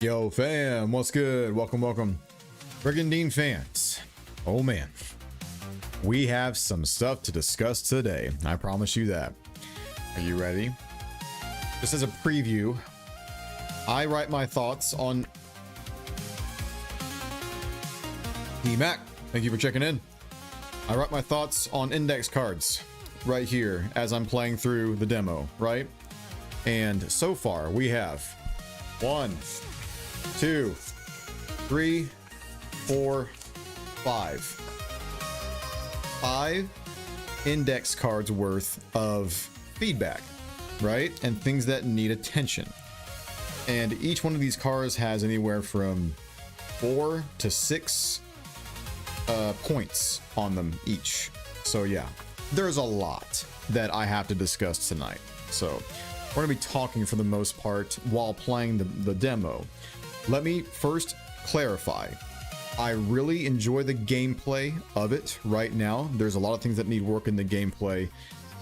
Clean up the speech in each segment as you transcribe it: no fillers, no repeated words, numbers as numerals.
Yo fam, what's good? Welcome. Brigandine fans. Oh man. We have some stuff to discuss today. I promise you that. Are you ready? Just as a preview, I write my thoughts on Mac. Thank you for checking in. I write my thoughts on index cards right here as I'm playing through the demo, right? And so far we have 1, 2, 3, 4, 5 index cards worth of feedback, right? And things that need attention. And each one of these cards has anywhere from 4 to 6 points on them each. So yeah, there's a lot that I have to discuss tonight. So we're gonna be talking for the most part while playing the demo. Let me first clarify. I really enjoy the gameplay of it right now. There's a lot of things that need work in the gameplay.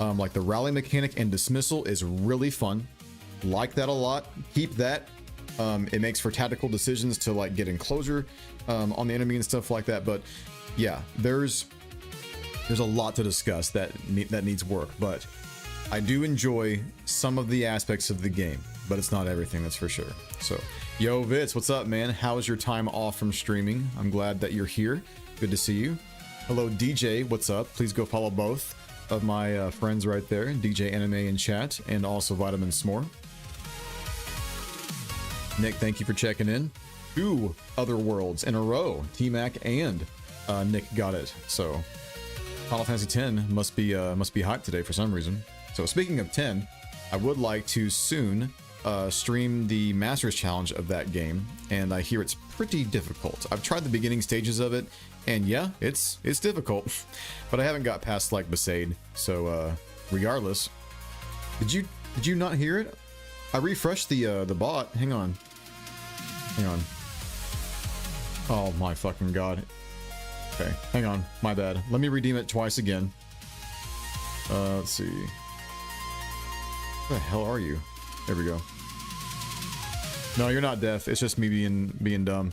Like the rally mechanic and dismissal is really fun. Like that a lot. Keep that. It makes for tactical decisions to like get enclosure on the enemy and stuff like that. But yeah, there's a lot to discuss that needs work. But I do enjoy some of the aspects of the game, but it's not everything, that's for sure. So, yo, Vitz, what's up, man? How was your time off from streaming? I'm glad that you're here. Good to see you. Hello, DJ, what's up? Please go follow both of my friends right there, DJ Anime in chat, and also Vitamin S'more. Nick, thank you for checking in. 2 other worlds in a row. T-Mac and Nick got it. So, Final Fantasy X must be hyped today for some reason. So speaking of 10, I would like to soon stream the Masters Challenge of that game, and I hear it's pretty difficult. I've tried the beginning stages of it, and yeah, it's difficult, but I haven't got past like Besaid. So regardless, did you not hear it? I refreshed the bot. Hang on. Oh my fucking god. Okay, hang on. My bad. Let me redeem it twice again. Let's see. Where the hell are you? There we go. No, you're not deaf. It's just me being dumb.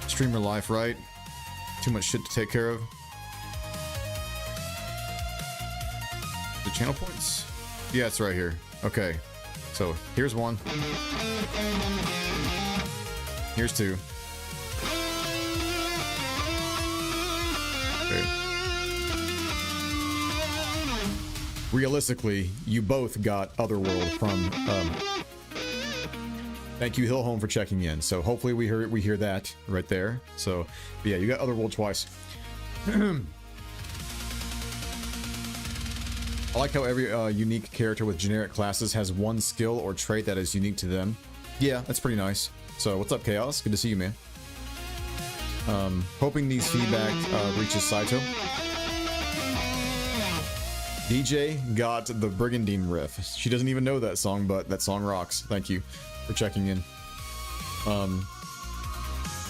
Streamer life, right? Too much shit to take care of. The channel points? Yeah, it's right here. Okay. So here's 1. Here's 2. Okay. Realistically, you both got Otherworld from thank you Hillholm for checking in. So hopefully we hear that right there. So yeah, you got Otherworld twice. I like how every unique character with generic classes has one skill or trait that is unique to them. Yeah, that's pretty nice. So what's up, Chaos? Good to see you, man. Hoping these feedback reaches Saito. DJ got the Brigandine riff. She doesn't even know that song, but that song rocks. Thank you for checking in.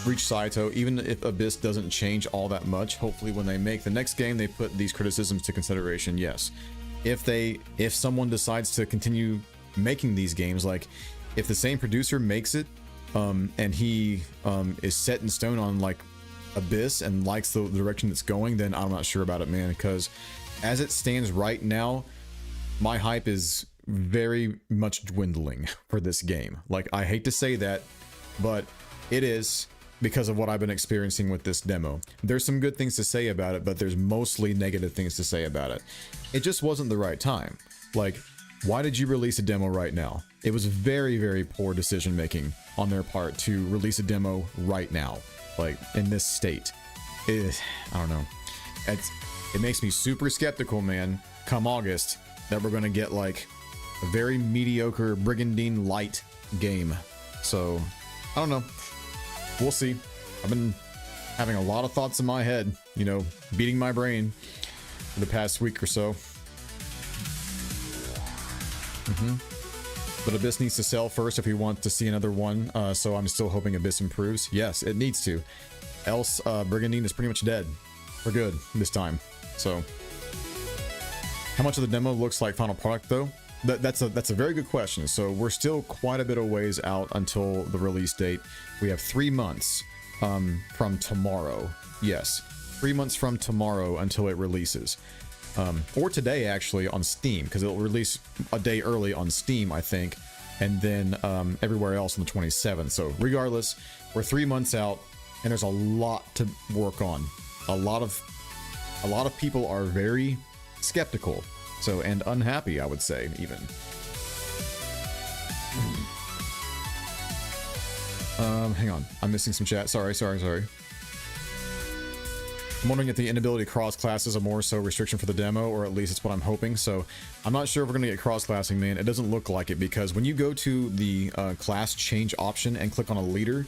Reach Saito. Even if Abyss doesn't change all that much, hopefully when they make the next game, they put these criticisms to consideration. Yes. If someone decides to continue making these games, like if the same producer makes it, and he is set in stone on like Abyss and likes the direction it's going, then I'm not sure about it, man, because as it stands right now, my hype is very much dwindling for this game. Like, I hate to say that, but it is because of what I've been experiencing with this demo. There's some good things to say about it, but there's mostly negative things to say about it. It just wasn't the right time. Like, why did you release a demo right now? It was very, very poor decision making on their part to release a demo right now, like in this state. I don't know. It makes me super skeptical, man, come August, that we're gonna get like a very mediocre Brigandine light game. So, I don't know. We'll see. I've been having a lot of thoughts in my head, you know, beating my brain for the past week or so. But Abyss needs to sell first if we want to see another one, so I'm still hoping Abyss improves. Yes, it needs to. Else, Brigandine is pretty much dead for good this time. So, how much of the demo looks like final product though? That's a very good question. So we're still quite a bit of ways out until the release date. We have 3 months from tomorrow. Yes, 3 months from tomorrow until it releases. Or today actually on Steam, because it'll release a day early on Steam, I think, and then everywhere else on the 27th. So regardless, we're 3 months out, and there's a lot to work on. A lot of people are very skeptical, so, and unhappy, I would say, even. Hang on, I'm missing some chat. Sorry. I'm wondering if the inability to cross-class is a more so restriction for the demo, or at least it's what I'm hoping. So I'm not sure if we're going to get cross-classing, man. It doesn't look like it, because when you go to the class change option and click on a leader,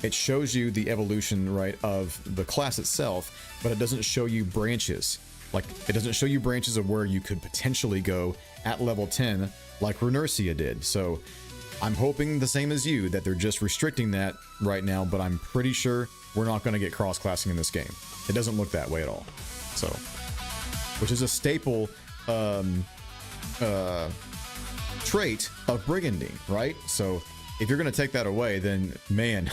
it shows you the evolution, right, of the class itself, but it doesn't show you branches. Like, it doesn't show you branches of where you could potentially go at level 10, like Lunari did. So I'm hoping the same as you, that they're just restricting that right now, but I'm pretty sure we're not going to get cross-classing in this game. It doesn't look that way at all. So, which is a staple trait of Brigandine, right? So if you're going to take that away, then, man,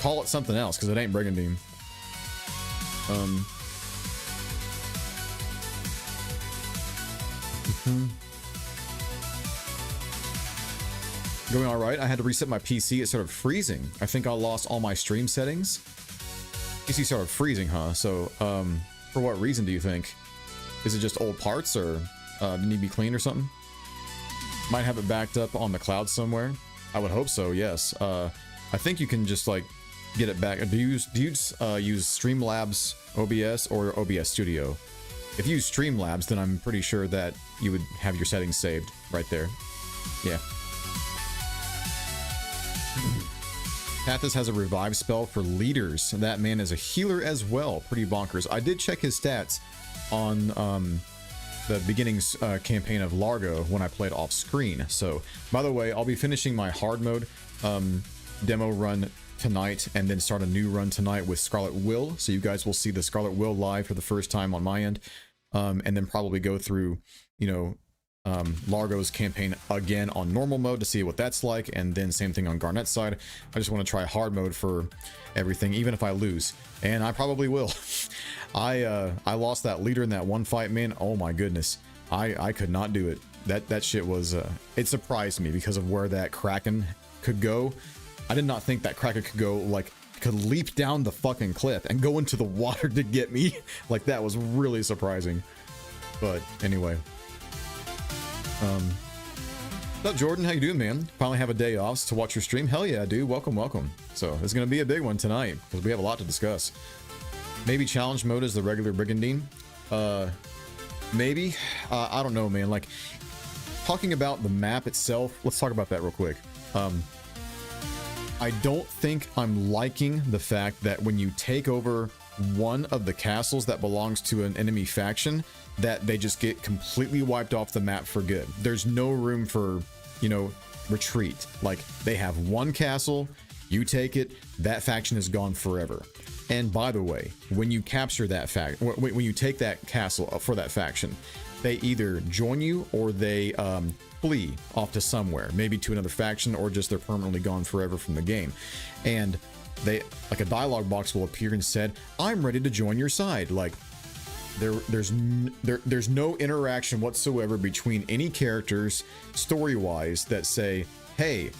call it something else, because it ain't Brigandine. Going all right. I had to reset my PC. It started freezing. I think I lost all my stream settings. PC started freezing, huh? So, for what reason do you think? Is it just old parts, or need to be cleaned or something? Might have it backed up on the cloud somewhere. I would hope so. Yes. I think you can just like get it back. Do you use Streamlabs OBS or OBS Studio? If you use Streamlabs, then I'm pretty sure that you would have your settings saved right there. Yeah. Pathos has a revive spell for leaders. That man is a healer as well. Pretty bonkers. I did check his stats on the beginning campaign of Largo when I played off screen. So, by the way, I'll be finishing my hard mode demo run tonight, and then start a new run tonight with Scarlet Will. So you guys will see the Scarlet Will live for the first time on my end, and then probably go through, you know, Largo's campaign again on normal mode to see what that's like, and then same thing on Garnet's side. I just want to try hard mode for everything, even if I lose, and I probably will. I lost that leader in that one fight, man. Oh my goodness, I could not do it. That shit was it surprised me because of where that Kraken could go. I did not think that Kraken could go, like, could leap down the fucking cliff and go into the water to get me. Like, that was really surprising. But anyway. What's up, Jordan? How you doing, man? Finally have a day off to watch your stream? Hell yeah, dude. Welcome, welcome. So, it's going to be a big one tonight, because we have a lot to discuss. Maybe challenge mode is the regular Brigandine. Maybe. I don't know, man. Like, talking about the map itself, let's talk about that real quick. I don't think I'm liking the fact that when you take over one of the castles that belongs to an enemy faction, that they just get completely wiped off the map for good. There's no room for, you know, retreat. Like, they have one castle, you take it, that faction is gone forever. And by the way, when you capture that when you take that castle for that faction, they either join you or they flee off to somewhere, maybe to another faction, or just they're permanently gone forever from the game. And they, like, a dialogue box will appear and said, "I'm ready to join your side." Like, there's no interaction whatsoever between any characters story-wise that say, "Hey,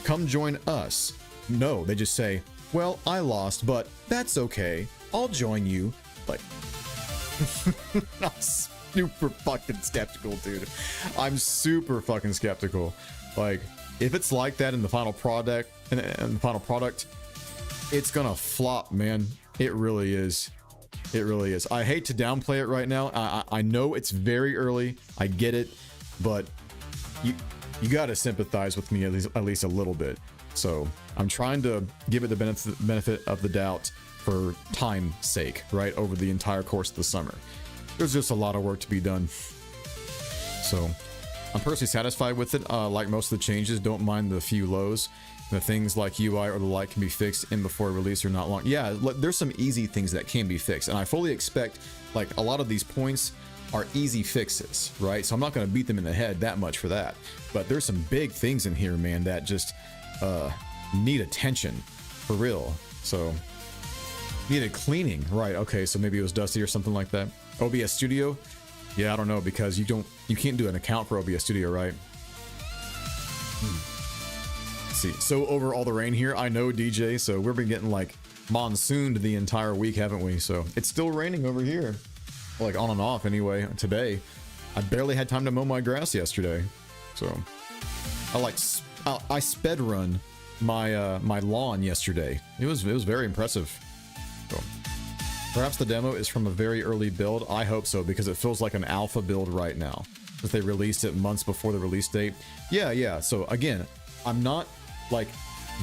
come join us." No, they just say, "Well, I lost, but that's okay. I'll join you." Like, I'm super fucking skeptical, dude. I'm super fucking skeptical. Like, if it's like that in the final product, it's gonna flop, man. It really is. It really is. I hate to downplay it right now. I know it's very early. I get it, but you gotta sympathize with me at least a little bit. So I'm trying to give it the benefit of the doubt for time's sake, right? Over the entire course of the summer. There's just a lot of work to be done. So I'm personally satisfied with it. Like most of the changes, don't mind the few lows. The things like UI or the like can be fixed in before release or not long. Yeah, there's some easy things that can be fixed, and I fully expect, like, a lot of these points are easy fixes, right? So I'm not going to beat them in the head that much for that. But there's some big things in here, man, that just need attention for real. So needed cleaning, right? Okay, so maybe it was dusty or something like that. OBS Studio, yeah, I don't know, because you can't do an account for OBS Studio, right? Let's see. So over all the rain here, I know, DJ. So we've been getting like monsooned the entire week, haven't we? So it's still raining over here, like on and off. Anyway, today I barely had time to mow my grass yesterday, so I sped run my my lawn yesterday. It was very impressive. So perhaps the demo is from a very early build. I hope so, because it feels like an alpha build right now, since they released it months before the release date. Yeah. So again, I'm not like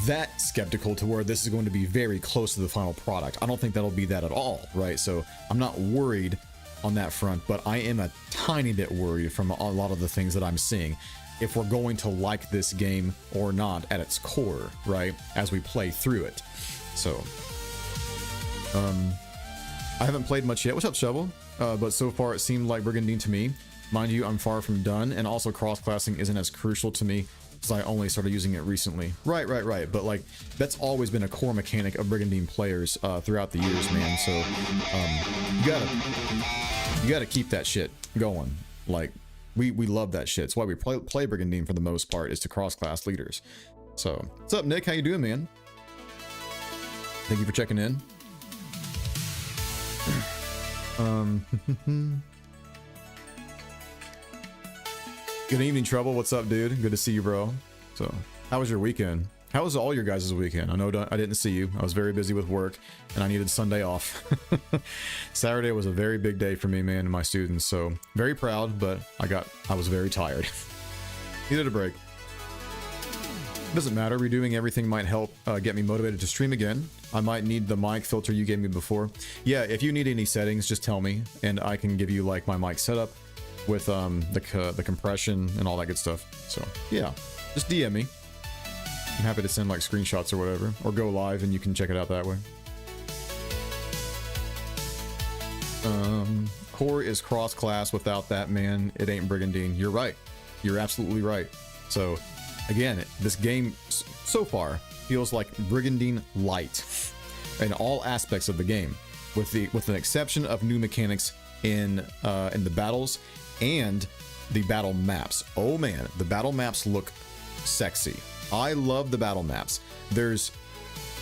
that skeptical to where this is going to be very close to the final product. I don't think that'll be that at all, right? So I'm not worried on that front, but I am a tiny bit worried from a lot of the things that I'm seeing, if we're going to like this game or not at its core, right, as we play through it. So I haven't played much yet. What's up, Shovel? But so far it seemed like Brigandine to me. Mind you, I'm far from done, and also cross-classing isn't as crucial to me because I only started using it recently. Right. But like, that's always been a core mechanic of Brigandine players throughout the years, man. So you gotta keep that shit going. Like, we love that shit. It's why we play Brigandine for the most part, is to cross-class leaders. So what's up, Nick? How you doing, man? Thank you for checking in. Good evening, Trouble. What's up, dude? Good to see you, bro. So how was your weekend? How was all your guys' weekend? I know I didn't see you. I was very busy with work and I needed Sunday off. Saturday was a very big day for me, man, and my students. So very proud, but I was very tired. Needed a break. Doesn't matter. Redoing everything might help get me motivated to stream again. I might need the mic filter you gave me before. Yeah, if you need any settings, just tell me and I can give you like my mic setup with the compression and all that good stuff. So yeah, just DM me. I'm happy to send like screenshots or whatever, or go live and you can check it out that way. Core is cross-class. Without that, man, it ain't Brigandine. You're right. You're absolutely right. So again, this game so far feels like Brigandine light in all aspects of the game, with an exception of new mechanics in the battles and the battle maps. Oh man, the battle maps look sexy. I love the battle maps. There's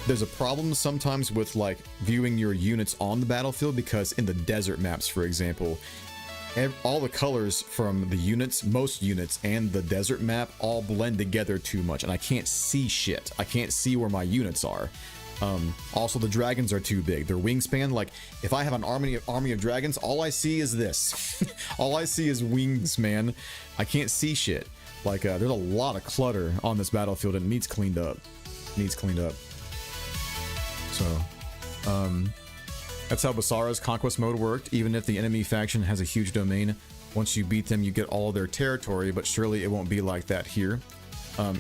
a problem sometimes with like viewing your units on the battlefield, because in the desert maps, for example, all the colors from the units, most units, and the desert map all blend together too much, and I can't see shit. I can't see where my units are. Also, the dragons are too big. Their wingspan, like if I have an army of dragons, all I see is this. All I see is wings, man. I can't see shit. Like there's a lot of clutter on this battlefield and it needs cleaned up. So that's how Basara's conquest mode worked. Even if the enemy faction has a huge domain, once you beat them you get all their territory, but surely it won't be like that here.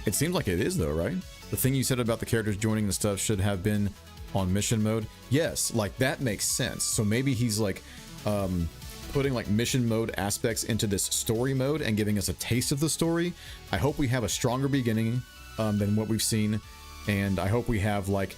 It seems like it is though, right? The thing you said about the characters joining the stuff should have been on mission mode. Yes, like that makes sense. So maybe he's like putting like mission mode aspects into this story mode and giving us a taste of the story. I hope we have a stronger beginning than what we've seen, and I hope we have like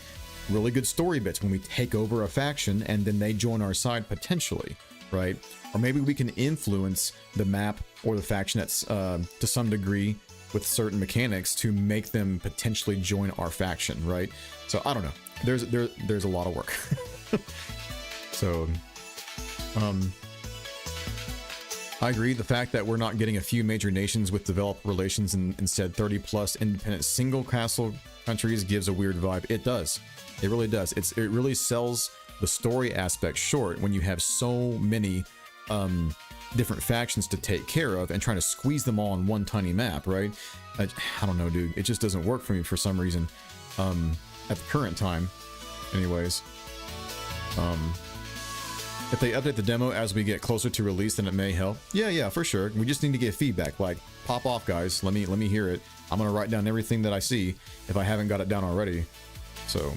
really good story bits when we take over a faction and then they join our side potentially, right? Or maybe we can influence the map or the faction that's to some degree with certain mechanics to make them potentially join our faction, right? So I don't know. There's a lot of work. So I agree. The fact that we're not getting a few major nations with developed relations and instead 30 plus independent single castle countries gives a weird vibe. It does. It really does. It really sells the story aspect short when you have so many different factions to take care of and trying to squeeze them all on one tiny map, right? I don't know, dude. It just doesn't work for me for some reason at the current time. Anyways, if they update the demo as we get closer to release, then it may help. Yeah, for sure. We just need to get feedback. Like, pop off, guys. Let me hear it. I'm gonna write down everything that I see if I haven't got it down already. So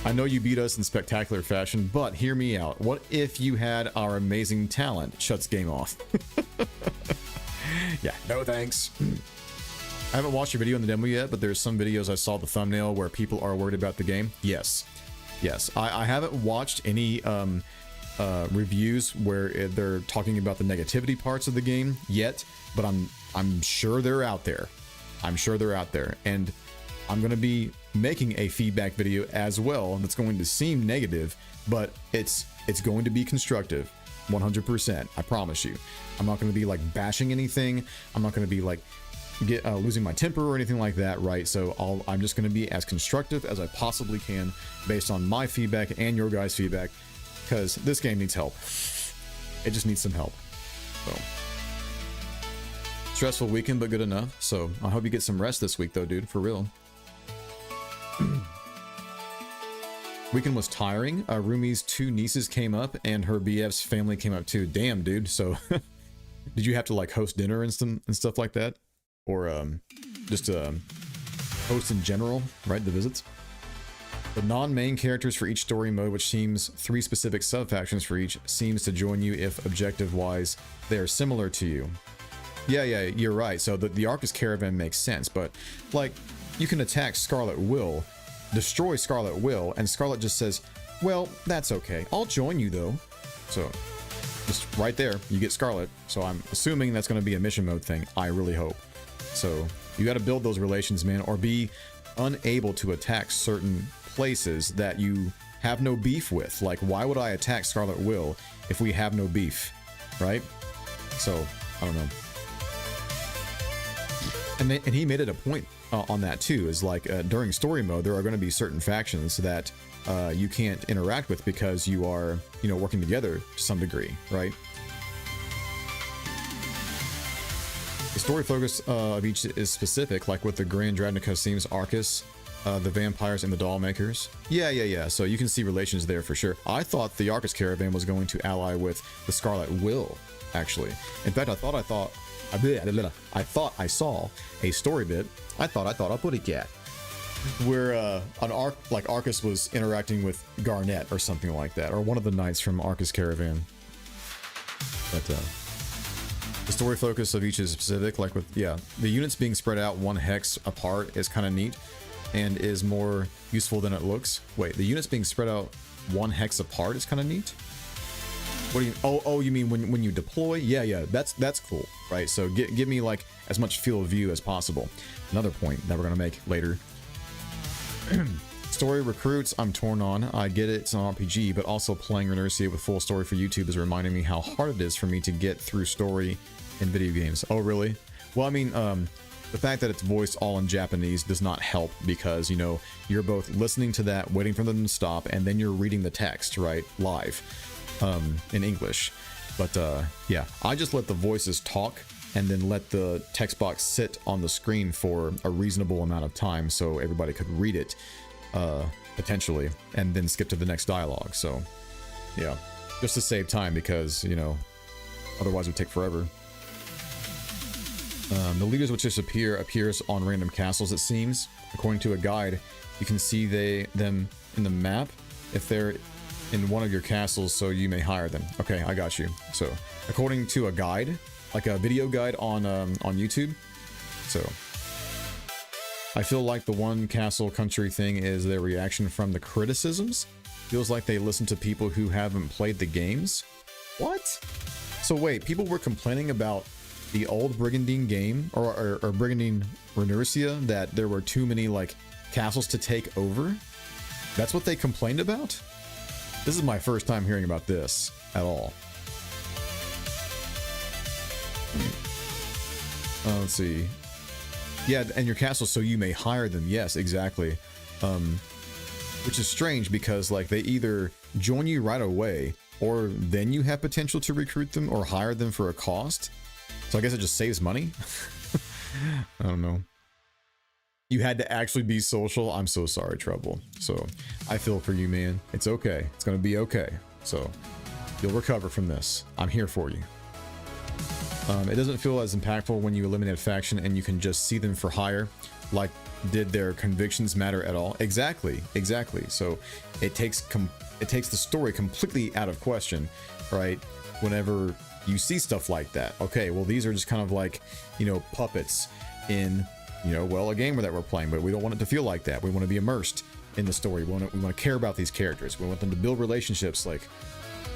I know you beat us in spectacular fashion, but hear me out. What if you had our amazing talent? Shuts game off. Yeah, no thanks. I haven't watched your video in the demo yet, but there's some videos I saw the thumbnail where people are worried about the game. Yes. I haven't watched any reviews where they're talking about the negativity parts of the game yet, but I'm sure they're out there. And I'm going to be making a feedback video as well that's going to seem negative, but it's going to be constructive. 100%. I promise you. I'm not going to be like bashing anything. I'm not going to be like losing my temper or anything like that, right? So I'm just going to be as constructive as I possibly can based on my feedback and your guys' feedback, because this game needs help. It just needs some help. So stressful weekend, but good enough. So I hope you get some rest this week though, dude, for real. Weekend was tiring. Rumi's 2 nieces came up and her BF's family came up too. Damn, dude. So did you have to like host dinner and stuff like that? Or just host in general, right? The visits. The non-main characters for each story mode, which seems 3 specific sub-factions for each, seems to join you if objective-wise they are similar to you. Yeah, you're right. So the Arcus Caravan makes sense, but like you can attack Scarlet Will, destroy Scarlet Will, and Scarlet just says, well, that's okay. I'll join you though. So just right there, you get Scarlet. So I'm assuming that's going to be a mission mode thing. I really hope. So you got to build those relations, man, or be unable to attack certain places that you have no beef with. Like, why would I attack Scarlet Will if we have no beef, right? So I don't know. And he made it a point on that too, is like during story mode there are going to be certain factions that you can't interact with because you are, you know, working together to some degree, right? The story focus of each is specific, like with the Grand Dragnica seems Arcus, the vampires and the doll makers. Yeah. So you can see relations there for sure. I thought the Arcus Caravan was going to ally with the Scarlet Will, actually. In fact, I thought I saw a story bit. I thought I'll put it yet. Where like Arcus was interacting with Garnet or something like that, or one of the knights from Arcus Caravan. But the story focus of each is specific, like with the units being spread out 1 hex apart is kind of neat and is more useful than it looks. Wait, the units being spread out 1 hex apart is kind of neat? What do you? Oh, you mean when you deploy? Yeah. That's cool, right? So give me like as much field of view as possible. Another point that we're gonna make later. Story recruits, I'm torn on. I get it, it's an RPG, but also playing Renursia with full story for YouTube is reminding me how hard it is for me to get through story in video games. Oh, really? Well, I mean, the fact that it's voiced all in Japanese does not help because, you know, you're both listening to that, waiting for them to stop, and then you're reading the text, right? Live. In English. But yeah, I just let the voices talk and then let the text box sit on the screen for a reasonable amount of time so everybody could read it potentially and then skip to the next dialogue. So yeah, just to save time because, you know, otherwise it would take forever. The leaders which appears on random castles, it seems. According to a guide, you can see them in the map if they're in one of your castles, so you may hire them. Okay, I got you. So according to a guide, like a video guide on YouTube. So I feel like the one castle country thing is their reaction from the criticisms. Feels like they listen to people who haven't played the games. What? So wait, people were complaining about the old Brigandine game or Brigandine Renursia, that there were too many like castles to take over? That's what they complained about? This is my first time hearing about this at all. Let's see. Yeah, and your castle, so you may hire them. Yes, exactly. Which is strange because like they either join you right away or then you have potential to recruit them or hire them for a cost. So I guess it just saves money. I don't know. You had to actually be social. I'm so sorry, Trouble. So I feel for you, man. It's okay. It's gonna be okay. So you'll recover from this. I'm here for you. It doesn't feel as impactful when you eliminate a faction and you can just see them for hire. Like, did their convictions matter at all? Exactly. So it takes the story completely out of question, right? Whenever you see stuff like that. Okay, well, these are just kind of like, you know, puppets in, you know, well, a game that we're playing, but we don't want it to feel like that. We want to be immersed in the story. We want to care about these characters. We want them to build relationships. Like,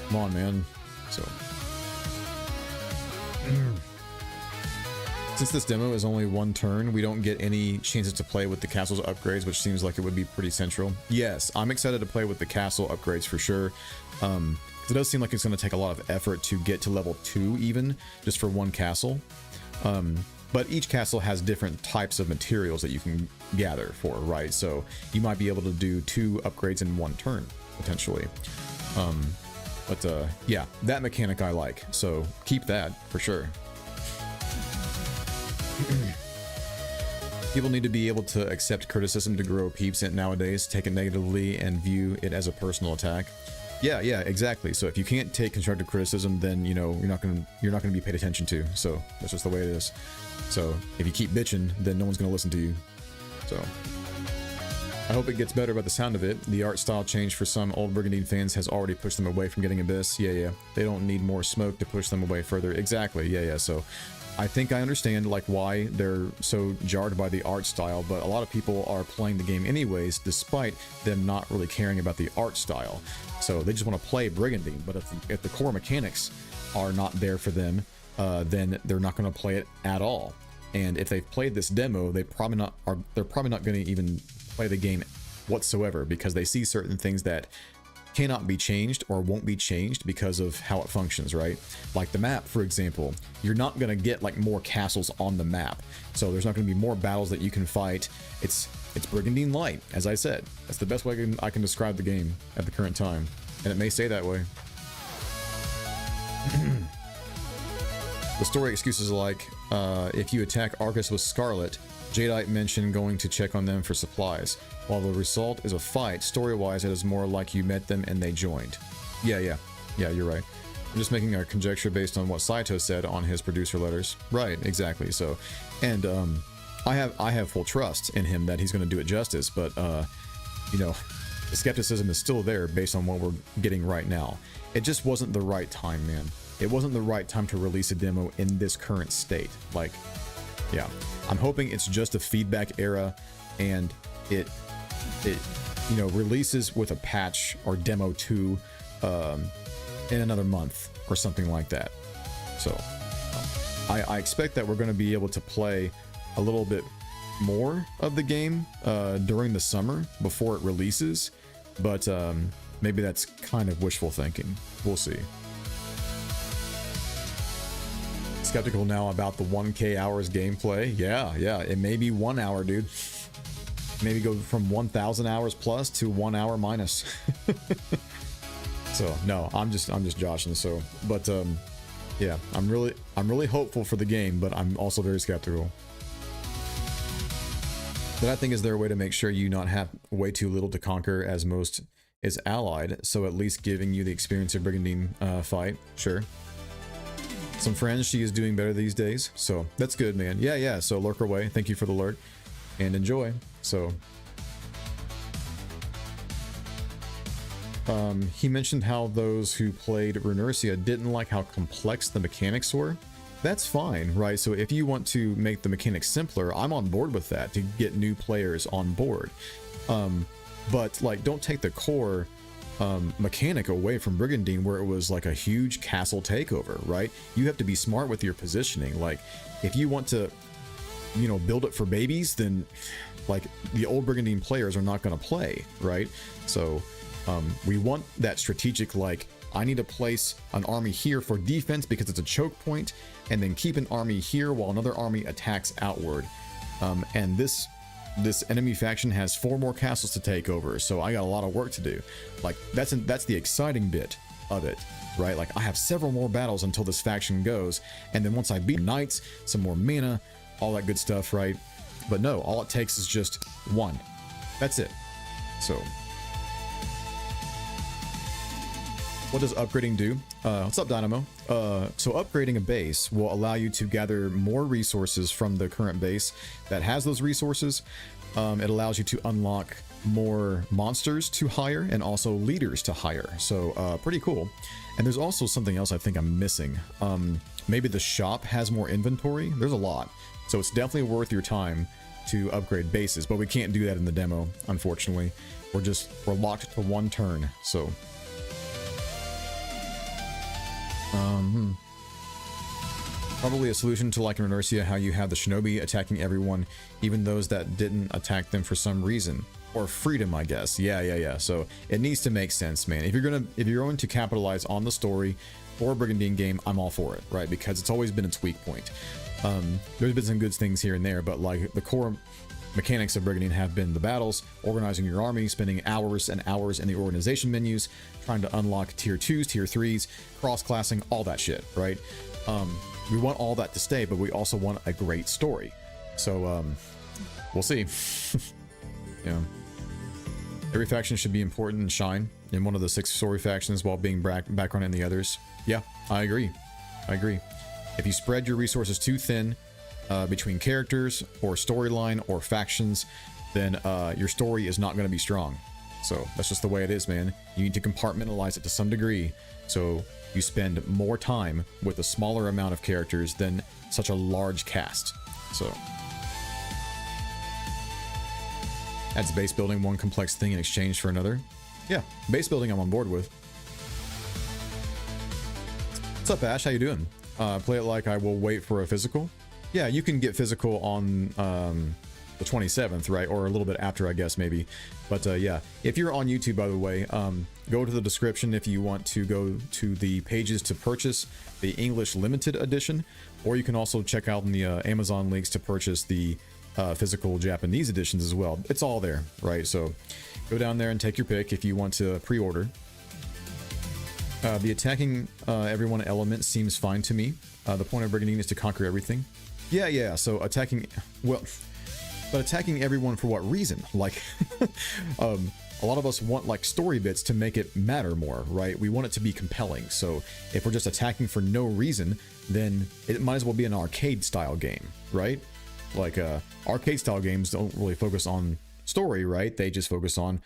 come on, man. So since this demo is only one turn, we don't get any chances to play with the castle's upgrades, which seems like it would be pretty central. Yes, I'm excited to play with the castle upgrades for sure. It does seem like it's going to take a lot of effort to get to level 2 even, just for one castle. But each castle has different types of materials that you can gather for, right? So you might be able to do 2 upgrades in one turn, potentially. Yeah, that mechanic I like, so keep that for sure. People need to be able to accept criticism to grow peeps nowadays, take it negatively and view it as a personal attack. Yeah, exactly. So if you can't take constructive criticism, then, you know, you're not gonna be paid attention to. So that's just the way it is. So if you keep bitching, then no one's gonna listen to you. So I hope it gets better by the sound of it. The art style change for some old Brigandine fans has already pushed them away from getting Abyss. Yeah. They don't need more smoke to push them away further. Exactly. Yeah. So I think I understand like why they're so jarred by the art style, but a lot of people are playing the game anyways, despite them not really caring about the art style. So they just want to play Brigandine, but if the core mechanics are not there for them, then they're not going to play it at all. And if they've played this demo, they're probably not going to even play the game whatsoever, because they see certain things that cannot be changed or won't be changed because of how it functions, right? Like the map, for example, you're not going to get like more castles on the map, so there's not going to be more battles that you can fight. It's Brigandine Light, as I said. That's the best way I can describe the game at the current time, and it may stay that way. The story excuses are like, if you attack Arcus with Scarlet, Jadeite mentioned going to check on them for supplies. While the result is a fight, story-wise it is more like you met them and they joined. Yeah, you're right. I'm just making a conjecture based on what Saito said on his producer letters. Right, exactly. So, and I have full trust in him that he's going to do it justice, but you know, the skepticism is still there based on what we're getting right now. It just wasn't the right time, man. It wasn't the right time to release a demo in this current state. Like, yeah, I'm hoping it's just a feedback era and it you know, releases with a patch or demo 2 in another month or something like that. So I expect that we're going to be able to play a little bit more of the game during the summer before it releases, but maybe that's kind of wishful thinking. We'll see. Skeptical now about the 1K hours gameplay. Yeah, it may be 1 hour, dude. Maybe go from 1,000 hours plus to 1 hour minus. So no, I'm just joshing. So, but yeah, I'm really hopeful for the game, but I'm also very skeptical. But I think is there a way to make sure you not have way too little to conquer, as most is allied, so at least giving you the experience of Brigandine fight? Sure. Some friends, she is doing better these days, so that's good, man. Yeah. So lurk away. Thank you for the alert and enjoy. So he mentioned how those who played Runurcia didn't like how complex the mechanics were. That's fine, right? So if you want to make the mechanics simpler, I'm on board with that to get new players on board. But like, don't take the core mechanic away from Brigandine, where it was like a huge castle takeover, right? You have to be smart with your positioning. Like, if you want to, you know, build it for babies, then like the old Brigandine players are not going to play, right? So we want that strategic, like, I need to place an army here for defense because it's a choke point, and then keep an army here while another army attacks outward. And this enemy faction has 4 more castles to take over, so I got a lot of work to do. Like, that's the exciting bit of it, right? Like, I have several more battles until this faction goes, and then once I beat knights, some more mana, all that good stuff, right? But no, all it takes is just 1. That's it. So What does upgrading do? What's up, Dynamo? So upgrading a base will allow you to gather more resources from the current base that has those resources. It allows you to unlock more monsters to hire and also leaders to hire. So pretty cool. And there's also something else I think I'm missing. Maybe the shop has more inventory. There's a lot. So it's definitely worth your time to upgrade bases, but we can't do that in the demo, unfortunately. We're locked to one turn, so... Probably a solution to like in Inertia, how you have the shinobi attacking everyone, even those that didn't attack them for some reason. Or freedom, I guess. Yeah. So it needs to make sense, man. If you're going to capitalize on the story for a Brigandine game, I'm all for it, right? Because it's always been its weak point. There's been some good things here and there, but like the core mechanics of Brigandine have been the battles, organizing your army, spending hours and hours in the organization menus, trying to unlock tier 2s, tier 3s, cross-classing, all that shit, right? We want all that to stay, but we also want a great story. So, we'll see. Yeah. Every faction should be important and shine in one of the 6 story factions while being background in the others. Yeah, I agree. If you spread your resources too thin between characters or storyline or factions, then your story is not going to be strong. So that's just the way it is, man. You need to compartmentalize it to some degree, so you spend more time with a smaller amount of characters than such a large cast. So adds base building one complex thing in exchange for another. Yeah, base building I'm on board with. What's up, Ash? How you doing? Play it like I will wait for a physical. Yeah, you can get physical on the 27th, right? Or a little bit after, I guess, maybe. But yeah, if you're on YouTube, by the way, go to the description if you want to go to the pages to purchase the English limited edition, or you can also check out in the Amazon links to purchase the physical Japanese editions as well. It's all there, right? So go down there and take your pick if you want to pre-order. The attacking everyone element seems fine to me. The point of Brigandine is to conquer everything. Yeah. So attacking, well, but attacking everyone for what reason? Like, a lot of us want like story bits to make it matter more, right? We want it to be compelling. So if we're just attacking for no reason, then it might as well be an arcade style game, right? Like arcade style games don't really focus on story, right? They just focus on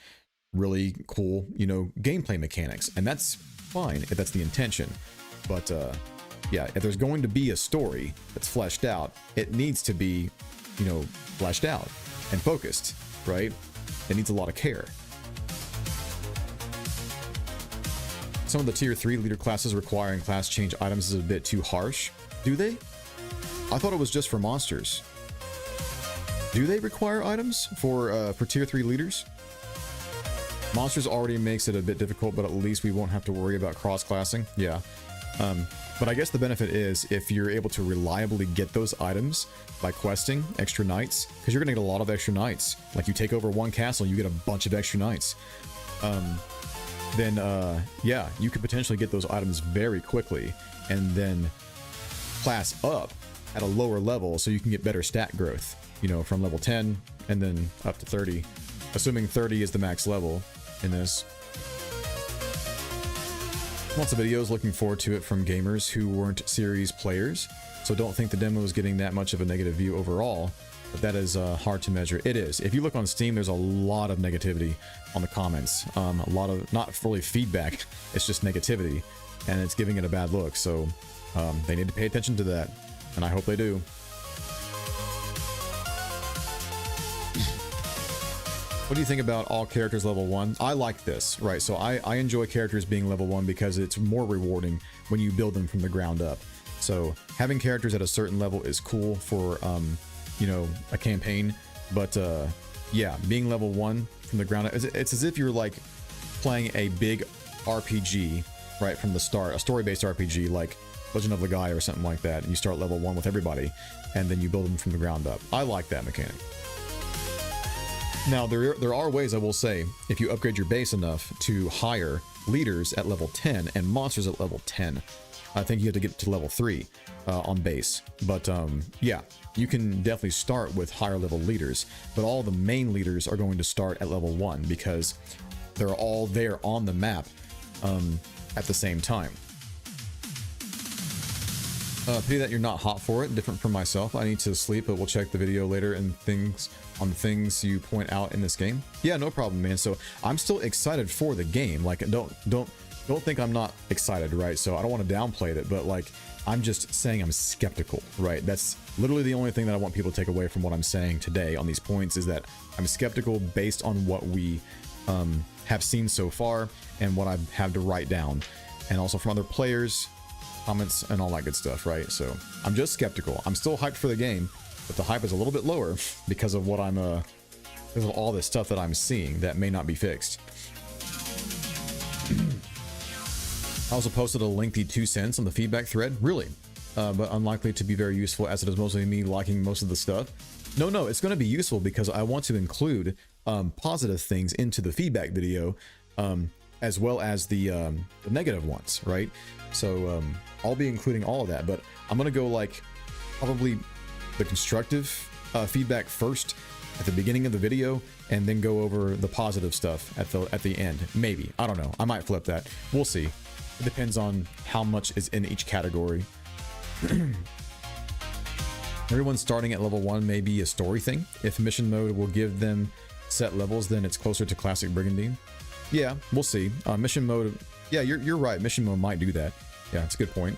really cool, gameplay mechanics, and that's fine if that's the intention. But yeah, if there's going to be a story that's fleshed out, it needs to be, fleshed out and focused, right? It needs a lot of care. Some of the tier 3 leader classes requiring class change items is a bit too harsh. Do they? I thought it was just for monsters. Do they require items for tier 3 leaders? Monsters already makes it a bit difficult, but at least we won't have to worry about cross-classing. Yeah. But I guess the benefit is if you're able to reliably get those items by questing extra knights, because you're going to get a lot of extra knights. Like you take over one castle, you get a bunch of extra knights. Then yeah, you could potentially get those items very quickly and then class up at a lower level so you can get better stat growth, from level 10 and then up to 30, assuming 30 is the max level in this. Lots of videos, looking forward to it from gamers who weren't series players, so don't think the demo is getting that much of a negative view overall, but that is hard to measure. It is. If you look on Steam, there's a lot of negativity on the comments, a lot of not fully feedback, it's just negativity, and it's giving it a bad look, so they need to pay attention to that, and I hope they do. What do you think about all characters level 1? I like this, right? So I enjoy characters being level 1 because it's more rewarding when you build them from the ground up. So having characters at a certain level is cool for, a campaign. But yeah, being level 1 from the ground up, it's as if you're like playing a big RPG, right, from the start, a story-based RPG like Legend of Legaia or something like that, and you start level 1 with everybody, and then you build them from the ground up. I like that mechanic. Now, there are ways, I will say, if you upgrade your base enough to hire leaders at level 10 and monsters at level 10. I think you have to get to level 3 on base. But yeah, you can definitely start with higher level leaders, but all the main leaders are going to start at level 1 because they're all there on the map. at the same time. Pity that you're not hot for it. Different from myself. I need to sleep, but we'll check the video later and things you point out in this game. Yeah, no problem, man. So I'm still excited for the game. Like, don't think I'm not excited, right? So I don't want to downplay it, but like, I'm just saying I'm skeptical, right? That's literally the only thing that I want people to take away from what I'm saying today on these points, is that I'm skeptical based on what we have seen so far and what I have to write down, and also from other players, comments, and all that good stuff, right? So I'm just skeptical. I'm still hyped for the game, but the hype is a little bit lower because of what because of all this stuff that I'm seeing that may not be fixed. I also posted a lengthy 2 cents on the feedback thread, really, but unlikely to be very useful as it is mostly me liking most of the stuff. No, it's going to be useful because I want to include positive things into the feedback video, as well as the negative ones, right? So I'll be including all of that, but I'm going to go like probably the constructive feedback first at the beginning of the video, and then go over the positive stuff at the end. Maybe, I don't know. I might flip that. We'll see. It depends on how much is in each category. Everyone starting at level 1 may be a story thing. If mission mode will give them set levels, then it's closer to classic Brigandine. Yeah, we'll see. Mission mode, yeah, you're right. Mission mode might do that. Yeah, it's a good point.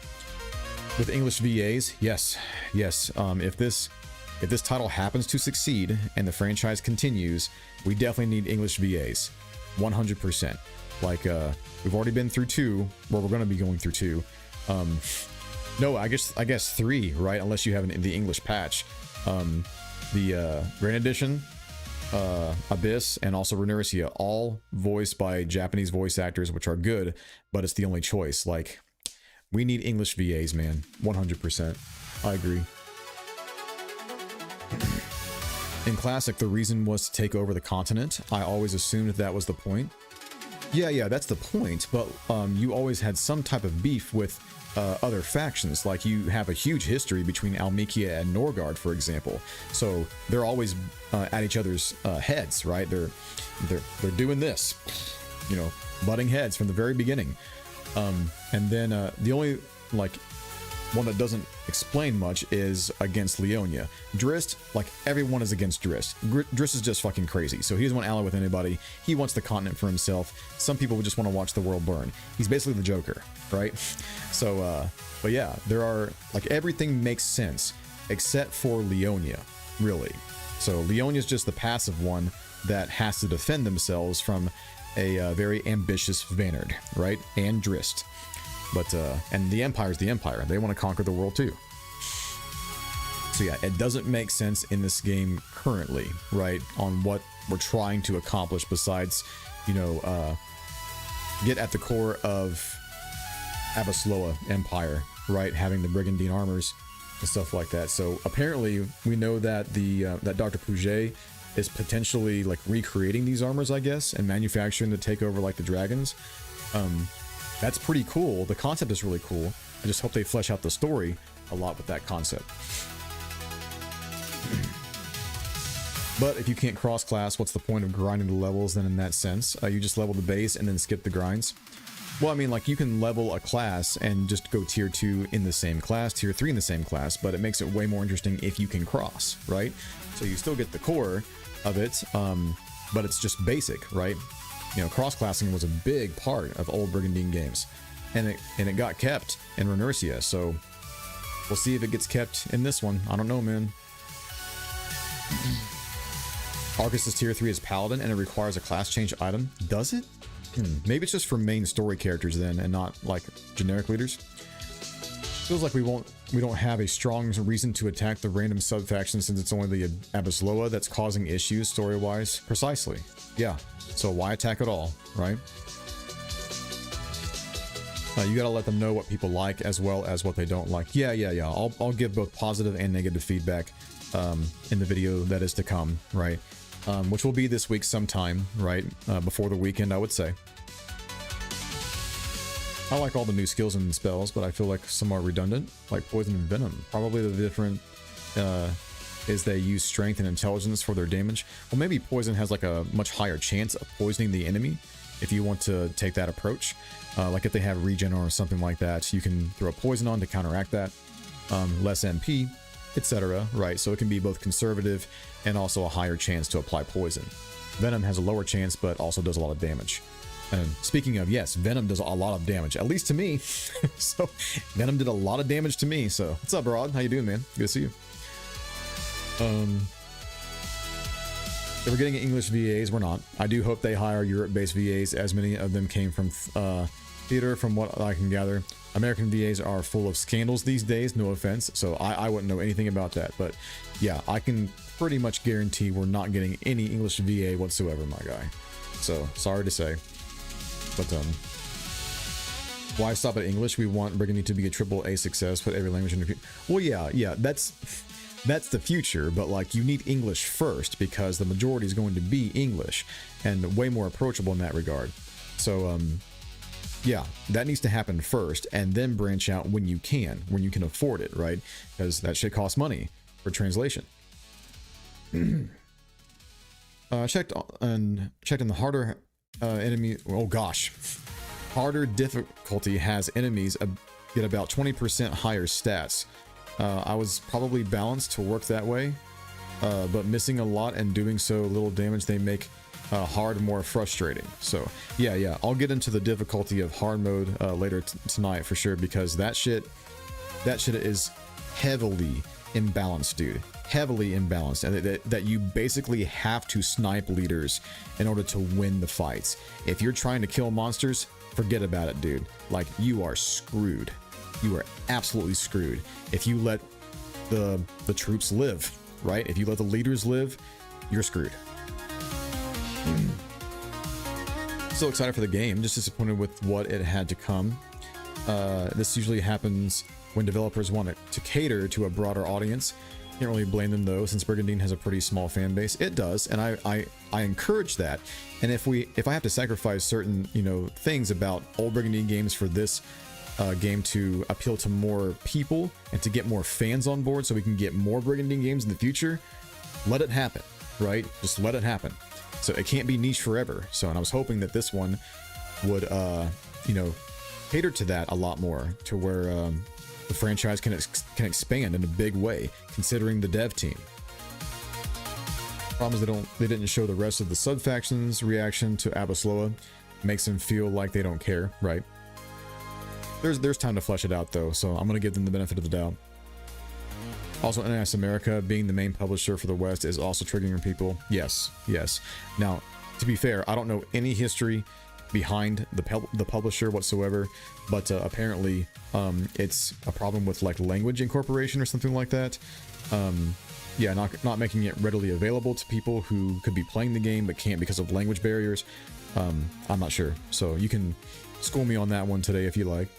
With English VAs, yes. If this title happens to succeed and the franchise continues, we definitely need English VAs, 100%. Like, we've already been through 2, well, we're going to be going through 2. No, I guess 3, right? Unless you have the English patch. The Grand Edition, Abyss, and also Renuncia, all voiced by Japanese voice actors, which are good, but it's the only choice. Like, we need English VAs, man. 100%. I agree. In Classic, the reason was to take over the continent. I always assumed that was the point. Yeah, that's the point, but you always had some type of beef with other factions. Like, you have a huge history between Almikia and Norgard, for example. So they're always at each other's heads, right? They're doing this, you know, butting heads from the very beginning. And then the only like one that doesn't explain much is against Leonia. Drist, like, everyone is against Drist. Drist is just fucking crazy. So he doesn't want ally with anybody. He wants the continent for himself. Some people would just want to watch the world burn. He's basically the Joker, right? So, but yeah, there are, like, everything makes sense except for Leonia, really. So Leonia is just the passive one that has to defend themselves from a very ambitious Vanard, right? And Drist. But, and the Empire's the Empire. They want to conquer the world too. So yeah, it doesn't make sense in this game currently, right? On what we're trying to accomplish besides, you know, get at the core of Abasloa Empire, right? Having the Brigandine armors and stuff like that. So apparently we know that that Dr. Puget is potentially like recreating these armors, I guess, and manufacturing to take over like the dragons. That's pretty cool. The concept is really cool. I just hope they flesh out the story a lot with that concept. But if you can't cross class, what's the point of grinding the levels then in that sense? You just level the base and then skip the grinds. Well, I mean, like, you can level a class and just go tier 2 in the same class, tier 3 in the same class, but it makes it way more interesting if you can cross, right? So you still get the core of it, but it's just basic, right? You know, cross-classing was a big part of old Brigandine games, and it got kept in Renuncia, so we'll see if it gets kept in this one. I don't know, man. Arcus' tier 3 is Paladin, and it requires a class change item. Does it? Maybe it's just for main story characters then, and not like generic leaders. Feels like we don't have a strong reason to attack the random sub-faction since it's only the Abasloa that's causing issues story-wise. Precisely. Yeah. So why attack at all, right? You gotta let them know what people like as well as what they don't like. Yeah. I'll give both positive and negative feedback in the video that is to come, right? Which will be this week sometime, right? Before the weekend, I would say. I like all the new skills and spells, but I feel like some are redundant, like Poison and Venom. Probably the different is they use strength and intelligence for their damage. Well, maybe Poison has like a much higher chance of poisoning the enemy, if you want to take that approach. Like if they have regen or something like that, you can throw a poison on to counteract that. Less MP, etc. Right? So it can be both conservative and also a higher chance to apply poison. Venom has a lower chance, but also does a lot of damage. And speaking of, yes, Venom does a lot of damage, at least to me. So Venom did a lot of damage to me. So what's up, Rod? How you doing, man? Good to see you. If we're getting English VAs, we're not. I do hope they hire Europe-based VAs, as many of them came from theater, from what I can gather. American VAs are full of scandals these days, no offense, so I wouldn't know anything about that. But yeah, I can pretty much guarantee we're not getting any English VA whatsoever, my guy. So sorry to say. But why stop at English? We want Brigandine to be a AAA success, put every language in. Well, yeah, that's the future, but like you need English first because the majority is going to be English and way more approachable in that regard. So yeah, that needs to happen first and then branch out when you can afford it, right? Because that shit costs money for translation. Checked in the harder enemy. Oh gosh, harder difficulty has enemies get about 20% higher stats. I was probably balanced to work that way, but missing a lot and doing so little damage, they make hard more frustrating. So yeah, I'll get into the difficulty of hard mode later tonight for sure, because that shit is heavily imbalanced, dude. Heavily imbalanced, and that you basically have to snipe leaders in order to win the fights. If you're trying to kill monsters, forget about it, dude. Like, you are screwed. You are absolutely screwed if you let the troops live, right? If you let the leaders live, you're screwed. So excited for the game, just disappointed with what it had to come. This usually happens when developers want it to cater to a broader audience. Can't really blame them though, since Brigandine has a pretty small fan base. It does, and I encourage that. And if I have to sacrifice certain things about old Brigandine games for this game to appeal to more people and to get more fans on board, so we can get more Brigandine games in the future, let it happen, right? Just let it happen. So it can't be niche forever. So, and I was hoping that this one would cater to that a lot more, to where the franchise can expand in a big way, considering the dev team. Problem is they didn't show the rest of the sub factions' reaction to Abasloa. Makes them feel like they don't care, right? There's time to flesh it out though, so I'm gonna give them the benefit of the doubt. Also, NIS America being the main publisher for the West is also triggering people. Yes. Now, to be fair, I don't know any history behind the publisher whatsoever, but apparently it's a problem with like language incorporation or something like that. Yeah, not making it readily available to people who could be playing the game but can't because of language barriers. I'm not sure, so you can school me on that one today if you like.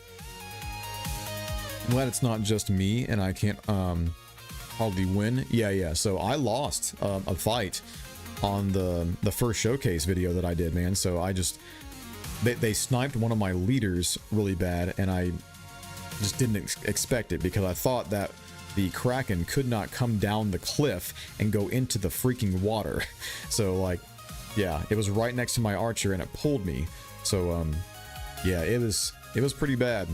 I'm glad it's not just me and I can't hardly win. Yeah, so I lost a fight on the first showcase video that I did, man. So they sniped one of my leaders really bad, and I just didn't expect it, because I thought that the Kraken could not come down the cliff and go into the freaking water. So like, yeah, it was right next to my archer and it pulled me. So yeah, it was pretty bad.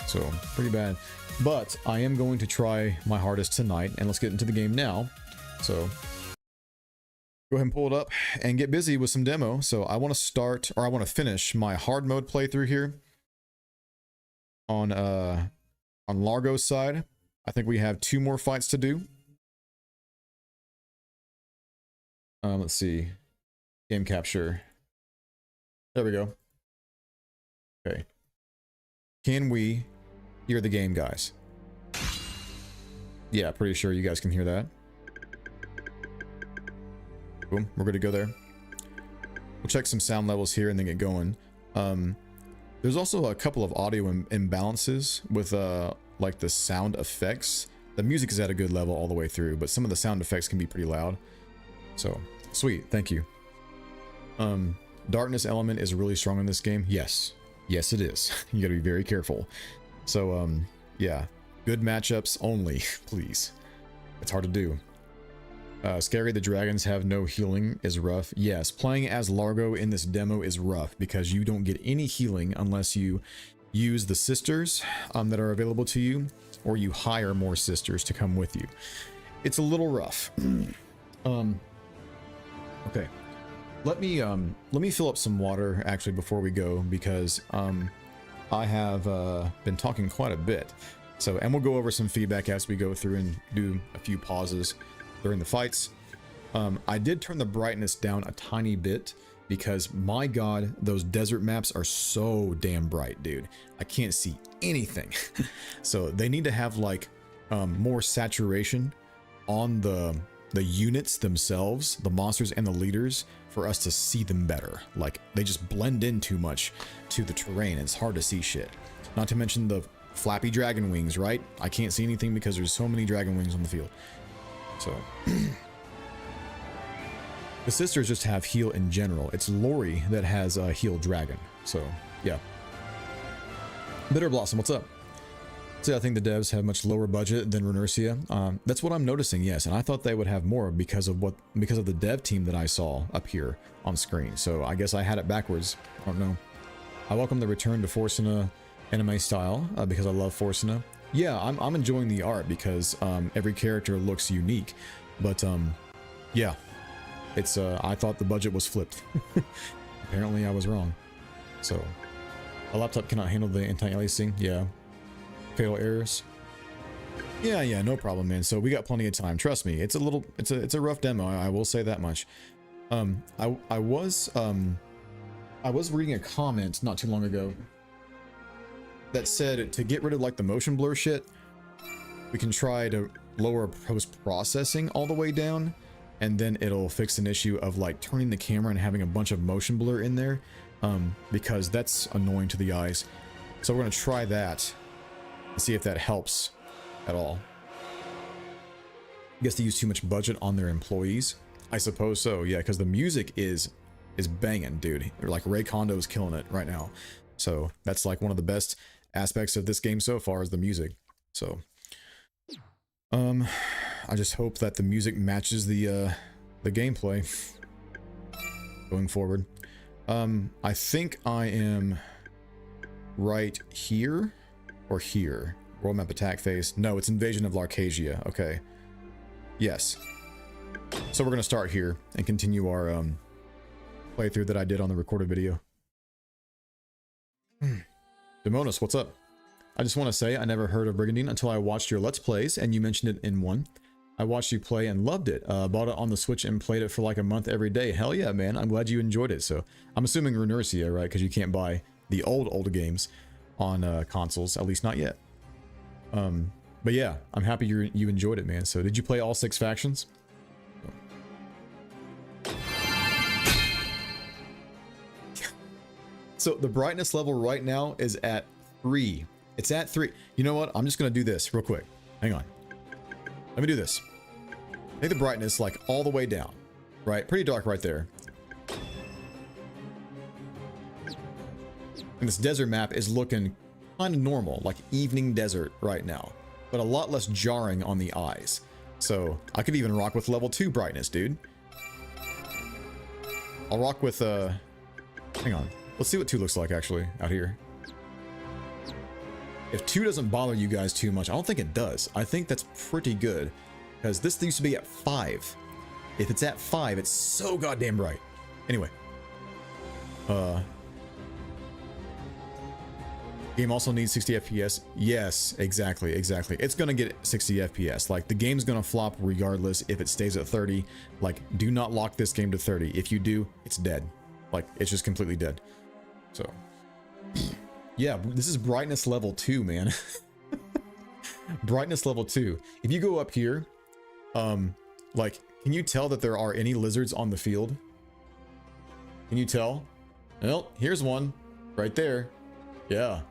So pretty bad. But I am going to try my hardest tonight, and let's get into the game now. So go ahead and pull it up and get busy with some demo. So I want to finish my hard mode playthrough here on Largo's side. I think we have 2 more fights to do. Let's see. Game capture. There we go. Okay. Can we hear the game, guys? Yeah, pretty sure you guys can hear that. Boom, we're good to go there. We'll check some sound levels here and then get going. There's also a couple of audio imbalances with like the sound effects. The music is at a good level all the way through, but some of the sound effects can be pretty loud. So sweet, thank you. Darkness element is really strong in this game. Yes it is. You gotta be very careful. So yeah, good matchups only, please. It's hard to do. Scary the dragons have no healing is rough. Yes, playing as Largo in this demo is rough because you don't get any healing unless you use the sisters that are available to you, or you hire more sisters to come with you. It's a little rough. Okay. Let me fill up some water actually before we go, because I have been talking quite a bit. So, and we'll go over some feedback as we go through and do a few pauses during the fights. I did turn the brightness down a tiny bit because, my god, those desert maps are so damn bright, dude. I can't see anything. So they need to have like more saturation on the units themselves, the monsters and the leaders, for us to see them better. Like, they just blend in too much to the terrain. It's hard to see shit. Not to mention the flappy dragon wings, right? I can't see anything because there's so many dragon wings on the field. So the sisters just have heal in general. It's Lunari that has a heal dragon. So yeah. Bitter Blossom, what's up? So I think the devs have much lower budget than Runercia. That's what I'm noticing, yes, and I thought they would have more because of the dev team that I saw up here on screen. So I guess I had it backwards. I don't know. I welcome the return to Forcina anime style because I love Forcina. Yeah, I'm enjoying the art because every character looks unique, but yeah, it's I thought the budget was flipped. Apparently I was wrong. So a laptop cannot handle the anti-aliasing. Yeah. Fatal errors. Yeah, no problem, man. So we got plenty of time. Trust me, it's a rough demo. I will say that much. I was reading a comment not too long ago that said to get rid of like the motion blur shit, we can try to lower post-processing all the way down, and then it'll fix an issue of like turning the camera and having a bunch of motion blur in there, because that's annoying to the eyes. So we're gonna try that and see if that helps at all. I guess they use too much budget on their employees. I suppose so, yeah, because the music is banging, dude. Like Ray Kondo is killing it right now. So that's like one of the best aspects of this game so far is the music. So I just hope that the music matches the gameplay going forward. I think I am right here or here. World map attack phase. No, it's Invasion of Larcasia. Okay. Yes. So we're gonna start here and continue our playthrough that I did on the recorded video. Demonis, what's up? I just want to say I never heard of Brigandine until I watched your Let's Plays, and you mentioned it in one. I watched you play and loved it. Bought it on the Switch and played it for like a month every day. Hell yeah, man. I'm glad you enjoyed it. So I'm assuming Runercia, right? Because you can't buy the old games on consoles, at least not yet. But yeah, I'm happy you enjoyed it, man. So did you play all 6 factions? So the brightness level right now is at 3. It's at 3. You know what? I'm just going to do this real quick. Hang on. Let me do this. Make the brightness like all the way down. Right? Pretty dark right there. And this desert map is looking kind of normal, like evening desert right now. But a lot less jarring on the eyes. So I could even rock with level 2 brightness, dude. I'll rock with, hang on. Let's see what 2 looks like actually out here. If 2 doesn't bother you guys too much, I don't think it does. I think that's pretty good. Because this used to be at 5. If it's at 5, it's so goddamn bright. Anyway. Game also needs 60 FPS. Yes, exactly. It's gonna get 60 FPS. Like, the game's gonna flop regardless if it stays at 30. Like, do not lock this game to 30. If you do, it's dead. Like, it's just completely dead. So, yeah, this is brightness level 2, man. Brightness level 2. If you go up here, like, can you tell that there are any lizards on the field? Can you tell? Well, here's one right there. Yeah.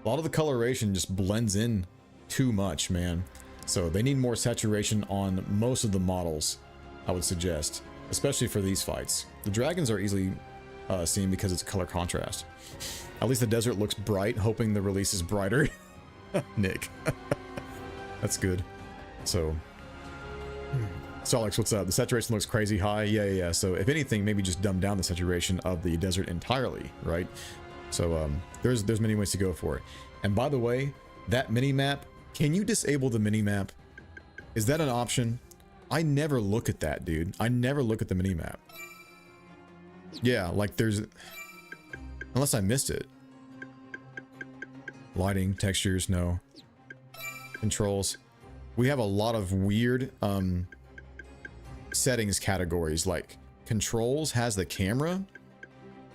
A lot of the coloration just blends in too much, man. So they need more saturation on most of the models, I would suggest, especially for these fights. The dragons are easily seen because it's a color contrast. At least the desert looks bright, hoping the release is brighter. Nick. That's good. So Alex, what's up? The saturation looks crazy high. Yeah. So if anything, maybe just dumb down the saturation of the desert entirely, right? So there's many ways to go for it. And by the way, that mini map, can you disable the mini map? Is that an option? I never look at that, dude. I never look at the mini map. Yeah, like there's, unless I missed it. Lighting, textures, no. Controls. We have a lot of weird settings categories, like controls has the camera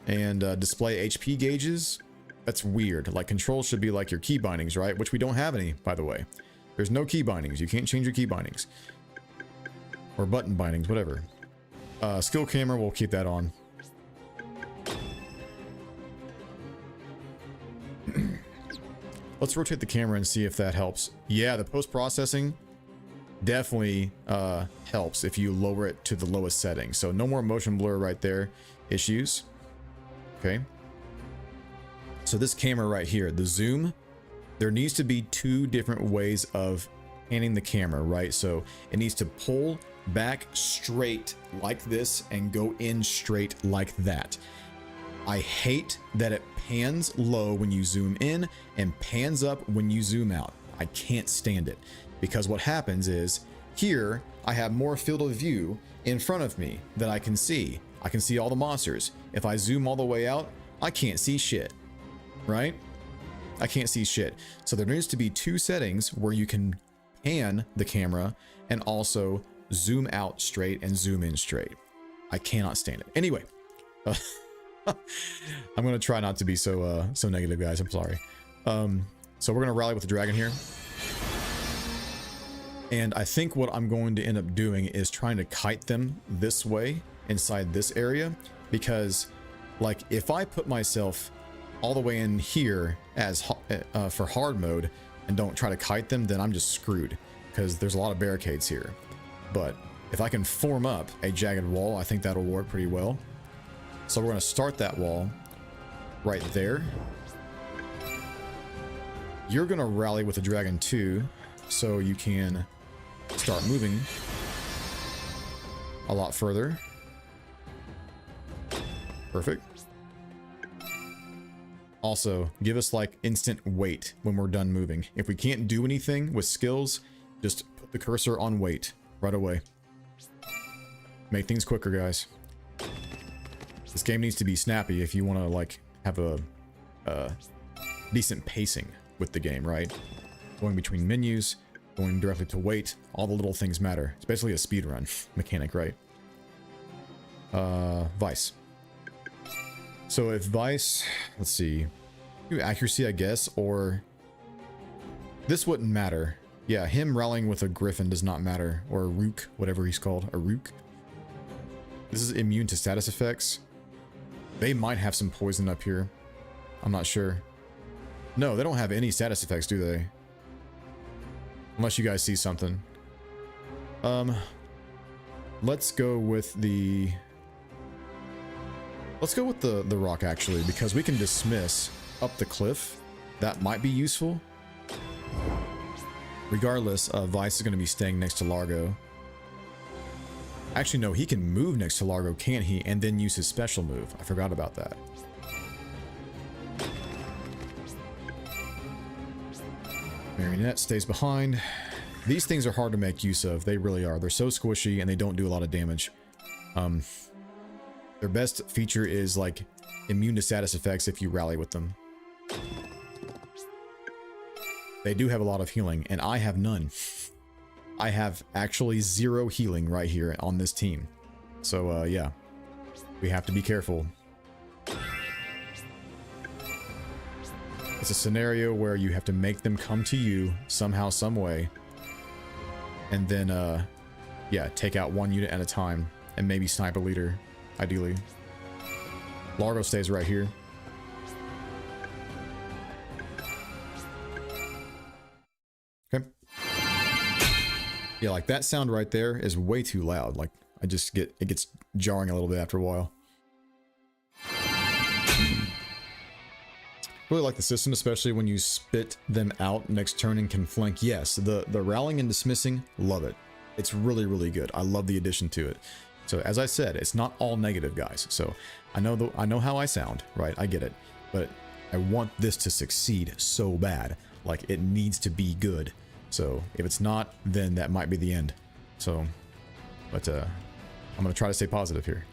and display HP gauges. That's weird. Like controls should be like your key bindings, right? Which we don't have any, by the way. There's no key bindings. You can't change your key bindings or button bindings, whatever. Skill camera, we'll keep that on. Let's rotate the camera and see if that helps. Yeah, the post-processing definitely helps if you lower it to the lowest setting. So no more motion blur right there. Issues. Okay. So this camera right here, the zoom, there needs to be two different ways of panning the camera, right? So it needs to pull back straight like this and go in straight like that. I hate that it pans low when you zoom in and pans up when you zoom out. I can't stand it, because what happens is here I have more field of view in front of me that I can see. I can see all the monsters. If I zoom all the way out, I can't see shit, right? I can't see shit. So there needs to be two settings where you can pan the camera and also zoom out straight and zoom in straight. I cannot stand it. Anyway, I'm gonna try not to be so negative, guys. I'm sorry. So we're gonna rally with the dragon here, and I think what I'm going to end up doing is trying to kite them this way inside this area, because like if I put myself all the way in here as for hard mode and don't try to kite them, then I'm just screwed, because there's a lot of barricades here. But if I can form up a jagged wall, I think that'll work pretty well. So we're going to start that wall right there. You're going to rally with the dragon too, so you can start moving a lot further. Perfect. Also, give us like instant wait when we're done moving. If we can't do anything with skills, just put the cursor on wait right away. Make things quicker, guys. This game needs to be snappy if you want to like have a decent pacing with the game, right? Going between menus, going directly to wait, all the little things matter. It's basically a speedrun mechanic, right? Vice. So if Vice, let's see, accuracy, I guess, or this wouldn't matter. Yeah, him rallying with a griffin does not matter, or a rook, whatever he's called, a rook. This is immune to status effects. They might have some poison up here. I'm not sure. No, they don't have any status effects, do they? Unless you guys see something. Let's go with the... Let's go with the rock, actually, because we can dismiss up the cliff. That might be useful. Regardless, Vice is going to be staying next to Largo. Actually, no, he can move next to Largo, can't he? And then use his special move. I forgot about that. Marionette stays behind. These things are hard to make use of. They really are. They're so squishy and they don't do a lot of damage. Their best feature is like immune to status effects if you rally with them. They do have a lot of healing, and I have none. I have actually 0 healing right here on this team. So, yeah. We have to be careful. It's a scenario where you have to make them come to you somehow, some way. And then, yeah, take out one unit at a time. And maybe snipe a leader, ideally. Largo stays right here. Okay. Yeah, like that sound right there is way too loud. Like, I just get, it gets jarring a little bit after a while. Really like the system, especially when you spit them out next turn and can flank. Yes, the rallying and dismissing, love it. It's really, really good. I love the addition to it. So as I said, it's not all negative, guys. So I know how I sound, right? I get it, but I want this to succeed so bad. Like, it needs to be good. So if it's not, then that might be the end. So, but I'm gonna try to stay positive here.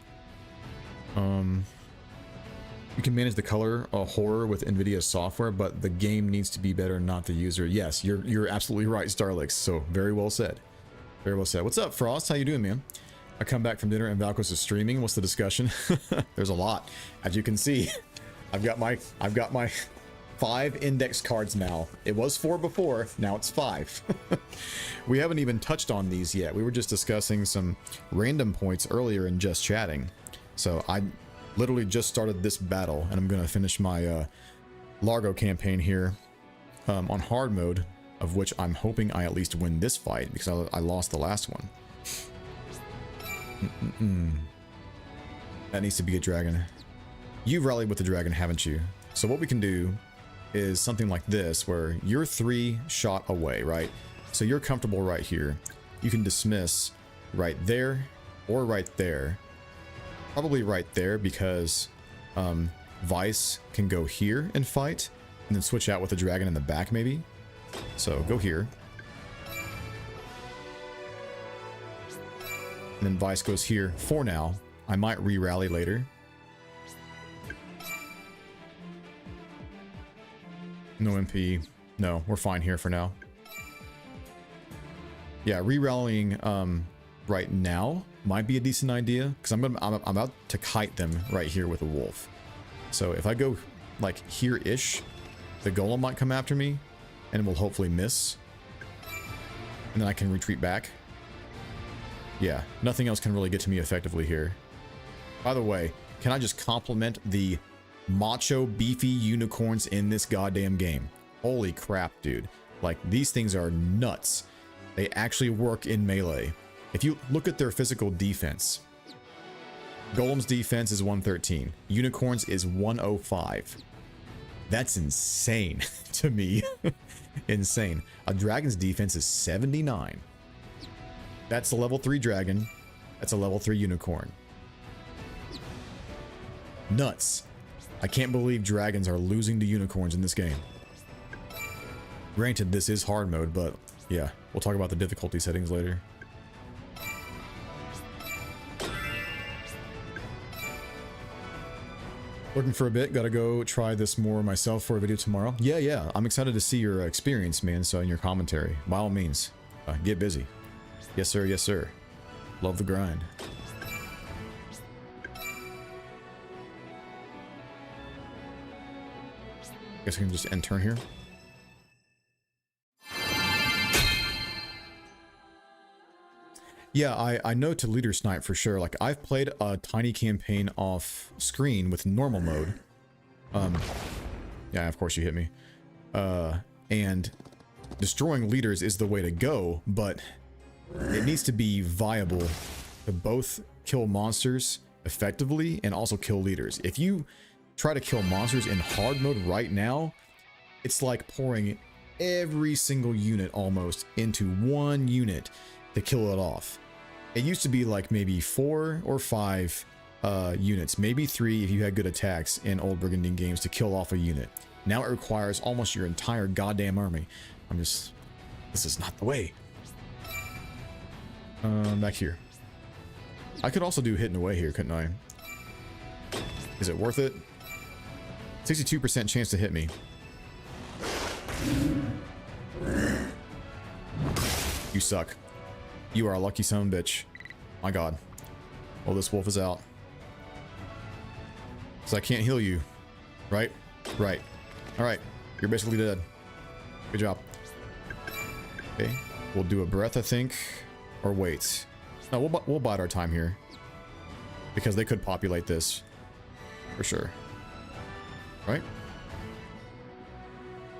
You can manage the color horror with NVIDIA software, but the game needs to be better, not the user. Yes, you're absolutely right, Starlix. So very well said. Very well said. What's up, Frost? How you doing, man? I come back from dinner and Valkos is streaming. What's the discussion? There's a lot, as you can see. I've got my 5 index cards now. It was 4 before, now it's 5. We haven't even touched on these yet. We were just discussing some random points earlier in just chatting. So I literally just started this battle, and I'm gonna finish my Largo campaign here on hard mode, of which I'm hoping I at least win this fight, because I lost the last one. That needs to be a dragon. You've rallied with the dragon, haven't you? So what we can do is something like this, where you're 3 shot away, right? So you're comfortable right here. You can dismiss right there or right there. Probably right there, because Vice can go here and fight, and then switch out with the dragon in the back maybe. So go here. And then Vice goes here for now. I might re-rally later. No MP. No, we're fine here for now. Yeah, re-rallying right now might be a decent idea, because I'm about to kite them right here with a wolf. So if I go like here-ish, the golem might come after me, and will hopefully miss. And then I can retreat back. Yeah, nothing else can really get to me effectively here. By the way, can I just compliment the macho, beefy unicorns in this goddamn game? Holy crap, dude. Like, these things are nuts. They actually work in melee. If you look at their physical defense, Golem's defense is 113. Unicorns is 105. That's insane to me. Insane. A dragon's defense is 79. That's a level 3 dragon. That's a level 3 unicorn. Nuts. I can't believe dragons are losing to unicorns in this game. Granted, this is hard mode, but yeah, we'll talk about the difficulty settings later. Looking for a bit, gotta go try this more myself for a video tomorrow. Yeah, I'm excited to see your experience, man, so in your commentary. By all means, get busy. Yes, sir, yes, sir. Love the grind. Guess I can just end turn here. Yeah, I know to leader snipe for sure. Like, I've played a tiny campaign off screen with normal mode. Yeah, of course you hit me. And destroying leaders is the way to go, but it needs to be viable to both kill monsters effectively and also kill leaders. If you try to kill monsters in hard mode right now, it's like pouring every single unit almost into one unit to kill it off. It used to be like maybe 4 or 5 units, maybe 3 if you had good attacks in old Brigandine games to kill off a unit. Now it requires almost your entire goddamn army. This is not the way. Back here. I could also do hitting away here, couldn't I? Is it worth it? 62% chance to hit me. You suck. You are a lucky son of a bitch. My god. Oh, this wolf is out. So I can't heal you. Right? Right. Alright. You're basically dead. Good job. Okay. We'll do a breath, I think. Or wait. No, we'll bide our time here. Because they could populate this. For sure. Right?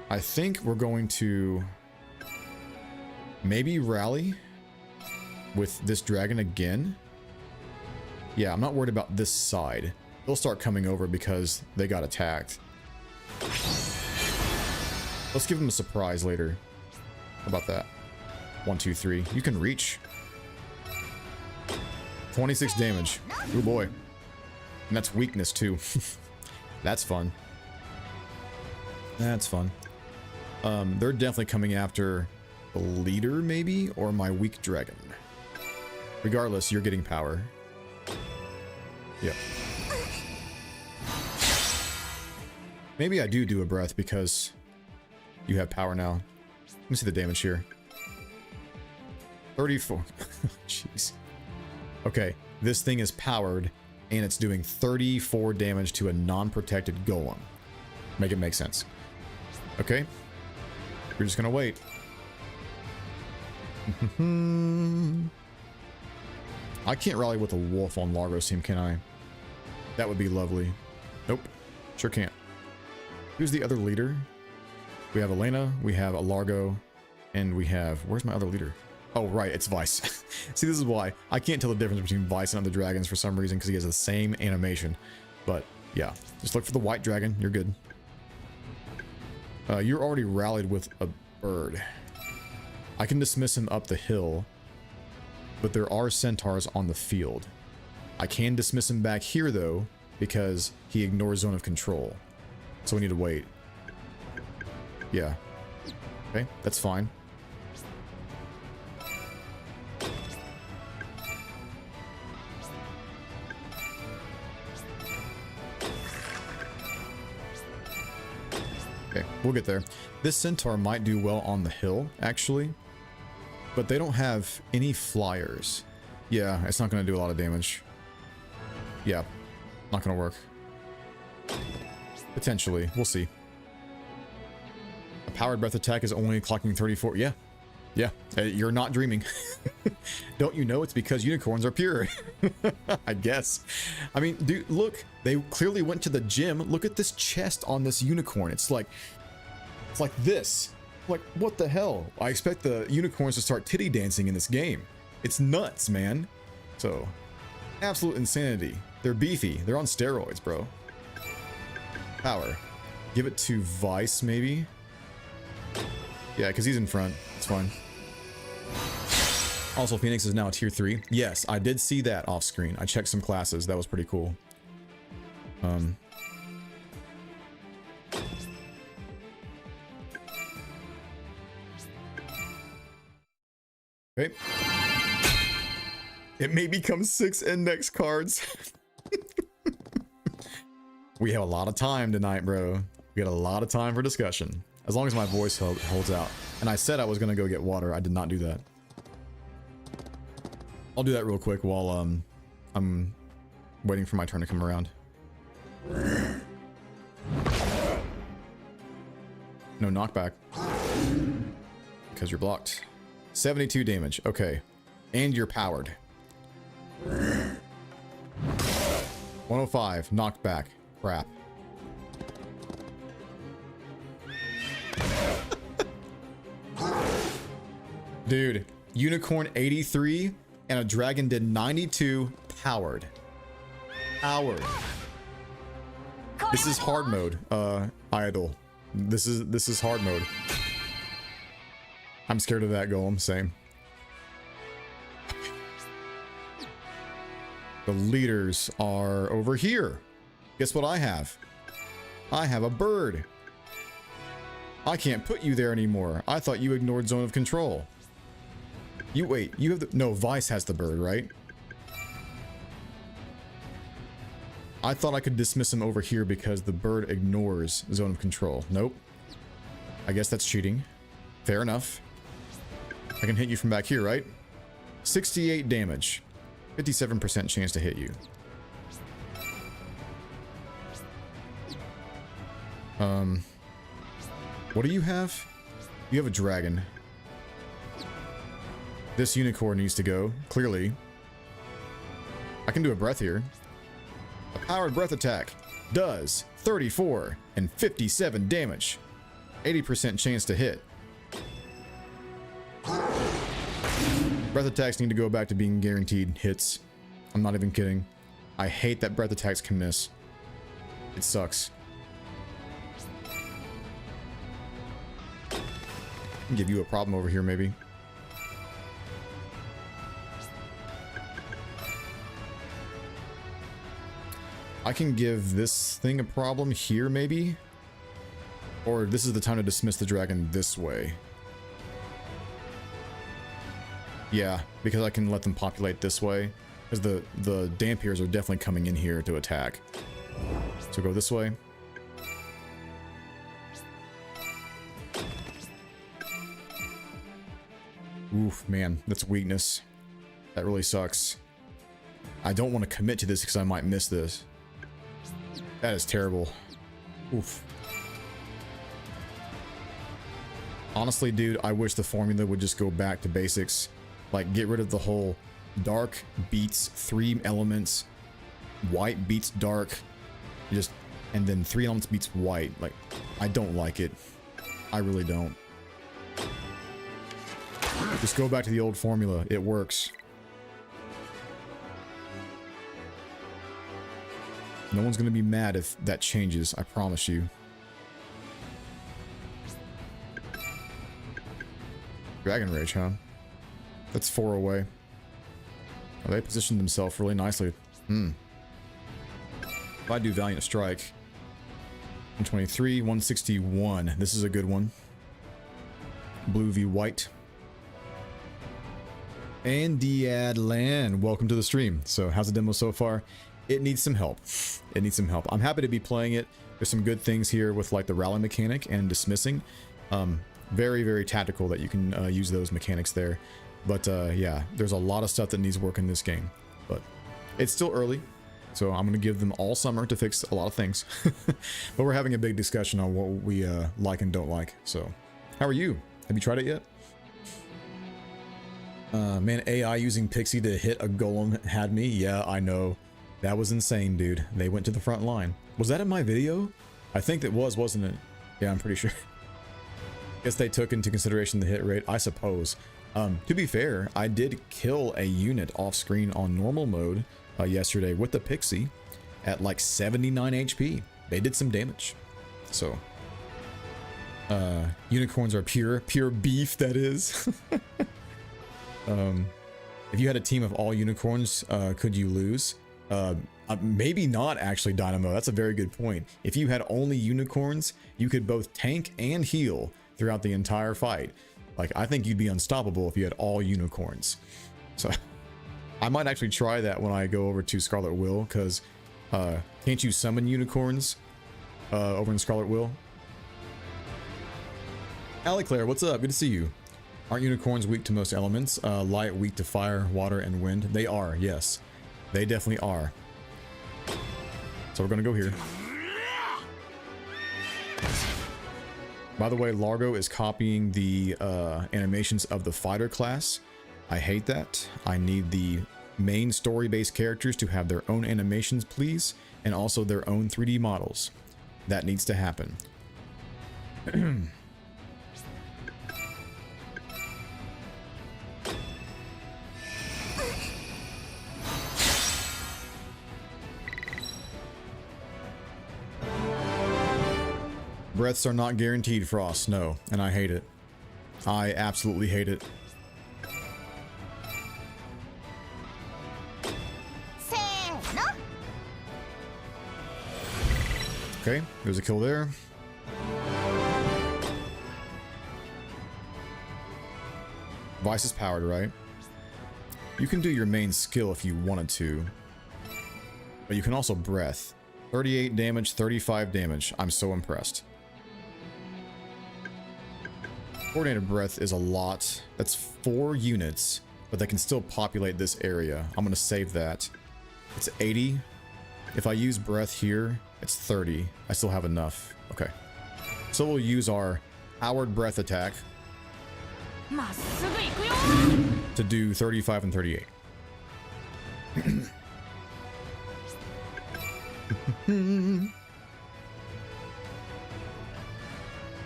I think we're going to maybe rally with this dragon again. Yeah, I'm not worried about this side. They'll start coming over because they got attacked. Let's give them a surprise later. How about that? 1, 2, 3. You can reach. 26 damage. Oh boy. And that's weakness too. That's fun. That's fun. They're definitely coming after the leader, maybe, or my weak dragon. Regardless, you're getting power. Yep. Maybe I do a breath because you have power now. Let me see the damage here. 34. Jeez. Okay, this thing is powered, and it's doing 34 damage to a non-protected golem. Make it make sense. Okay. We're just gonna wait. I can't rally with a wolf on Largo's team, can I? That would be lovely. Nope. Sure can't. Who's the other leader? We have Elena, we have a Largo, and we have... Where's my other leader? Oh, right, it's Vice. See, this is why. I can't tell the difference between Vice and other dragons for some reason, because he has the same animation. But, yeah. Just look for the white dragon. You're good. You're already rallied with a bird. I can dismiss him up the hill, but there are centaurs on the field. I can dismiss him back here, though, because he ignores zone of control. So we need to wait. Yeah. Okay, that's fine. Okay, we'll get there. This centaur might do well on the hill, actually. But they don't have any flyers. Yeah, it's not going to do a lot of damage. Yeah, not going to work. Potentially. We'll see. A powered breath attack is only clocking 34. Yeah. Yeah. You're not dreaming. Don't you know it's because unicorns are pure? I guess. I mean, dude, look. They clearly went to the gym. Look at this chest on this unicorn. It's like this. Like, what the hell? I expect the unicorns to start titty dancing in this game. It's nuts, man. So, absolute insanity. They're beefy. They're on steroids, bro. Power. Give it to Vice, maybe? Yeah, because he's in front. It's fine. Also, Phoenix is now a tier 3. Yes, I did see that off screen. I checked some classes. That was pretty cool. Okay. It may become 6 index cards. We have a lot of time tonight, bro. We got a lot of time for discussion. As long as my voice holds out. And I said I was going to go get water. I did not do that. I'll do that real quick while I'm waiting for my turn to come around. No knockback. Because you're blocked. 72 damage. Okay. And you're powered. 105. Knocked back. Crap. Dude. Unicorn 83 and a dragon did 92 powered. Powered. This is hard mode. Idle. This is hard mode. I'm scared of that golem. Same. The leaders are over here. Guess what I have? I have a bird. I can't put you there anymore. I thought you ignored zone of control. You wait, you have the... No, Vice has the bird, right? I thought I could dismiss him over here because the bird ignores zone of control. Nope. I guess that's cheating. Fair enough. I can hit you from back here, right? 68 damage. 57% chance to hit you. What do you have? You have a dragon. This unicorn needs to go, clearly. I can do a breath here. A powered breath attack does 34 and 57 damage. 80% chance to hit. Breath attacks need to go back to being guaranteed hits. I'm not even kidding. I hate that breath attacks can miss. It sucks. I can give you a problem over here, maybe. I can give this thing a problem here, maybe? Or this is the time to dismiss the dragon this way. Yeah, because I can let them populate this way. Because the Dampiers are definitely coming in here to attack. So go this way. Oof, man, that's weakness. That really sucks. I don't want to commit to this because I might miss this. That is terrible. Oof. Honestly, dude, I wish the formula would just go back to basics. Like, get rid of the whole dark beats 3 elements, white beats dark, and then 3 elements beats white. Like, I don't like it. I really don't. Just go back to the old formula. It works. No one's gonna be mad if that changes, I promise you. Dragon Rage, huh? That's 4 away. Oh, they positioned themselves really nicely. If I do Valiant Strike, 123, 161. This is a good one. Blue v white. And Diadlan, welcome to the stream. So how's the demo so far? It needs some help. It needs some help. I'm happy to be playing it. There's some good things here with like the rally mechanic and dismissing. Very, very tactical that you can use those mechanics there. But yeah, there's a lot of stuff that needs work in this game. But it's still early, so I'm going to give them all summer to fix a lot of things. But we're having a big discussion on what we like and don't like. So how are you? Have you tried it yet? Man, AI using Pixie to hit a golem had me. Yeah, I know. That was insane, dude. They went to the front line. Was that in my video? I think it was, wasn't it? Yeah, I'm pretty sure. Guess they took into consideration the hit rate, I suppose. To be fair, I did kill a unit off screen on normal mode yesterday with the Pixie at like 79 HP. They did some damage. So, unicorns are pure beef, that is. If you had a team of all unicorns, could you lose? Maybe not, actually, Dynamo. That's a very good point. If you had only unicorns, you could both tank and heal throughout the entire fight. Like, I think you'd be unstoppable if you had all unicorns. So I might actually try that when I go over to Scarlet Will, because can't you summon unicorns over in Scarlet Will? Allie Claire, what's up? Good to see you. Aren't unicorns weak to most elements? Light weak to fire, water, and wind? They are, yes. They definitely are. So we're gonna go here. By the way, Largo is copying the animations of the fighter class. I hate that. I need the main story-based characters to have their own animations, please, and also their own 3D models. That needs to happen. Breaths are not guaranteed, Frost. No, and I hate it. I absolutely hate it. Okay, there's a kill there. Vice is powered, right? You can do your main skill if you wanted to, but you can also breath. 38 damage, 35 damage. I'm so impressed. Coordinated breath is a lot. That's 4 units, but they can still populate this area. I'm gonna save that. It's 80. If I use breath here, it's 30. I still have enough. Okay. So we'll use our powered breath attack to do 35 and 38.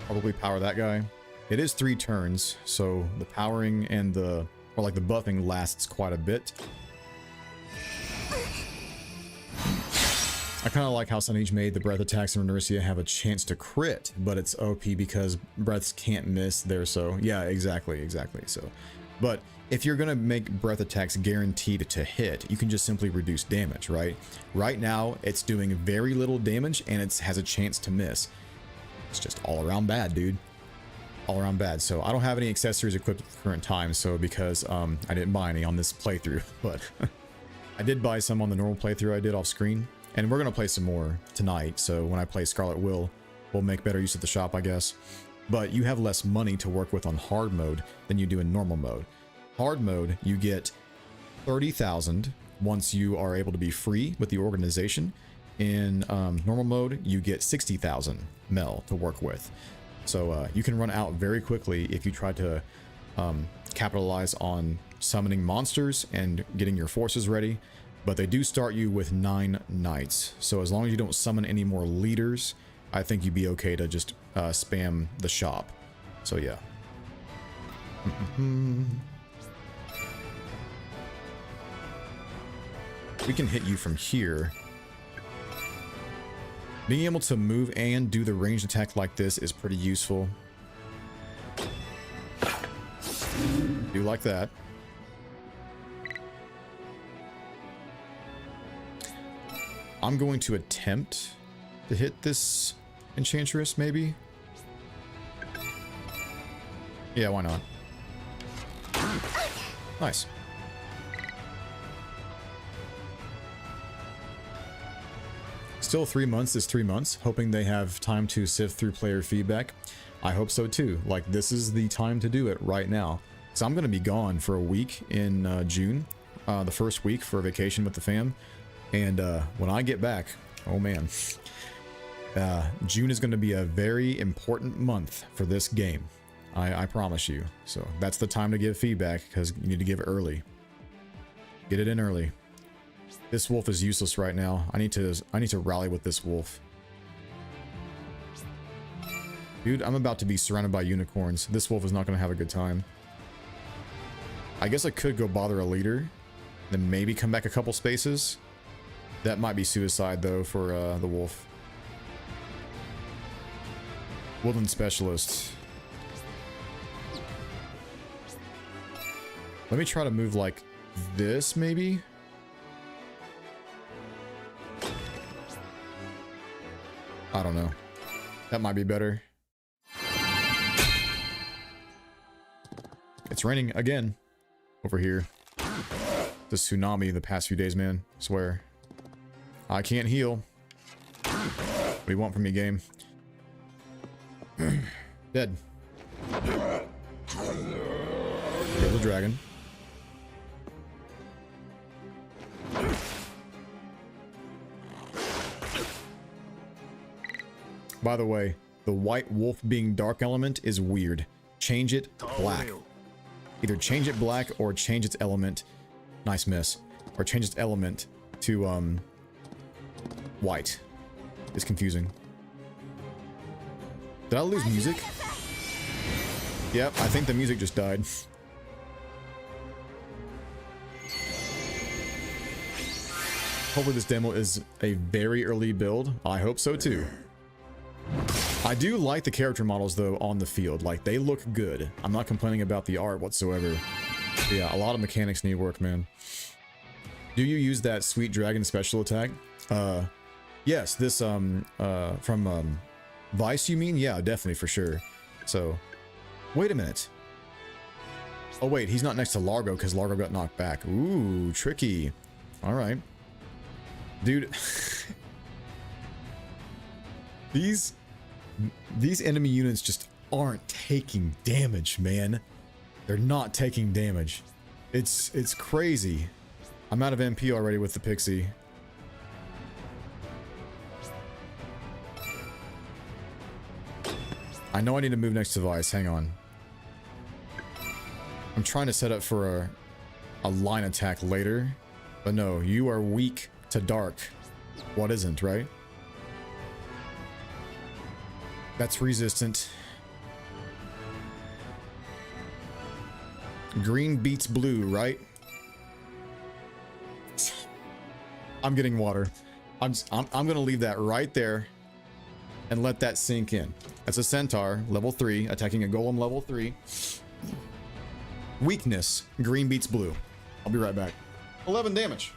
Probably power that guy. It is 3 turns, so the powering and the buffing lasts quite a bit. I kind of like how Sunage made the breath attacks in Renercia have a chance to crit, but it's OP because breaths can't miss there. So yeah, exactly. So But if you're going to make breath attacks guaranteed to hit, you can just simply reduce damage, right? Right now, it's doing very little damage and it has a chance to miss. It's just all around bad, dude. All around bad. So I don't have any accessories equipped at the current time, so because I didn't buy any on this playthrough, but I did buy some on the normal playthrough I did off screen, and we're going to play some more tonight, so when I play Scarlet we'll make better use of the shop, I guess. But you have less money to work with on hard mode than you do in normal mode. Hard mode, you get 30,000 once you are able to be free with the organization. In normal mode, you get 60,000 mel to work with. So you can run out very quickly if you try to capitalize on summoning monsters and getting your forces ready. But they do start you with 9 knights. So as long as you don't summon any more leaders, I think you'd be okay to just spam the shop. So yeah. We can hit you from here. Being able to move and do the ranged attack like this is pretty useful. Do like that. I'm going to attempt to hit this enchantress, maybe. Yeah, why not? Nice. Still 3 months is 3 months, hoping they have time to sift through player feedback. I hope so too. Like, this is the time to do it right now. So I'm going to be gone for a week in June, the first week for a vacation with the fam. And when I get back, oh man, June is going to be a very important month for this game. I promise you. So that's the time to give feedback, because you need to give it early. Get it in early. This wolf is useless right now. I need to rally with this wolf. Dude, I'm about to be surrounded by unicorns. This wolf is not going to have a good time. I guess I could go bother a leader, then maybe come back a couple spaces. That might be suicide though for the wolf. Woodland specialist. Let me try to move like this, maybe. I don't know. That might be better. It's raining again over here. The tsunami the past few days, man. I swear. I can't heal. What do you want from me, game? Dead. Kill the dragon. By the way, the white wolf being dark element is weird. Change it black. Either change it black or change its element. Nice miss. Or change its element to white. It's confusing. Did I lose music? Yep, I think the music just died. Hopefully this demo is a very early build. I hope so too. I do like the character models though on the field. Like, they look good. I'm not complaining about the art whatsoever. But yeah, a lot of mechanics need work, man. Do you use that sweet dragon special attack? Yes, this from Vice, you mean? Yeah, definitely, for sure. So, wait a minute. Oh wait, he's not next to Largo because Largo got knocked back. Ooh, tricky. All right. Dude. These enemy units just aren't taking damage, man. They're not taking damage. It's crazy. I'm out of MP already with the Pixie. I know I need to move next to Vice. Hang on. I'm trying to set up for a line attack later. But no, you are weak to dark. What isn't, right? That's resistant. Green beats blue, right? I'm getting water. I'm gonna leave that right there and let that sink in. That's a centaur, level 3, attacking a golem level 3. Weakness, green beats blue. I'll be right back. 11 damage.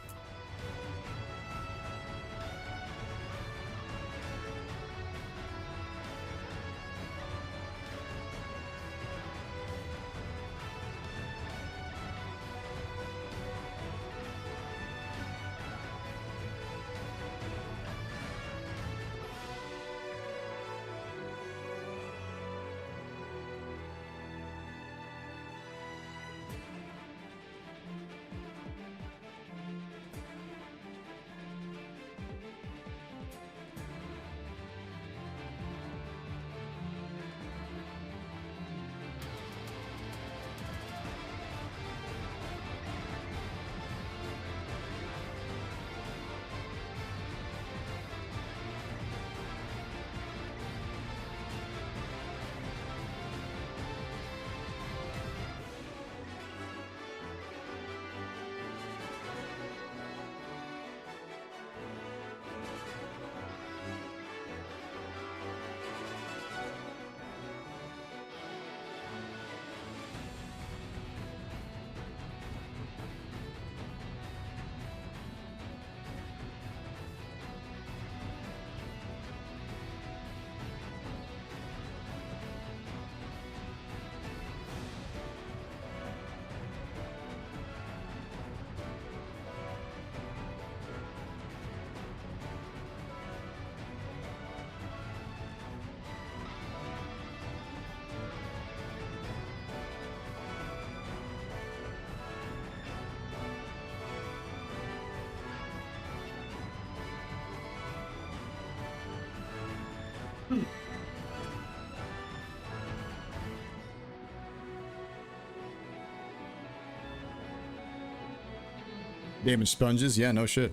Damage sponges, yeah, no shit.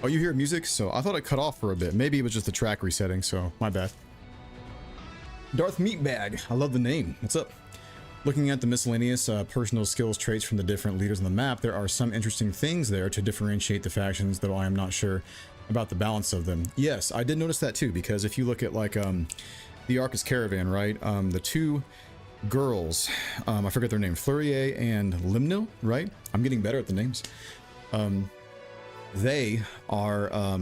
Oh, you hear music? So I thought it cut off for a bit. Maybe it was just the track resetting, so my bad. Darth Meatbag, I love the name. What's up? Looking at the miscellaneous personal skills traits from the different leaders on the map, there are some interesting things there to differentiate the factions, though I am not sure about the balance of them. Yes, I did notice that too, because if you look at like the Arcus Caravan, right? The two girls, I forget their name, Fleurier and Limnil, right? I'm getting better at the names. They are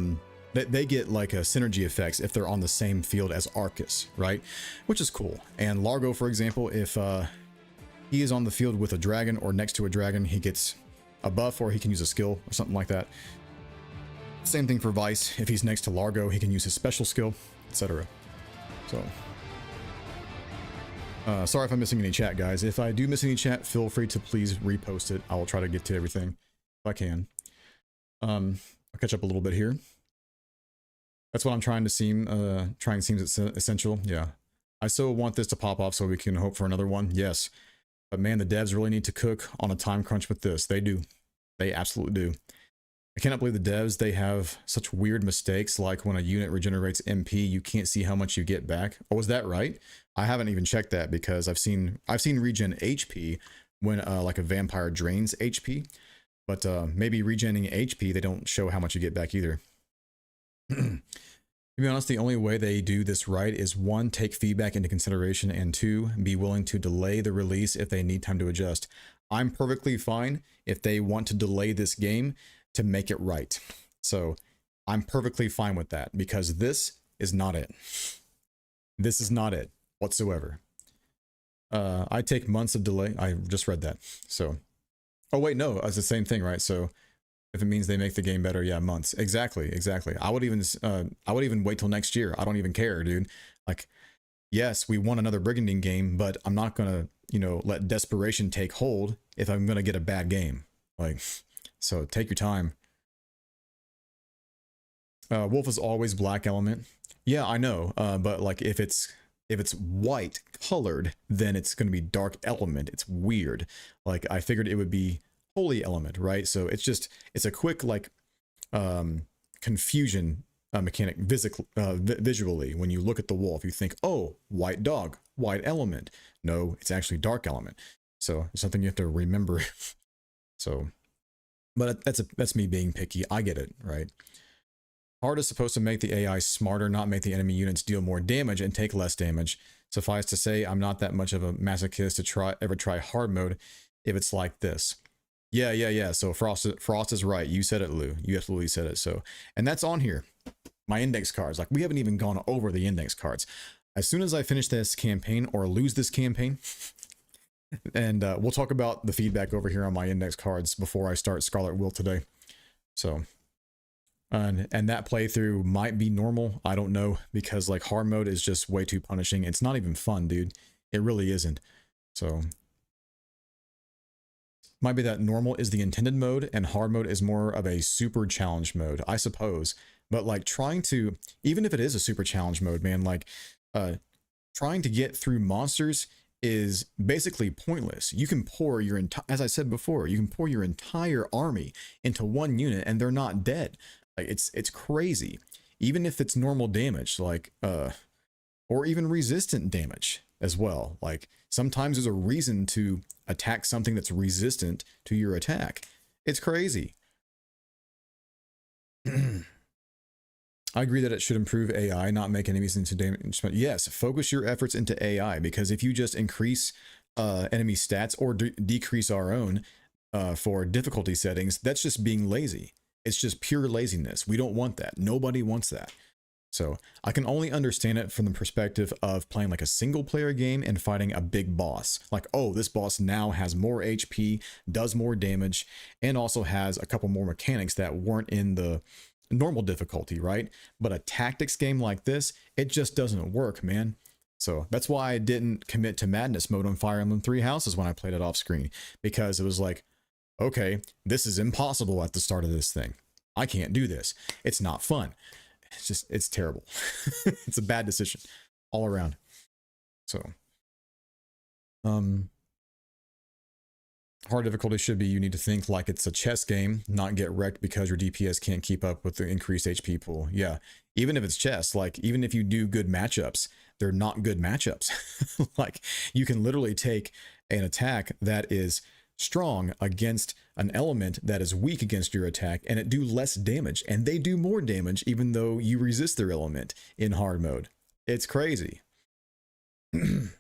they get like a synergy effects if they're on the same field as Arcus, right? Which is cool. And Largo, for example, if he is on the field with a dragon or next to a dragon, he gets a buff or he can use a skill or something like that. Same thing for Vice. If he's next to Largo, he can use his special skill, etc. So sorry if I'm missing any chat, guys. If I do miss any chat, feel free to please repost it. I will try to get to everything if I can. I'll catch up a little bit here. That's what I'm trying to seem, trying seems essential. Yeah. I so want this to pop off so we can hope for another one. Yes. But man, the devs really need to cook on a time crunch with this. They do. They absolutely do. I cannot believe the devs, they have such weird mistakes, like when a unit regenerates MP, you can't see how much you get back. Oh, is that right? I haven't even checked that because I've seen regen HP when like a vampire drains HP, but maybe regenning HP, they don't show how much you get back either. To be honest, the only way they do this right is 1, take feedback into consideration, and 2, be willing to delay the release if they need time to adjust. I'm perfectly fine if they want to delay this game to make it right. So I'm perfectly fine with that because this is not it. This is not it whatsoever. I take months of delay. I just read that. So, oh wait, no, it's the same thing, right? So if it means they make the game better, yeah, months. Exactly, exactly. I would even wait till next year. I don't even care, dude. Like, yes, we want another Brigandine game, but I'm not gonna, you know, let desperation take hold if I'm gonna get a bad game. Like, so take your time. Wolf is always black element. Yeah, I know. But like if it's white colored, then it's going to be dark element. It's weird. Like I figured it would be holy element, right? So it's a quick like confusion mechanic visually. When you look at the wolf, you think, oh, white dog, white element. No, it's actually dark element. So it's something you have to remember. So. But that's me being picky. I get it, right? Hard is supposed to make the AI smarter, not make the enemy units deal more damage and take less damage. Suffice to say, I'm not that much of a masochist to ever try hard mode if it's like this. Yeah. So Frost is right. You said it, Lou. You absolutely said it. So, and that's on here. My index cards. Like, we haven't even gone over the index cards. As soon as I finish this campaign or lose this campaign, and we'll talk about the feedback over here on my index cards before I start Scarlet Will today. So, and that playthrough might be normal. I don't know, because like hard mode is just way too punishing. It's not even fun, dude. It really isn't. So might be that normal is the intended mode and hard mode is more of a super challenge mode, I suppose. But like trying to, even if it is a super challenge mode, man, like trying to get through monsters is basically pointless. You can pour your entire, as I said before, you can pour your entire army into one unit and they're not dead. Like it's crazy. Even if it's normal damage, like or even resistant damage as well. Like sometimes there's a reason to attack something that's resistant to your attack. It's crazy. I agree that it should improve AI, not make enemies into damage. Yes, focus your efforts into AI, because if you just increase enemy stats or decrease our own for difficulty settings, that's just being lazy. It's just pure laziness. We don't want that. Nobody wants that. So I can only understand it from the perspective of playing like a single player game and fighting a big boss. Like, oh, this boss now has more HP, does more damage, and also has a couple more mechanics that weren't in the normal difficulty, right? But a tactics game like this, it just doesn't work, man. So that's why I didn't commit to madness mode on Fire Emblem Three Houses when I played it off screen, because it was like, okay, this is impossible at the start of this thing. I can't do this. It's not fun. It's just, it's terrible. It's a bad decision all around. So, hard difficulty should be, you need to think like it's a chess game, not get wrecked because your DPS can't keep up with the increased HP pool. Yeah, even if it's chess, like even if you do good matchups, they're not good matchups. Like you can literally take an attack that is strong against an element that is weak against your attack and it do less damage, and they do more damage even though you resist their element in hard mode. It's crazy. Mia's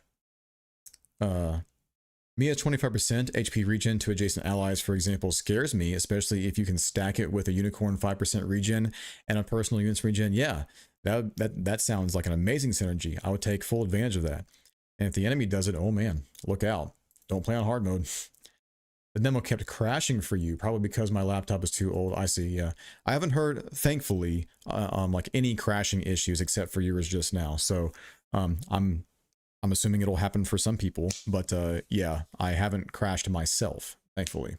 25% HP regen to adjacent allies, for example, scares me, especially if you can stack it with a unicorn 5% regen and a personal units regen. Yeah, that sounds like an amazing synergy. I would take full advantage of that. And if the enemy does it, oh man, look out. Don't play on hard mode. The demo kept crashing for you, probably because my laptop is too old. I see, yeah. I haven't heard, thankfully, like any crashing issues except for yours just now. So I'm assuming it'll happen for some people, but yeah, I haven't crashed myself, thankfully.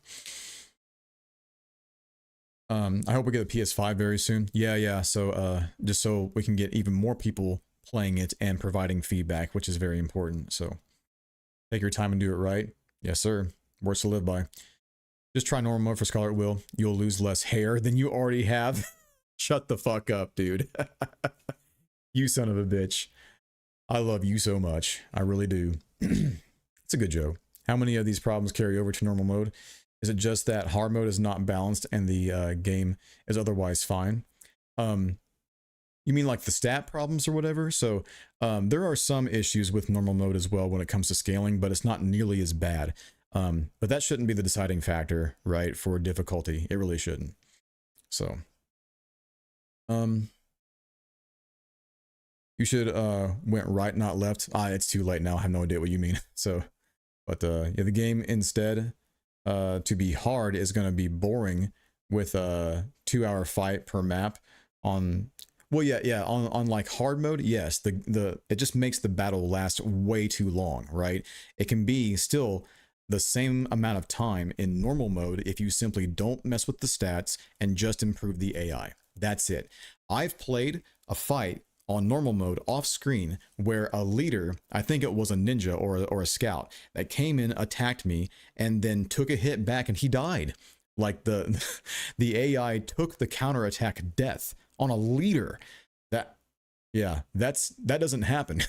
I hope we get a PS5 very soon. Yeah. So just so we can get even more people playing it and providing feedback, which is very important. So take your time and do it right. Yes, sir. Words to live by. Just try normal mode for Scarlet Will. You'll lose less hair than you already have. Shut the fuck up, dude. You son of a bitch. I love you so much. I really do. It's a good joke. How many of these problems carry over to normal mode? Is it just that hard mode is not balanced and the game is otherwise fine? You mean like the stat problems or whatever? So there are some issues with normal mode as well when it comes to scaling, but it's not nearly as bad. But that shouldn't be the deciding factor, right, for difficulty. It really shouldn't. So, you should went right, not left. It's too late now. I have no idea what you mean. So, but yeah, the game instead to be hard is going to be boring with a 2-hour fight per map on. Well, yeah, on like hard mode, yes, it just makes the battle last way too long, right? It can be still the same amount of time in normal mode if you simply don't mess with the stats and just improve the AI. That's it. I've played a fight on normal mode off screen where a leader, I think it was a ninja or a scout, that came in, attacked me, and then took a hit back and he died. Like the AI took the counterattack death on a leader. That doesn't happen.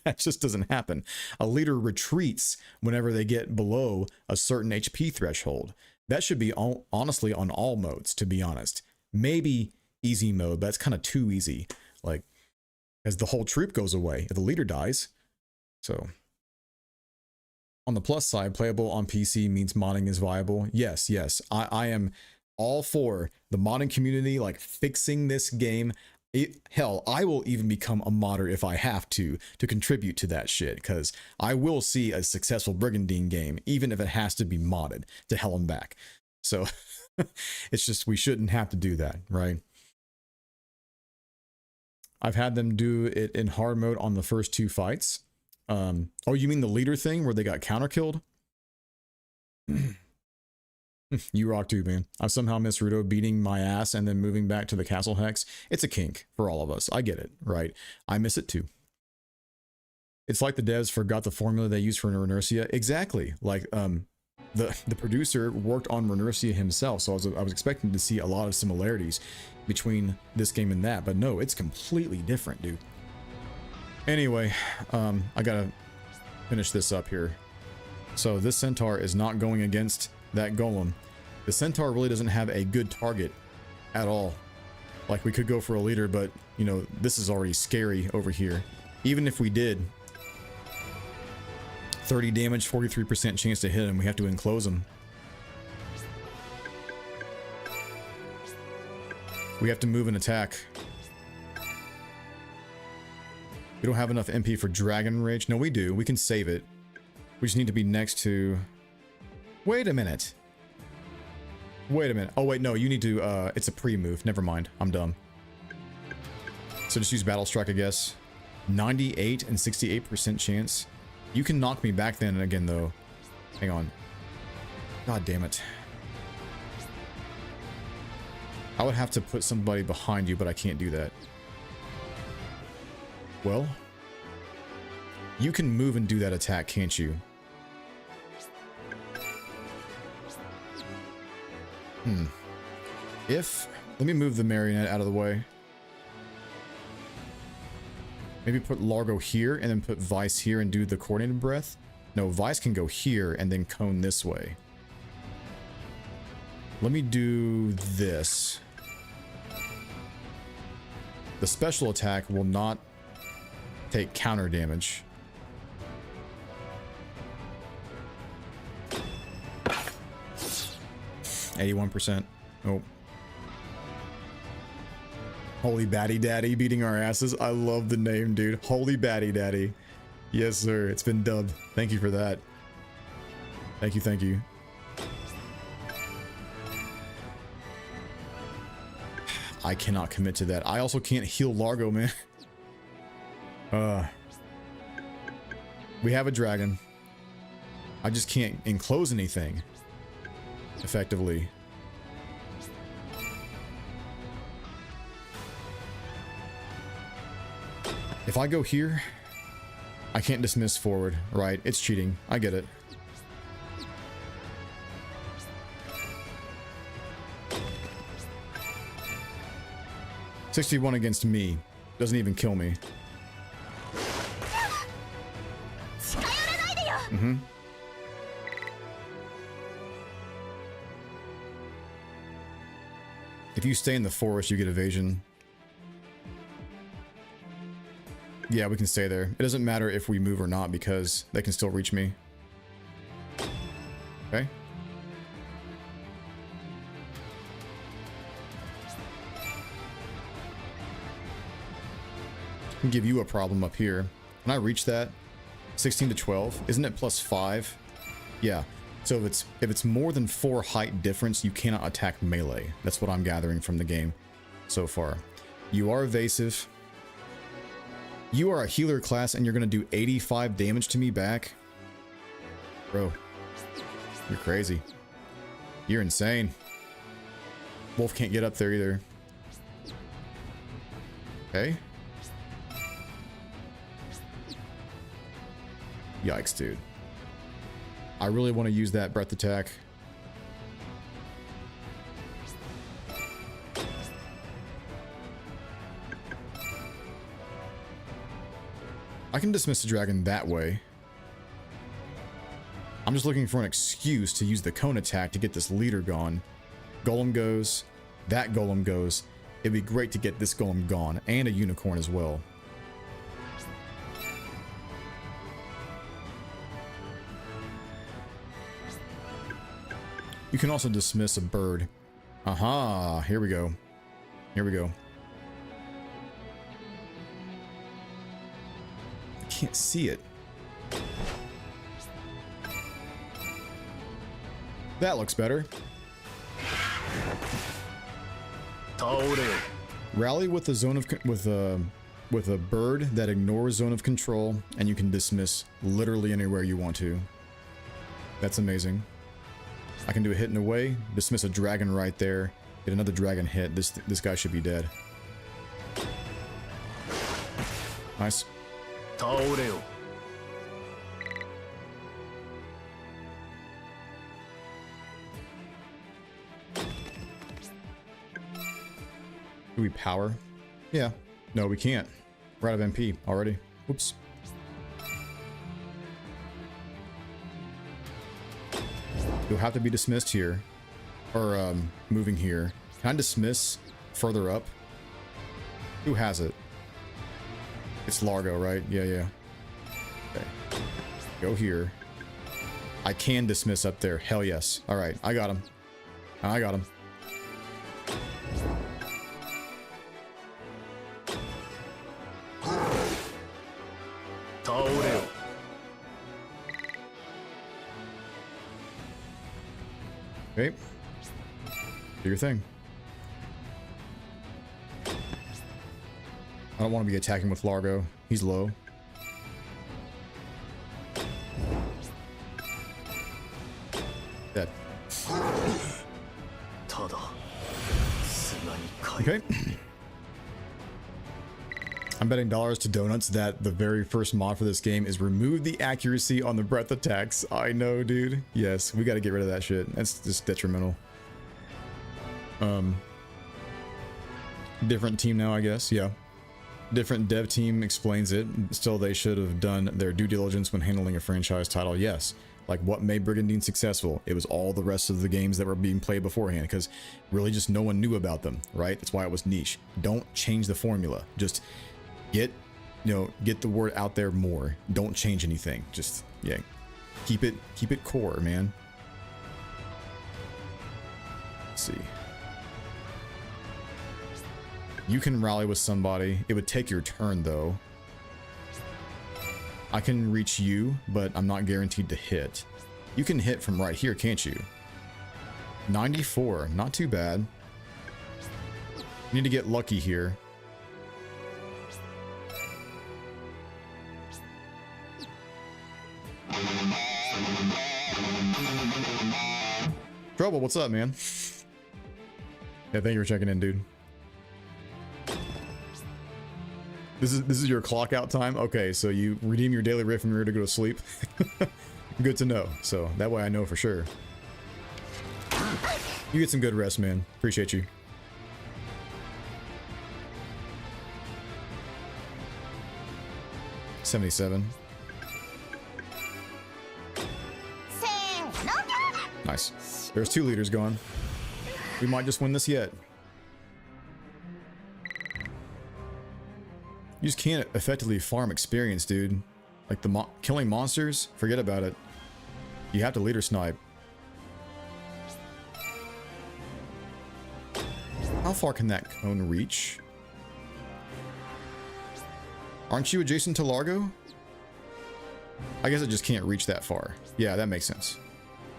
That just doesn't happen. A leader retreats whenever they get below a certain HP threshold. That should be honestly on all modes, to be honest. Maybe easy mode, but that's kind of too easy. Like, as the whole troop goes away if the leader dies. So on the plus side, playable on PC means modding is viable. Yes, yes. I am all for the modding community, like fixing this game. Hell, I will even become a modder if I have to contribute to that shit, because I will see a successful Brigandine game, even if it has to be modded to hell and back. So it's just, we shouldn't have to do that, right? I've had them do it in hard mode on the first 2 fights. Oh, you mean the leader thing where they got counter killed? You rock too, man. I've somehow missed Rudo beating my ass and then moving back to the castle hex. It's a kink for all of us. I get it, right? I miss it too. It's like the devs forgot the formula they used for Renercia. Exactly. Like, the producer worked on Renercia himself, so I was expecting to see a lot of similarities between this game and that, but no, it's completely different, dude. Anyway, I gotta finish this up here. So this centaur is not going against that golem. The centaur really doesn't have a good target at all. Like, we could go for a leader, but you know, this is already scary over here. Even if we did 30 damage, 43% chance to hit him, we have to enclose him. We have to move and attack. We don't have enough MP for Dragon Rage. No, we do. We can save it. We just need to be next to... Wait a minute. Wait a minute. Oh, wait, no, you need to... it's a pre-move. Never mind. I'm dumb. So just use Battle Strike, I guess. 98 and 68% chance. You can knock me back then and again, though. Hang on. God damn it. I would have to put somebody behind you, but I can't do that. Well, you can move and do that attack, can't you? Let me move the marionette out of the way. Maybe put Largo here and then put Vice here and do the coordinated breath. No, Vice can go here and then cone this way. Let me do this. The special attack will not take counter damage. %. Oh. Holy Batty Daddy beating our asses. I love the name, dude. Holy Batty Daddy. Yes, sir. It's been dubbed. Thank you for that. Thank you, thank you. I cannot commit to that. I also can't heal Largo, man. We have a dragon. I just can't enclose anything effectively. If I go here, I can't dismiss forward, right? It's cheating. I get it. $61 against me. Doesn't even kill me. If you stay in the forest, you get evasion. Yeah, we can stay there. It doesn't matter if we move or not because they can still reach me. Okay. I can give you a problem up here. When I reach that, 16 to 12, isn't it +5? Yeah. So if it's more than 4 height difference, you cannot attack melee. That's what I'm gathering from the game so far. You are evasive. You are a healer class and you're gonna do 85 damage to me back? Bro, you're crazy. You're insane. Wolf can't get up there either. Okay. Yikes, dude. I really want to use that breath attack. I can dismiss the dragon that way. I'm just looking for an excuse to use the cone attack to get this leader gone. Golem goes. That golem goes. it'd be great to get this golem gone, and a unicorn as well. You can also dismiss a bird. Aha, here we go. Here we go. I can't see it. That looks better. Rally with a zone of with a bird that ignores zone of control, and you can dismiss literally anywhere you want to. That's amazing. I can do a hit and away, dismiss a dragon right there, get another dragon hit. This guy should be dead. Nice. Do we power? Yeah. No, we can't. We're out of MP already. Oops. You'll have to be dismissed here. Or, moving here. Can I dismiss further up? Who has it? It's Largo, right? Yeah, yeah. Okay. Go here. I can dismiss up there. Hell yes. Alright, I got him. I got him. Okay. Do your thing. I don't want to be attacking with Largo. He's low. Dead. Okay. I'm betting dollars to donuts that the very first mod for this game is remove the accuracy on the breath attacks. I know, dude. Yes, we got to get rid of that shit. That's just detrimental. Different team now, I guess. Yeah. Different dev team explains it. Still, they should have done their due diligence when handling a franchise title. Yes. Like, what made Brigandine successful? It was all the rest of the games that were being played beforehand, because really just no one knew about them, right? That's why it was niche. Don't change the formula. Just get the word out there more. Don't change anything. Just, yeah, keep it core, man. Let's see. You can rally with somebody. It would take your turn, though. I can reach you, but I'm not guaranteed to hit. You can hit from right here, can't you? 94, not too bad. You need to get lucky here. Trouble, what's up, man? Yeah, thank you for checking in, dude. This is your clock out time? Okay, so you redeem your daily rift when you're ready to go to sleep. Good to know. So that way I know for sure. You get some good rest, man. Appreciate you. $77. Nice. There's 2 leaders gone. We might just win this yet. You just can't effectively farm experience, dude. Like the killing monsters, forget about it. You have to leader snipe. How far can that cone reach? Aren't you adjacent to Largo? I guess it just can't reach that far. Yeah, that makes sense.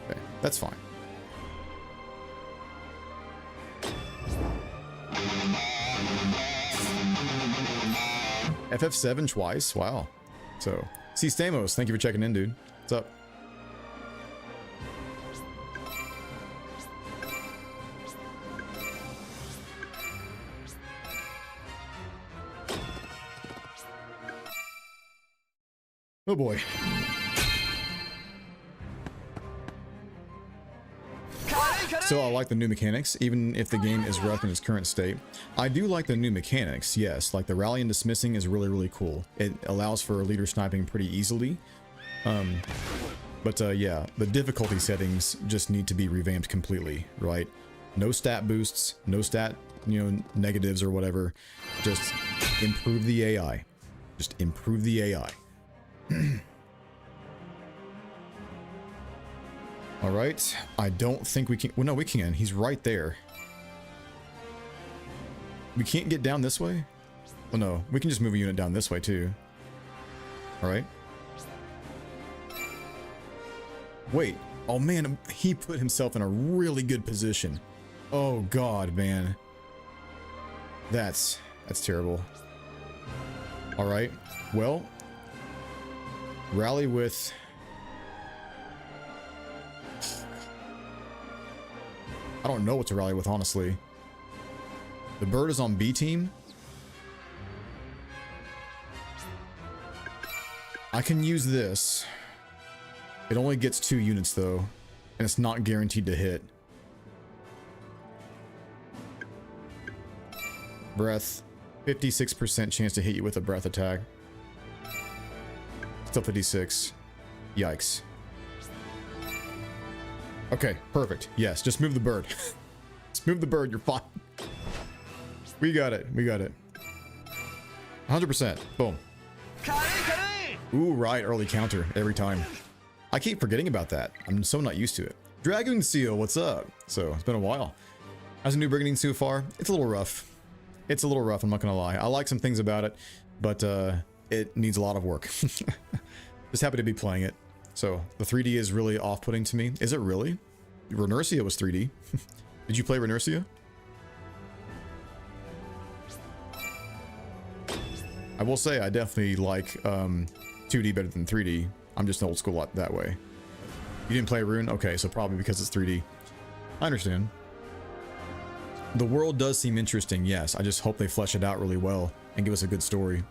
Okay, that's fine. FF7 twice? Wow. So, see Stamos, thank you for checking in, dude. What's up? Oh boy. So I like the new mechanics, even if the game is rough in its current state. I do like the new mechanics, yes. Like the rally and dismissing is really, really cool. It allows for leader sniping pretty easily. Yeah, the difficulty settings just need to be revamped completely, right? No stat boosts, no stat negatives or whatever. Just improve the AI. Just improve the AI. All right. I don't think we can. Well, no, we can. He's right there. We can't get down this way? Well, no. We can just move a unit down this way, too. All right. Wait. Oh, man. He put himself in a really good position. Oh, God, man. That's terrible. All right. Well, rally with... I don't know what to rally with, honestly. The bird is on B team. I can use this. It only gets 2 units, though. And it's not guaranteed to hit. Breath. 56% chance to hit you with a breath attack. Still 56. Yikes. Okay, perfect. Yes, just move the bird. Just move the bird, you're fine. We got it. We got it. 100%. Boom. Ooh, right. Early counter every time. I keep forgetting about that. I'm so not used to it. Dragoon Seal, what's up? So, it's been a while. How's a new Brigandine so far? It's a little rough. It's a little rough, I'm not gonna lie. I like some things about it, but it needs a lot of work. Just happy to be playing it. So, the 3D is really off-putting to me. Is it really? Renercia was 3D. Did you play Renercia? I will say I definitely like 2D better than 3D. I'm just old school that way. You didn't play Rune? Okay, so probably because it's 3D. I understand. The world does seem interesting, yes. I just hope they flesh it out really well and give us a good story.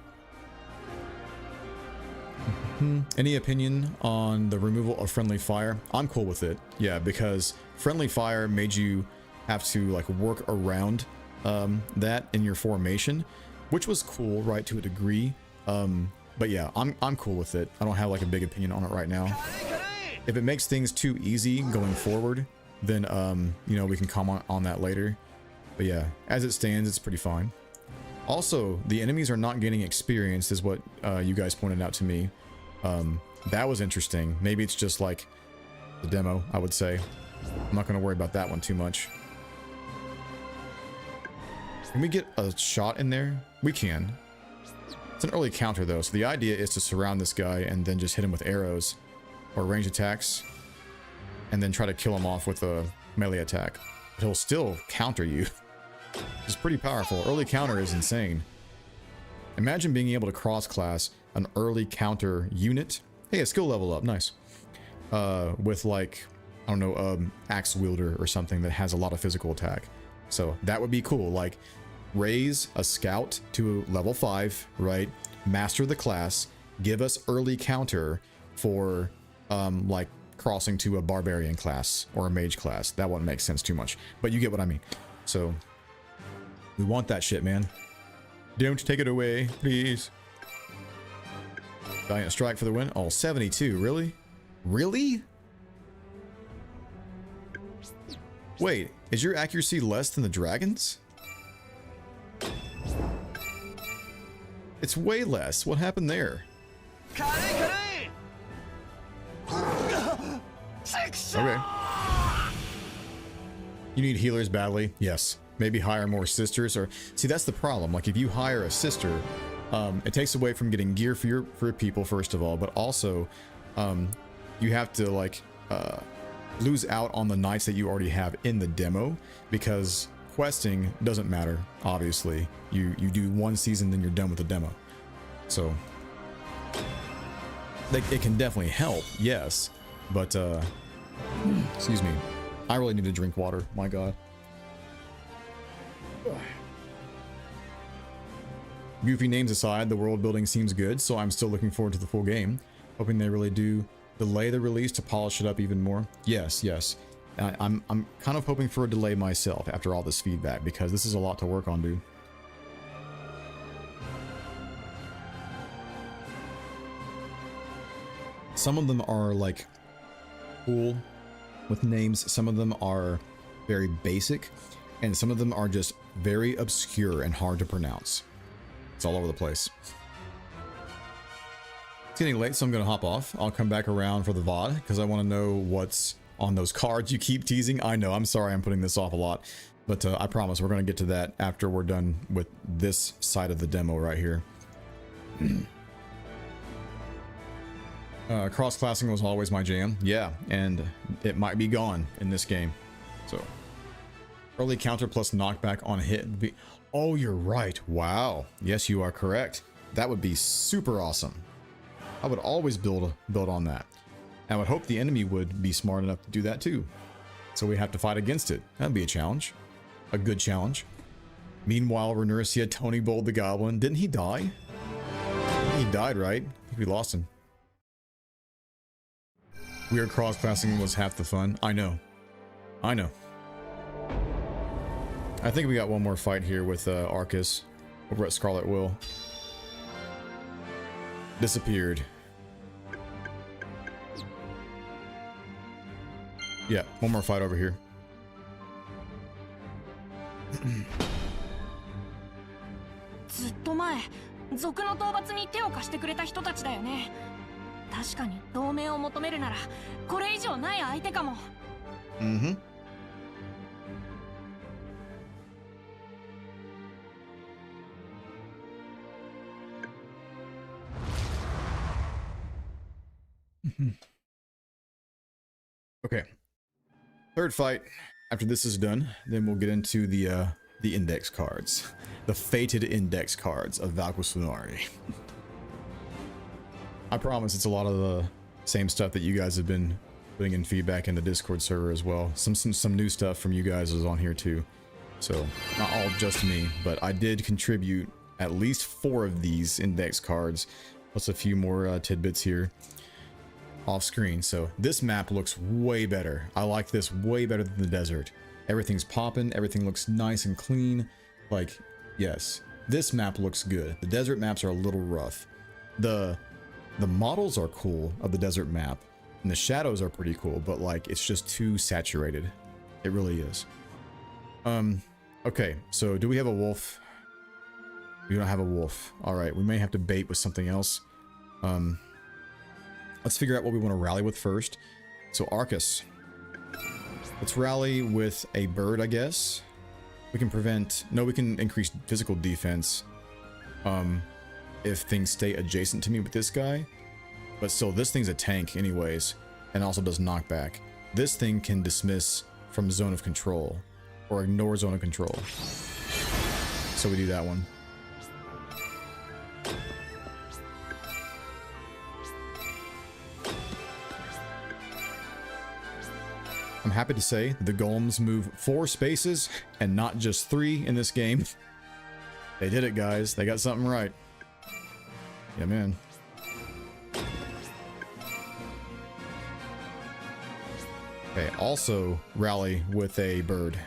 Any opinion on the removal of friendly fire? I'm cool with it. Yeah, because friendly fire made you have to like work around that in your formation, which was cool, right, to a degree. But yeah, I'm cool with it. I don't have like a big opinion on it right now. If it makes things too easy going forward, then you know, we can comment on that later. But yeah, as it stands, it's pretty fine. Also, the enemies are not gaining experience, is what you guys pointed out to me. That was interesting. Maybe it's just like the demo, I would say. I'm not going to worry about that one too much. Can we get a shot in there? We can. It's an early counter though, so the idea is to surround this guy and then just hit him with arrows or range attacks and then try to kill him off with a melee attack. But he'll still counter you. It's pretty powerful. Early counter is insane. Imagine being able to cross-class an early counter unit. Hey, a skill level up. Nice. With like, I don't know, axe wielder or something that has a lot of physical attack. So that would be cool. Like, raise a scout to level 5, right? Master the class. Give us early counter for, like, crossing to a barbarian class or a mage class. That wouldn't make sense too much. But you get what I mean. So, we want that shit, man. Don't take it away, please. Valiant Strike for the win. Oh, 72. Really? Really? Wait, is your accuracy less than the dragon's? It's way less. What happened there? Okay. You need healers badly? Yes. Maybe hire more sisters, or see, that's the problem. Like, if you hire a sister, it takes away from getting gear for your people, first of all, but also you have to like lose out on the knights that you already have in the demo, because questing doesn't matter. Obviously, you do one season, then you're done with the demo. So it can definitely help, yes, but excuse me, I really need to drink water. My God. Goofy names aside, the world building seems good, so I'm still looking forward to the full game. Hoping they really do delay the release to polish it up even more. Yes, yes. I'm kind of hoping for a delay myself after all this feedback, because this is a lot to work on, dude. Some of them are like cool with names, some of them are very basic, and some of them are just very obscure and hard to pronounce. It's all over the place. It's getting late, so I'm going to hop off. I'll come back around for the VOD because I want to know what's on those cards you keep teasing. I know, I'm sorry I'm putting this off a lot, but I promise we're going to get to that after we're done with this side of the demo right here. Cross-classing was always my jam. Yeah, and it might be gone in this game. So, early counter plus knockback on hit would be... Oh, you're right. Wow. Yes, you are correct. That would be super awesome. I would always build on that. I would hope the enemy would be smart enough to do that too. So we have to fight against it. That'd be a challenge. A good challenge. Meanwhile, Renurcia Tony bowled the goblin. Didn't he die? He died, right? I think we lost him. Weird cross-classing was half the fun. I know. I know. I think we got one more fight here with Arcus over at Scarlet Will. Disappeared. Yeah, one more fight over here. ずっと前、族の討伐に手を貸してくれた人たちだよね。確かに同盟を求めるならこれ以上ない相手かも。Okay. Third fight. After this is done, then we'll get into the index cards. The fated index cards of Valkos Lunari. I promise it's a lot of the same stuff that you guys have been putting in feedback in the Discord server as well. Some new stuff from you guys is on here too. So not all just me, but I did contribute at least 4 of these index cards, plus a few more tidbits here off screen. So this map looks way better. I like this way better than the desert. Everything's popping, everything looks nice and clean. Like, yes, this map looks good. The desert maps are a little rough. The models are cool of the desert map, and the shadows are pretty cool, but like it's just too saturated. It really is. Okay, so do we have a wolf? We don't have a wolf. All right, we may have to bait with something else. Let's figure out what we want to rally with first. So Arcus. Let's rally with a bird, I guess. We can prevent... No, we can increase physical defense if things stay adjacent to me with this guy. But still, this thing's a tank anyways, and also does knockback. This thing can dismiss from zone of control, or ignore zone of control. So we do that one. I'm happy to say the golems move 4 spaces and not just 3 in this game. They did it, guys. They got something right. Yeah, man. Okay, also rally with a bird.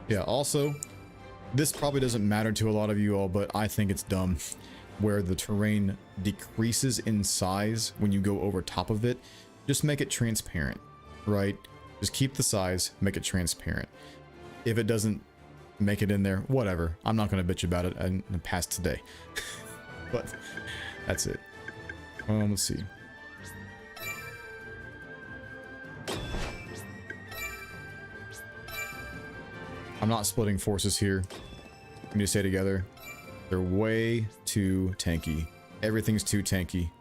Yeah, also, this probably doesn't matter to a lot of you all, but I think it's dumb where the terrain decreases in size when you go over top of it. Just make it transparent, right? Just keep the size, make it transparent. If it doesn't make it in there, whatever. I'm not going to bitch about it in the past today. But that's it. Let's see. I'm not splitting forces here. Let me just stay together. They're way too tanky. Everything's too tanky.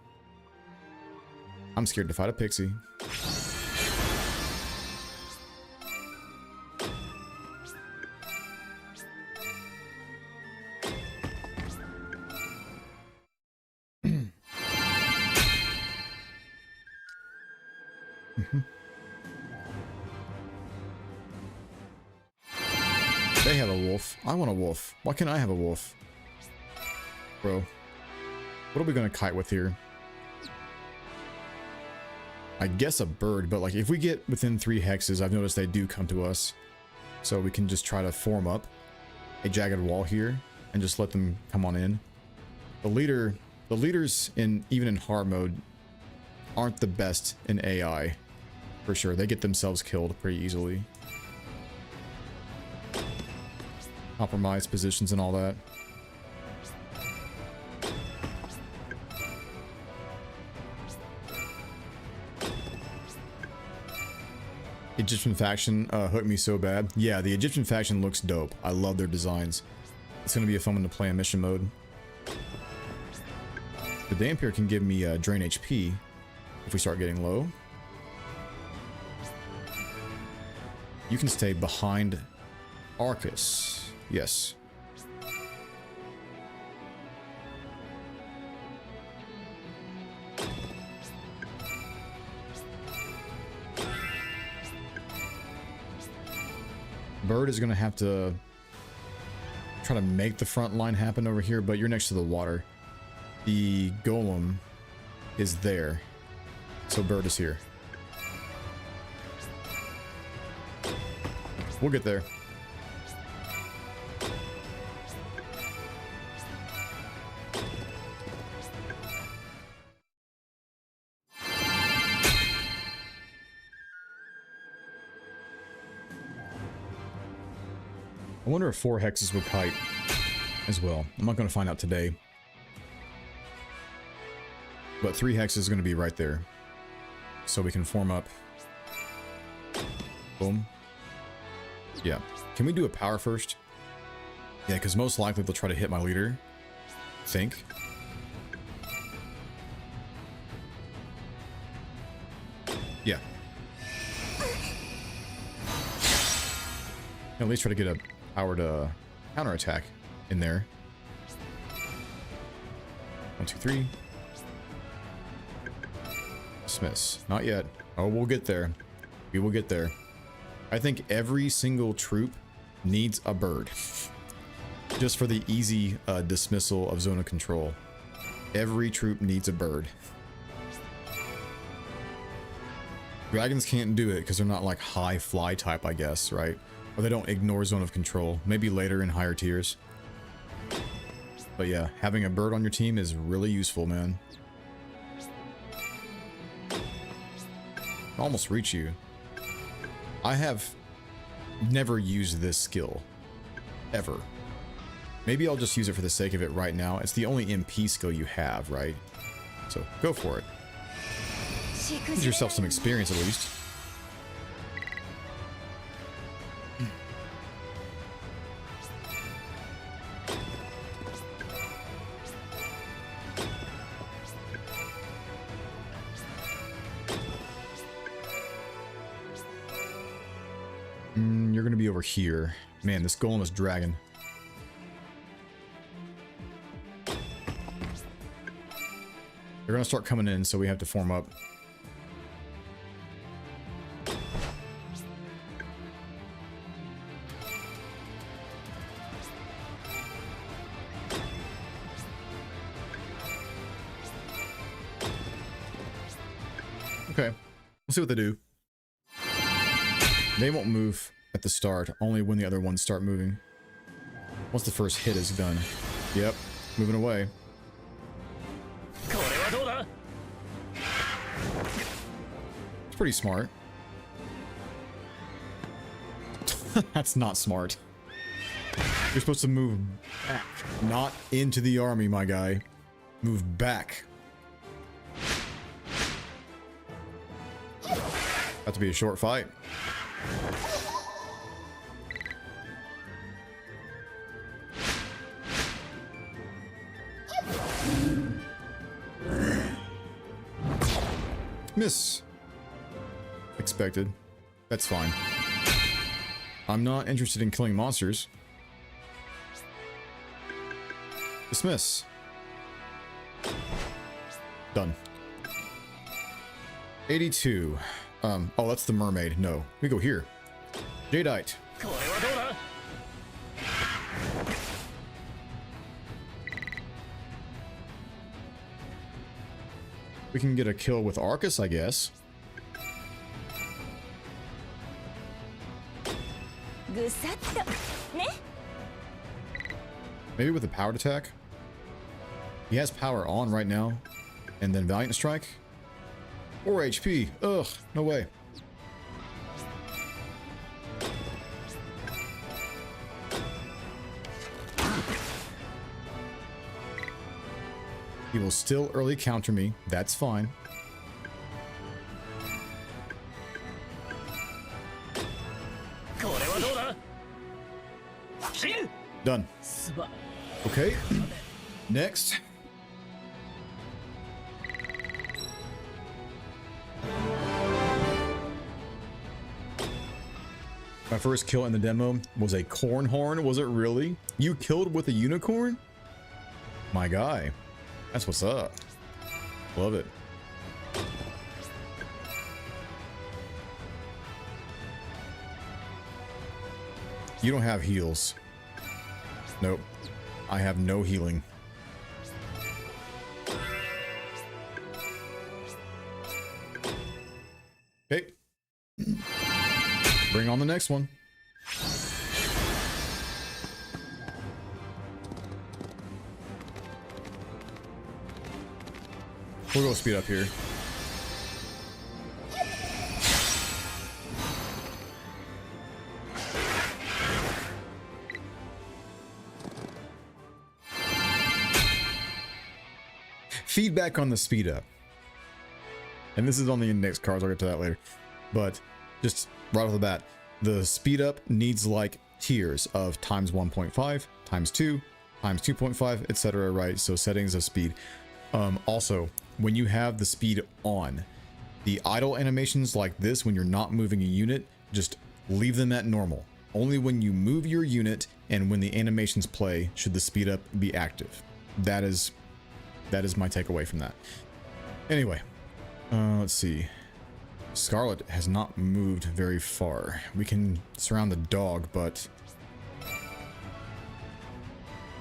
I'm scared to fight a pixie. They have a wolf. I want a wolf. Why can't I have a wolf? Bro. What are we gonna kite with here? I guess a bird, but like if we get within 3 hexes, I've noticed they do come to us. So we can just try to form up a jagged wall here. and just let them come on in. The leaders in even in hard mode aren't the best in AI, for sure. They get themselves killed pretty easily. Compromise positions and all that. Egyptian faction hooked me so bad. Yeah, the Egyptian faction looks dope. I love their designs. It's going to be a fun one to play in mission mode. The Dampier can give me drain HP if we start getting low. You can stay behind Arcus. Yes. Bird is going to have to try to make the front line happen over here, but you're next to the water. The golem is there, so Bird is here. We'll get there. I wonder if 4 hexes would kite as well. I'm not going to find out today. But 3 hexes is going to be right there. So we can form up. Boom. Yeah. Can we do a power first? Yeah, because most likely they'll try to hit my leader. I think. Yeah. At least try to get a powered counterattack in there. 1, 2, 3. Dismiss. Not yet. Oh, we'll get there. We will get there. I think every single troop needs a bird. Just for the easy dismissal of zone of control. Every troop needs a bird. Dragons can't do it because they're not like high fly type, I guess, right? Or they don't ignore zone of control. Maybe later in higher tiers. But yeah, having a bird on your team is really useful, man. Almost reach you. I have never used this skill. Ever. Maybe I'll just use it for the sake of it right now. It's the only MP skill you have, right? So, go for it. Give yourself some experience at least. You're gonna be over here. Man, this golem is dragging. They're gonna start coming in, so we have to form up. Okay, we'll see what they do. They won't move at the start, only when the other ones start moving. Once the first hit is done. Yep, moving away. It's pretty smart. That's not smart. You're supposed to move back, not into the army, my guy. Move back. About to be a short fight. Miss. Expected. That's fine. I'm not interested in killing monsters. Dismiss. Done. 82. Oh, that's the mermaid. No. We go here. Jadeite. We can get a kill with Arcus, I guess. Maybe with a powered attack? He has power on right now. And then Valiant Strike? 4 HP. Ugh, no way. He will still early counter me. That's fine. Done. Okay. Next. My first kill in the demo was a corn horn. Was it really? You killed with a unicorn? My guy. That's what's up. Love it. You don't have heals. Nope. I have no healing. Okay. Bring on the next one. We'll go speed up here. Feedback on the speed up. And this is on the index cards, I'll get to that later. But just right off the bat, the speed up needs like tiers of times 1.5, times 2, times 2.5, etc. Right? So settings of speed. Also, when you have the speed on, the idle animations like this, when you're not moving a unit, just leave them at normal. Only when you move your unit and when the animations play should the speed up be active. That is my takeaway from that. Anyway, let's see. Scarlet has not moved very far. We can surround the dog, but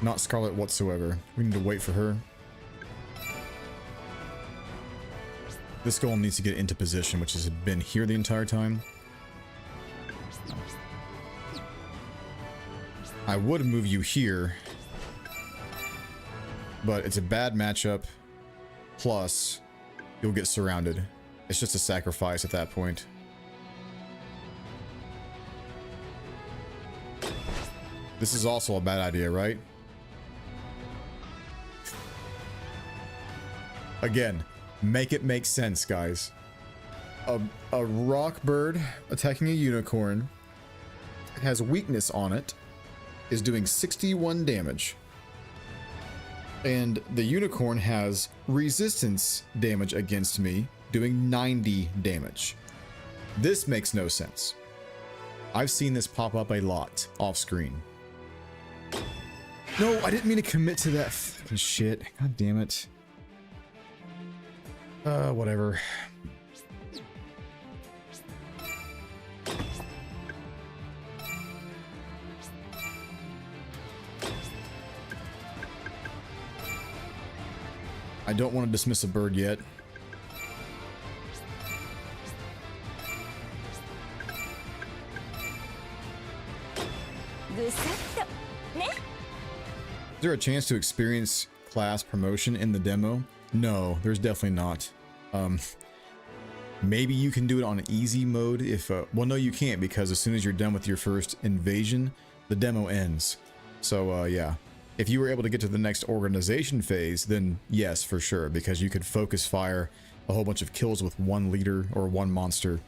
not Scarlet whatsoever. We need to wait for her. This goal needs to get into position, which has been here the entire time. I would move you here, but it's a bad matchup. Plus, you'll get surrounded. It's just a sacrifice at that point. This is also a bad idea, right? Again, make it make sense, guys. A rock bird attacking a unicorn, has weakness on it, is doing 61 damage. And the unicorn has resistance damage against me, doing 90 damage. This makes no sense. I've seen this pop up a lot off screen. No, I didn't mean to commit to that fucking shit. God damn it. Whatever. I don't want to dismiss a bird yet. Is there a chance to experience class promotion in the demo? No, there's definitely not. Maybe you can do it on easy mode if, well, no, you can't, because as soon as you're done with your first invasion, the demo ends. So, yeah. If you were able to get to the next organization phase, then yes, for sure, because you could focus fire a whole bunch of kills with one leader or one monster,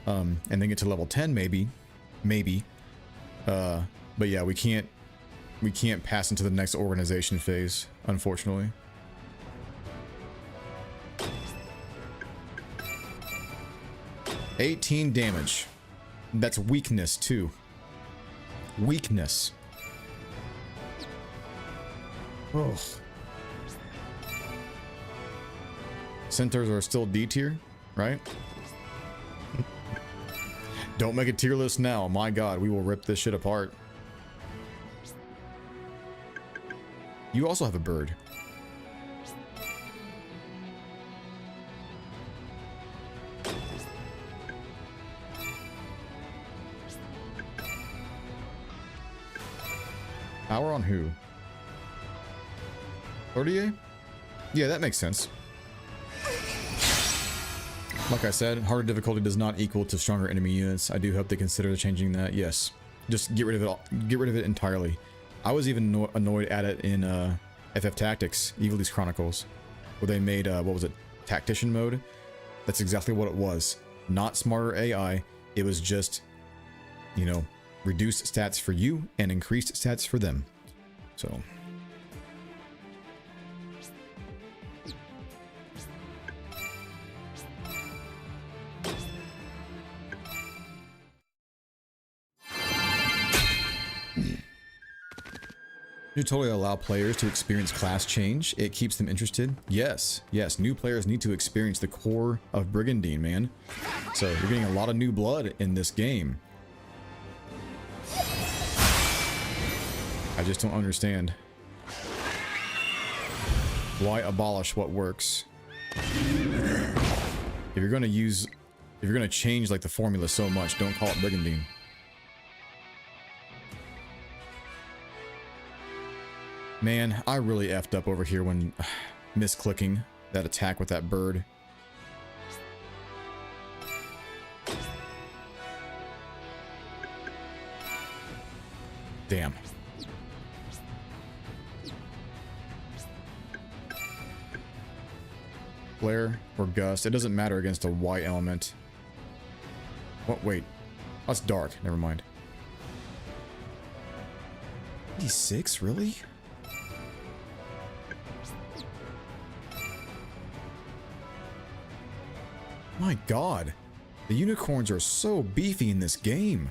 and then get to level 10, maybe. But yeah, we can't pass into the next organization phase, unfortunately. $18 damage. That's weakness too. Weakness. Oh. Centaurs are still D tier, right? Don't make a tier list now. My god, we will rip this shit apart. You also have a bird. Power on who? 30A? Yeah, that makes sense. Like I said, harder difficulty does not equal to stronger enemy units. I do hope they consider changing that. Yes, just get rid of it all. Get rid of it entirely. I was even annoyed at it in FF Tactics, Evil East Chronicles, where they made what was it, Tactician mode. That's exactly what it was. Not smarter AI. It was just, you know, reduced stats for you and increased stats for them. So. You totally allow players to experience class change. It keeps them interested. Yes, yes, new players need to experience the core of Brigandine, man. So you're getting a lot of new blood in this game. I just don't understand. Why abolish what works? If you're gonna change like the formula so much, don't call it Brigandine. Man, I really effed up over here when misclicking that attack with that bird. Damn. Flare or gust, it doesn't matter against a Y element. What? Wait. That's dark. Never mind. 86? Really? My god, the unicorns are so beefy in this game.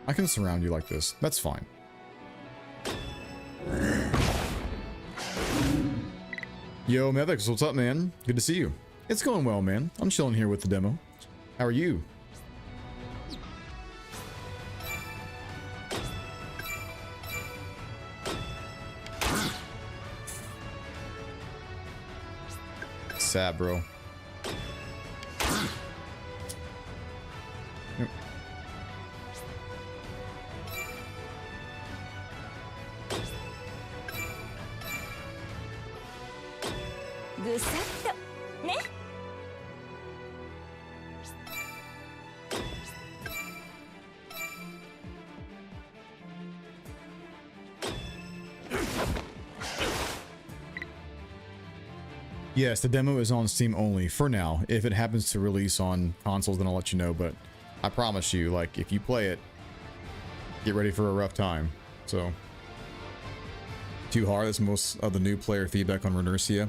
I can surround you like this. That's fine. Yo, Mevix, what's up, man? Good to see you. It's going well, man. I'm chilling here with the demo. How are you? Sad, bro. Yep. Yes, the demo is on Steam only for now. If it happens to release on consoles, then I'll let you know. But I promise you, like, if you play it, get ready for a rough time. So, too hard. That's most of the new player feedback on Renercia.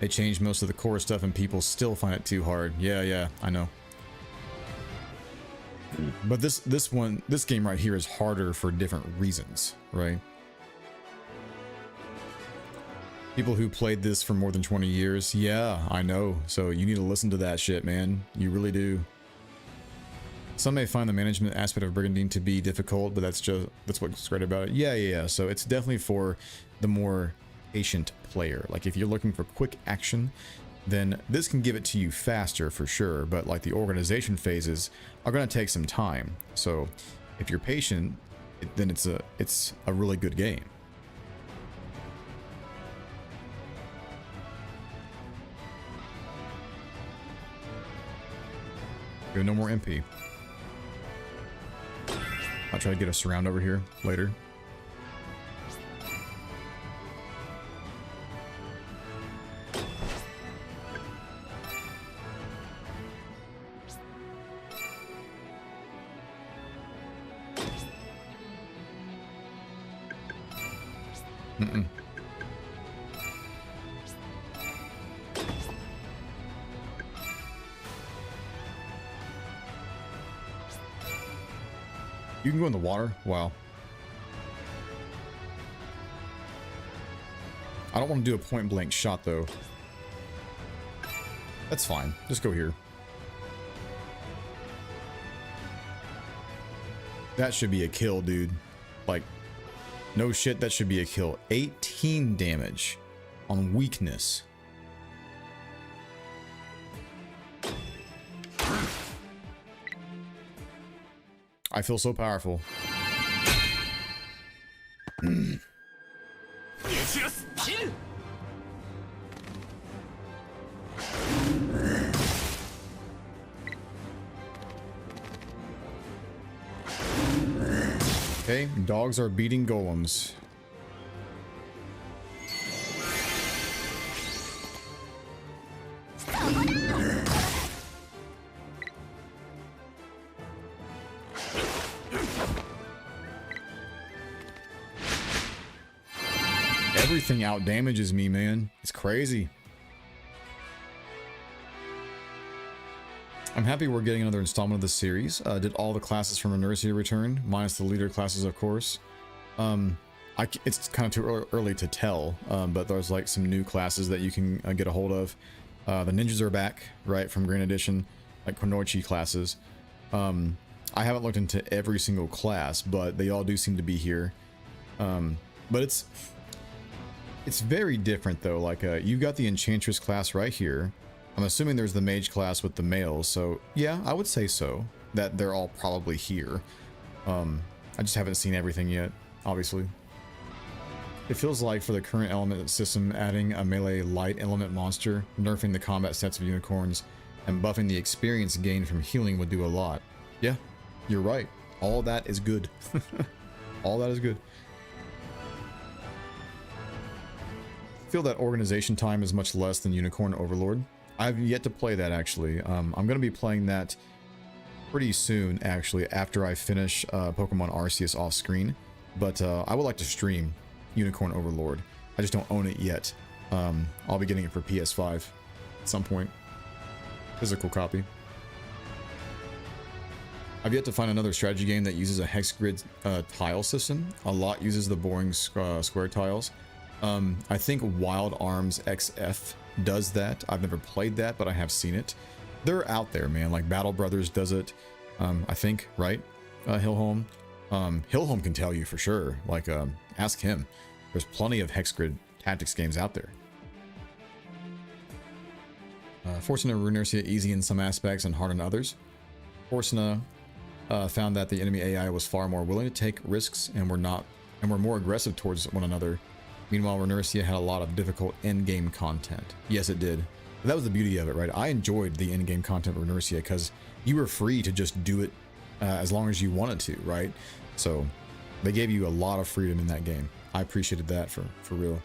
They changed most of the core stuff, and people still find it too hard. Yeah, I know. But this game right here is harder for different reasons, right? People who played this for more than 20 years. Yeah, I know. So you need to listen to that shit, man. You really do. Some may find the management aspect of Brigandine to be difficult, but that's what's great about it. Yeah. So it's definitely for the more patient player. Like if you're looking for quick action, then this can give it to you faster for sure. But like the organization phases are going to take some time. So if you're patient, then it's a really good game. No more MP. I'll try to get a surround over here later. You can go in the water? Wow. I don't want to do a point blank shot though. That's fine. Just go here. That should be a kill, dude. Like, no shit, that should be a kill. 18 damage. on weakness. I feel so powerful. Okay, dogs are beating golems. Everything out damages me, man. It's crazy. I'm happy we're getting another installment of the series. Did all the classes from Lunari return, minus the leader classes, of course. It's kind of too early to tell, but there's like some new classes that you can get a hold of. The ninjas are back, right, from Grand Edition, like Konoichi classes. I haven't looked into every single class, but they all do seem to be here. But it's very different though. Like you've got the Enchantress class right here. I'm assuming there's the mage class with the males, so yeah, I would say so, that they're all probably here. I just haven't seen everything yet, obviously. It feels like for the current element system, adding a melee light element monster, nerfing the combat sets of unicorns, and buffing the experience gained from healing would do a lot. Yeah, you're right. All that is good. All that is good. I feel that organization time is much less than Unicorn Overlord. I've yet to play that, actually. I'm going to be playing that pretty soon, actually, after I finish Pokemon Arceus off screen. But I would like to stream Unicorn Overlord. I just don't own it yet. I'll be getting it for PS5 at some point. Physical copy. I've yet to find another strategy game that uses a hex grid tile system. A lot uses the boring square tiles. I think Wild Arms XF does that. I've never played that, but I have seen it. They're out there, man. Like Battle Brothers does it, I think, right? Hillholm. Hillholm can tell you for sure. Like, ask him. There's plenty of hex grid tactics games out there. Fortuna Runercia easy in some aspects and hard in others. Fortuna found that the enemy AI was far more willing to take risks and were more aggressive towards one another. Meanwhile, Runercia had a lot of difficult endgame content. Yes, it did. But that was the beauty of it, right? I enjoyed the endgame content of Runercia because you were free to just do it as long as you wanted to, right? So they gave you a lot of freedom in that game. I appreciated that for real.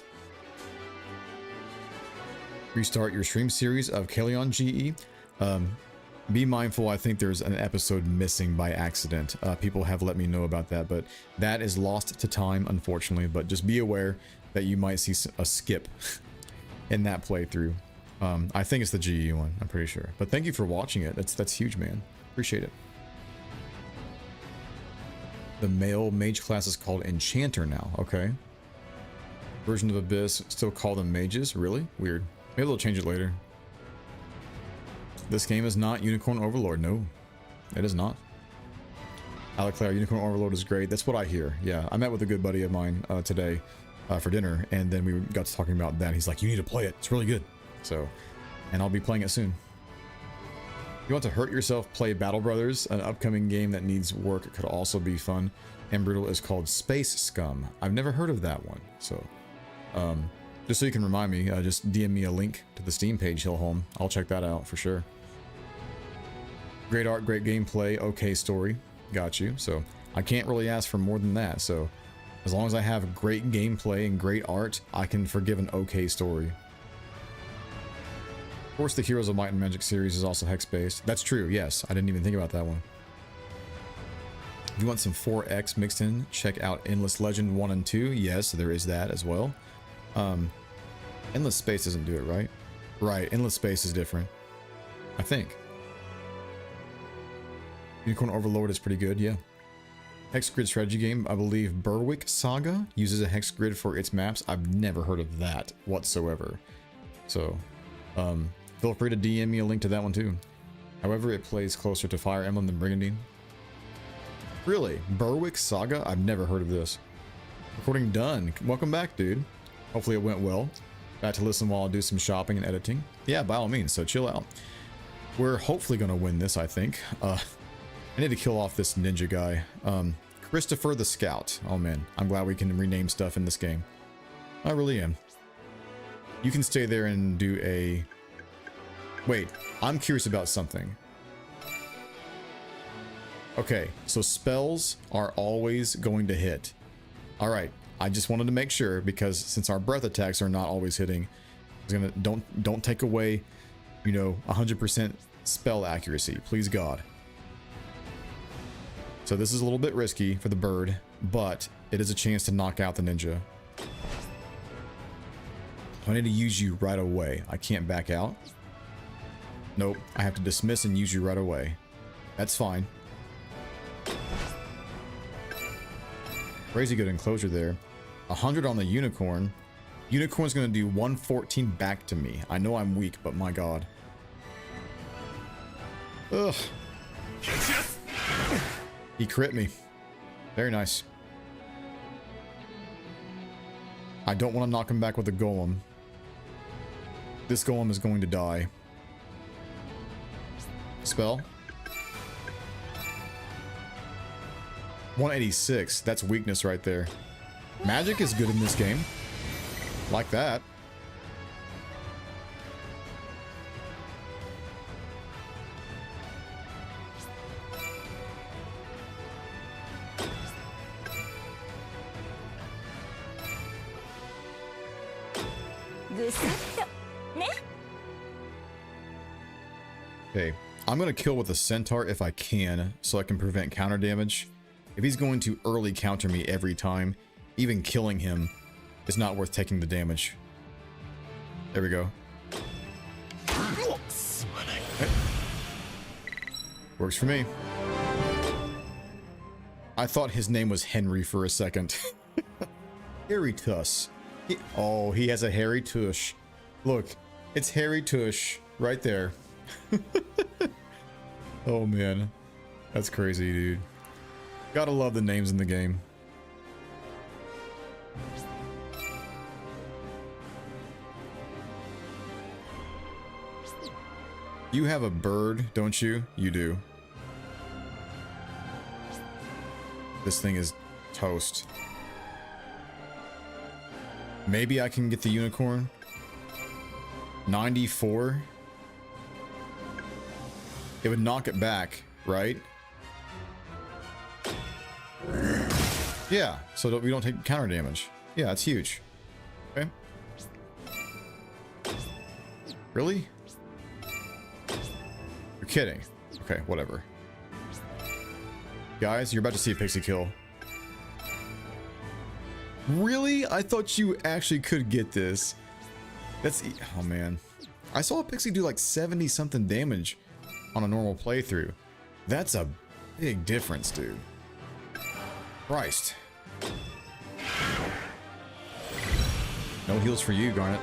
Restart your stream series of Kaleon GE. Be mindful, I think there's an episode missing by accident. People have let me know about that, but that is lost to time, unfortunately. But just be aware that you might see a skip in that playthrough. I think it's the GE one, I'm pretty sure. But thank you for watching it. That's huge, man. Appreciate it. The male mage class is called Enchanter now. Okay. Version of Abyss still call them mages. Really? Weird. Maybe they'll change it later. This game is not Unicorn Overlord. No, it is not. Aleclaire, Unicorn Overlord is great. That's what I hear. Yeah, I met with a good buddy of mine today for dinner, and then we got to talking about that. He's like, you need to play it. It's really good. So, and I'll be playing it soon. If you want to hurt yourself, play Battle Brothers, an upcoming game that needs work. It could also be fun and brutal. Is called Space Scum. I've never heard of that one. So, just so you can remind me, just DM me a link to the Steam page, Hillholm. I'll check that out for sure. Great art, great gameplay, okay story. Got you. So I can't really ask for more than that. So as long as I have great gameplay and great art, I can forgive an okay story. Of course, the Heroes of Might and Magic series is also hex-based. That's true, yes. I didn't even think about that one. If you want some 4X mixed in, check out Endless Legend 1 and 2. Yes, there is that as well. Endless Space doesn't do it, right? Right, Endless Space is different. I think. Unicorn Overlord is pretty good, yeah. Hex grid strategy game, I believe Berwick Saga uses a hex grid for its maps. I've never heard of that whatsoever. So, feel free to DM me a link to that one too. However, it plays closer to Fire Emblem than Brigandine. Really? Berwick Saga? I've never heard of this. Recording done. Welcome back, dude. Hopefully it went well. Back to listen while I do some shopping and editing. Yeah, by all means, so chill out. We're hopefully going to win this, I think. I need to kill off this ninja guy. Christopher the Scout. Oh man, I'm glad we can rename stuff in this game. I really am. You can stay there and do a... Wait, I'm curious about something. Okay, so spells are always going to hit. Alright, I just wanted to make sure, because since our breath attacks are not always hitting, I was gonna, don't take away, you know, 100% spell accuracy, please God. So this is a little bit risky for the bird, but it is a chance to knock out the ninja. I need to use you right away. I can't back out. Nope, I have to dismiss and use you right away. That's fine. Crazy good enclosure there. 100 on the unicorn. Unicorn's gonna do 114 back to me. I know I'm weak, but my God. Ugh. He crit me. Very nice. I don't want to knock him back with a golem. This golem is going to die. Spell. 186. That's weakness right there. Magic is good in this game. Like that. Okay, I'm gonna kill with a centaur if I can, so I can prevent counter damage. If he's going to early counter me every time, even killing him is not worth taking the damage. There we go. Okay. Works for me. I thought his name was Henry for a second. Hairy Tush. Oh, he has a hairy tush. Look, it's hairy tush right there. Oh man, that's crazy, dude. Gotta love the names in the game. You have a bird, don't you? You do. This thing is toast. Maybe I can get the unicorn. 94. It would knock it back, right? Yeah, so we don't take counter damage. Yeah, that's huge. Okay. Really? You're kidding. Okay, whatever. Guys, you're about to see a pixie kill. Really? I thought you actually could get this. That's... Oh, man. I saw a pixie do like 70 something damage on a normal playthrough. That's a big difference, dude. Christ. No heals for you, Garnet.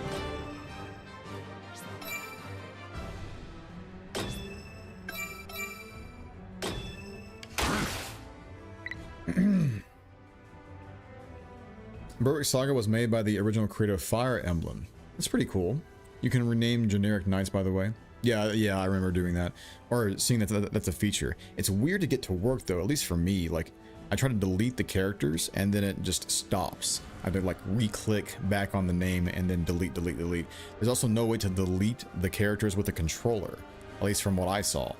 Berwick Saga was made by the original creator of Fire Emblem. It's pretty cool. You can rename generic knights, by the way. Yeah, I remember doing that. Or seeing that that's a feature. It's weird to get to work, though, at least for me. Like, I try to delete the characters, and then it just stops. I have to, like, re-click back on the name, and then delete. There's also no way to delete the characters with a controller. At least from what I saw.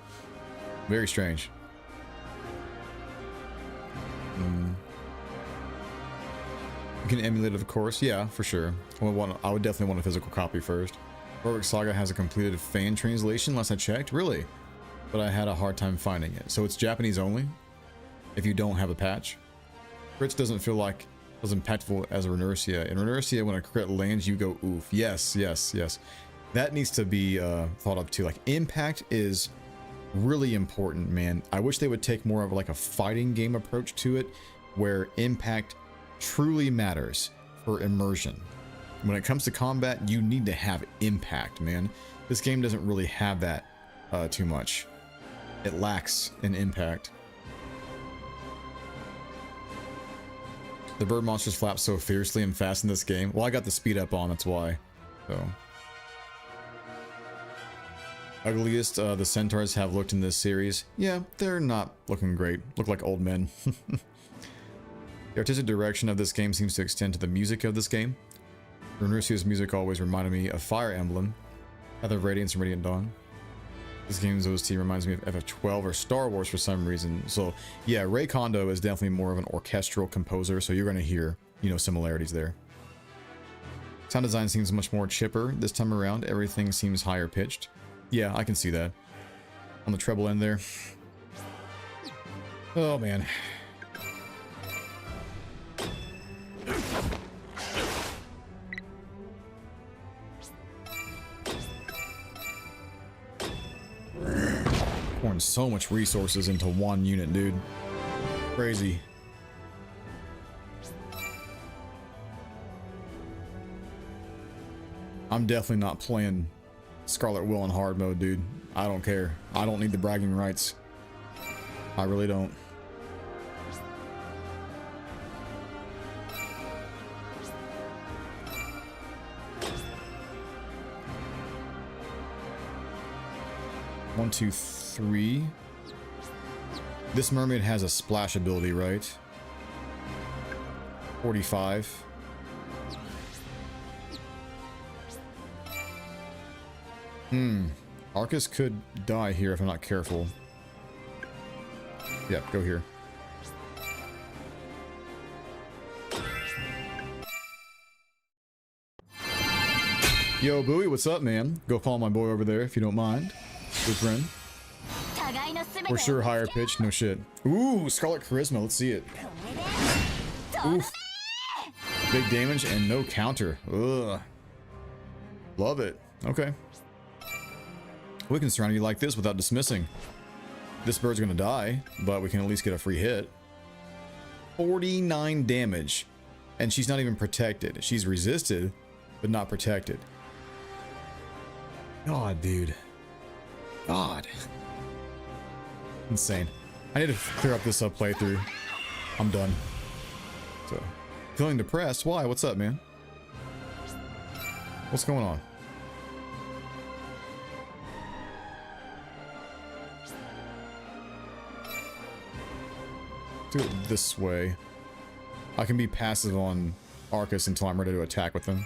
Very strange. You can emulate it, of course. Yeah, for sure. I would definitely want a physical copy first. Berwick Saga has a completed fan translation, last I checked. Really? But I had a hard time finding it. So it's Japanese only? If you don't have a patch? Crits doesn't feel like as impactful as Renercia. In Renercia, when a crit lands, you go oof. Yes. That needs to be thought of too. Like, impact is really important, man. I wish they would take more of like a fighting game approach to it, where impact truly matters for immersion. When it comes to combat, you need to have impact, man. This game doesn't really have that too much. It lacks in impact. The bird monsters flap so fiercely and fast in this game. Well, I got the speed up on, that's why. So ugliest the centaurs have looked in this series. Yeah, they're not looking great. Look like old men. The artistic direction of this game seems to extend to the music of this game. Runersio's music always reminded me of Fire Emblem, Path of Radiance and Radiant Dawn. This game's OST reminds me of FF12 or Star Wars for some reason. So yeah, Ray Kondo is definitely more of an orchestral composer, so you're going to hear, you know, similarities there. Sound design seems much more chipper this time around. Everything seems higher pitched. Yeah, I can see that. On the treble end there. Oh man. Pouring so much resources into one unit, dude. Crazy. I'm definitely not playing Scarlet Will in hard mode, dude. I don't care. I don't need the bragging rights. I really don't. One, two, three. This mermaid has a splash ability, right? 45. Arcus could die here if I'm not careful. Yep, go here. Yo, Bowie, what's up, man? Go follow my boy over there if you don't mind. Good friend. For sure, higher pitch, no shit. Ooh, Scarlet Charisma, let's see it. Oof. Big damage and no counter. Ugh. Love it. Okay. We can surround you like this without dismissing. This bird's gonna die, but we can at least get a free hit. 49 damage. And she's not even protected. She's resisted, but not protected. God, dude. God. Insane. I need to clear up this playthrough. I'm done. So, feeling depressed? Why? What's up, man? What's going on? Do it this way. I can be passive on Arcus until I'm ready to attack with him.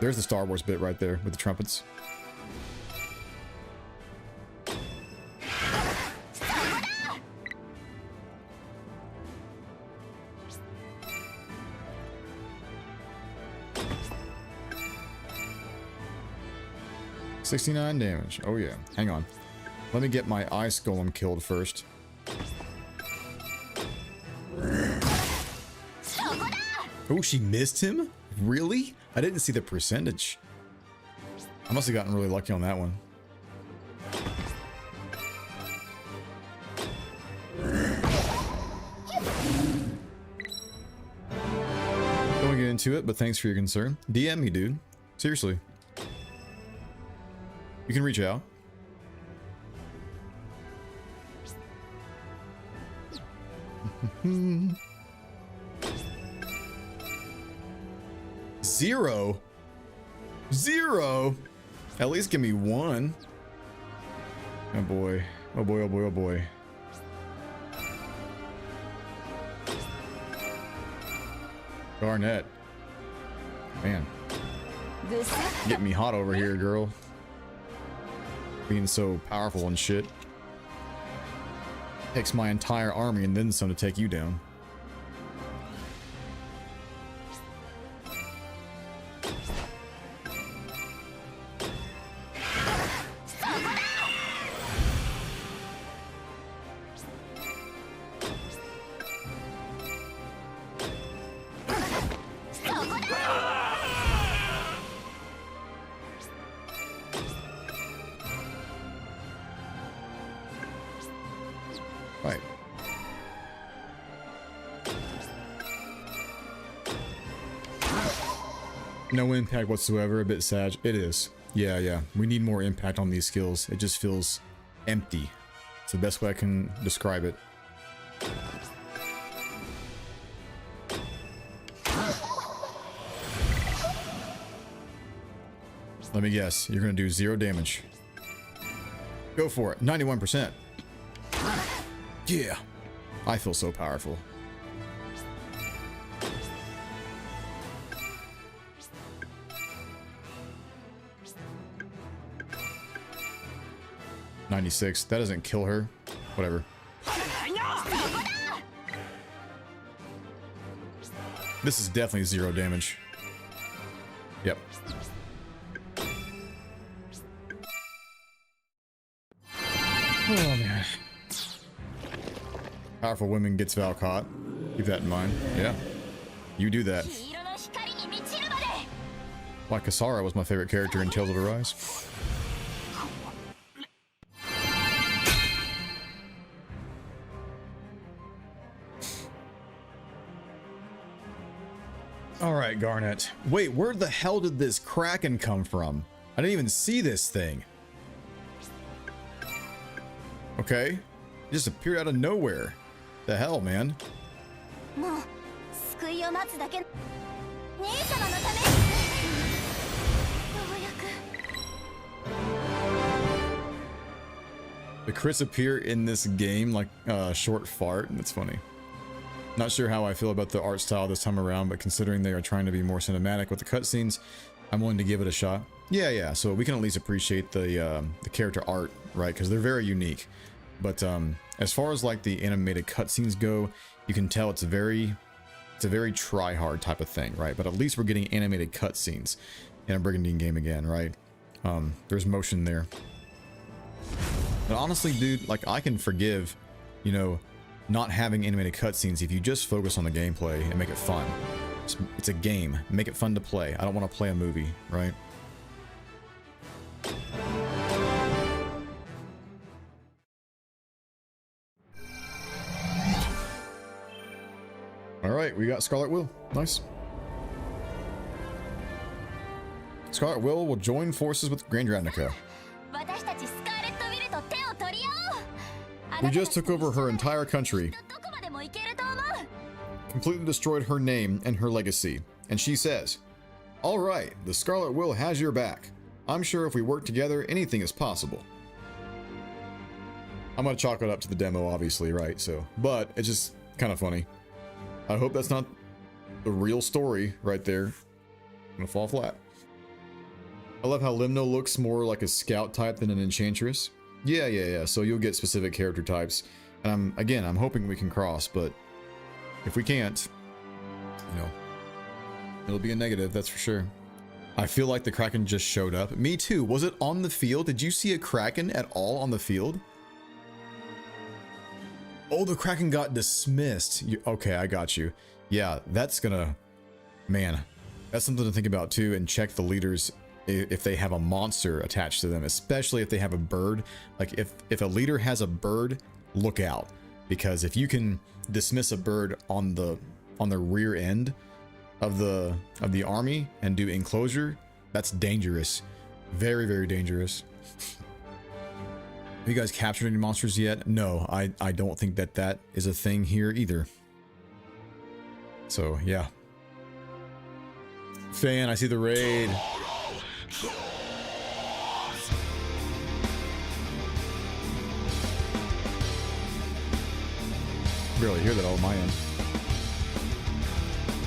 There's the Star Wars bit right there with the trumpets. $69 damage. Oh yeah. Hang on. Let me get my ice golem killed first. Oh, she missed him? Really? I didn't see the percentage. I must have gotten really lucky on that one. Don't want to get into it, but thanks for your concern. DM me, dude. Seriously. You can reach out. Zero? Zero? At least give me one. Oh boy. Oh boy, oh boy, oh boy. Garnet. Man. Getting me hot over here, girl. Being so powerful and shit. Takes my entire army and then some to take you down. Right. No impact whatsoever. A bit sad. It is. Yeah. We need more impact on these skills. It just feels empty. It's the best way I can describe it. Let me guess. You're gonna do 0 damage. Go for it. 91%. Yeah. I feel so powerful. $96. That doesn't kill her. Whatever. This is definitely 0 damage. Yep. Oh man. Powerful women gets Valkos. Keep that in mind. Yeah. You do that. Why Kasara was my favorite character in Tales of Arise. Alright, Garnet. Wait, where the hell did this Kraken come from? I didn't even see this thing. Okay. It just appeared out of nowhere. The hell, man? The crits appear in this game like a short fart, and it's funny. Not sure how I feel about the art style this time around, but considering they are trying to be more cinematic with the cutscenes, I'm willing to give it a shot. Yeah, so we can at least appreciate the character art, right? Because they're very unique. But as far as like the animated cutscenes go, you can tell it's a very try-hard type of thing, right? But at least we're getting animated cutscenes in a Brigandine game again, right? There's motion there. But honestly, dude, like I can forgive, you know, not having animated cutscenes if you just focus on the gameplay and make it fun. It's a game. Make it fun to play. I don't want to play a movie, right? Alright, we got Scarlet Will. Nice. Scarlet Will join forces with Grandradnica. We just took over her entire country. Completely destroyed her name and her legacy. And she says, "Alright, the Scarlet Will has your back. I'm sure if we work together, anything is possible." I'm gonna chalk it up to the demo, obviously, right? So, but it's just kind of funny. I hope that's not the real story right there. I'm gonna fall flat. I love how Limno looks more like a scout type than an enchantress. Yeah. So you'll get specific character types. And I'm hoping we can cross, but if we can't, you know, it'll be a negative, that's for sure. I feel like the Kraken just showed up. Me too. Was it on the field? Did you see a Kraken at all on the field? Oh, the Kraken got dismissed. Okay, I got you. Yeah, that's gonna... Man, that's something to think about too, and check the leaders if they have a monster attached to them, especially if they have a bird. Like if a leader has a bird, look out, because if you can dismiss a bird on the rear end of the army and do enclosure, that's dangerous. Very, very dangerous. Have you guys captured any monsters yet? No, I don't think that is a thing here either. So yeah. Fan, I see the raid. Barely hear that all on my end.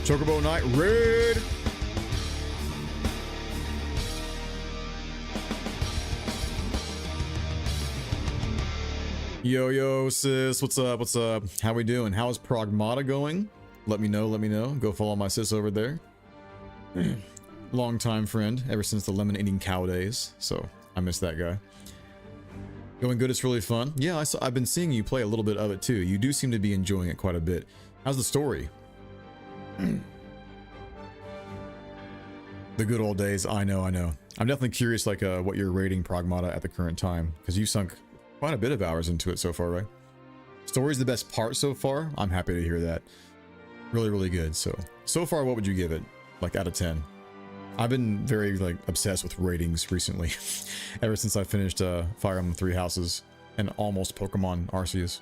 Chocobo Knight raid. Yo sis, what's up? How we doing? How is Pragmata going? Let me know. Go follow my sis over there. Longtime friend ever since the lemon eating cow days, so I miss that guy. Going good. It's really fun. Yeah, I've been seeing you play a little bit of it too. You do seem to be enjoying it quite a bit. How's the story? The good old days. I know. I'm definitely curious, like what you're rating Pragmata at the current time, because you sunk quite a bit of hours into it so far, right? Story's the best part so far. I'm happy to hear that. Really, really good. So far, what would you give it? Like out of 10? I've been very like obsessed with ratings recently, ever since I finished Fire Emblem Three Houses and almost Pokemon Arceus.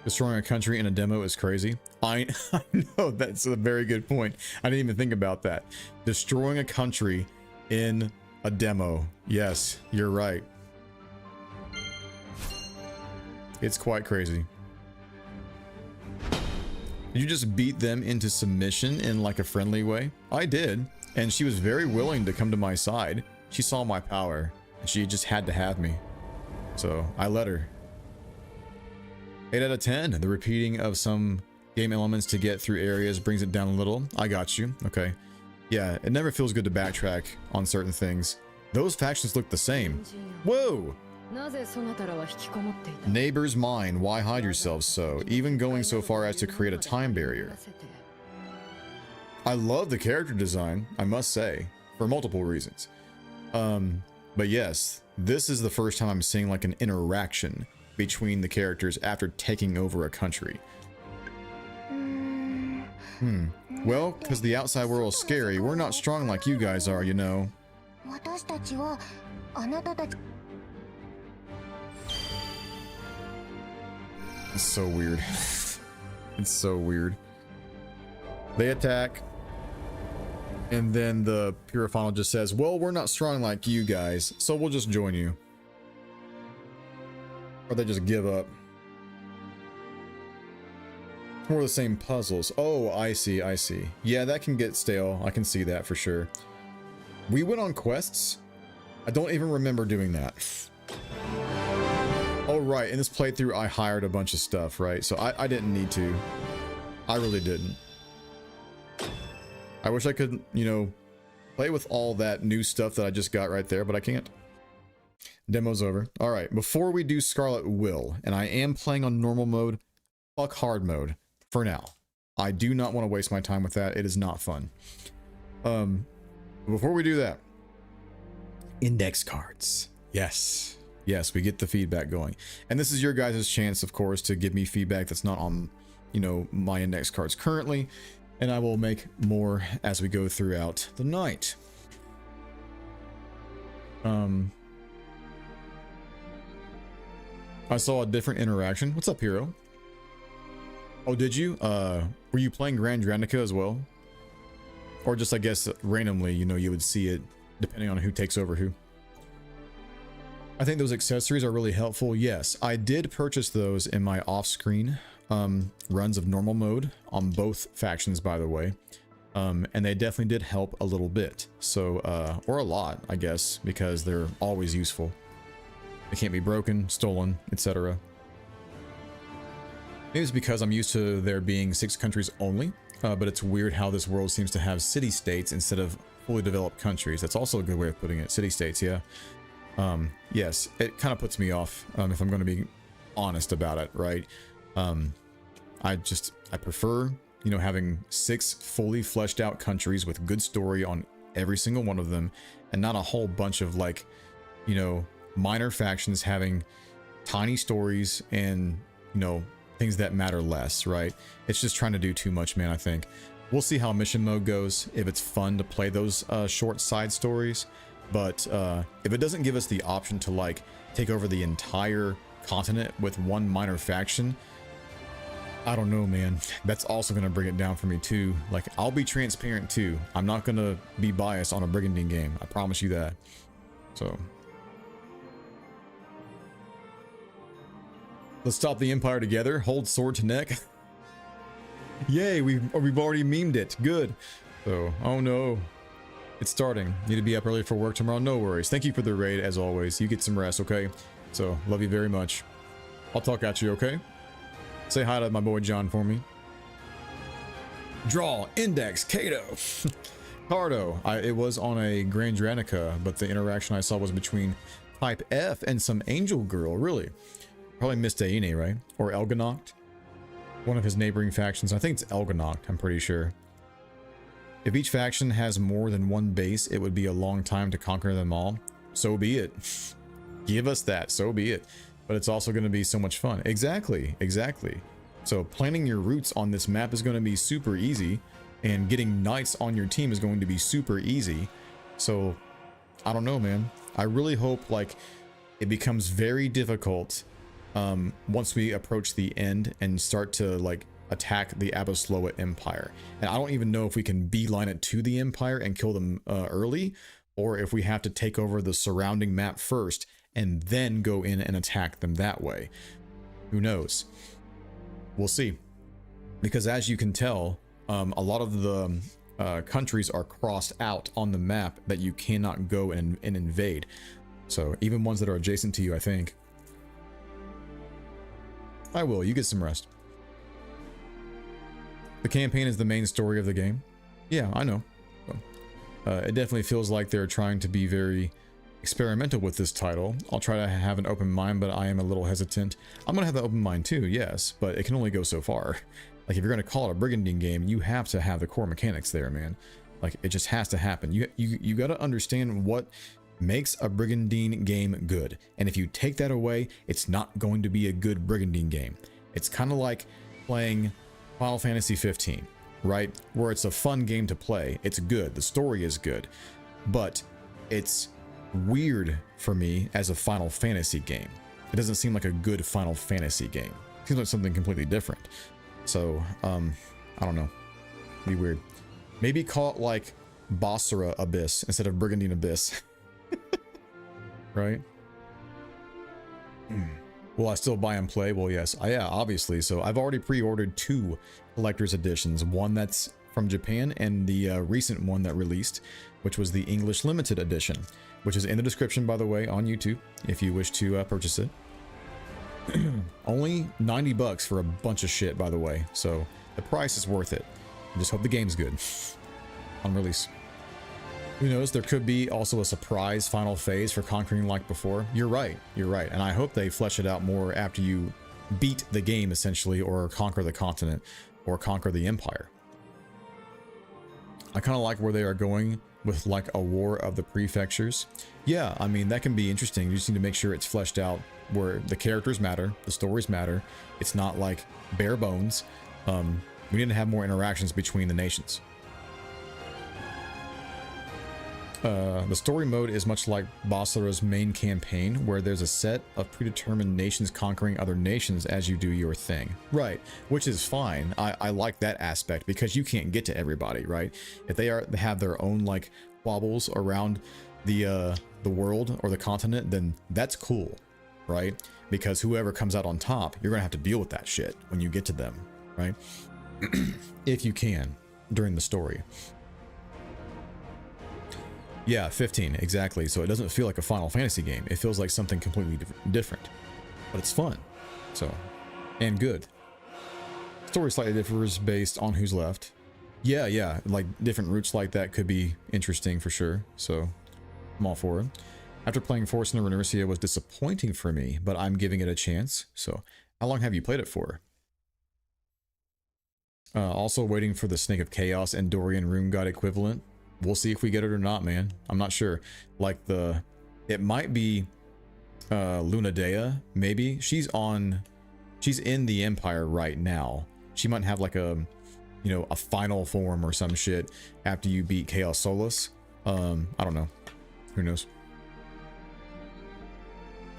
Destroying a country in a demo is crazy. I know, that's a very good point. I didn't even think about that. Destroying a country in a demo. Yes, you're right. It's quite crazy. Did you just beat them into submission in like a friendly way? I did, and she was very willing to come to my side. She saw my power, and she just had to have me. So I let her. 8 out of 10. The repeating of some game elements to get through areas brings it down a little. I got you. Okay. Yeah, it never feels good to backtrack on certain things. Those factions look the same. Whoa! Neighbor's mine, why hide yourselves so? Even going so far as to create a time barrier. I love the character design, I must say, for multiple reasons. But yes, this is the first time I'm seeing like an interaction between the characters after taking over a country. Well, because the outside world is scary, we're not strong like you guys are, you know. It's so weird. It's so weird. They attack, and then the Purifinal just says, well, we're not strong like you guys, so we'll just join you. Or they just give up. More the same puzzles. Oh, I see, I see. Yeah, that can get stale. I can see that for sure. We went on quests. I don't even remember doing that. Oh, right. In this playthrough, I hired a bunch of stuff, right? So I didn't need to. I really didn't. I wish I could, you know, play with all that new stuff that I just got right there, but I can't. Demo's over. All right, before we do Scarlet Will, and I am playing on normal mode, fuck hard mode for now. I do not want to waste my time with that. It is not fun. Before we do that, index cards. Yes. Yes, we get the feedback going. And this is your guys' chance, of course, to give me feedback that's not on, you know, my index cards currently. And I will make more as we go throughout the night. I saw a different interaction. What's up, hero? Oh, did you? Were you playing Grand Granica as well? Or just, I guess, randomly, you know, you would see it depending on who takes over who. I think those accessories are really helpful. Yes, I did purchase those in my off-screen runs of normal mode on both factions, by the way. And they definitely did help a little bit. So, or a lot, I guess, because they're always useful. They can't be broken, stolen, etc. Maybe it's because I'm used to there being 6 countries only, but it's weird how this world seems to have city-states instead of fully developed countries. That's also a good way of putting it. City-states, yeah. Yes, it kind of puts me off, if I'm going to be honest about it, right? I prefer, you know, having 6 fully fleshed out countries with good story on every single one of them, and not a whole bunch of, like, you know, minor factions having tiny stories and, you know, things that matter less, right? It's just trying to do too much, man, I think. We'll see how mission mode goes, if it's fun to play those short side stories. But if it doesn't give us the option to, like, take over the entire continent with one minor faction, I don't know, man. That's also going to bring it down for me too. Like, I'll be transparent too. I'm not going to be biased on a Brigandine game. I promise you that. So let's stop the Empire together. Hold sword to neck. Yay, we've already memed it. Good. So, oh no. It's starting. Need to be up early for work tomorrow. No worries. Thank you for the raid, as always. You get some rest, okay? So, love you very much. I'll talk at you, okay? Say hi to my boy John for me. Draw, index, Kato. Cardo. It was on a Grand Granica, but the interaction I saw was between Type F and some angel girl, really. Probably Miss Daine, right? Or Elganocht. One of his neighboring factions. I think it's Elganocht, I'm pretty sure. If each faction has more than one base, it would be a long time to conquer them all. So be it. Give us that, so be it. But it's also going to be so much fun. Exactly, exactly. So planning your routes on this map is going to be super easy, and getting knights on your team is going to be super easy. So, I don't know, man. I really hope, like, it becomes very difficult once we approach the end and start to like attack the Abasloa Empire. And I don't even know if we can beeline it to the Empire and kill them early, or if we have to take over the surrounding map first and then go in and attack them that way. Who knows? We'll see. Because as you can tell, a lot of the countries are crossed out on the map that you cannot go and invade. So even ones that are adjacent to you, I think. I will. You get some rest. The campaign is the main story of the game. Yeah, I know. It definitely feels like they're trying to be very experimental with this title. I'll try to have an open mind, but I am a little hesitant. I'm going to have an open mind too, yes, but it can only go so far. Like if you're going to call it a Brigandine game, you have to have the core mechanics there, man. Like it just has to happen. You got to understand what makes a Brigandine game good. And if you take that away, it's not going to be a good Brigandine game. It's kind of like playing Final Fantasy 15, right? Where it's a fun game to play. It's good. The story is good, but it's weird for me as a Final Fantasy game. It doesn't seem like a good Final Fantasy game. It seems like something completely different. So, I don't know. Be weird. Maybe call it like Basra Abyss instead of Brigandine Abyss. Right? Will I still buy and play? Well, yes. Yeah, obviously. So I've already pre-ordered 2 collector's editions. One that's from Japan and the recent one that released, which was the English limited edition, which is in the description, by the way, on YouTube, if you wish to purchase it. Only 90 bucks for a bunch of shit, by the way. So the price is worth it. I just hope the game's good on release. Who knows, there could be also a surprise final phase for conquering like before. You're right, and I hope they flesh it out more after you beat the game essentially, or conquer the continent, or conquer the empire. I kind of like where they are going with like a war of the prefectures. Yeah, I mean, that can be interesting. You just need to make sure it's fleshed out where the characters matter, the stories matter. It's not like bare bones. We need to have more interactions between the nations. The story mode is much like Basra's main campaign, where there's a set of predetermined nations conquering other nations as you do your thing. Right, which is fine. I like that aspect because you can't get to everybody, right? If they have their own like wobbles around the world or the continent, then that's cool, right? Because whoever comes out on top, you're gonna have to deal with that shit when you get to them, right? If you can during the story. Yeah, 15, exactly. So it doesn't feel like a Final Fantasy game. It feels like something completely different. But it's fun. So, and good. Story slightly differs based on who's left. Yeah, like different routes like that could be interesting for sure. So, I'm all for it. After playing Force and Inertia was disappointing for me, but I'm giving it a chance. So, how long have you played it for? Also waiting for the Snake of Chaos and Dorian Room God equivalent. We'll see if we get it or not, man. I'm not sure. Like it might be Lunadea, maybe. She's in the Empire right now. She might have like a, you know, a final form or some shit after you beat Chaos Solus. I don't know. Who knows?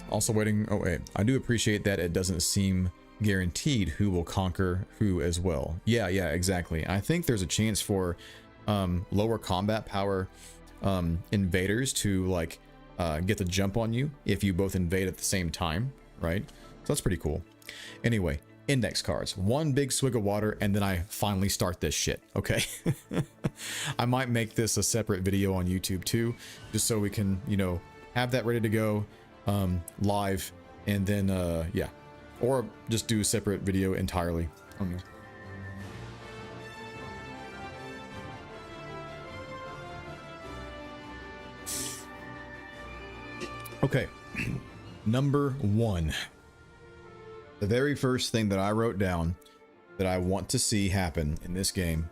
Also waiting. Oh wait, I do appreciate that it doesn't seem guaranteed who will conquer who as well. Yeah, exactly. I think there's a chance for lower combat power invaders to like get the jump on you if you both invade at the same time, right? So that's pretty cool. Anyway, index cards. One big swig of water, and then I finally start this shit, okay? I might make this a separate video on YouTube too, just so we can, you know, have that ready to go live, and then yeah, or just do a separate video entirely. I don't know. Okay, number 1. The very first thing that I wrote down that I want to see happen in this game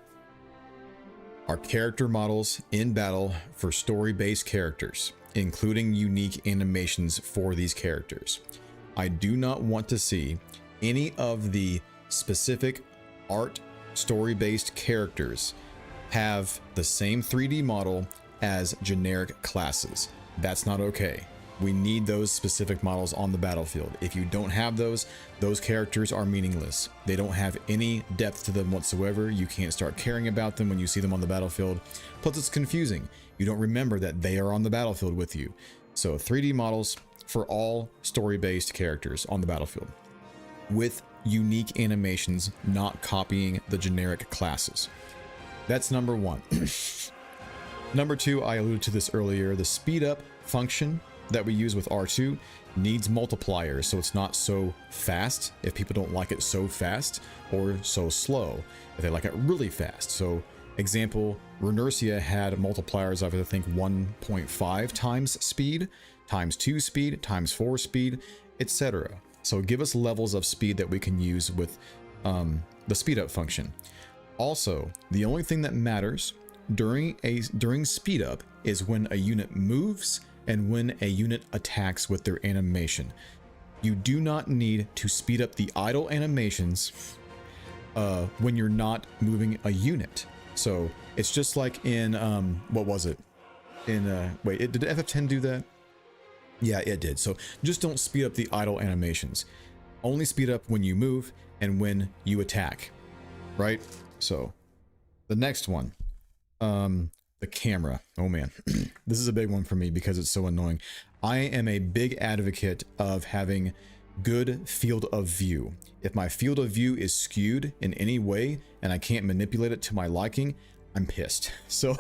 are character models in battle for story-based characters, including unique animations for these characters. I do not want to see any of the specific art story-based characters have the same 3D model as generic classes. That's not okay. We need those specific models on the battlefield. If you don't have those characters are meaningless. They don't have any depth to them whatsoever. You can't start caring about them when you see them on the battlefield. Plus, it's confusing. You don't remember that they are on the battlefield with you. So 3D models for all story-based characters on the battlefield with unique animations, not copying the generic classes. That's number one. Number two, I alluded to this earlier, the speed up function that we use with R2 needs multipliers, so it's not so fast if people don't like it so fast, or so slow if they like it really fast. So example, Runersia had multipliers of I think 1.5 times speed, times 2 speed, times 4 speed, etc. So give us levels of speed that we can use with the speed up function. Also, the only thing that matters during speed up is when a unit moves and when a unit attacks with their animation. You do not need to speed up the idle animations when you're not moving a unit. So it's just like in what was it? Wait, did FF10 do that? Yeah, it did. So just don't speed up the idle animations. Only speed up when you move and when you attack, right? So the next one, the camera. Oh man, this is a big one for me because it's so annoying. I am a big advocate of having good field of view. If my field of view is skewed in any way and I can't manipulate it to my liking, I'm pissed. So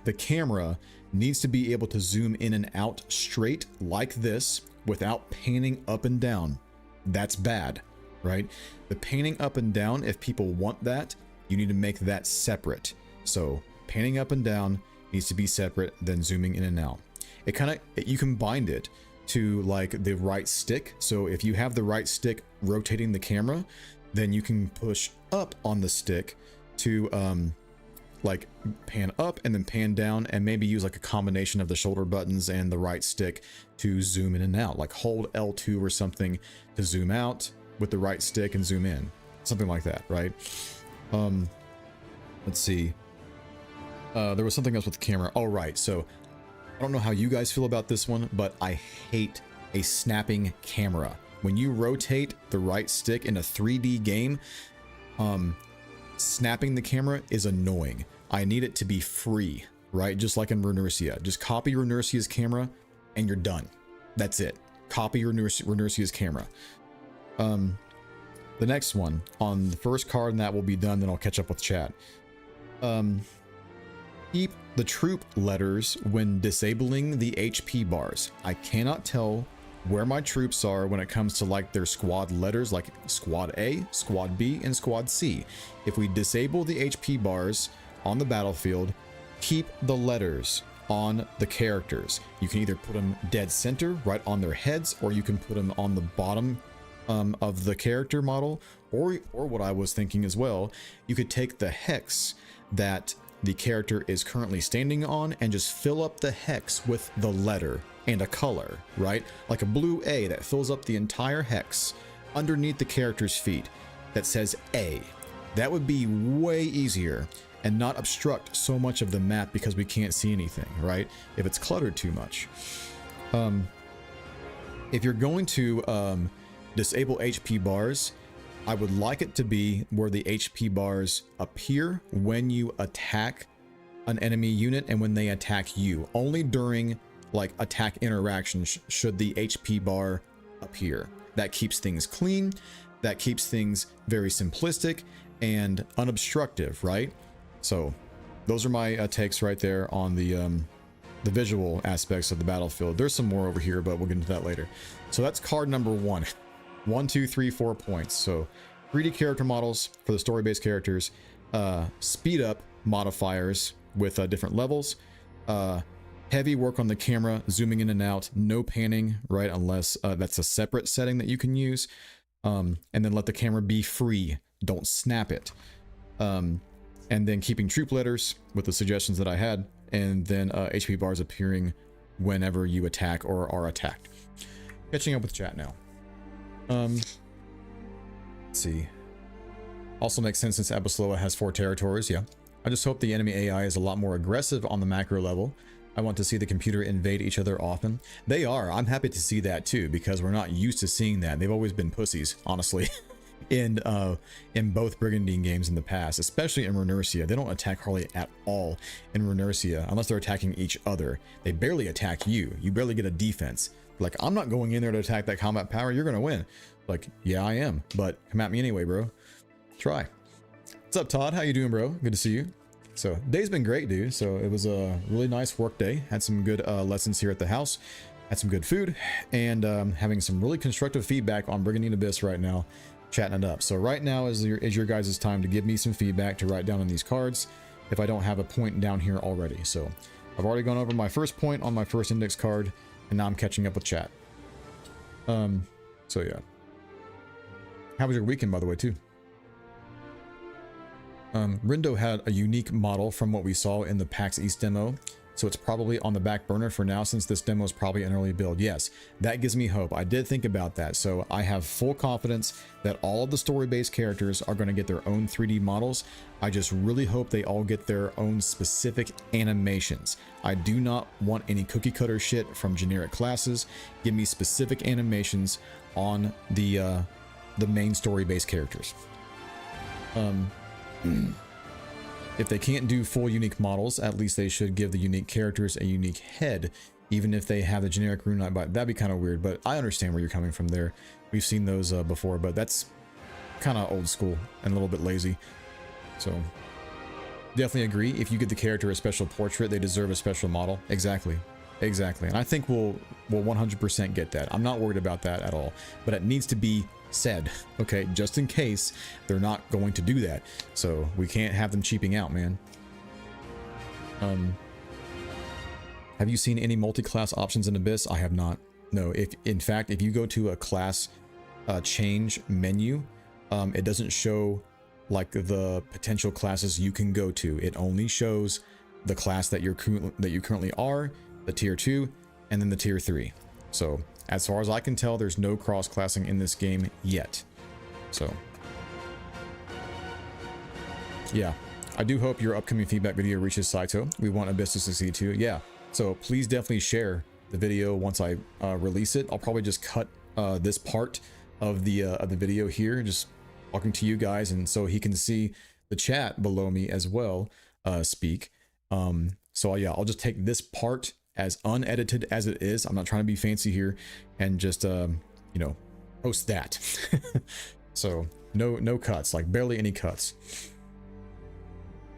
the camera needs to be able to zoom in and out straight like this without panning up and down. That's bad, right? The panning up and down, if people want that, you need to make that separate. So panning up and down needs to be separate than zooming in and out. It kind of, you can bind it to like the right stick. So if you have the right stick rotating the camera, then you can push up on the stick to like pan up and then pan down, and maybe use like a combination of the shoulder buttons and the right stick to zoom in and out. Like hold L2 or something to zoom out with the right stick and zoom in, something like that, right? Let's see. There was something else with the camera. Oh, right. So I don't know how you guys feel about this one, but I hate a snapping camera. When you rotate the right stick in a 3D game, snapping the camera is annoying. I need it to be free, right? Just like in Runersia. Just copy Runersia's camera and you're done. That's it. Copy Runersia's camera. The next one on the first card, and that will be done, then I'll catch up with chat. Keep the troop letters when disabling the HP bars. I cannot tell where my troops are when it comes to like their squad letters, like squad A, squad B, and squad C. If we disable the HP bars on the battlefield, keep the letters on the characters. You can either put them dead center right on their heads, or you can put them on the bottom of the character model, or what I was thinking as well, you could take the hex that the character is currently standing on and just fill up the hex with the letter and a color, right? Like a blue A that fills up the entire hex underneath the character's feet that says A. That would be way easier and not obstruct so much of the map because we can't see anything, right? If it's cluttered too much. If you're going to disable HP bars, I would like it to be where the HP bars appear when you attack an enemy unit and when they attack you. Only during like attack interactions should the HP bar appear. That keeps things clean. That keeps things very simplistic and unobstructive, right? So those are my takes right there on the visual aspects of the battlefield. There's some more over here, but we'll get into that later. So that's card number 1. 1, 2, 3, 4 points. So 3D character models for the story-based characters, speed up modifiers with different levels, heavy work on the camera, zooming in and out, no panning, right? Unless that's a separate setting that you can use. And then let the camera be free. Don't snap it. And then keeping troop letters with the suggestions that I had, and then HP bars appearing whenever you attack or are attacked. Catching up with chat now. Let's see. Also makes sense since Abasloa has 4 territories. Yeah. I just hope the enemy AI is a lot more aggressive on the macro level I want to see the computer invade each other often. They are. I'm happy to see that too, because we're not used to seeing that. They've always been pussies, honestly, in both Brigandine games in the past, especially in Runercia. They don't attack hardly at all in Runercia unless they're attacking each other. They barely attack you. You barely get a defense. Like, I'm not going in there to attack that combat power. You're gonna win. Like, yeah, I am, but come at me anyway, bro. Try. What's up, Todd? How you doing, bro? Good to see you. So day's been great, dude. So it was a really nice work day. Had some good lessons here at the house. Had some good food, and having some really constructive feedback on Brigandine Abyss right now, chatting it up. So right now is your guys' time to give me some feedback to write down on these cards if I don't have a point down here already. So I've already gone over my first point on my first index card, and now I'm catching up with chat. So yeah. How was your weekend, by the way, too? Rindo had a unique model from what we saw in the PAX East demo, so it's probably on the back burner for now since this demo is probably an early build. Yes, that gives me hope. I did think about that, so I have full confidence that all of the story-based characters are going to get their own 3D models. I just really hope they all get their own specific animations. I do not want any cookie cutter shit from generic classes. Give me specific animations on the main story-based characters. If they can't do full unique models, at least they should give the unique characters a unique head, even if they have the generic rune knight. But that'd be kind of weird, but I understand where you're coming from there. We've seen those before, but that's kind of old school and a little bit lazy. So definitely agree. If you give the character a special portrait, they deserve a special model. Exactly. And I think we'll 100% get that. I'm not worried about that at all, but it needs to be said, okay, just in case they're not going to do that. So we can't have them cheaping out, man. Have you seen any multi-class options in Abyss? I have not. No, in fact, if you go to a class change menu, it doesn't show like the potential classes you can go to. It only shows the class that you currently are, the tier 2, and then the tier 3. So as far as I can tell, there's no cross-classing in this game yet. So yeah, I do hope your upcoming feedback video reaches Saito. We want Abyss to succeed too. Yeah, so please definitely share the video once I release it. I'll probably just cut this part of the video here, just talking to you guys, and so he can see the chat below me as well speak. So yeah, I'll just take this part as unedited as it is. I'm not trying to be fancy here, and just you know, post that. So no cuts, like barely any cuts.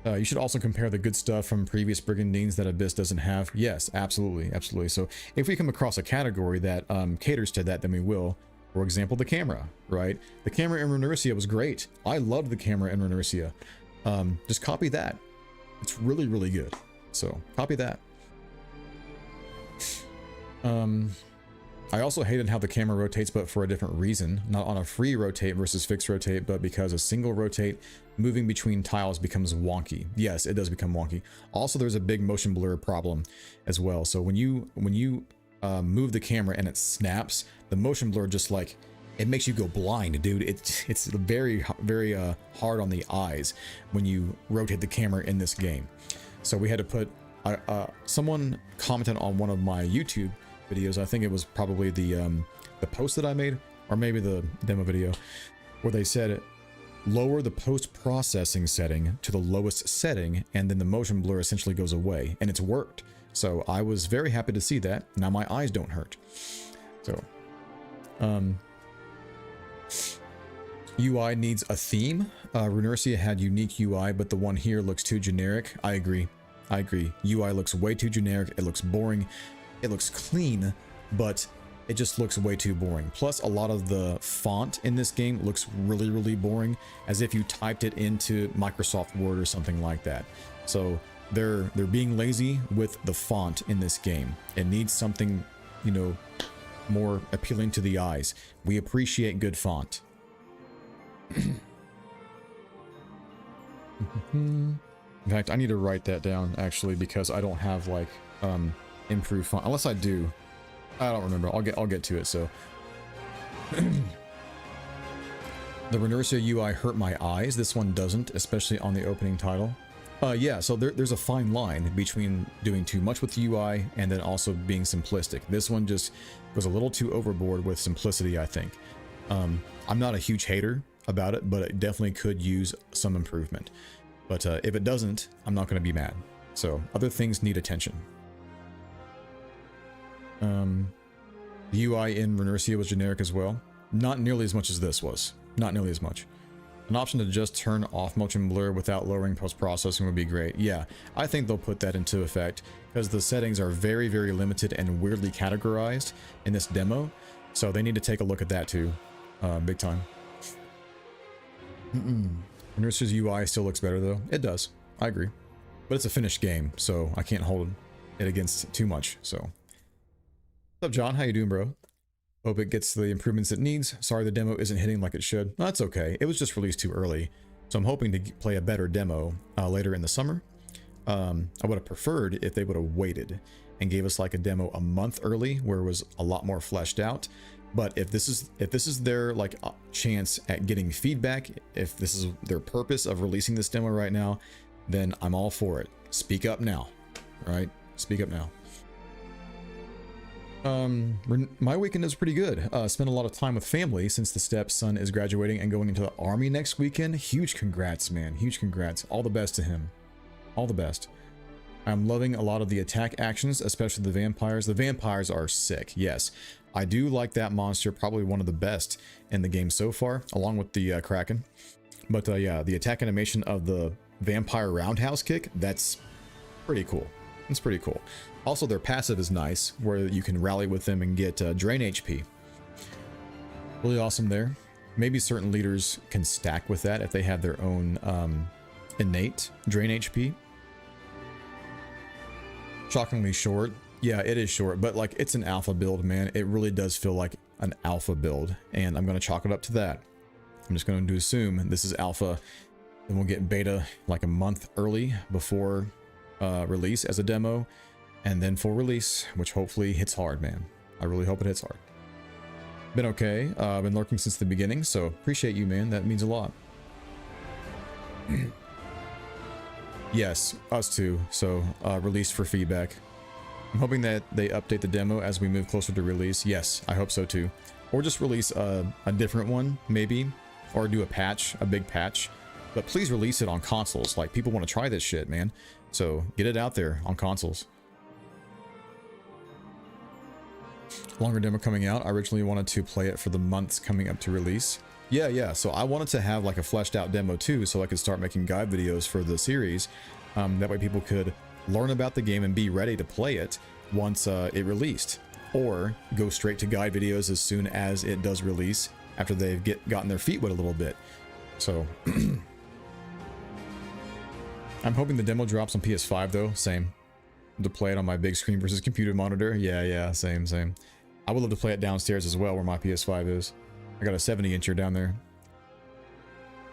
You should also compare the good stuff from previous Brigandines that Abyss doesn't have. Yes, absolutely. So if we come across a category that caters to that, then we will. For example, the camera, right? The camera in Runercia was great. I loved the camera in Runercia. Just copy that. It's really good. So copy that. I also hated how the camera rotates, but for a different reason. Not on a free rotate versus fixed rotate, but because a single rotate moving between tiles becomes wonky. Yes, it does become wonky. Also, there's a big motion blur problem as well. So when you move the camera and it snaps, the motion blur just like, it makes you go blind, dude. It's very hard on the eyes when you rotate the camera in this game. So we had to put someone commented on one of my YouTube videos. I think it was probably the post that I made, or maybe the demo video, where they said lower the post-processing setting to the lowest setting, and then the motion blur essentially goes away, and it's worked. So I was very happy to see that. Now my eyes don't hurt. So UI needs a theme. Runercia had unique UI, but the one here looks too generic. I agree. UI looks way too generic. It looks boring. It looks clean, but it just looks way too boring. Plus, a lot of the font in this game looks really boring, as if you typed it into Microsoft Word or something like that. So they're being lazy with the font in this game. It needs something, you know, more appealing to the eyes. We appreciate good font. In fact, I need to write that down actually, because I don't have like improved font, unless I do. I don't remember. I'll get to it. So the Runercia UI hurt my eyes. This one doesn't, especially on the opening title. Yeah, so there's a fine line between doing too much with the UI and then also being simplistic. This one just goes a little too overboard with simplicity, I think. I'm not a huge hater about it, but it definitely could use some improvement. But if it doesn't, I'm not going to be mad. So other things need attention. The UI in Renercia was generic as well. Not nearly as much as this was. Not nearly as much. An option to just turn off motion blur without lowering post-processing would be great. Yeah, I think they'll put that into effect because the settings are very, very limited and weirdly categorized in this demo. So they need to take a look at that too. Big time. Renercia's UI still looks better though. It does. I agree. But it's a finished game, so I can't hold it against too much. So, what's up, John? How you doing, bro? Hope it gets the improvements it needs. Sorry the demo isn't hitting like it should. No, that's okay. It was just released too early. So I'm hoping to play a better demo later in the summer. I would have preferred if they would have waited and gave us like a demo a month early where it was a lot more fleshed out. But if this is their like chance at getting feedback, if this is their purpose of releasing this demo right now, then I'm all for it. Speak up now, right? Speak up now. My weekend is pretty good. Spent a lot of time with family since the stepson is graduating and going into the army next weekend. Huge congrats, man. Huge congrats. All the best to him. All the best. I'm loving a lot of the attack actions, especially the vampires. The vampires are sick. Yes, I do like that monster. Probably one of the best in the game so far, along with the Kraken. But yeah, the attack animation of the vampire roundhouse kick, that's pretty cool. It's pretty cool. Also, their passive is nice, where you can rally with them and get drain HP. Really awesome there. Maybe certain leaders can stack with that if they have their own innate drain HP. Shockingly short. Yeah, it is short, but like it's an alpha build, man. It really does feel like an alpha build, and I'm going to chalk it up to that. I'm just going to assume this is alpha, then we'll get beta like a month early before release as a demo, and then full release, which hopefully hits hard, man. I really hope it hits hard. Been okay. Been lurking since the beginning, so appreciate you, man. That means a lot. Yes, us too. So release for feedback. I'm hoping that they update the demo as we move closer to release. Yes, I hope so too. Or just release a different one, maybe, or do a patch, a big patch. But please release it on consoles. Like, people want to try this shit, man. So get it out there on consoles. Longer demo coming out. I originally wanted to play it for the months coming up to release. Yeah. So I wanted to have like a fleshed out demo too, so I could start making guide videos for the series. That way people could learn about the game and be ready to play it once it released, or go straight to guide videos as soon as it does release after they've gotten their feet wet a little bit. So I'm hoping the demo drops on PS5 though. Same. To play it on my big screen versus computer monitor. Yeah, same. I would love to play it downstairs as well, where my PS5 is. I got a 70-incher down there.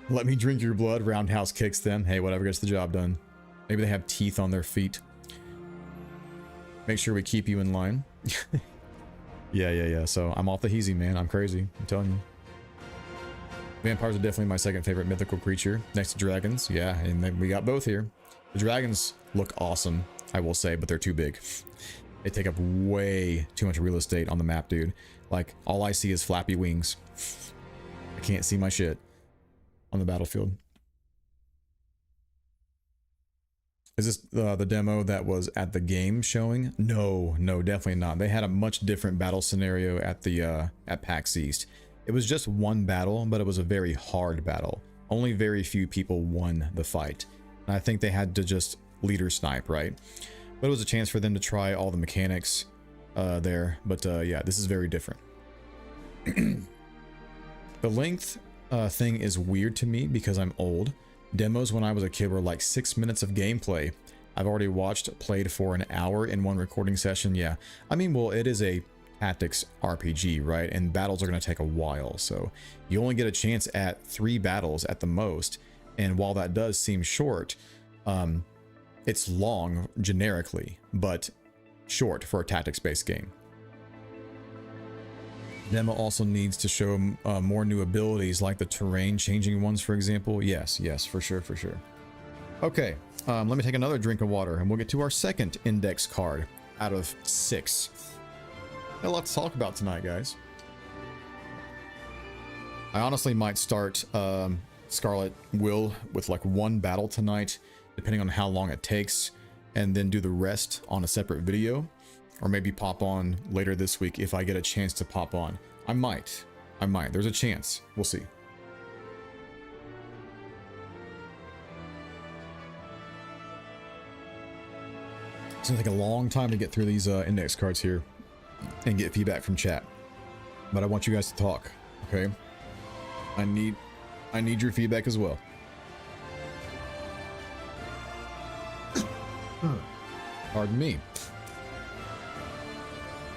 Let me drink your blood. Roundhouse kicks then. Hey, whatever gets the job done. Maybe they have teeth on their feet. Make sure we keep you in line. Yeah. So I'm off the heezy, man. I'm crazy. I'm telling you. Vampires are definitely my second favorite mythical creature, next to dragons. Yeah, and then we got both here. The dragons look awesome, I will say, but they're too big. They take up way too much real estate on the map, dude. Like, all I see is flappy wings. I can't see my shit on the battlefield. Is this the demo that was at the game showing? No, definitely not. They had a much different battle scenario at the at PAX East. It was just one battle, but it was a very hard battle. Only very few people won the fight. And I think they had to just leader snipe, right? But it was a chance for them to try all the mechanics there. But yeah, this is very different. The length thing is weird to me because I'm old. Demos when I was a kid were like 6 minutes of gameplay. I've already played for an hour in one recording session. Yeah, I mean, well, it is a tactics RPG, right? And battles are going to take a while. So you only get a chance at 3 battles at the most. And while that does seem short, it's long generically, but short for a tactics-based game. Demo also needs to show more new abilities, like the terrain changing ones, for example. Yes, for sure. Okay, Let me take another drink of water and we'll get to our second index card out of 6. Got a lot to talk about tonight, guys. I honestly might start Scarlet Will with like one battle tonight, depending on how long it takes, and then do the rest on a separate video, or maybe pop on later this week if I get a chance to pop on. I might. There's a chance. We'll see. It's gonna take a long time to get through these index cards here and get feedback from chat, but I want you guys to talk. Okay, I need your feedback as well. Pardon me.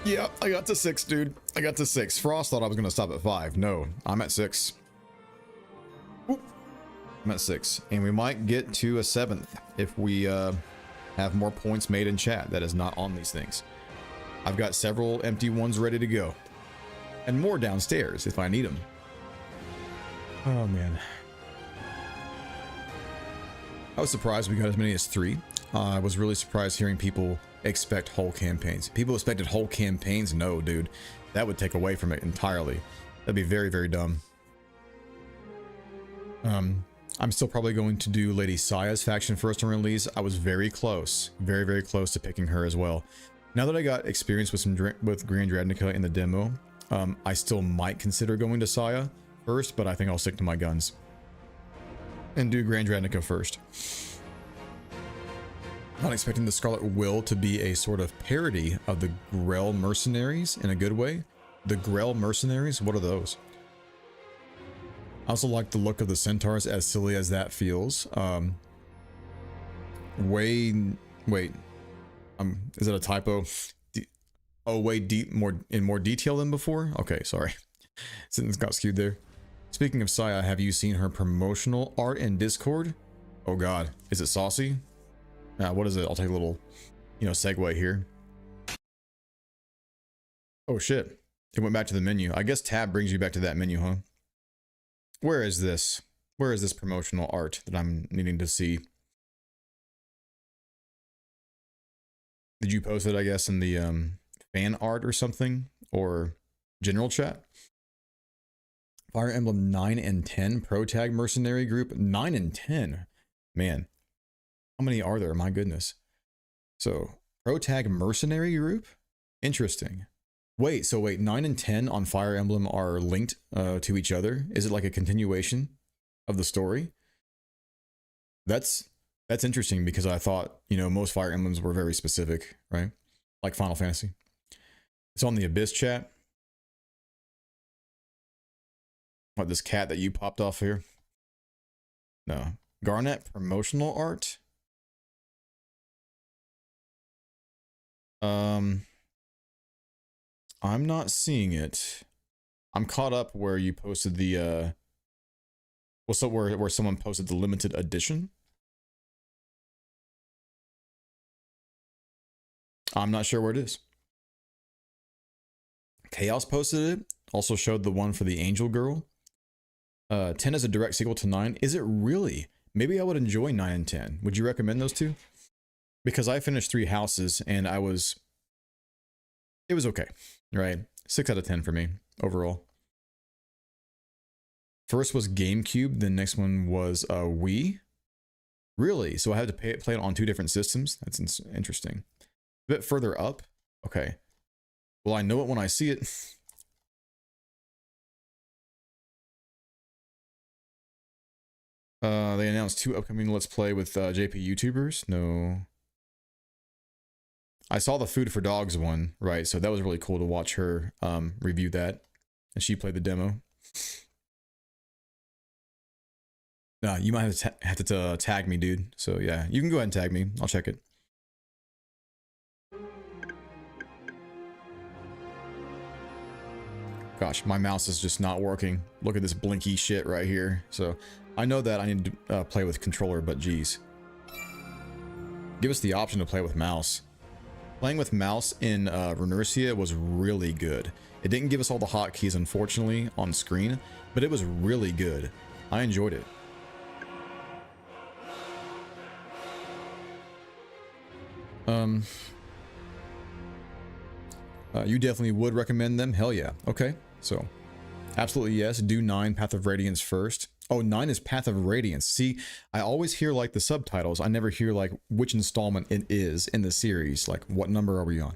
Yeah, I got to 6, dude. I got to 6. Frost thought I was gonna stop at 5. No, I'm at 6. Oop. I'm at 6, and we might get to a 7th if we have more points made in chat that is not on these things. I've got several empty ones ready to go, and more downstairs if I need them. Oh man, I was surprised we got as many as 3. I was really surprised hearing people expect whole campaigns. People expected whole campaigns? No, dude, that would take away from it entirely. That'd be very, very dumb. I'm still probably going to do Lady Saya's faction first on release. I was very close, very, very close to picking her as well. Now that I got experience with Grand Radnica in the demo, I still might consider going to Saya first, but I think I'll stick to my guns and do Grand Radnica first. Not expecting the Scarlet Will to be a sort of parody of the Grell Mercenaries in a good way. The Grell Mercenaries, what are those? I also like the look of the centaurs, as silly as that feels. Wait, is it a typo? Way in more detail than before? Okay, sorry. Sentence got skewed there. Speaking of Saya, have you seen her promotional art in Discord? Oh god, is it saucy? What is it? I'll take a little, segue here. Oh shit, it went back to the menu. I guess tab brings you back to that menu, huh? Where is this? Where is this promotional art that I'm needing to see? Did you post it, I guess, in the fan art or something? Or general chat? Fire Emblem 9 and 10 Pro Tag Mercenary Group. 9 and 10. Man. How many are there? My goodness. So, Pro Tag Mercenary Group? Interesting. Wait, 9 and 10 on Fire Emblem are linked to each other? Is it like a continuation of the story? That's interesting, because I thought, most Fire Emblems were very specific, right? Like Final Fantasy. It's on the Abyss chat. What, this cat that you popped off here? No. Garnet promotional art? I'm not seeing it. I'm caught up where you posted the where someone posted the limited edition. I'm not sure where it is. Chaos posted it. Also showed the one for the Angel Girl. 10 is a direct sequel to 9. Is it really? Maybe I would enjoy 9 and 10. Would you recommend those two? Because I finished 3 houses and it was okay, right? 6 out of 10 for me overall. First was GameCube, the next one was Wii. Really? So I had to play it on 2 different systems? That's interesting. A bit further up? Okay. Well, I know it when I see it. They announced 2 upcoming Let's Play with JP YouTubers. No. I saw the Food for Dogs one, right? So that was really cool to watch her review that. And she played the demo. You might have to tag me, dude. So yeah, you can go ahead and tag me. I'll check it. Gosh, my mouse is just not working. Look at this blinky shit right here. So I know that I need to play with controller, but geez. Give us the option to play with mouse. Playing with mouse in Renercia was really good. It didn't give us all the hotkeys, unfortunately, on screen, but it was really good. I enjoyed it. Um, you definitely would recommend them? Hell yeah. Okay, so absolutely yes. Do 9 Path of Radiance first. Oh, 9 is Path of Radiance. See, I always hear like the subtitles. I never hear like which installment it is in the series. Like what number are we on,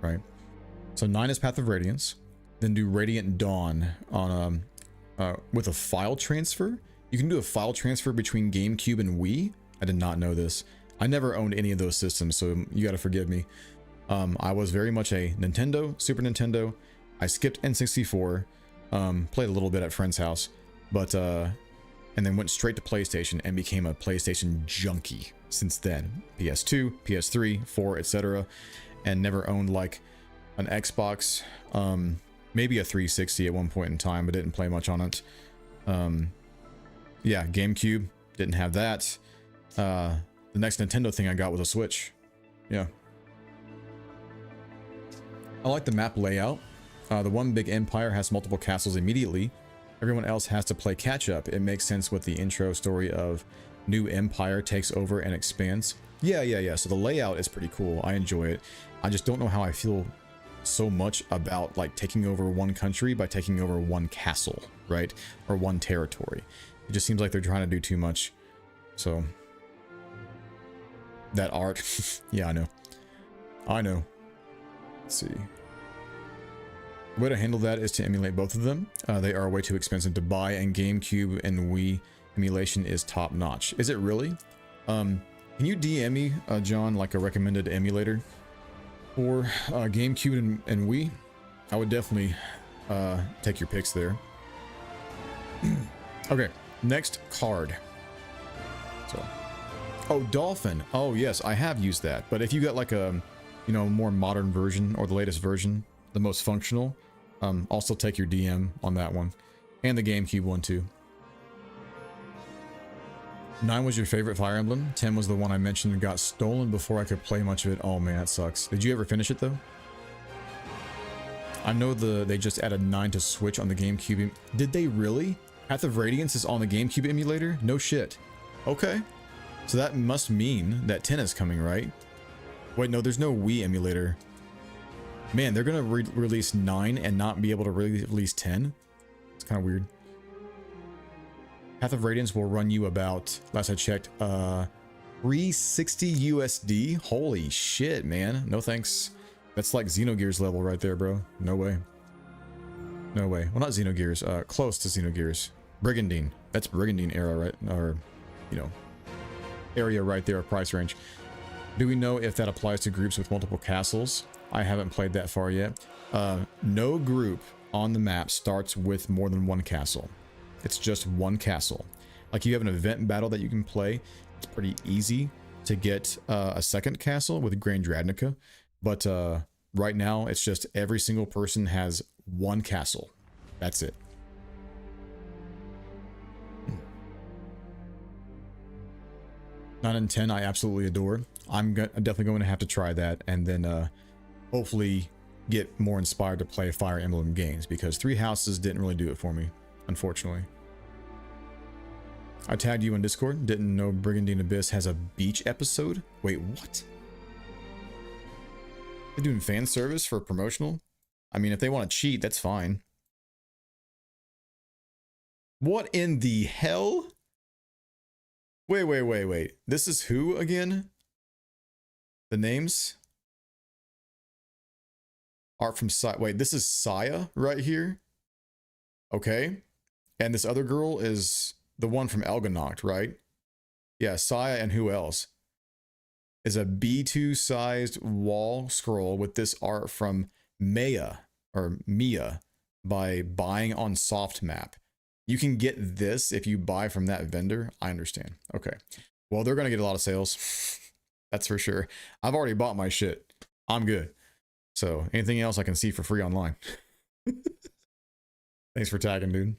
right? So 9 is Path of Radiance. Then do Radiant Dawn on with a file transfer. You can do a file transfer between GameCube and Wii. I did not know this. I never owned any of those systems, so you got to forgive me. I was very much a Nintendo, Super Nintendo. I skipped N64, played a little bit at friend's house, but and then went straight to PlayStation and became a PlayStation junkie since then. PS2, PS3, 4, etc. And never owned like an Xbox, maybe a 360 at one point in time, but didn't play much on it. Yeah, GameCube, didn't have that. The next Nintendo thing I got was a Switch. Yeah. I like the map layout. The one big empire has multiple castles immediately. Everyone else has to play catch up. It makes sense with the intro story of new empire takes over and expands. Yeah. So the layout is pretty cool. I enjoy it. I just don't know how I feel so much about like taking over one country by taking over one castle, right? Or one territory. It just seems like they're trying to do too much. So that art, yeah, I know. Let's see. The way to handle that is to emulate both of them. They are way too expensive to buy, and GameCube and Wii emulation is top notch. Is it really? Can you DM me, John, like a recommended emulator for GameCube and Wii? I would definitely take your picks there. Okay, next card. So, oh, Dolphin. Oh yes, I have used that. But if you got like a, you know, more modern version or the latest version, the most functional, also take your DM on that one, and the GameCube one too. 9 was your favorite Fire Emblem. 10 was the one I mentioned and got stolen before I could play much of it. Oh man, that sucks. Did you ever finish it though? I know they just added 9 to Switch on the GameCube. Did they really? Path of Radiance is on the GameCube emulator? No shit. Okay. So that must mean that 10 is coming, right? Wait, no, there's no Wii emulator. Man, they're gonna release 9 and not be able to release 10? It's kind of weird. Path of Radiance will run you about, last I checked, 360 USD. Holy shit, man. No thanks. That's like Xenogears level right there, bro. No way. No way. Well, not Xenogears. Close to Xenogears. Brigandine. That's Brigandine era, right? Or, you know, area right there, price range. Do we know if that applies to groups with multiple castles? I haven't played that far yet. No group on the map starts with more than one castle. It's just one castle. Like you have an event battle that you can play. It's pretty easy to get a second castle with Grand Radnica. But right now, it's just every single person has one castle. That's it. 9 and 10 I absolutely adore. I'm definitely going to have to try that, and then hopefully get more inspired to play Fire Emblem games, because Three Houses didn't really do it for me, unfortunately. I tagged you on Discord. Didn't know Brigandine Abyss has a beach episode. Wait, what? They're doing fan service for promotional? I mean, if they want to cheat, that's fine. What in the hell? Wait. This is who again? The names? Art from Saya. Wait, this is Saya right here? Okay. And this other girl is the one from Elganoct, right? Yeah, Saya, and who else? Is a B2 sized wall scroll with this art from Maya by buying on Softmap. You can get this if you buy from that vendor. I understand. Okay. Well, they're going to get a lot of sales. That's for sure. I've already bought my shit. I'm good. So anything else I can see for free online. Thanks for tagging, dude.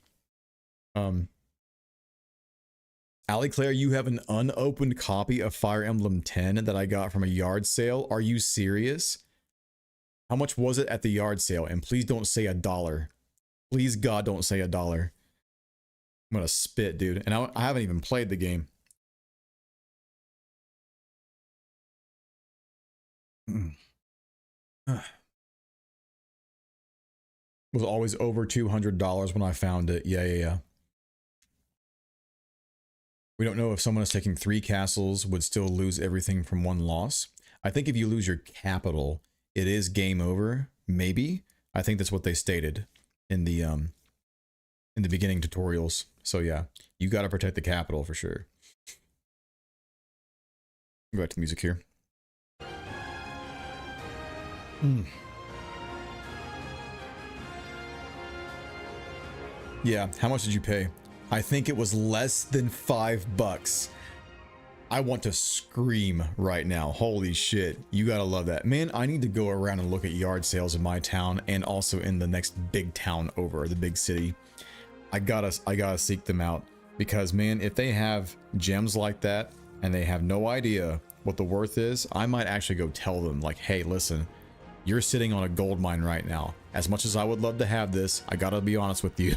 Ali Claire, you have an unopened copy of Fire Emblem 10 that I got from a yard sale. Are you serious? How much was it at the yard sale? And please don't say $1. Please, God, don't say $1. I'm gonna spit, dude. And I haven't even played the game. Was always over $200 when I found it. Yeah. We don't know if someone is taking 3 castles would still lose everything from 1 loss. I think if you lose your capital, it is game over. Maybe. I think that's what they stated in the beginning tutorials. So yeah, you got to protect the capital for sure. Go back to the music here. Yeah, how much did you pay? I think it was less than $5. I want to scream right now. Holy shit. You gotta love that. Man, I need to go around and look at yard sales in my town and also in the next big town over, the big city. I gotta seek them out because man, if they have gems like that and they have no idea what the worth is, I might actually go tell them like, hey, listen, you're sitting on a gold mine right now. As much as I would love to have this, I gotta be honest with you.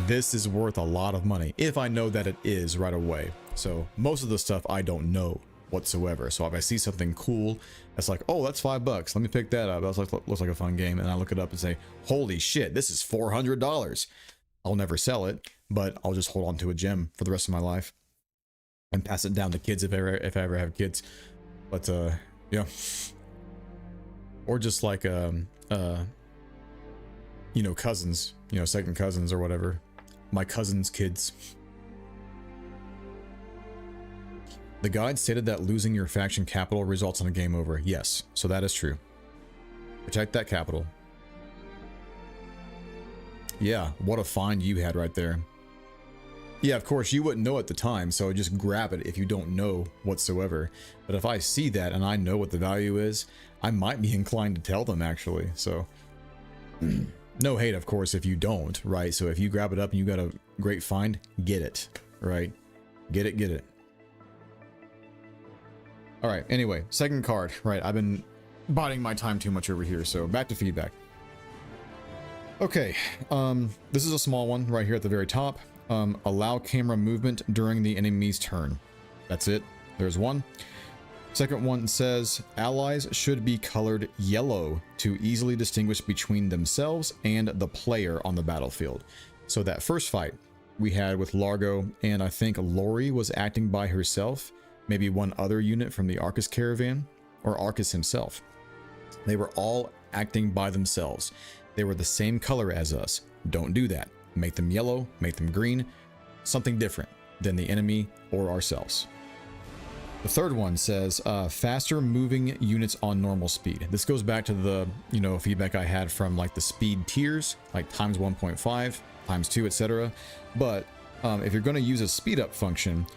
This is worth a lot of money if I know that it is right away. So most of the stuff I don't know whatsoever. So if I see something cool, that's like, oh, that's $5. Let me pick that up. That looks like a fun game. And I look it up and say, holy shit, this is $400. I'll never sell it, but I'll just hold on to a gem for the rest of my life and pass it down to kids if I ever have kids. But yeah. Or just like you know, cousins, you know, second cousins or whatever. My cousin's kids. The guide stated that losing your faction capital results in a game over. Yes, so that is true. Protect that capital. Yeah, what a find you had right there. Yeah, of course, you wouldn't know at the time, so just grab it if you don't know whatsoever. But if I see that and I know what the value is, I might be inclined to tell them, actually, so... No hate, of course, if you don't, right? So if you grab it up and you got a great find, get it, right? Get it. All right, anyway, second card, right? I've been biding my time too much over here, so back to feedback. Okay, this is a small one right here at the very top. Allow camera movement during the enemy's turn. That's it. There's one. Second one says, allies should be colored yellow to easily distinguish between themselves and the player on the battlefield. So that first fight we had with Largo, and I think Lori was acting by herself, maybe one other unit from the Arcus caravan, or Arcus himself. They were all acting by themselves. They were the same color as us. Don't do that. Make them yellow, make them green, something different than the enemy or ourselves. The third one says faster moving units on normal speed. This goes back to the, you know, feedback I had from like the speed tiers, like times 1.5, times 2, etc. But if you're going to use a speed up function,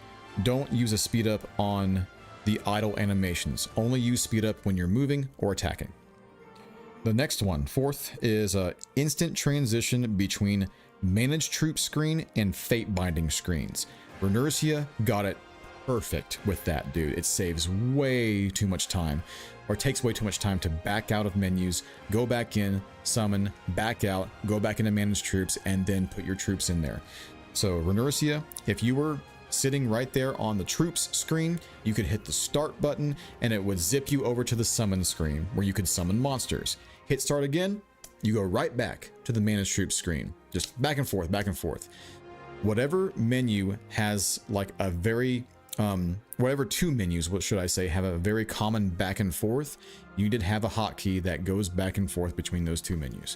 don't use a speed up on the idle animations. Only use speed up when you're moving or attacking. The next one, fourth, is instant transition between managed troop screen and fate binding screens. Renursia got it perfect with that, dude. It saves way too much time, or takes way too much time to back out of menus, go back in, summon, back out, go back into managed troops, and then put your troops in there. So Renursia, if you were sitting right there on the troops screen, you could hit the start button and it would zip you over to the summon screen where you could summon monsters. Hit start again, you go right back to the managed troops screen. Just back and forth, back and forth. Whatever menu has like a very whatever two menus, what should I say, have a very common back and forth, you did have a hotkey that goes back and forth between those two menus.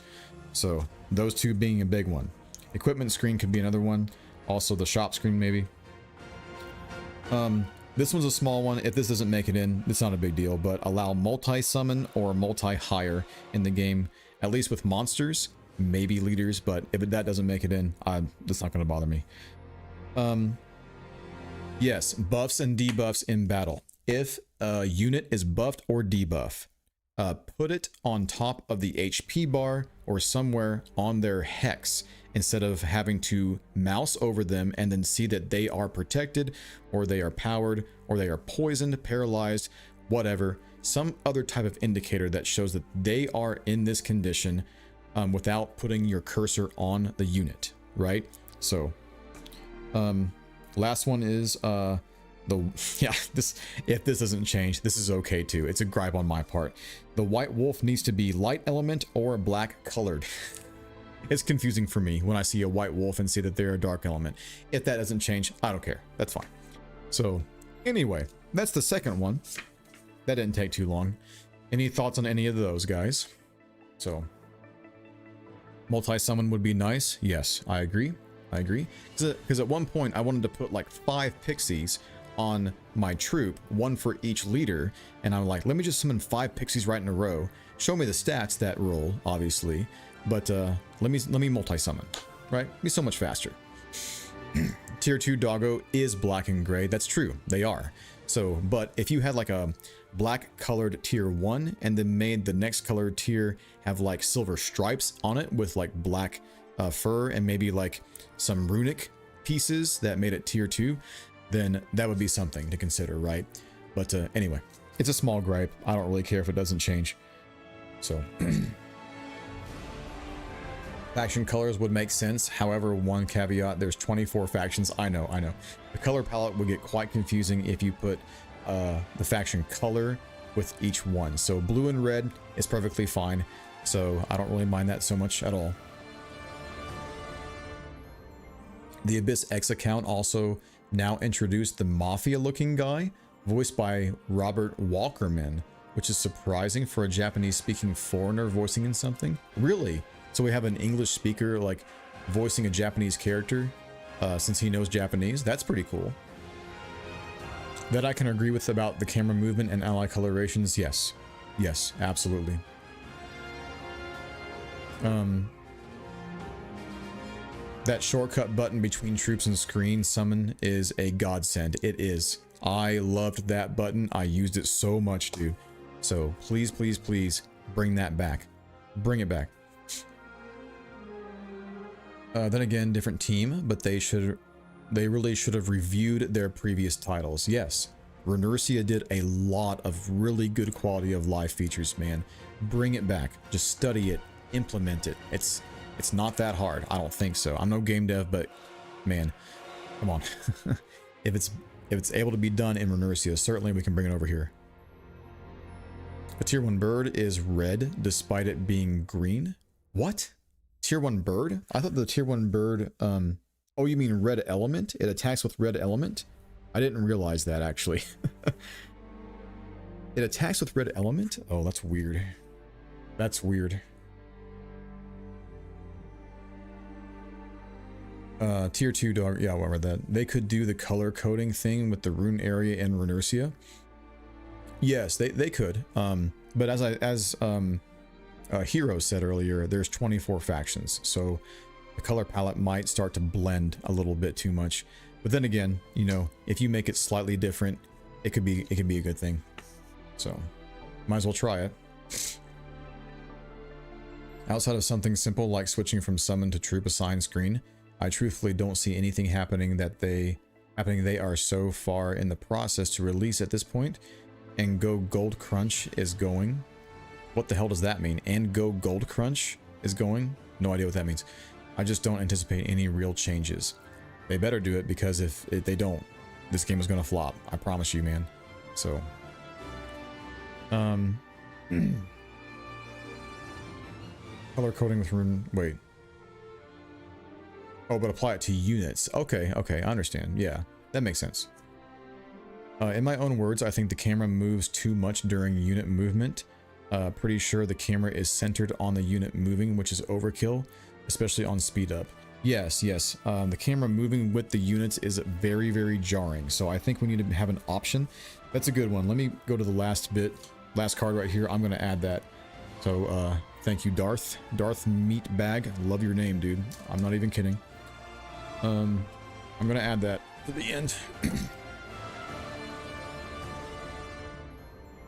So those two being a big one. Equipment screen could be another one. Also the shop screen maybe. This one's a small one. If this doesn't make it in, it's not a big deal, but allow multi-summon or multi-hire in the game, at least with monsters, maybe leaders, but if that doesn't make it in, that's not going to bother me. Yes, buffs and debuffs in battle. If a unit is buffed or debuffed, put it on top of the HP bar or somewhere on their hex instead of having to mouse over them and then see that they are protected or they are powered or they are poisoned, paralyzed, whatever. Some other type of indicator that shows that they are in this condition without putting your cursor on the unit, right? So, last one is yeah, if this doesn't change, this is okay too. It's a gripe on my part. The white wolf needs to be light element or black colored. It's confusing for me when I see a white wolf and see that they're a dark element. If that doesn't change, I don't care. That's fine. So anyway, that's the second one. That didn't take too long. Any thoughts on any of those, guys? So multi-summon would be nice. Yes, I agree. I agree. Because at one point I wanted to put like 5 pixies on my troop, 1 for each leader, and I'm like, let me just summon 5 pixies right in a row. Show me the stats that roll, obviously, but let me multi-summon, right? Be so much faster. Tier 2 doggo is black and gray. That's true, they are. So, but if you had like a black colored tier 1 and then made the next colored tier have like silver stripes on it with like black fur and maybe like some runic pieces that made it tier 2, then that would be something to consider, right? But anyway, it's a small gripe. I don't really care if it doesn't change. So faction colors would make sense. However, one caveat, there's 24 factions. I know. The color palette would get quite confusing if you put the faction color with each one. So blue and red is perfectly fine. So I don't really mind that so much at all. The Abyss X account also now introduced the mafia looking guy, voiced by Robert Walkerman, which is surprising for a Japanese speaking foreigner voicing in something. Really? So we have an English speaker like voicing a Japanese character since he knows Japanese. That's pretty cool. That I can agree with about the camera movement and ally colorations. Yes, absolutely. That shortcut button between troops and screen summon is a godsend. It is. I loved that button. I used it so much, dude. So please, please, please bring that back. Bring it back. Then again, different team, but they really should have reviewed their previous titles. Yes, Renursia did a lot of really good quality of life features, man. Bring it back. Just study it, implement it. It's not that hard. I don't think so. I'm no game dev, but man, come on. If it's able to be done in Renursia, certainly we can bring it over here. The tier 1 bird is red despite it being green. What? Tier 1 bird? I thought the tier 1 bird, oh, you mean red element? It attacks with red element? I didn't realize that, actually. It attacks with red element? Oh, that's weird. That's weird. Tier 2 dog, yeah, whatever that. They could do the color coding thing with the rune area in Renursia. Yes, they could. But as Hero said earlier, there's 24 factions, so the color palette might start to blend a little bit too much. But then again, you know, if you make it slightly different, it could be a good thing. So might as well try it. Outside of something simple like switching from summon to troop assigned screen, I truthfully don't see anything happening they are so far in the process to release at this point. And Go Gold Crunch is going. What the hell does that mean? And Go Gold Crunch is going? No idea what that means. I just don't anticipate any real changes. They better do it, because if they don't, this game is gonna flop. I promise you, man. So color coding with rune. Wait. Oh, but apply it to units. Okay, I understand. Yeah, that makes sense. In my own words, I think the camera moves too much during unit movement. Pretty sure the camera is centered on the unit moving, which is overkill, especially on speed up. Yes. The camera moving with the units is very, very jarring. So I think we need to have an option. That's a good one. Let me go to the last card right here. I'm going to add that. So thank you, Darth Meatbag. Love your name, dude. I'm not even kidding. I'm going to add that to the end.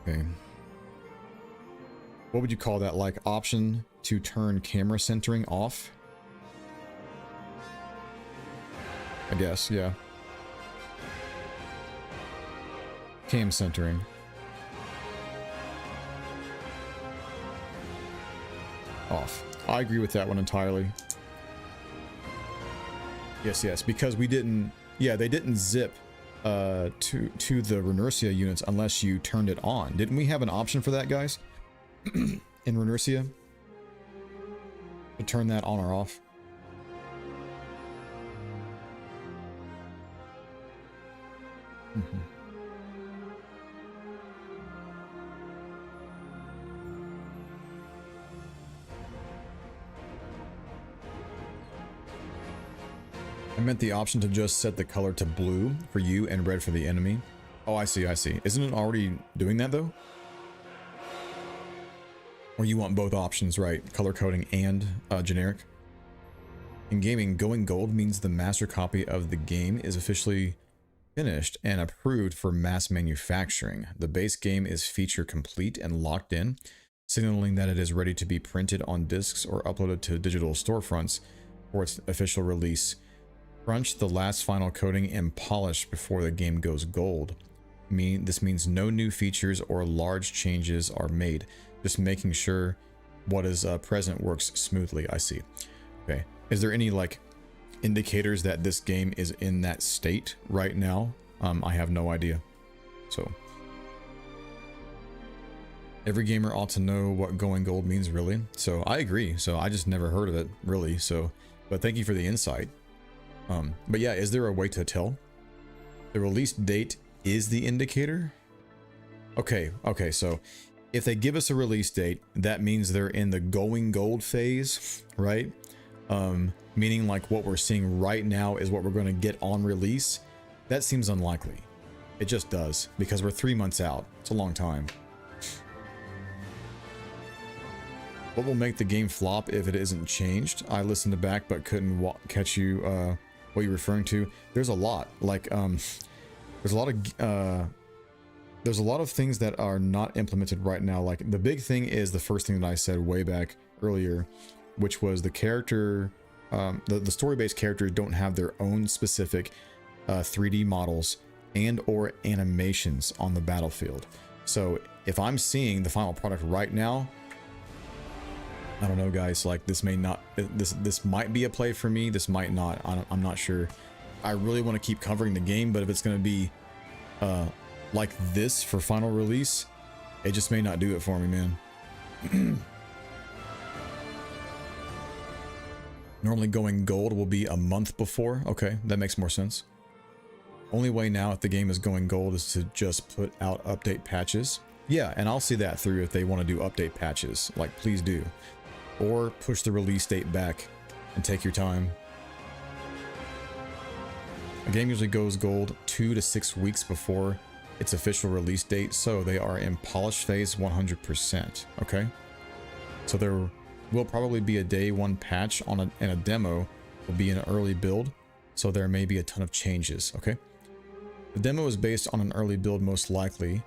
Okay. What would you call that? Like option to turn camera centering off? I guess, yeah. Cam centering. Off. I agree with that one entirely. Yes, because we didn't, yeah, they didn't zip to the Renersia units unless you turned it on. Didn't we have an option for that, guys? In Renersia? To turn that on or off? I meant the option to just set the color to blue for you and red for the enemy. Oh, I see, I see. Isn't it already doing that though? Or you want both options, right? Color coding and generic? In gaming, going gold means the master copy of the game is officially finished and approved for mass manufacturing. The base game is feature complete and locked in, signaling that it is ready to be printed on discs or uploaded to digital storefronts for its official release. Crunch the last final coating and polish before the game goes gold. This means no new features or large changes are made, just making sure what is present works smoothly. I see. Okay. Is there any like indicators that this game is in that state right now? I have no idea. So every gamer ought to know what going gold means, really. So I agree. So I just never heard of it, really. So, but thank you for the insight. But yeah, is there a way to tell? The release date is the indicator? Okay, so if they give us a release date, that means they're in the going gold phase, right? Meaning like what we're seeing right now is what we're going to get on release. That seems unlikely. It just does, because we're 3 months out. It's a long time. What will make the game flop if it isn't changed? I listened to back but couldn't catch you what you're referring to. There's a lot. Like there's a lot of things that are not implemented right now. Like the big thing is the first thing that I said way back earlier, which was the character, the story-based characters don't have their own specific 3D models and or animations on the battlefield. So if I'm seeing the final product right now, I don't know, guys, like this may not, this might be a play for me, this might not. I'm not sure. I really want to keep covering the game, but if it's going to be like this for final release, it just may not do it for me, man. Normally going gold will be a month before. Okay, that makes more sense. Only way now if the game is going gold is to just put out update patches. Yeah, and I'll see that through if they want to do update patches. Like, please do. Or push the release date back and take your time. A game usually goes gold 2 to 6 weeks before its official release date, so they are in polish phase 100%. Okay, so there will probably be a day one patch on and a demo will be an early build, so there may be a ton of changes. Okay, the demo is based on an early build most likely,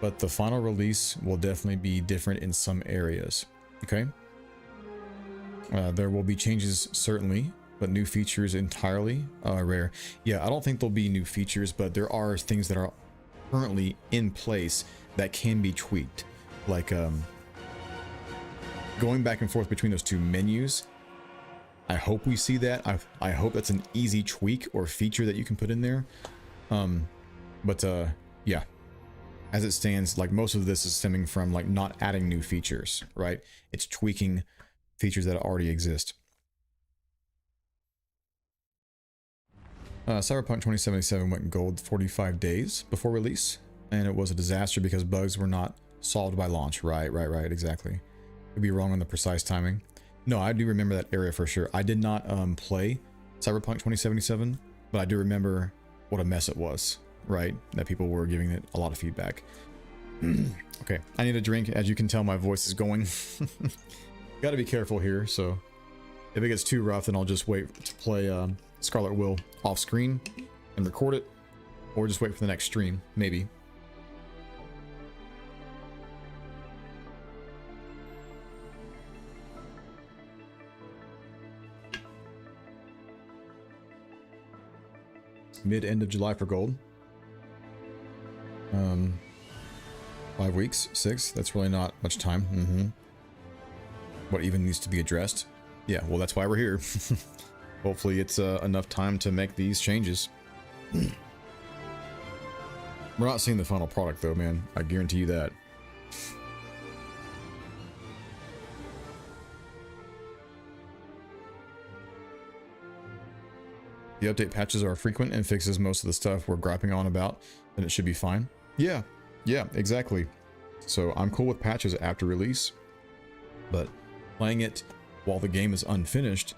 but the final release will definitely be different in some areas. Okay. There will be changes, certainly, but new features entirely rare. Yeah, I don't think there'll be new features, but there are things that are currently in place that can be tweaked. Like going back and forth between those two menus. I hope we see that. I hope that's an easy tweak or feature that you can put in there. Yeah. As it stands, like most of this is stemming from like not adding new features, right? It's tweaking features that already exist. Cyberpunk 2077 went gold 45 days before release, and it was a disaster because bugs were not solved by launch. Right, exactly. Could be wrong on the precise timing. No, I do remember that area for sure. I did not play Cyberpunk 2077, but I do remember what a mess it was, right? That people were giving it a lot of feedback. Okay, I need a drink. As you can tell, my voice is going. Got to be careful here, so if it gets too rough, then I'll just wait to play Scarlet Will off screen and record it, or just wait for the next stream, maybe. Mid-end of July for gold. 5 weeks, 6. That's really not much time. What even needs to be addressed? Yeah, well, that's why we're here. Hopefully it's enough time to make these changes. We're not seeing the final product though, man. I guarantee you that. The update patches are frequent and fixes most of the stuff we're griping on about, then it should be fine. Yeah, exactly. So I'm cool with patches after release, but playing it while the game is unfinished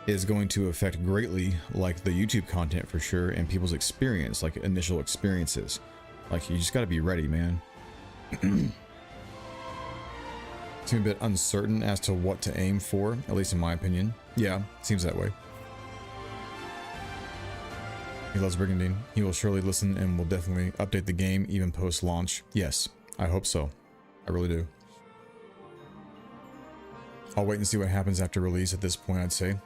is going to affect greatly, like the YouTube content for sure, and people's experience, like initial experiences. Like, you just got to be ready, man. Seem a bit uncertain as to what to aim for, at least in my opinion. Yeah, seems that way. He loves Brigandine. He will surely listen and will definitely update the game even post-launch. Yes, I hope so. I really do. I'll wait and see what happens after release at this point, I'd say.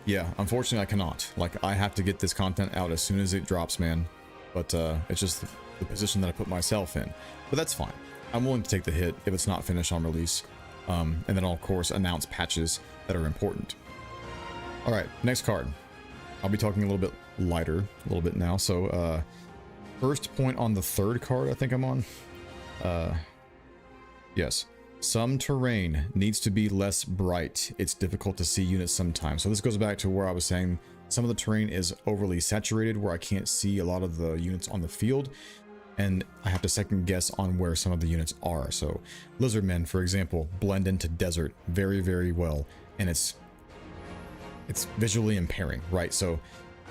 Yeah, unfortunately I cannot. Like, I have to get this content out as soon as it drops, man. But it's just the position that I put myself in. But that's fine. I'm willing to take the hit if it's not finished on release. And then I'll, of course, announce patches that are important. Alright, next card. I'll be talking a little bit lighter, a little bit now. So, first point on the third card I think I'm on. Yes. Some terrain needs to be less bright. It's difficult to see units sometimes. So this goes back to where I was saying some of the terrain is overly saturated where I can't see a lot of the units on the field. And I have to second guess on where some of the units are. So lizardmen, for example, blend into desert very, very well. And it's visually impairing, right? So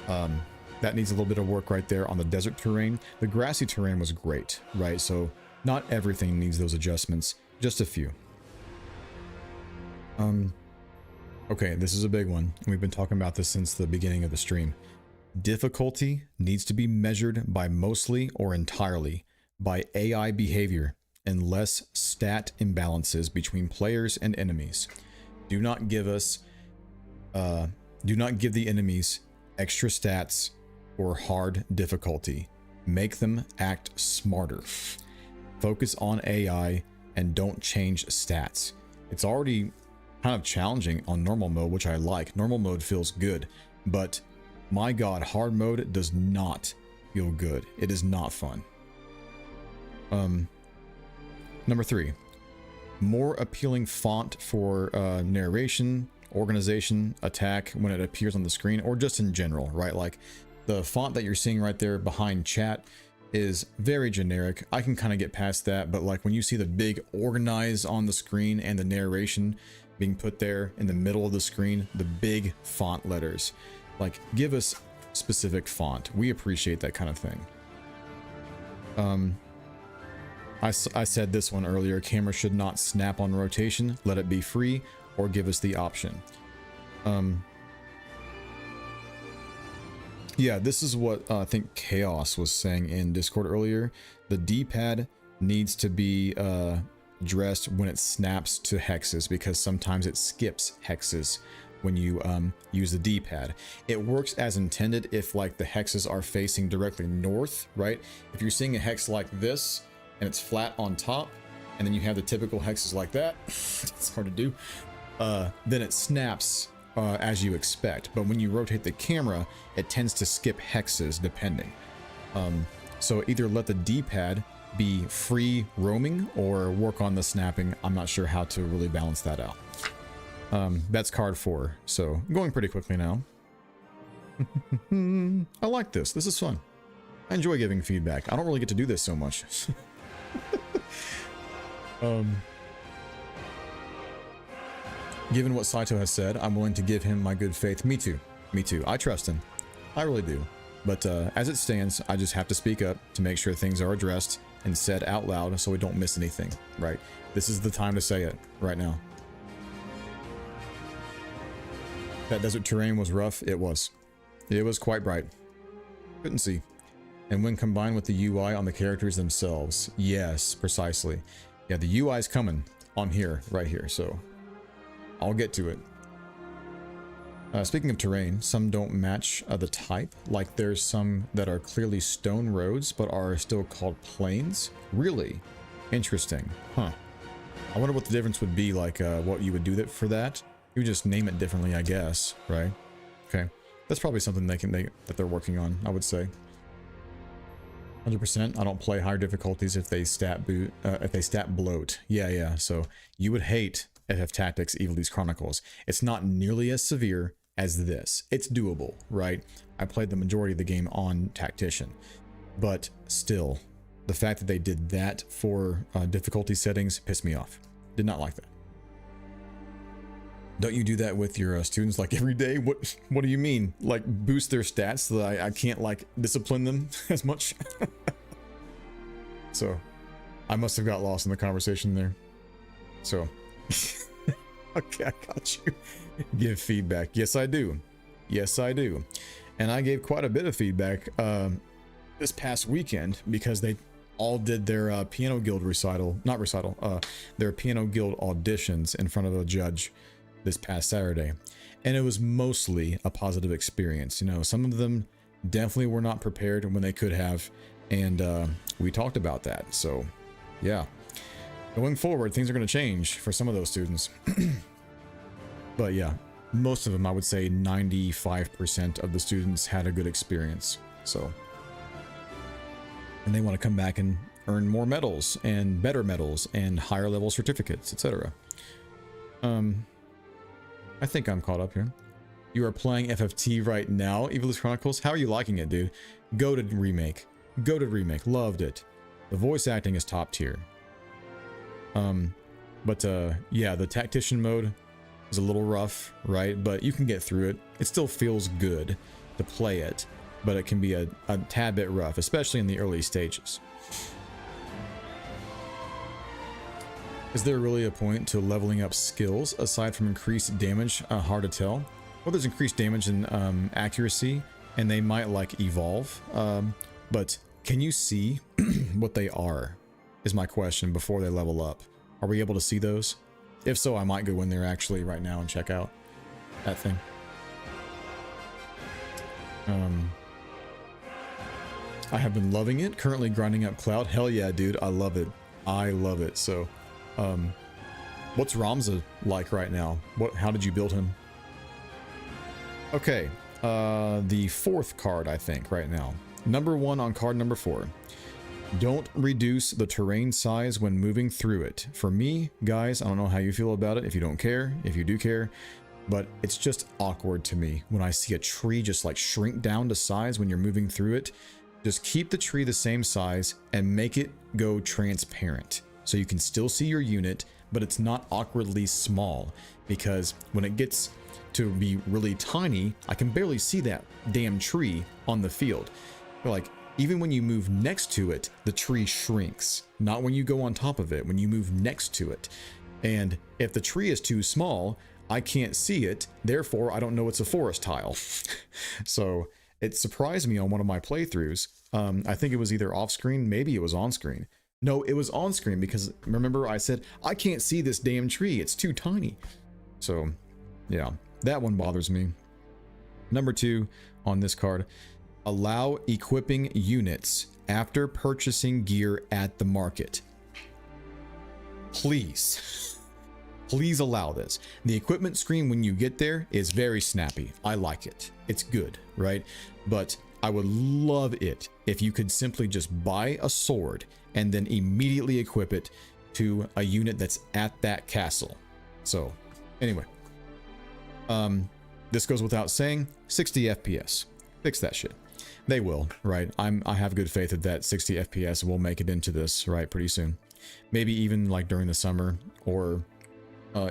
that needs a little bit of work right there on the desert terrain. The grassy terrain was great, right? So not everything needs those adjustments, just a few. Okay, this is a big one. We've been talking about this since the beginning of the stream. Difficulty needs to be measured by mostly or entirely by AI behavior and less stat imbalances between players and enemies. Do not give the enemies extra stats or hard difficulty. Make them act smarter. Focus on AI and don't change stats. It's already kind of challenging on normal mode, which I like. Normal mode feels good, but my god, hard mode does not feel good. It is not fun. Number 3, more appealing font for narration, organization, attack when it appears on the screen, or just in general, right? Like the font that you're seeing right there behind chat is very generic. I can kind of get past that, but like when you see the big organize on the screen and the narration being put there in the middle of the screen, the big font letters, like give us specific font. We appreciate that kind of thing. I said this one earlier, camera should not snap on rotation, let it be free, or give us the option. Yeah, this is what I think Chaos was saying in Discord earlier. The D-pad needs to be dressed when it snaps to hexes, because sometimes it skips hexes when you use the D-pad. It works as intended if like the hexes are facing directly north, right? If you're seeing a hex like this and it's flat on top, and then you have the typical hexes like that, it's hard to do, then it snaps as you expect. But when you rotate the camera, it tends to skip hexes depending. So either let the D-pad be free roaming or work on the snapping. I'm not sure how to really balance that out. That's card 4, so going pretty quickly now. I like this. This is fun. I enjoy giving feedback. I don't really get to do this so much. Given what Saito has said, I'm willing to give him my good faith. Me too. Me too. I trust him. I really do. But as it stands, I just have to speak up to make sure things are addressed and said out loud so we don't miss anything, right? This is the time to say it right now. That desert terrain was rough. It was. It was quite bright. Couldn't see. And when combined with the UI on the characters themselves, yes, precisely. Yeah, the UI's coming on here, right here, so I'll get to it. Speaking of terrain, some don't match the type. Like there's some that are clearly stone roads, but are still called plains. Really? Interesting. Huh. I wonder what the difference would be, like what you would do for that. You would just name it differently, I guess, right? Okay. That's probably something that they're working on, I would say. 100%. I don't play higher difficulties if they stat bloat. Yeah. So you would hate FF Tactics Evil These Chronicles. It's not nearly as severe as this. It's doable, right? I played the majority of the game on Tactician, but still, the fact that they did that for difficulty settings pissed me off. Did not like that. Don't you do that with your students like every day? What do you mean? Like boost their stats so that I can't like discipline them as much? So I must have got lost in the conversation there. So okay, I got you. Give feedback. Yes, I do. Yes, I do. And I gave quite a bit of feedback this past weekend because they all did their piano guild their piano guild auditions in front of a judge this past Saturday, and it was mostly a positive experience. You know, some of them definitely were not prepared when they could have, and we talked about that. So yeah, going forward things are going to change for some of those students. But yeah, most of them, I would say 95% of the students had a good experience. So, and they want to come back and earn more medals and better medals and higher level certificates, etc. I think I'm caught up here. You are playing FFT right now, Evil These Chronicles. How are you liking it, dude? Goated remake. Goated remake. Loved it. The voice acting is top tier. Yeah, the tactician mode is a little rough, right? But you can get through it. It still feels good to play it, but it can be a tad bit rough, especially in the early stages. Is there really a point to leveling up skills aside from increased damage? Hard to tell. Well, there's increased damage and accuracy, and they might like evolve. But can you see what they are? Is my question before they level up. Are we able to see those? If so, I might go in there actually right now and check out that thing. I have been loving it. Currently grinding up Cloud. Hell yeah, dude. I love it. I love it. So, what's Ramza like right now? How did you build him? Okay. The fourth card, I think, right now. Number 1 on card number 4. Don't reduce the terrain size when moving through it. For me, guys, I don't know how you feel about it. If you don't care, if you do care, but it's just awkward to me when I see a tree just like shrink down to size when you're moving through it. Just keep the tree the same size and make it go transparent so you can still see your unit, but it's not awkwardly small, because when it gets to be really tiny, I can barely see that damn tree on the field. Like, even when you move next to it, the tree shrinks. Not when you go on top of it, when you move next to it. And if the tree is too small, I can't see it, therefore I don't know it's a forest tile. So it surprised me on one of my playthroughs. I think it was either off screen, maybe it was on screen. No, it was on screen, because remember I said, I can't see this damn tree, it's too tiny. So yeah, that one bothers me. Number 2 on this card. Allow equipping units after purchasing gear at the market. Please. Please allow this. The equipment screen when you get there is very snappy. I like it. It's good, right? But I would love it if you could simply just buy a sword and then immediately equip it to a unit that's at that castle. So, anyway. This goes without saying, 60 FPS. Fix that shit. They will, right? I have good faith that 60 FPS will make it into this, right, pretty soon. Maybe even like during the summer, or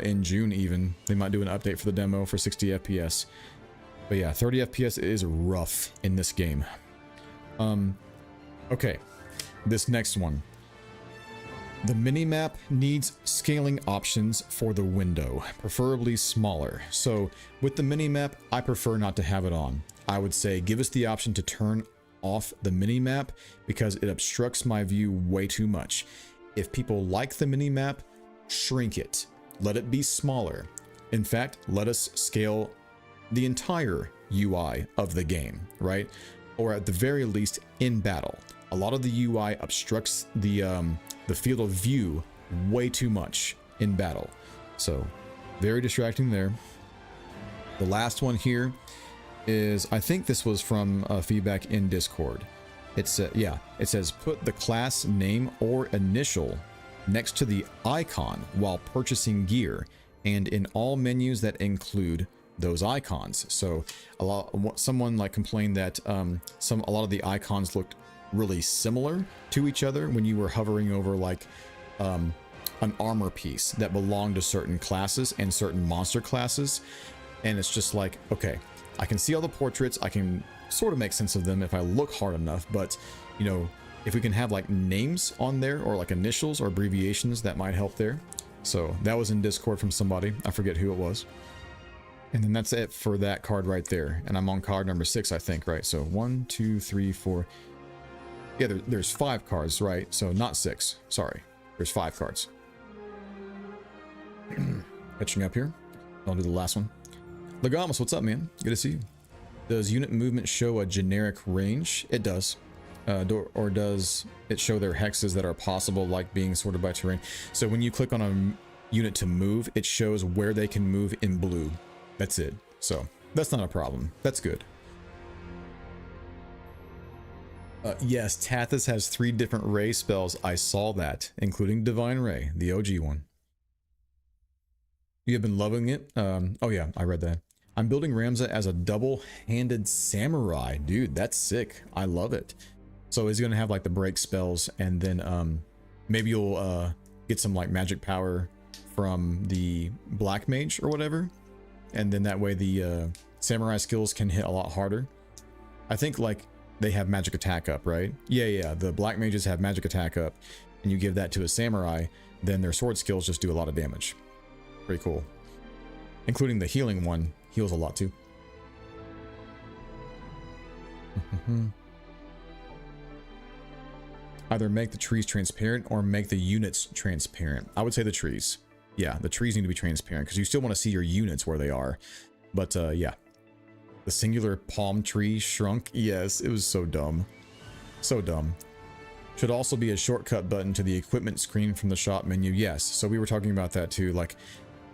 in June even. They might do an update for the demo for 60 FPS. But yeah, 30 FPS is rough in this game. Okay, this next one. The minimap needs scaling options for the window, preferably smaller. So with the minimap, I prefer not to have it on. I would say give us the option to turn off the minimap because it obstructs my view way too much. If people like the minimap, shrink it. Let it be smaller. In fact, let us scale the entire UI of the game, right? Or at the very least in battle. A lot of the UI obstructs the field of view way too much in battle. So very distracting there. The last one here is, I think this was from feedback in Discord. It's yeah, it says put the class name or initial next to the icon while purchasing gear and in all menus that include those icons. So someone like complained that a lot of the icons looked really similar to each other when you were hovering over like an armor piece that belonged to certain classes and certain monster classes. And it's just like, okay, I can see all the portraits, I can sort of make sense of them if I look hard enough, but you know, if we can have like names on there or like initials or abbreviations, that might help there. So that was in Discord from somebody, I forget who it was. And then that's it for that card right there. And I'm on card number 6, I think, right? So 1, 2, 3, 4. Yeah, there's 5 cards, right? So not 6, sorry. There's 5 cards. Catching up here. I'll do the last one. Legamus, what's up, man? Good to see you. Does unit movement show a generic range? It does. Or does it show their hexes that are possible, like being sorted by terrain? So when you click on a unit to move, it shows where they can move in blue. That's it. So that's not a problem. That's good. Yes, Tathis has 3 different Ray spells. I saw that, including Divine Ray, the OG one. You have been loving it? Oh yeah, I read that. I'm building Ramza as a double-handed samurai. Dude, that's sick. I love it. So he's gonna have like the break spells, and then maybe you'll get some like magic power from the black mage or whatever, and then that way the samurai skills can hit a lot harder. I think like they have magic attack up, right? Yeah, the black mages have magic attack up, and you give that to a samurai, then their sword skills just do a lot of damage. Pretty cool. Including the healing one heals a lot too. Either make the trees transparent or make the units transparent. I would say the trees. Yeah, the trees need to be transparent because you still want to see your units where they are. But yeah. The singular palm tree shrunk. Yes, it was so dumb. So dumb. Should also be a shortcut button to the equipment screen from the shop menu. Yes, so we were talking about that too. Like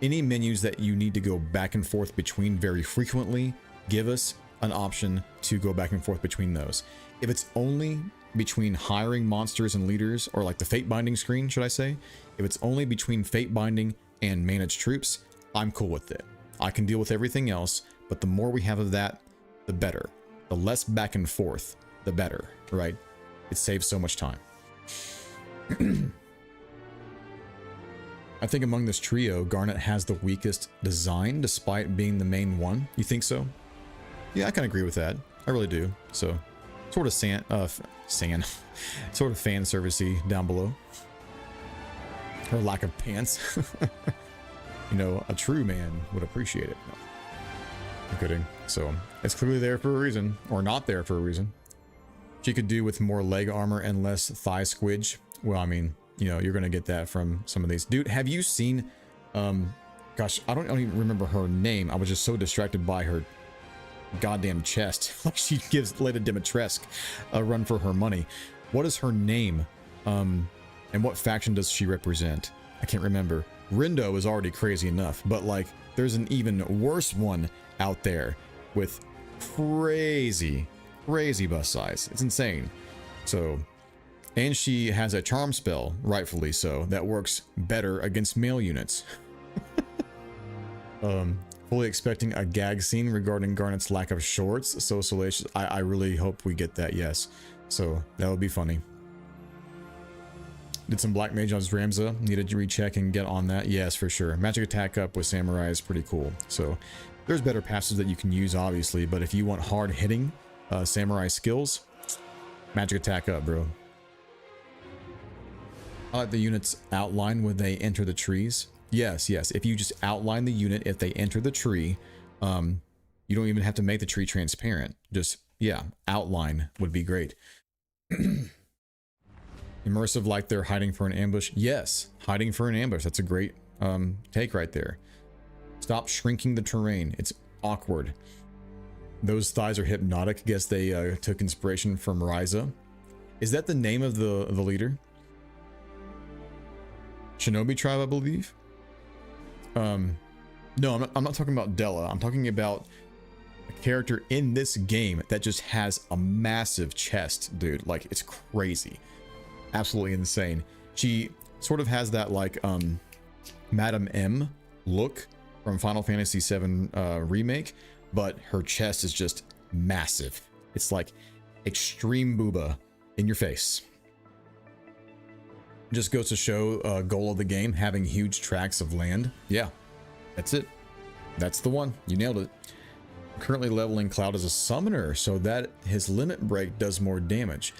any menus that you need to go back and forth between very frequently, give us an option to go back and forth between those. If it's only between hiring monsters and leaders, or like the fate binding screen, should I say, if it's only between fate binding and managed troops, I'm cool with it. I can deal with everything else, but the more we have of that, the better. The less back and forth, the better, right? It saves so much time. I think among this trio, Garnet has the weakest design despite being the main one. You think so? Yeah, I can agree with that. I really do. So, sort of sort of fan servicey down below. Her lack of pants. You know, a true man would appreciate it. No, I'm kidding. So, it's clearly there for a reason, or not there for a reason. She could do with more leg armor and less thigh squidge. Well, I mean, you know, you're gonna get that from some of these. Dude, have you seen gosh, I don't even remember her name. I was just so distracted by her goddamn chest. Like she gives Lady Dimitrescu a run for her money. What is her name? And what faction does she represent? I can't remember. Rindo is already crazy enough, but like there's an even worse one out there with crazy bust size. It's insane. So, and she has a charm spell, rightfully so, that works better against male units. Fully expecting a gag scene regarding Garnet's lack of shorts. So salacious. I really hope we get that, yes. So that would be funny. Did some black mage on his Ramza. Needed to recheck and get on that. Yes, for sure. Magic attack up with samurai is pretty cool. So there's better passes that you can use, obviously, but if you want hard hitting samurai skills, magic attack up, bro. I like the units outline when they enter the trees. Yes. If you just outline the unit, if they enter the tree, you don't even have to make the tree transparent. Just, yeah, outline would be great. Immersive, like they're hiding for an ambush. Yes, hiding for an ambush. That's a great take right there. Stop shrinking the terrain. It's awkward. Those thighs are hypnotic. Guess they took inspiration from Ryza. Is that the name of the leader? Shinobi tribe, I believe. No, I'm not talking about Della. I'm talking about a character in this game that just has a massive chest, dude. Like, it's crazy. Absolutely insane. She sort of has that like Madam M look from Final Fantasy VII remake, but her chest is just massive. It's like extreme booba in your face. Just goes to show goal of the game, having huge tracts of land. Yeah, that's it. That's the one. You nailed it. I'm currently leveling Cloud as a summoner, so that his limit break does more damage.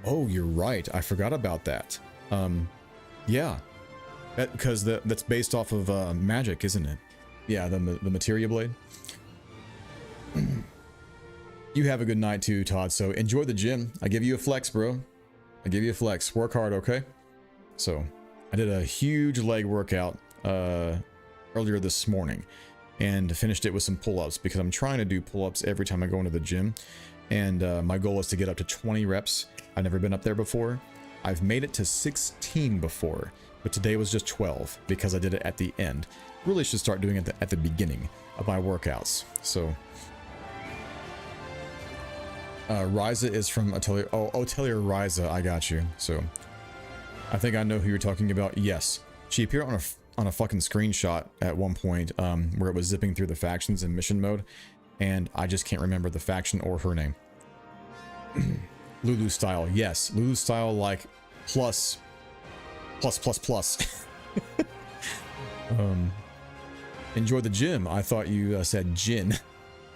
Oh, you're right. I forgot about that. Yeah, because that's based off of magic, isn't it? Yeah, the materia blade. You have a good night too, Todd. So enjoy the gym. I give you a flex, bro. I give you a flex. Work hard, okay? So I did a huge leg workout earlier this morning and finished it with some pull-ups because I'm trying to do pull-ups every time I go into the gym. And my goal is to get up to 20 reps. I've never been up there before. I've made it to 16 before, but today was just 12 because I did it at the end. Really should start doing it at the beginning of my workouts. So Ryza is from Atelier. Oh, Atelier Ryza, I got you. So I think I know who you're talking about. Yes, she appeared on a fucking screenshot at one point where it was zipping through the factions in mission mode, and I just can't remember the faction or her name. Lulu style, yes, Lulu style, like plus. Enjoy the gym. I thought you said gin.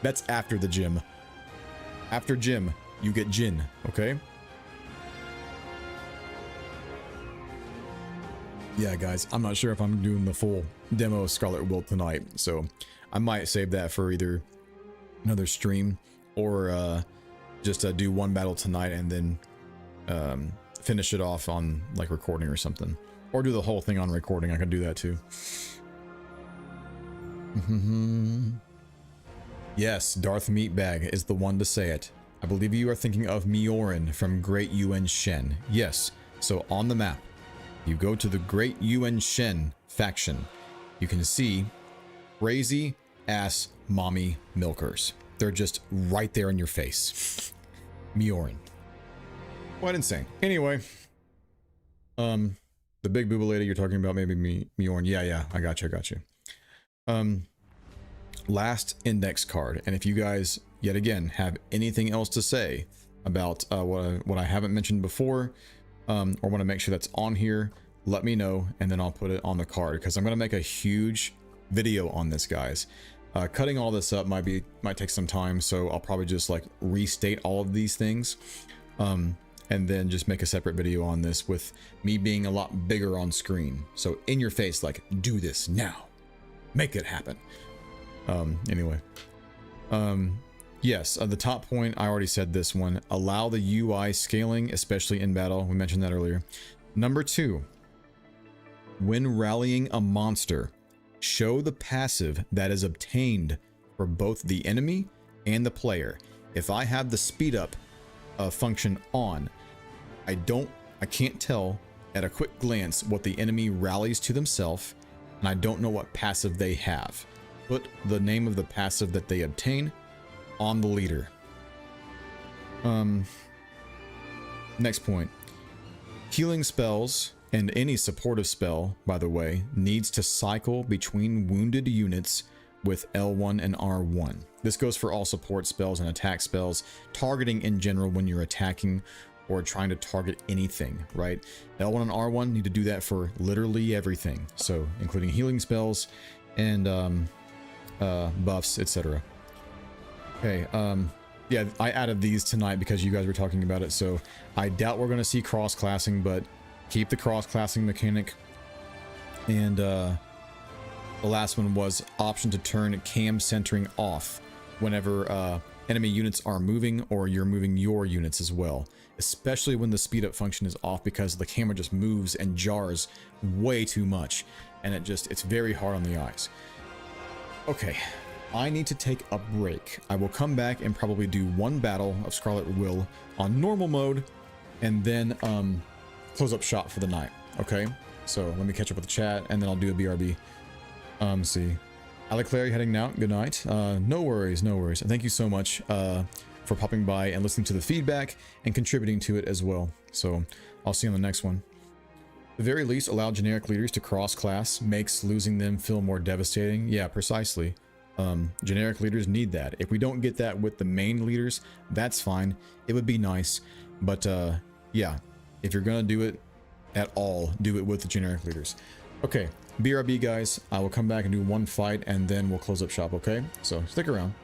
That's after the gym. After gym, you get gin, okay? Yeah, guys, I'm not sure if I'm doing the full demo of Scarlet Will tonight, so I might save that for either another stream or just do one battle tonight and then finish it off on like recording or something, or do the whole thing on recording. I can do that too. Yes, Darth Meatbag is the one to say it. I believe you are thinking of Miorin from Great Yuan Shen. Yes, so on the map, you go to the Great Yuan Shen faction. You can see crazy ass mommy milkers. They're just right there in your face. Miorin. Quite insane. Anyway, the big booba lady you're talking about, maybe Miorin. Yeah, I got you. Last index card, and if you guys yet again have anything else to say about what I haven't mentioned before, or want to make sure that's on here, let me know, and then I'll put it on the card, because I'm going to make a huge video on this, guys. Cutting all this up might take some time, so I'll probably just like restate all of these things, and then just make a separate video on this with me being a lot bigger on screen, so in your face, like, do this now, make it happen. Anyway, yes, the top point, I already said this one. Allow the UI scaling, especially in battle. We mentioned that earlier. Number 2, when rallying a monster, show the passive that is obtained for both the enemy and the player. If I have the speed up function on, I can't tell at a quick glance what the enemy rallies to themselves, and I don't know what passive they have. Put the name of the passive that they obtain on the leader. Next point. Healing spells, and any supportive spell, by the way, needs to cycle between wounded units with L1 and R1. This goes for all support spells and attack spells, targeting in general when you're attacking or trying to target anything, right? L1 and R1 need to do that for literally everything, so including healing spells and buffs, etc. Okay, yeah, I added these tonight because you guys were talking about it, so I doubt we're going to see cross-classing, but keep the cross-classing mechanic. And the last one was option to turn cam centering off whenever enemy units are moving, or you're moving your units as well, especially when the speed up function is off, because the camera just moves and jars way too much, and it's very hard on the eyes. Okay, I need to take a break. I will come back and probably do one battle of Scarlet Will on normal mode, and then close up shop for the night. Okay, so let me catch up with the chat, and then I'll do a BRB. See, Aleclaire heading out. Good night. No worries, no worries. Thank you so much for popping by and listening to the feedback and contributing to it as well. So I'll see you on the next one. At the very least, allow generic leaders to cross-class makes losing them feel more devastating. Yeah, precisely. Generic leaders need that. If we don't get that with the main leaders, that's fine. It would be nice. But yeah, if you're gonna do it at all, do it with the generic leaders. Okay, BRB guys, I will come back and do one fight and then we'll close up shop, okay? So stick around.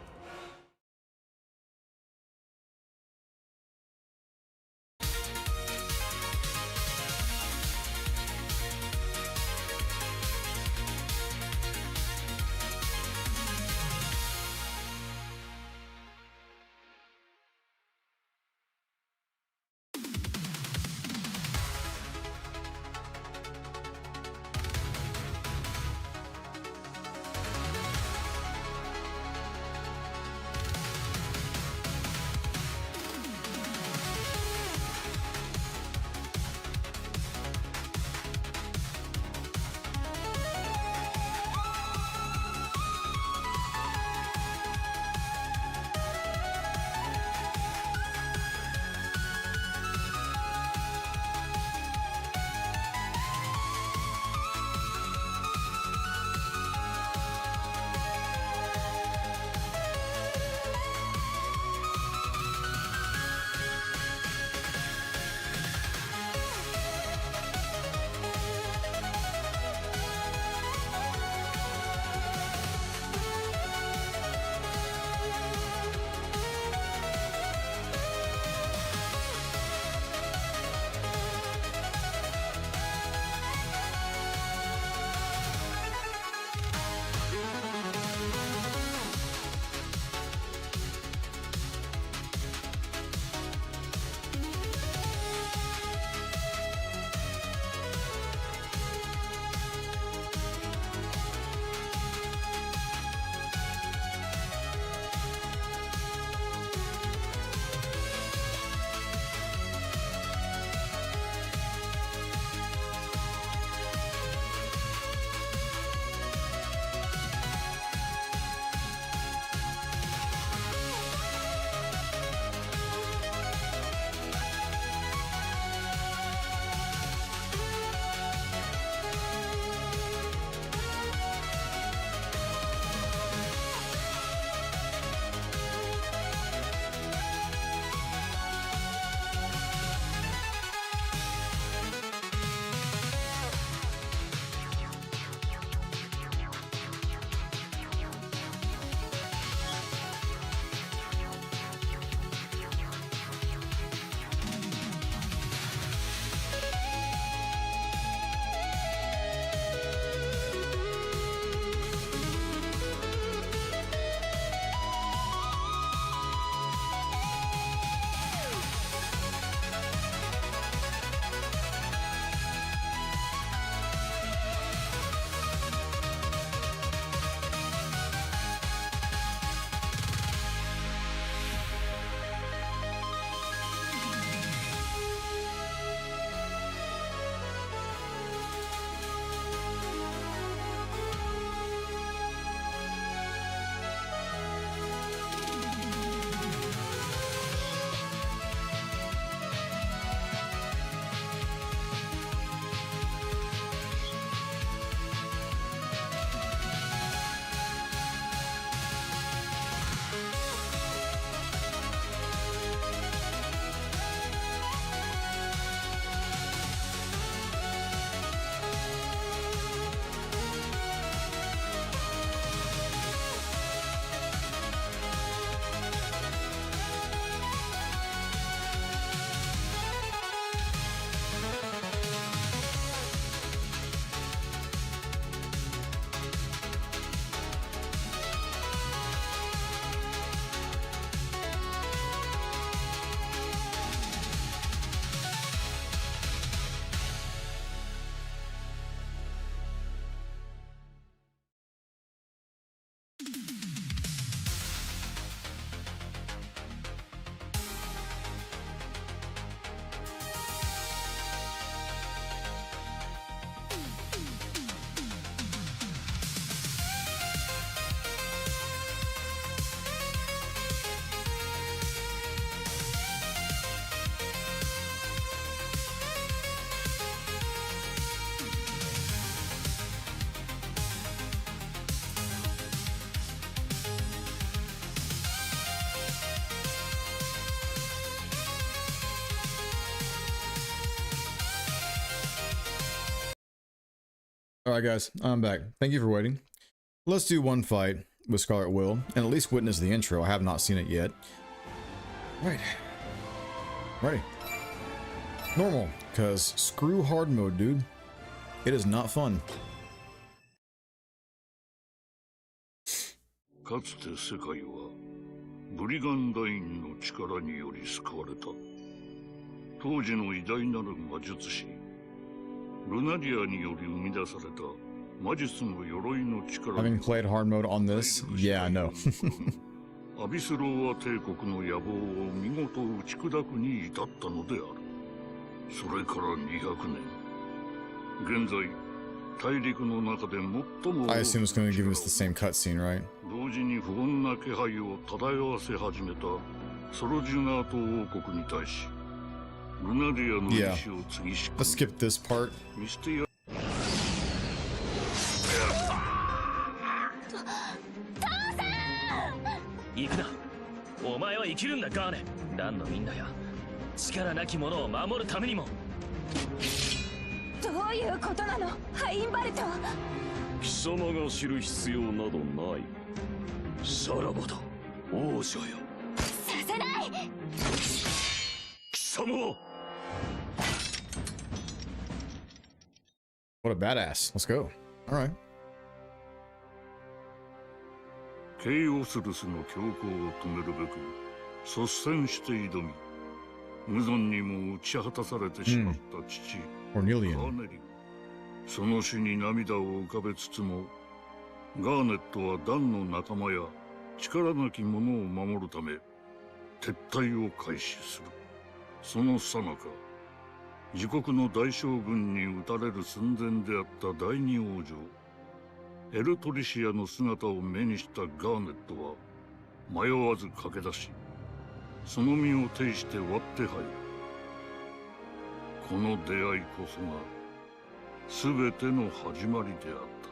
Alright guys, I'm back. Thank you for waiting. Let's do one fight with Scarlet Will, and at least witness the intro. I have not seen it yet. Right. Ready. Normal, because screw hard mode, dude. It is not fun. かつて世界はブリガンダインの力により救われた。当時の偉大なる魔術師ルナリアにより生み出された魔術の鎧の力。 Having played hard mode on this, yeah, I know. アビスローア帝国の野望を見事打ち砕くに至ったのである。それから200年。現在、大陸の中で最も I assume it's going to give us the same cutscene, right? 同時に不穏な気配を漂わせ始めたソロジュナート王国に対し、ルナリアの意志を継ぎし Let's skip this part. ミスティア行くな。お前は生きるんだガーネ。ランのみんなや力なき者を守るためにも。どういうことなのハインバルト。貴様が知る必要などない。さらばだ王女よ。させない。貴様は What a badass. Let's go. Alright. ケイオスルスの強行を止めるべく率先して挑み、無残にも打ち果たされてしまった父、カー Cornelian. ネリ。その死に涙を浮かべつつも、ガーネットはダンの仲間や力なき者を守るため撤退を開始する。その最中、自国の大将軍に討たれる寸前であった第二王女エルトリシアの姿を目にしたガーネットは迷わず駆け出し、その身を挺して割って入る。この出会いこそが全ての始まりであった。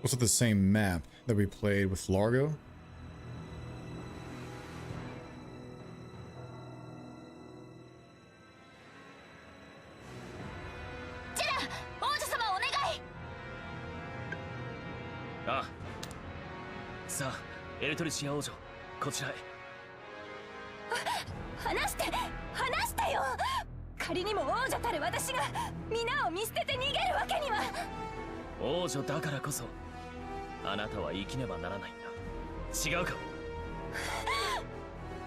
Was it the same map that we played with Largo? ジェラ、王女様お願い。ああ。さあエルトリシア王女こちらへ。話して話してよ。仮にも王女たる私が皆を見捨てて逃げるわけには。王女だからこそあなたは生きねばならないんだ。違うか。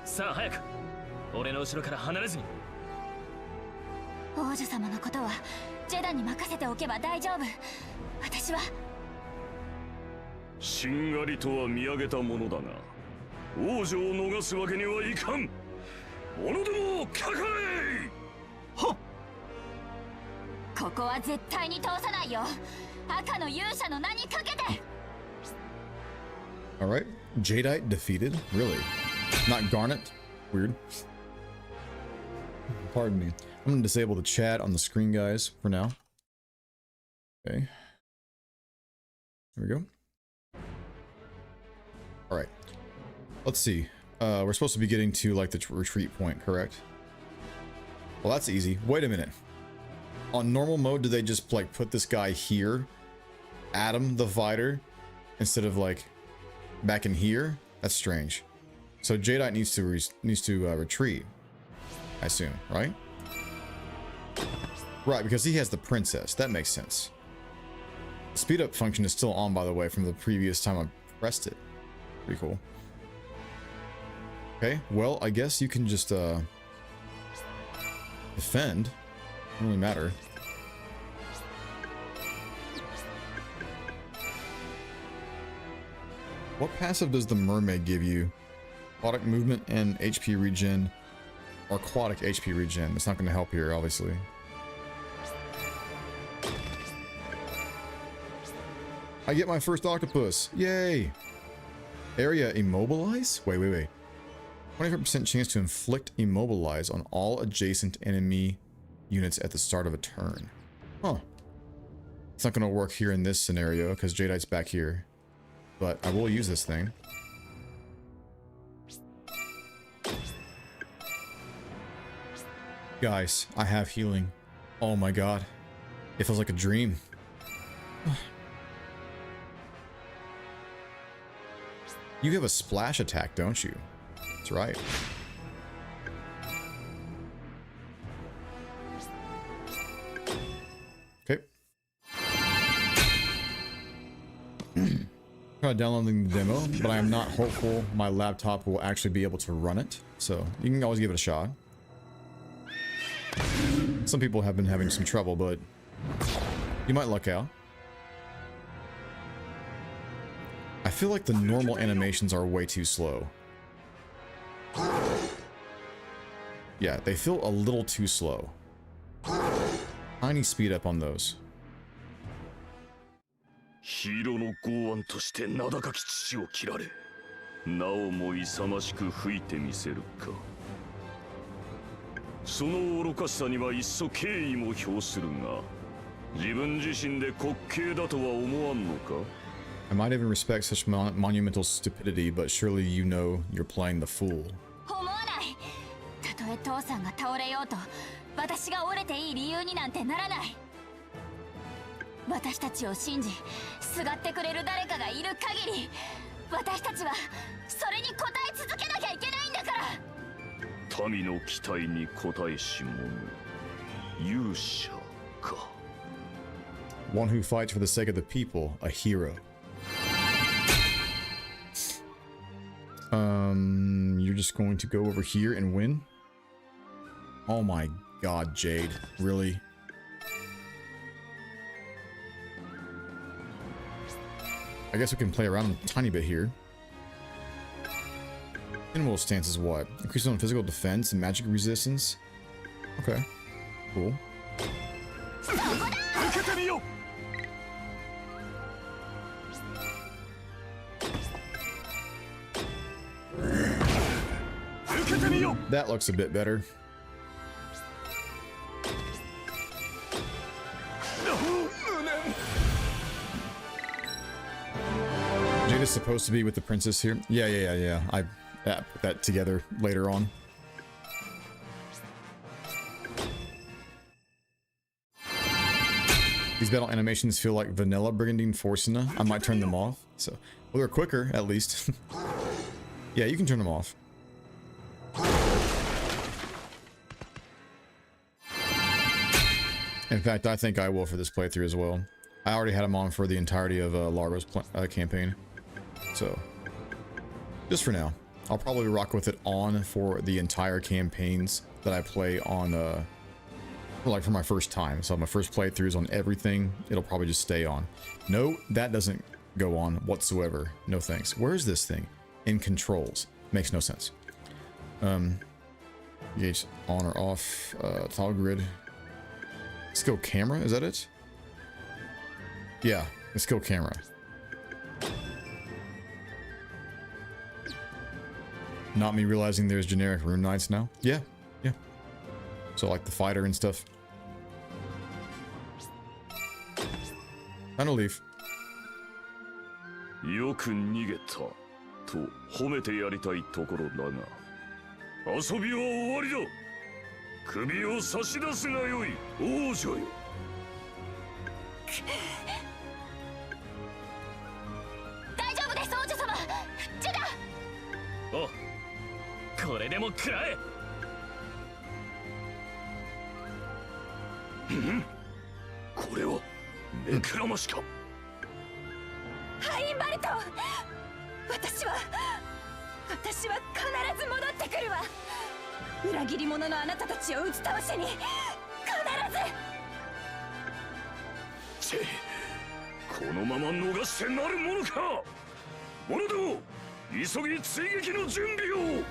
さあ早く俺の後ろから離れずに。王女様のことはジェダに任せておけば大丈夫。私はしんがりとは見上げたものだが王女を逃すわけにはいかん。者どもを抱え。はっ。ここは絶対に通さないよ。赤の勇者の名にかけて。 Alright. Jadeite defeated? Really? Not Garnet? Weird. Pardon me. I'm gonna disable the chat on the screen, guys, for now. Okay. There we go. Alright. Let's see. We're supposed to be getting to, like, the retreat point, correct? Well, that's easy. Wait a minute. On normal mode, do they just, like, put this guy here? Adam, the fighter? Instead of, like, back in here? That's strange. So Jadeite needs to retreat, I assume, right? Right, because he has the princess. That makes sense. The speed up function is still on, by the way, from the previous time I pressed it. Pretty cool. Okay, well, I guess you can just defend. Doesn't really matter. What passive does the mermaid give you? Aquatic movement and HP regen. Or aquatic HP regen. It's not going to help here, obviously. I get my first octopus. Yay! Area immobilize? Wait. 25% chance to inflict immobilize on all adjacent enemy units at the start of a turn. Huh. It's not going to work here in this scenario because Jadeite's back here. But I will use this thing. Guys, I have healing. Oh my god. It feels like a dream. You have a splash attack, don't you? That's right. Okay. Try downloading the demo, but I am not hopeful my laptop will actually be able to run it. So you can always give it a shot. Some people have been having some trouble, but you might luck out. I feel like the normal animations are way too slow. Yeah, they feel a little too slow. Tiny speed up on those. ヒーローの剛腕として名高き父を切られ、なおも勇ましく吹いてみせるか。その愚かしさには一層敬意も表するが、自分自身で滑稽だとは思わんのか? I might even respect such monumental stupidity, but surely you know you're playing the fool. 思わない。たとえ父さんが倒れようと、私が折れていい理由になんてならない。私たちを信じ、すがってくれる誰かがいる限り、私たちはそれに応え続けなきゃいけないんだから。民の期待に応えし者、勇者か。One who fights for the sake of the people, a hero. You're just going to go over here and win? Oh my god, Jade. Really? I guess we can play around a tiny bit here. Pinwheel stance is what? Increases on physical defense and magic resistance? Okay. Cool. That looks a bit better. Jade is supposed to be with the princess here. Yeah. I put that together later on. These battle animations feel like vanilla Brigandine Forcina. I might turn them off. So, well, they're quicker at least. Yeah, you can turn them off. In fact, I think I will for this playthrough as well. I already had them on for the entirety of Largo's campaign. So, just for now. I'll probably rock with it on for the entire campaigns that I play on, like for my first time. So my first playthroughs on everything, it'll probably just stay on. No, that doesn't go on whatsoever. No thanks. Where is this thing? In controls. Makes no sense. Gauge on or off, toggle grid. Skill camera, is that it? Yeah, the skill camera. Not me realizing there's generic rune knights now. Yeah. So like the fighter and stuff. Time to leave. よく逃げたと褒めてやりたいところだが、遊びは終わりだ。首を差し出すがよい、王女よ。大丈夫です、王女様。ジェダ。お、これでも食らえ。これは目くらましか。ハインバルト、私は必ず戻ってくるわ。裏切り者のあなたたちを打ち倒しに必ず。チェ、このまま逃してなるものか。者ども、急ぎ追撃の準備を。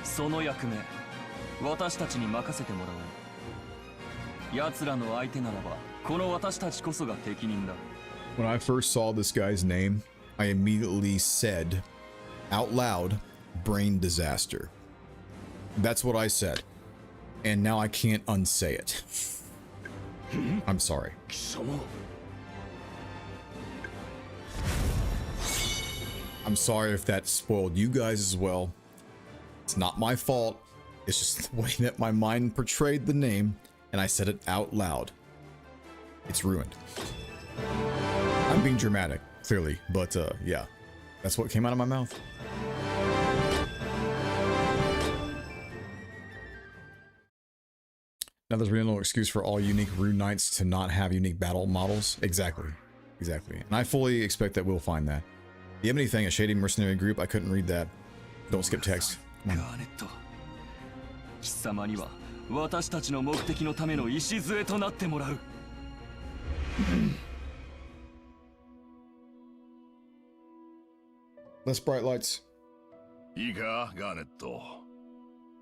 その役目、私たちに任せてもらおう。奴らの相手ならば、この私たちこそが適任だ。When I first saw this guy's name, I immediately said, out loud, brain disaster. That's what I said. And now I can't unsay it. I'm sorry. I'm sorry if that spoiled you guys as well. It's not my fault. It's just the way that my mind portrayed the name, and I said it out loud. It's ruined. I'm being dramatic, clearly, but yeah, that's what came out of my mouth. Now there's really no excuse for all unique rune knights to not have unique battle models. Exactly. Exactly. And I fully expect that we'll find that. The Ebony thing, a shady mercenary group, I couldn't read that. Don't skip text. Come on. 貴様には私たちの目的のための礎となってもらう。Less bright lights. いいか、ガーネット。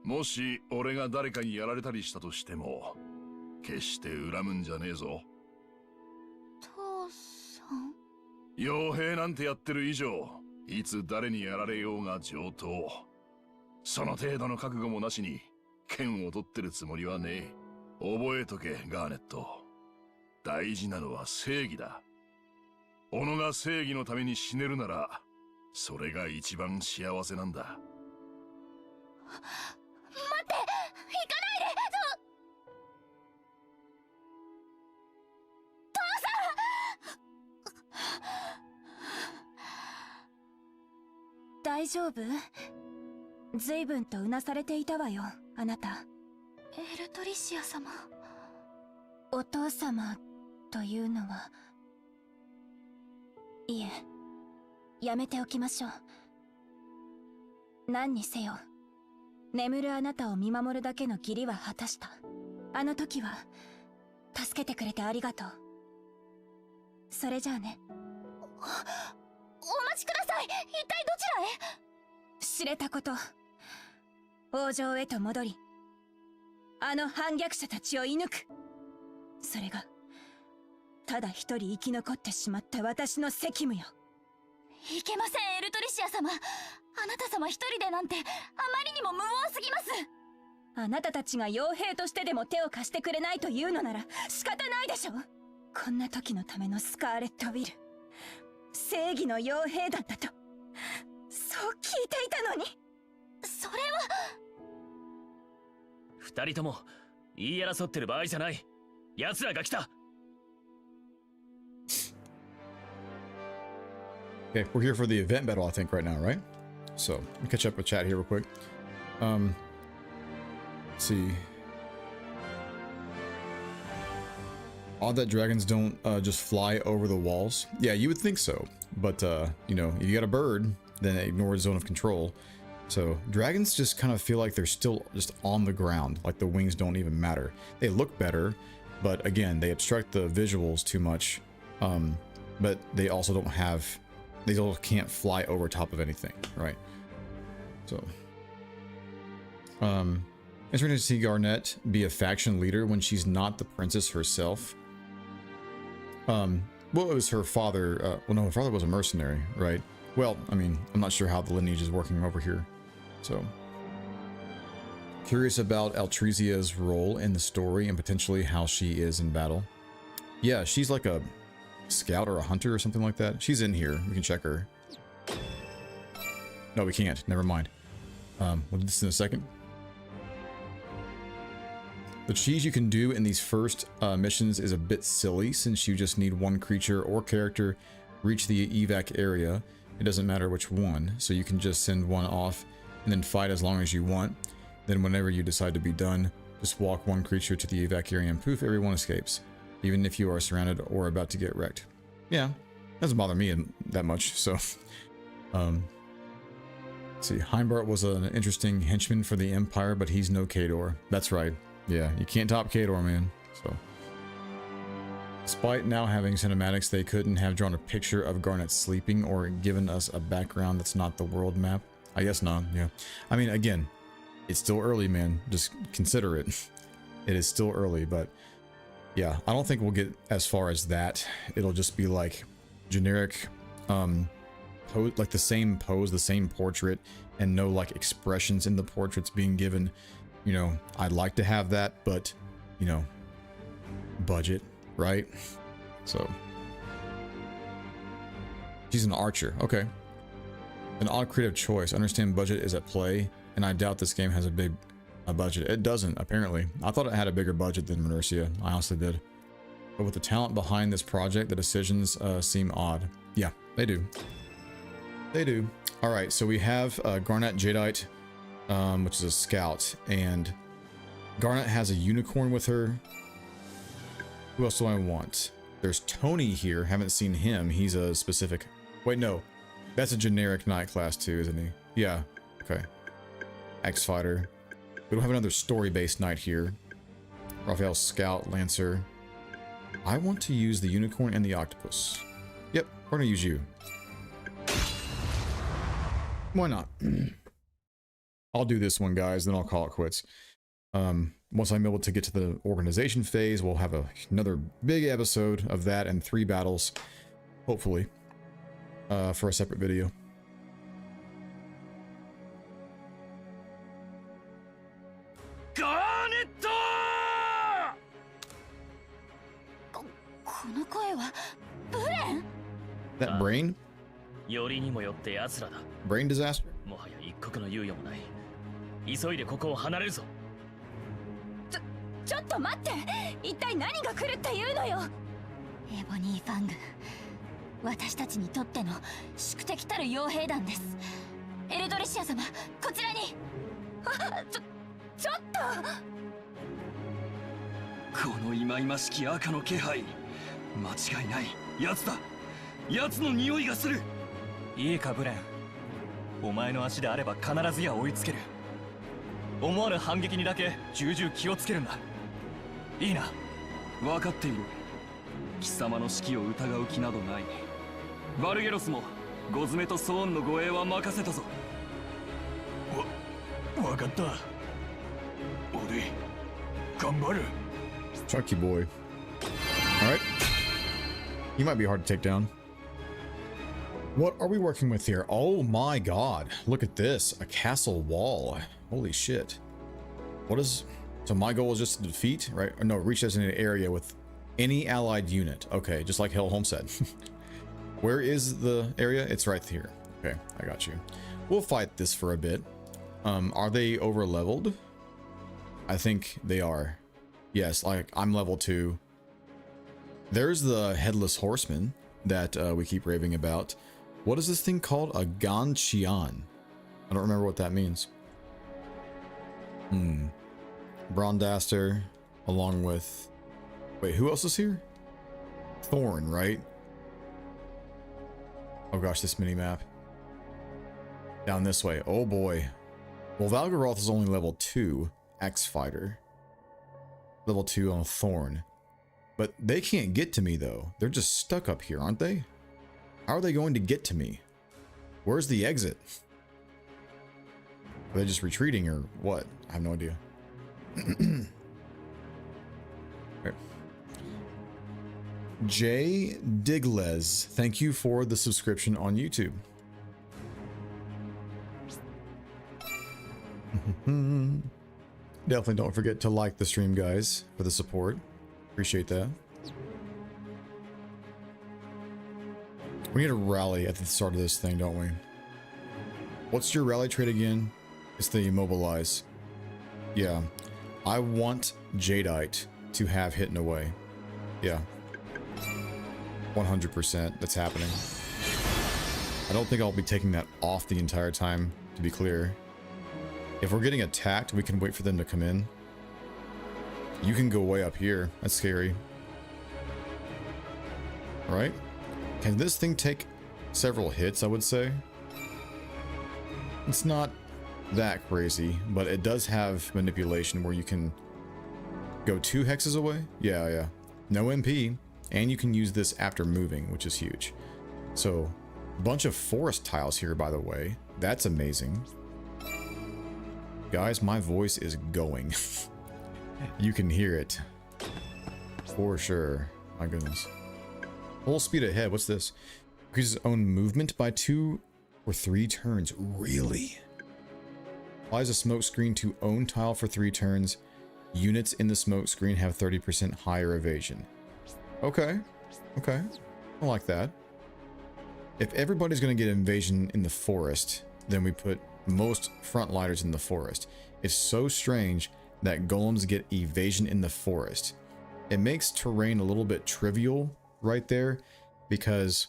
もし俺が誰かにやられたりしたとしても、決して恨むんじゃねえぞ。父さん。傭兵なんてやってる以上、いつ誰にやられようが上等。その程度の覚悟もなしに剣を取ってるつもりはねえ。覚えとけ、ガーネット。大事なのは正義だ。己が正義のために死ねるなら、それが一番幸せなんだ。待って、行かないで。父さん。大丈夫？随分とうなされていたわよ、あなた。エルトリシア様。お父様というのは。いえ、やめておきましょう。何にせよ、眠るあなたを見守るだけの義理は果たした。あの時は助けてくれてありがとう。それじゃあね。お待ちください。一体どちらへ？知れたこと、王城へと戻り、あの反逆者たちを射抜く。それがただ一人生き残ってしまった私の責務よ。いけません、エルトリシア様。あなた様一人でなんてあまりにも無謀すぎます。あなたたちが傭兵としてでも手を貸してくれないというのなら仕方ないでしょ。こんな時のためのスカーレット・ウィル、正義の傭兵団だとそう聞いていたのに。それは。二人とも言い争ってる場合じゃない。奴らが来た。Okay, we're here for the event battle, I think, right now, right? So, let me catch up with chat here real quick. Let's see. Odd that dragons don't just fly over the walls. Yeah, you would think so. But, you know, if you got a bird, then it ignores zone of control. So, dragons just kind of feel like they're still just on the ground. Like the wings don't even matter. They look better, but again, they obstruct the visuals too much. But they also don't have... They also can't fly over top of anything, right? So, interesting to see Garnet be a faction leader when she's not the princess herself. Well, it was her father. Well, no, her father was a mercenary, right? Well, I mean, I'm not sure how the lineage is working over here. So, curious about Altresia's role in the story and potentially how she is in battle. Yeah, she's like a scout or a hunter or something like that. She's in here. We can check her. No, we can't. Never mind. We'll do this in a second. The cheese you can do in these first missions is a bit silly since you just need one creature or character reach the evac area. It doesn't matter which one, so you can just send one off and then fight as long as you want. Then whenever you decide to be done, just walk one creature to the evac area and poof, everyone escapes. Even if you are surrounded or about to get wrecked. Yeah, doesn't bother me that much, so... let's see, Heimbart was an interesting henchman for the Empire, but he's no Khador. That's right. Yeah, you can't top Khador, man. So, despite now having cinematics, they couldn't have drawn a picture of Garnet sleeping or given us a background that's not the world map. I guess not, yeah. I mean, again, it's still early, man. Just consider it. It is still early, but... Yeah, I don't think we'll get as far as that. It'll just be like generic, like the same pose, the same portrait, and no like expressions in the portraits being given. You know, I'd like to have that, but, you know, budget, right? So, she's an archer. Okay. An odd creative choice. I understand budget is at play, and I doubt this game has a big a budget. It doesn't, apparently. I thought it had a bigger budget than Minercia. I honestly did. But with the talent behind this project, the decisions seem odd. Yeah, they do. They do. All right, so we have Garnet Jadeite, which is a scout, and Garnet has a unicorn with her. Who else do I want? There's Tony here. Haven't seen him. He's a specific... Wait, no. That's a generic knight class too, isn't he? Yeah. Okay. X-Fighter. We don't have another story-based knight here. Raphael Scout, Lancer. I want to use the unicorn and the octopus. Yep, we're gonna use you. Why not? I'll do this one, guys, then I'll call it quits. Once I'm able to get to the organization phase, we'll have another big episode of that and 3 battles, hopefully, for a separate video. That brain? Brain disaster? もはや一刻の猶予もない。急いでここを離れるぞ。ちょっと待って、一体何が来るっていうのよ。エボニー・ファング、私たちにとっての宿敵たる傭兵団です。エルドレシア様、こちらに。ちょっと。この忌々しき赤の気配、間違いない。奴だ。奴の匂いがする。いいかブレン、お前の足であれば必ずや追いつける。思わぬ反撃にだけ重々気をつけるんだ。いいな。分かっている。貴様の指揮を疑う気などない。バルゲロスもゴズメとソーンの護衛は任せたぞ。わかった。俺頑張る。 Chucky boy. Alright. He might be hard to take down. What are we working with here? Oh my god. Look at this. A castle wall. Holy shit. What is... So my goal is just to defeat, right? Or no, reach designated area with any allied unit. Okay, just like Hellholm said. Where is the area? It's right here. Okay, I got you. We'll fight this for a bit. Are they over leveled? I think they are. Yes, like I'm level 2. There's the headless horseman that we keep raving about. What is this thing called? A Ganchian. I don't remember what that means. Brondaster, along with... Wait, who else is here? Thorn, right? Oh gosh, this mini-map. Down this way. Oh boy. Well, Valgaroth is only level 2. X-Fighter. Level 2 on Thorn. But they can't get to me, though. They're just stuck up here, aren't they? How are they going to get to me? Where's the exit? Are they just retreating or what? I have no idea. Okay. Jay Digles, thank you for the subscription on YouTube. Definitely don't forget to like the stream, guys, for the support. Appreciate that. We need a rally at the start of this thing, don't we? What's your rally trait again? It's the immobilize. Yeah. I want Jadeite to have hidden away. Yeah. 100% that's happening. I don't think I'll be taking that off the entire time, to be clear. If we're getting attacked, we can wait for them to come in. You can go way up here. That's scary. Right? Can this thing take several hits, I would say? It's not that crazy, but it does have manipulation where you can go 2 hexes away. Yeah. No MP, and you can use this after moving, which is huge. So, bunch of forest tiles here, by the way. That's amazing. Guys, my voice is going. You can hear it. For sure. My goodness. Full speed ahead. What's this? Increases own movement by 2 or 3 turns. Really? Applies a smoke screen to own tile for 3 turns. Units in the smoke screen have 30% higher evasion. Okay. Okay. I like that. If everybody's going to get invasion in the forest, then we put most frontliners in the forest. It's so strange that golems get evasion in the forest. It makes terrain a little bit trivial right there, because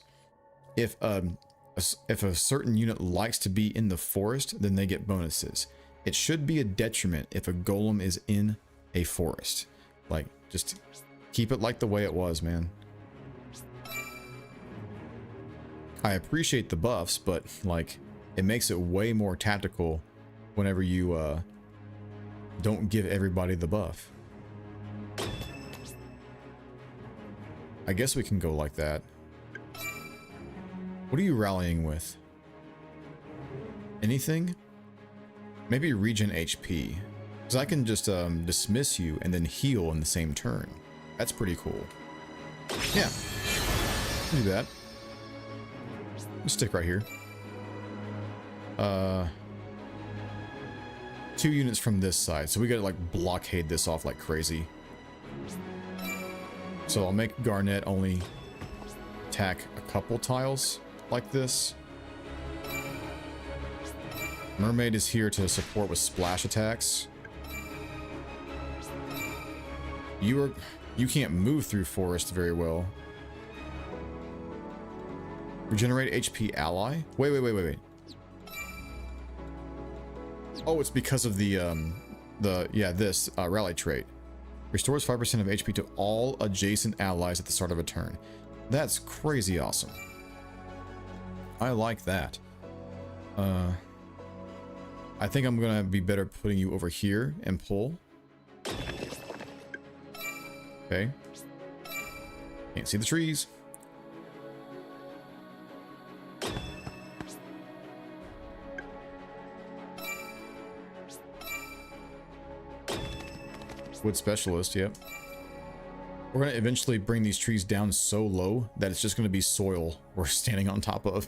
if a certain unit likes to be in the forest, then they get bonuses. It should be a detriment if a golem is in a forest. Like, just keep it like the way it was, man. I appreciate the buffs, but like, it makes it way more tactical whenever you don't give everybody the buff. I guess we can go like that. What are you rallying with? Anything? Maybe regen HP. Because I can just dismiss you and then heal in the same turn. That's pretty cool. Yeah. Do that. Stick right here. 2 units from this side. So we gotta like blockade this off like crazy. So I'll make Garnet only attack a couple tiles like this. Mermaid is here to support with splash attacks. You can't move through forest very well. Regenerate HP ally? Wait. Oh, it's because of the this rally trait. Restores 5% of HP to all adjacent allies at the start of a turn. That's crazy awesome. I like that. I think I'm gonna be better putting you over here and pull. Okay. Can't see the trees. Wood specialist, yep. We're gonna eventually bring these trees down so low that it's just gonna be soil we're standing on top of.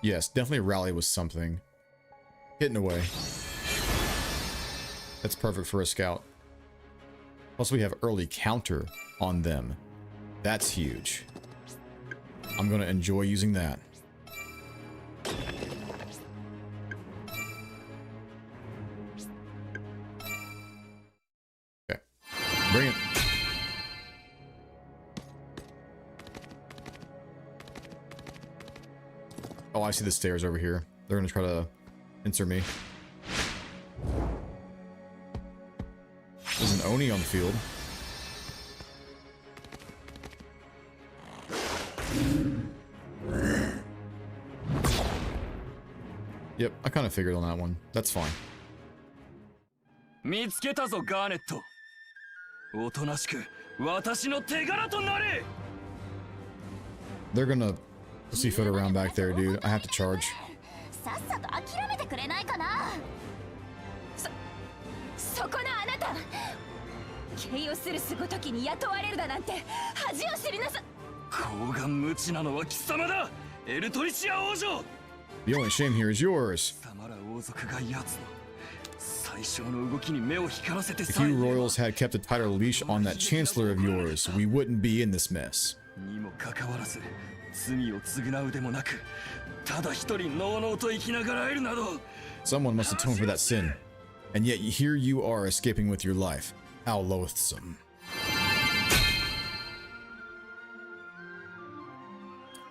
Yes, definitely rally was something. Hitting away. That's perfect for a scout. Plus we have early counter on them. That's huge. I'm gonna enjoy using that. Okay. Bring it. Oh, I see the stairs over here. They're gonna try to insert me. There's an Oni on the field. Yep, I kind of figured on that one. That's fine. 見つけたぞガーネット。おとなしく私の手柄となれ。 They're gonna pussyfoot around back there, dude. I have to charge. さっさと諦めてくれないかな。そこのあなた、形容するすごときに雇われるだなんて恥を知りなさ。高顔無知なのは貴様だ、エルトリシア王女。 The only shame here is yours. 貴様ら王族が奴の最小の動きに目を光らせて If さえ。 you royals had kept a tighter leash on that chancellor of yours, we wouldn't be in this mess. にもかかわらず罪を償うでもなく、ただ一人のうのうと生きながらえるなど。 Someone must atone for that sin. And yet here you are escaping with your life. How loathsome.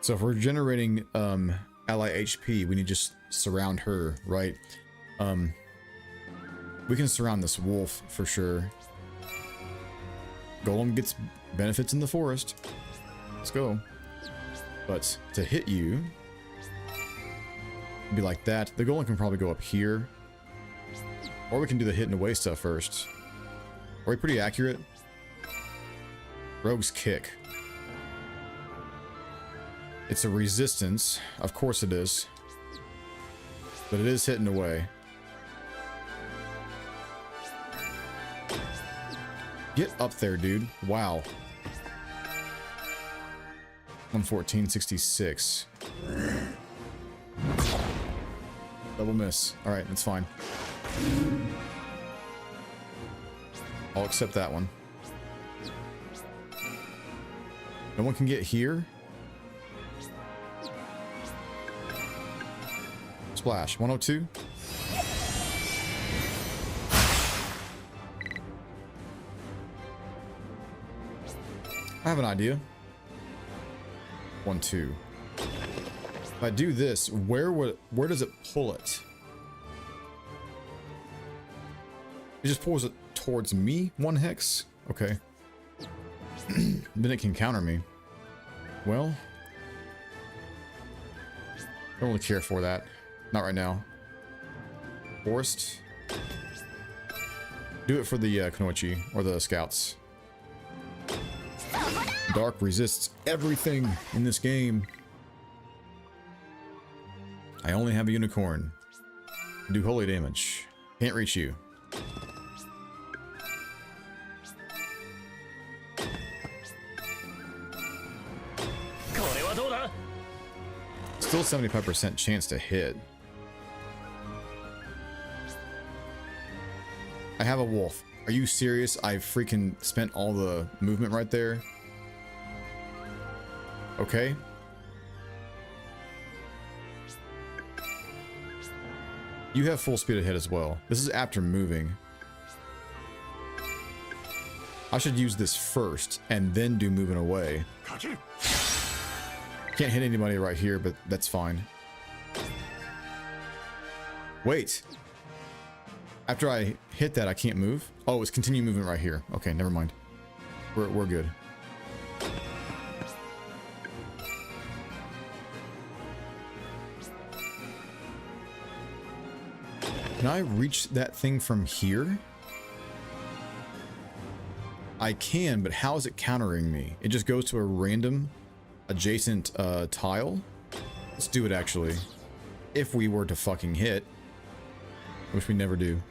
So if we're generating ally HP, we need to just surround her, right? We can surround this wolf for sure. Golem gets benefits in the forest. Let's go. But to hit you, be like that. The golem can probably go up here. Or we can do the hit and away stuff first. Are we pretty accurate? Rogue's kick. It's a resistance. Of course it is. But it is hitting away. Get up there, dude. Wow. 114.66. Double miss. Alright, that's fine. I'll accept that one. No one can get here? Splash. 102. I have an idea. 1, 2. If I do this, where does it pull it? It just pulls it towards me, 1 hex? Okay. Then it can counter me. Well, I don't really care for that. Not right now. Forest. Do it for the Kunoichi, or the scouts. Dark resists everything in this game. I only have a unicorn. Do holy damage. Can't reach you. Still 75% chance to hit. I have a wolf. Are you serious? I freaking spent all the movement right there. Okay. You have full speed ahead as well. This is after moving. I should use this first and then do moving away. Can't hit anybody right here, but that's fine. Wait. After I hit that, I can't move? Oh, it's continue movement right here. Okay, never mind. We're good. Can I reach that thing from here? I can, but how is it countering me? It just goes to a random adjacent tile. Let's do it actually. If we were to fucking hit, which we never do.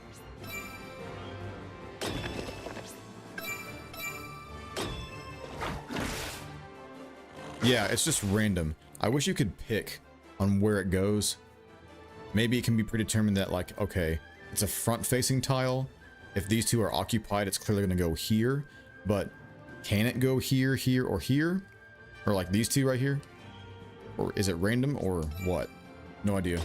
Yeah, it's just random. I wish you could pick on where it goes. Maybe it can be predetermined that, like, okay, it's a front-facing tile. If these two are occupied, it's clearly going to go here. But can it go here, here, or here? Or like these two right here? Or is it random or what? No idea.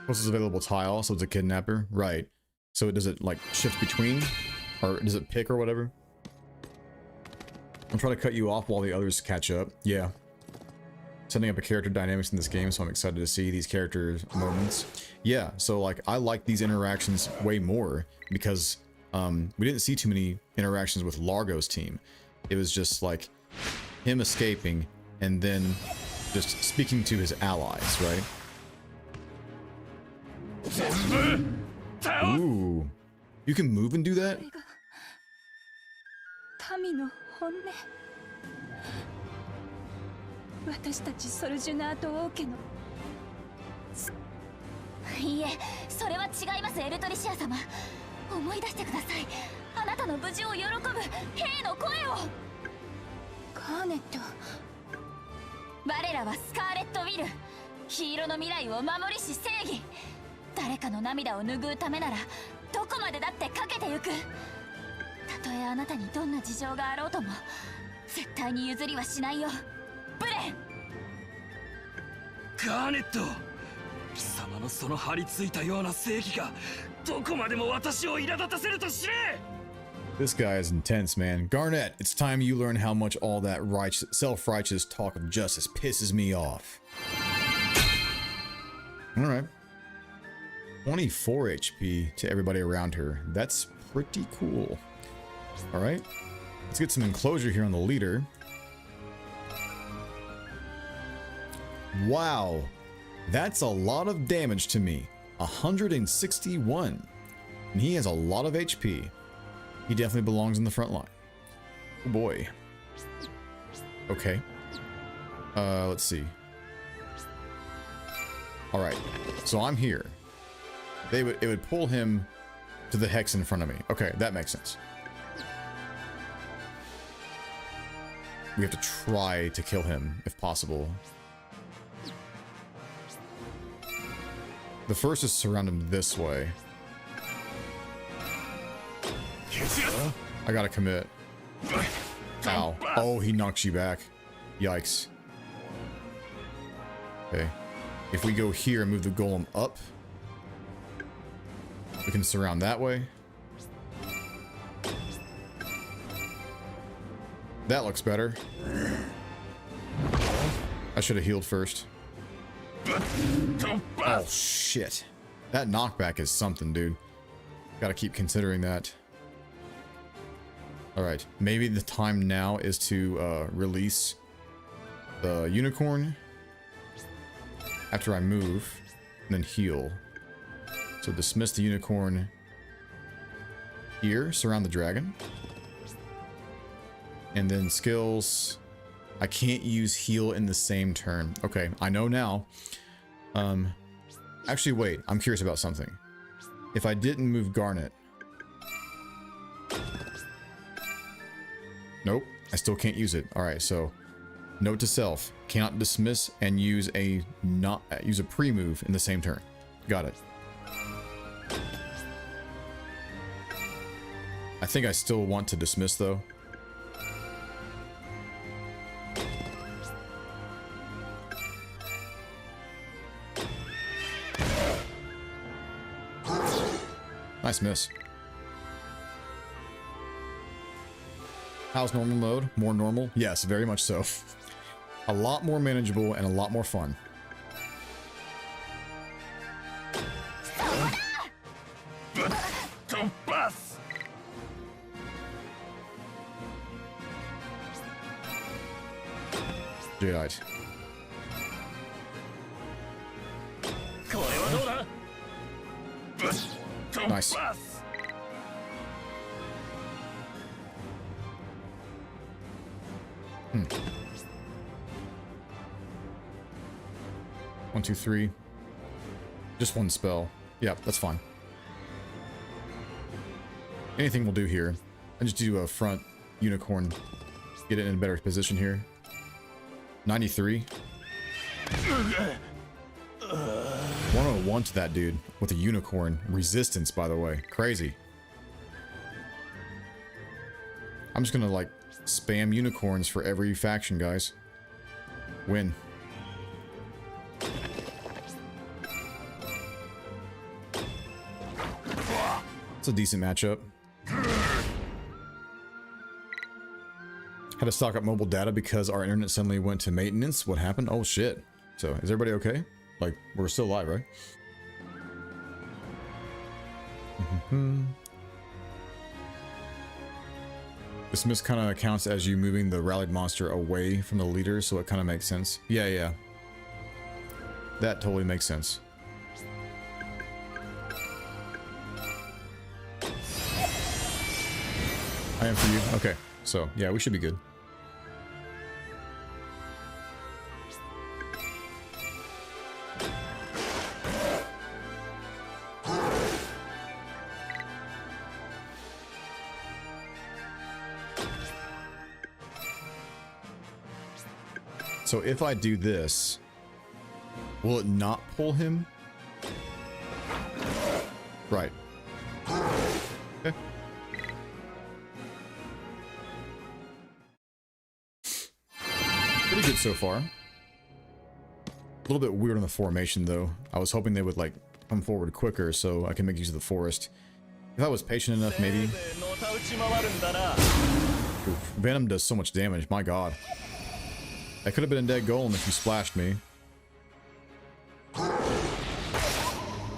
Closest available tile, so it's a kidnapper. Right. So does it like shift between? Or does it pick or whatever? I'm trying to cut you off while the others catch up. Yeah. Setting up a character dynamics in this game, so I'm excited to see these character moments. Yeah, so like I like these interactions way more because we didn't see too many interactions with Largo's team. It was just like him escaping and then just speaking to his allies, right? Ooh. You can move and do that?いいえ、それは違います、エルトリシア様。思い出してください。あなたの無事を喜ぶ兵の声を。ガーネット。我らはスカーレット・ウィル。ヒーローの未来を守りし正義。誰かの涙を拭うためなら、どこまでだってかけてゆく。たとえあなたにどんな事情があろうとも、絶対に譲りはしないよ。ブレン。ガーネット、貴様のその張り付いたような正義がどこまでも私を苛立たせると知れ。 This guy is intense, man. Garnet, it's time you learn how much all that self-righteous talk of justice pisses me off. Alright. 24 HP to everybody around her. That's pretty cool. Alright. Let's get some enclosure here on the leader. Wow. That's a lot of damage to me. 161. And he has a lot of HP. He definitely belongs in the front line. Oh boy. Okay. Let's see. Alright. So I'm here. It would pull him to the hex in front of me. Okay, that makes sense. We have to try to kill him, if possible. The first is surround him this way. I gotta commit. Ow. Oh, he knocks you back. Yikes. Okay. If we go here and move the golem up, we can surround that way. That looks better. I should have healed first. Oh, shit. That knockback is something, dude. Gotta keep considering that. Alright, maybe the time now is to release the unicorn after I move, and then heal. So dismiss the unicorn here, surround the dragon. And then skills. I can't use heal in the same turn. Okay, I know now. Actually, wait, I'm curious about something. If I didn't move Garnet. Nope, I still can't use it. Alright, so note to self, cannot dismiss and use a pre-move in the same turn. Got it. I think I still want to dismiss though. Nice miss. How's normal mode? More normal? Yes, very much so. A lot more manageable and a lot more fun. Jadeite. Nice. One, two, three. Just one spell. Yeah, that's fine. Anything will do here. I just do a front unicorn. Get it in a better position here. 93. 101 to that dude with a unicorn. Resistance, by the way. Crazy. I'm just gonna like spam unicorns for every faction, guys. Win. It's a decent matchup. Had to stock up mobile data because our internet suddenly went to maintenance. What happened? Oh shit. So, is everybody okay? Like, we're still live, right? Dismiss kind of counts as you moving the rallied monster away from the leader, so it kind of makes sense. Yeah, yeah. That totally makes sense. I am for you. Okay. So, yeah, we should be good. So if I do this, will it not pull him? Right. Okay. Pretty good so far. A little bit weird on the formation though. I was hoping they would like come forward quicker so I can make use of the forest. If I was patient enough, maybe. Oof, Venom does so much damage, my god. That could have been a dead golem if you splashed me.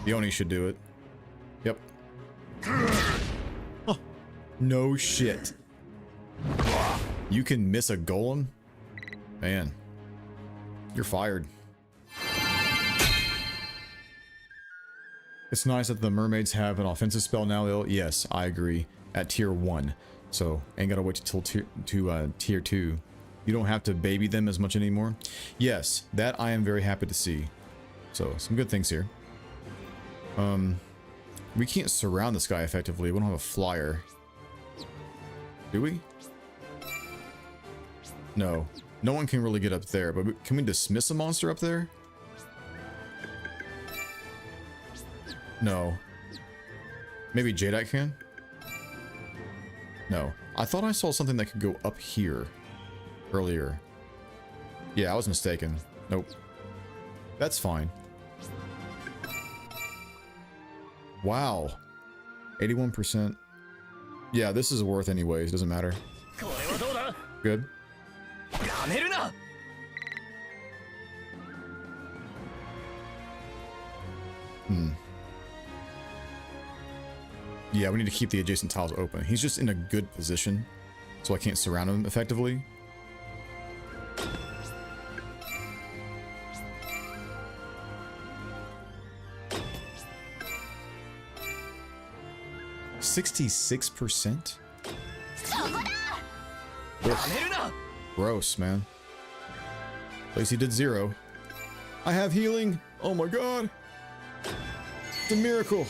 The Oni should do it. Yep. Huh. No shit. You can miss a golem? Man. You're fired. It's nice that the mermaids have an offensive spell now. Yes, I agree. At tier 1. So, ain't gotta wait till tier 2. You don't have to baby them as much anymore. Yes, that I am very happy to see. So, some good things here. We can't surround this guy effectively. We don't have a flyer. Do we? No. No one can really get up there, but can we dismiss a monster up there? No. Maybe Jadeite can? No. I thought I saw something that could go up here earlier. Yeah, I was mistaken. Nope. That's fine. Wow. 81%. Yeah, this is worth anyways. Doesn't matter. Good. Yeah, we need to keep the adjacent tiles open. He's just in a good position, so I can't surround him effectively. $66%? Gross, man. At least he did 0. I have healing. Oh my god. It's a miracle.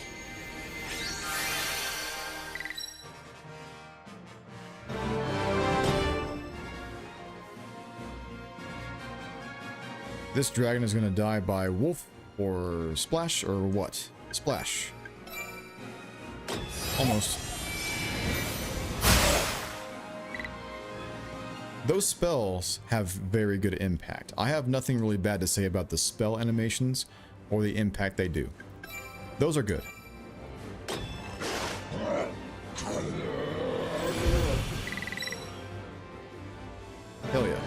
This dragon is going to die by wolf or splash or what? Splash. Almost. Those spells have very good impact. I have nothing really bad to say about the spell animations or the impact they do. Those are good. Hell yeah.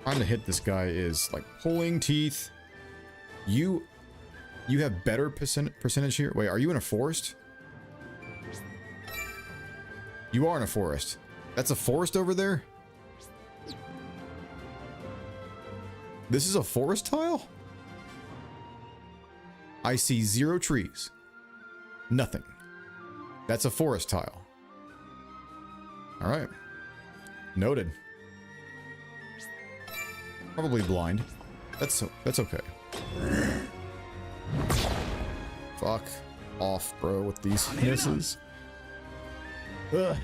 Trying to hit this guy is like pulling teeth. You have better percentage here. Wait, are you in a forest? You are in a forest. That's a forest over there? This is a forest tile? I see 0 trees. Nothing. That's a forest tile. All right. Noted. Probably blind. That's okay. Fuck off, bro, with these misses. Ugh.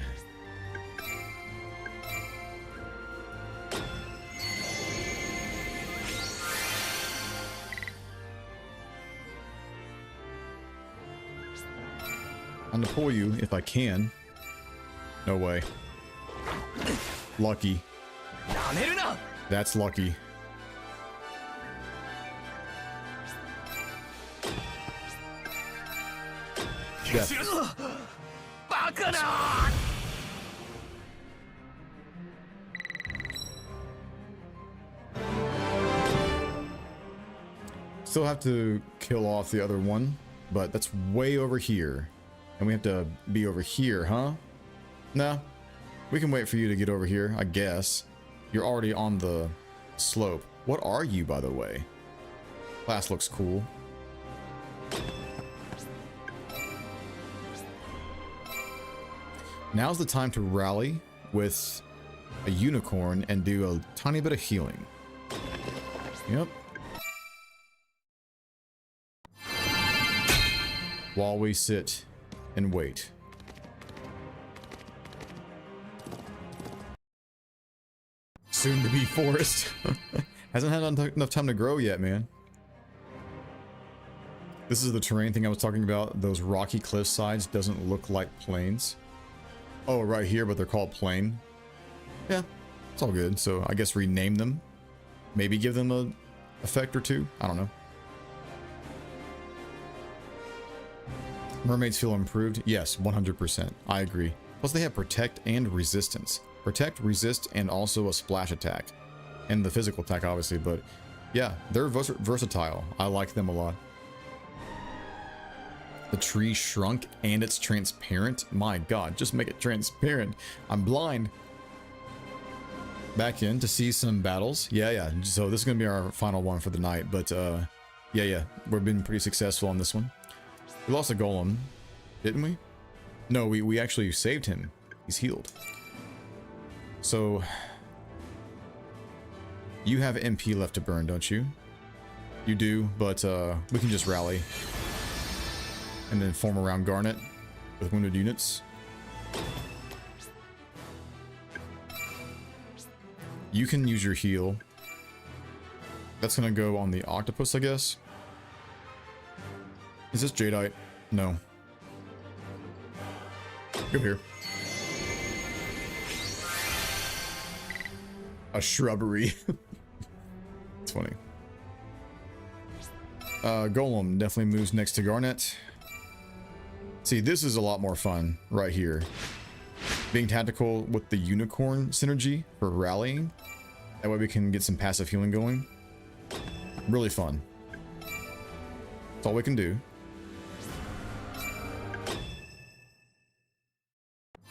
I'm gonna pull you if I can. No way. Lucky. That's lucky. Death. Still have to kill off the other one, but that's way over here. And we have to be over here, huh? Nah. We can wait for you to get over here, I guess. You're already on the slope. What are you, by the way? Class looks cool. Now's the time to rally with a unicorn and do a tiny bit of healing. Yep. While we sit and wait. Soon to be forest. Hasn't had enough time to grow yet, man. This is the terrain thing I was talking about. Those rocky cliff sides doesn't look like plains. Oh, right here, but they're called plain. Yeah, it's all good. So I guess rename them. Maybe give them a effect or two. I don't know. Mermaids feel improved. Yes, 100%. I agree. Plus they have protect and resistance. Protect, resist, and also a splash attack. And the physical attack, obviously, but yeah, they're versatile. I like them a lot. The tree shrunk and it's transparent. My god, just make it transparent. I'm blind. Back in to see some battles. Yeah. So this is going to be our final one for the night. But yeah. We've been pretty successful on this one. We lost a golem, didn't we? No, we actually saved him. He's healed. So you have MP left to burn, don't you? You do, but we can just rally. And then form around Garnet with wounded units. You can use your heal. That's gonna go on the octopus, I guess. Is this Jadeite? No. Go here. A shrubbery. It's funny. Golem definitely moves next to Garnet. See, this is a lot more fun right here. Being tactical with the unicorn synergy for rallying. That way we can get some passive healing going. Really fun. That's all we can do.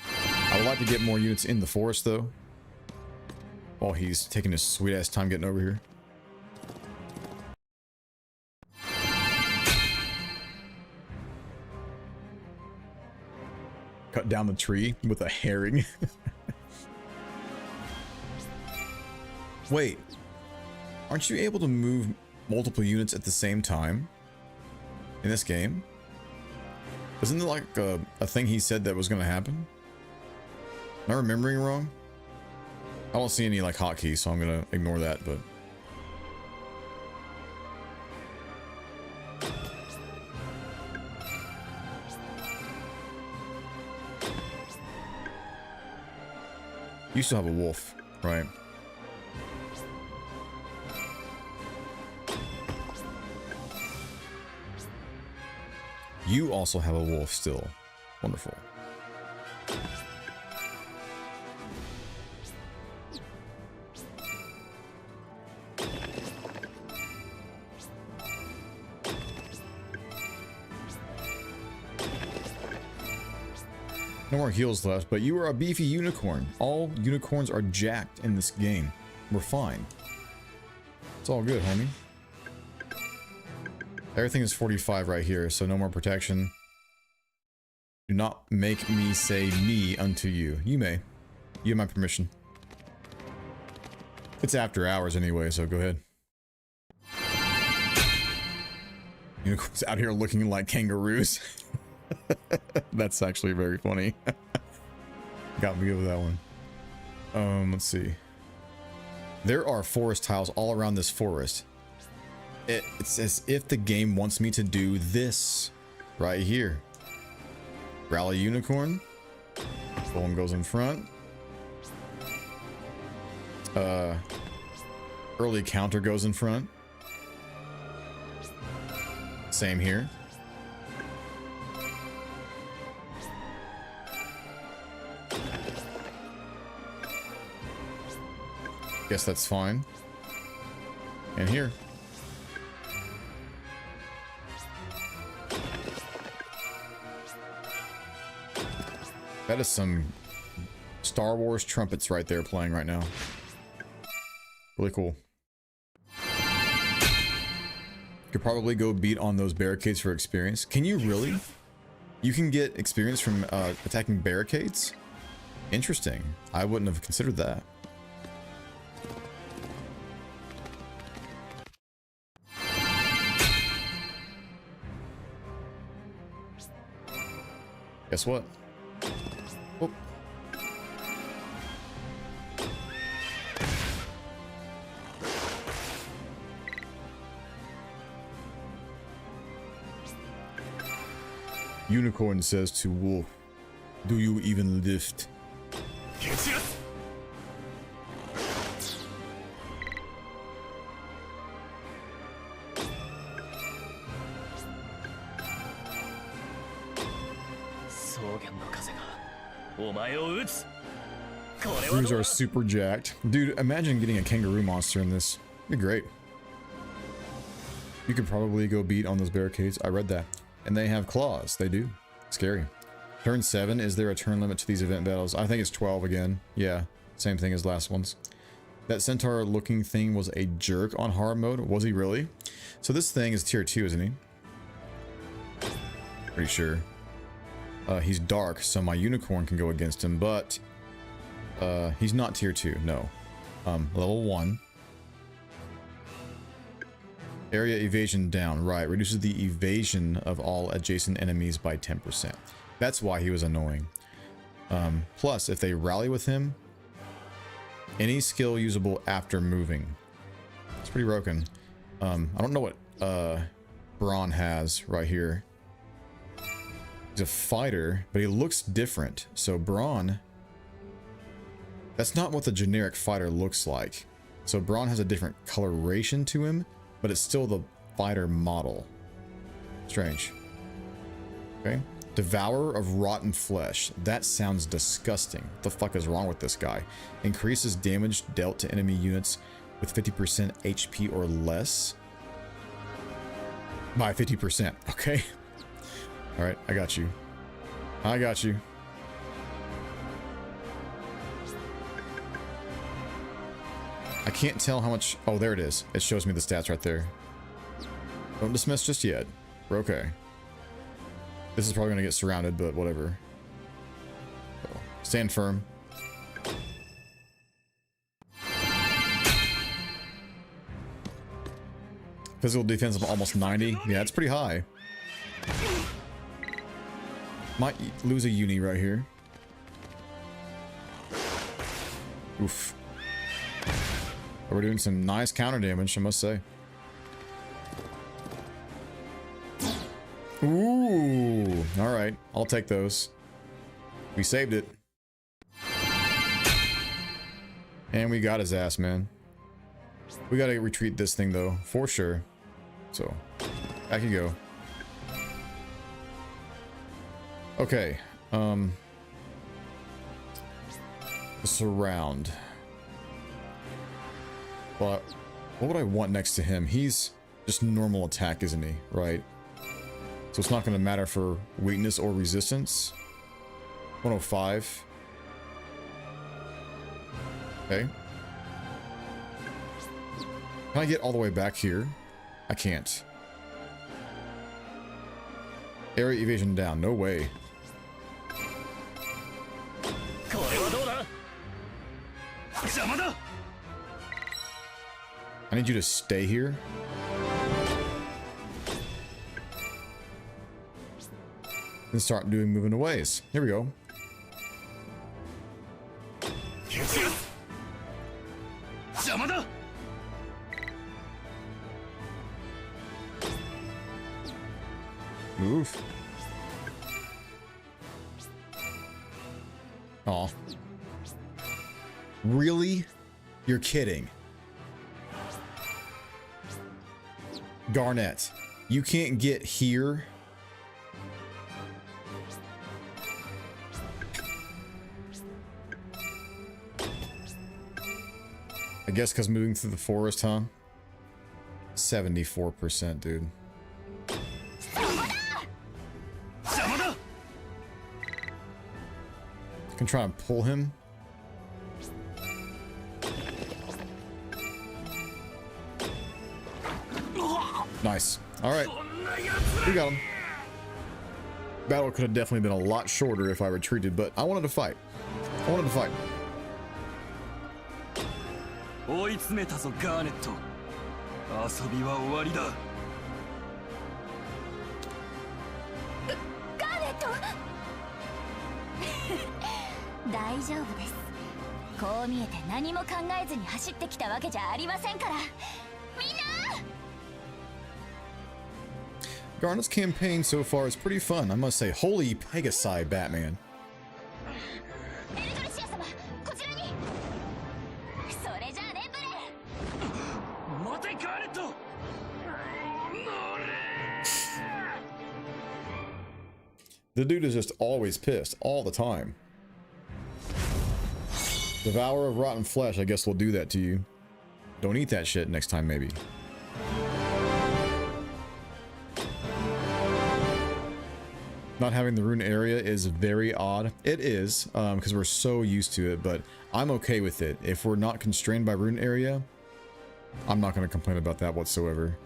I would like to get more units in the forest though. While he's taking his sweet ass time getting over here. Cut down the tree with a herring. Wait, aren't you able to move multiple units at the same time in this game? Isn't there like a thing he said that was going to happen? Am I remembering wrong? I don't see any like hotkeys, so I'm going to ignore that, but... You still have a wolf, right? You also have a wolf still. Wonderful. No more heals left, but you are a beefy unicorn. All unicorns are jacked in this game. We're fine. It's all good, homie. Everything is 45 right here, so no more protection. Do not make me say me unto you. You may. You have my permission. It's after hours anyway, so go ahead. Unicorns out here looking like kangaroos. That's actually very funny. Got me with that one. Let's see. There are forest tiles all around this forest. It's as if the game wants me to do this right here. Rally unicorn. Golem goes in front. Early counter goes in front. Same here. Guess that's fine. And here. That is some Star Wars trumpets right there playing right now. Really cool. Could probably go beat on those barricades for experience. Can you really? You can get experience from attacking barricades? Interesting. I wouldn't have considered that. Guess what? Oh. Unicorn says to wolf, "Do you even lift?" Kangaroos are super jacked. Dude, imagine getting a kangaroo monster in this. It'd be great. You could probably go beat on those barricades. I read that. And they have claws. They do. Scary. Turn 7. Is there a turn limit to these event battles? I think it's 12 again. Yeah. Same thing as last ones. That centaur looking thing was a jerk on hard mode. Was he really? So this thing is tier 2, isn't he? Pretty sure. He's dark, so my unicorn can go against him, but he's not tier 2, no. Level 1. Area evasion down, right. Reduces the evasion of all adjacent enemies by 10%. That's why he was annoying. Plus, if they rally with him, any skill usable after moving. It's pretty broken. I don't know what Braun has right here. active fighter, but he looks different. So Braun, that's not what the generic fighter looks like. So Braun has a different coloration to him, but it's still the fighter model. Strange. Okay. Devourer of rotten flesh. That sounds disgusting. What the fuck is wrong with this guy? Increases damage dealt to enemy units with 50% HP or less by 50%. Okay. All right, I got you. I got you. I can't tell how much. Oh, there it is. It shows me the stats right there. Don't dismiss just yet. We're okay. This is probably going to get surrounded, but whatever. So, stand firm. Physical defense of almost 90. Yeah, it's pretty high. Might lose a uni right here. Oof. But we're doing some nice counter damage, I must say. Ooh, all right, I'll take those. We saved it. And we got his ass, man. We gotta retreat this thing though, for sure. So, back you go. Okay, surround. But what would I want next to him? He's just normal attack, isn't he? Right? So it's not going to matter for weakness or resistance. 105. Okay. Can I get all the way back here? I can't. Area evasion down. No way. I need you to stay here. And start doing moving aways. Here we go. Move. Aw. Really? You're kidding. Garnet, you can't get here. I guess because moving through the forest, huh? 74%, dude. I can try and pull him. Nice. All right. We got him. Battle could have definitely been a lot shorter if I retreated, but I wanted to fight. I wanted to fight. 追い詰めたぞガーネット。遊びは終わりだ。ガーネット大丈夫です。こう見えて何も考えずに走ってきたわけじゃありませんから。みんな Garnet's campaign so far is pretty fun, I must say. Holy Pegasi, Batman. The dude is just always pissed, all the time. Devourer of rotten flesh, I guess we'll do that to you. Don't eat that shit next time, maybe. Not having the rune area is very odd. It is, because we're so used to it, but I'm okay with it. If we're not constrained by rune area, I'm not going to complain about that whatsoever.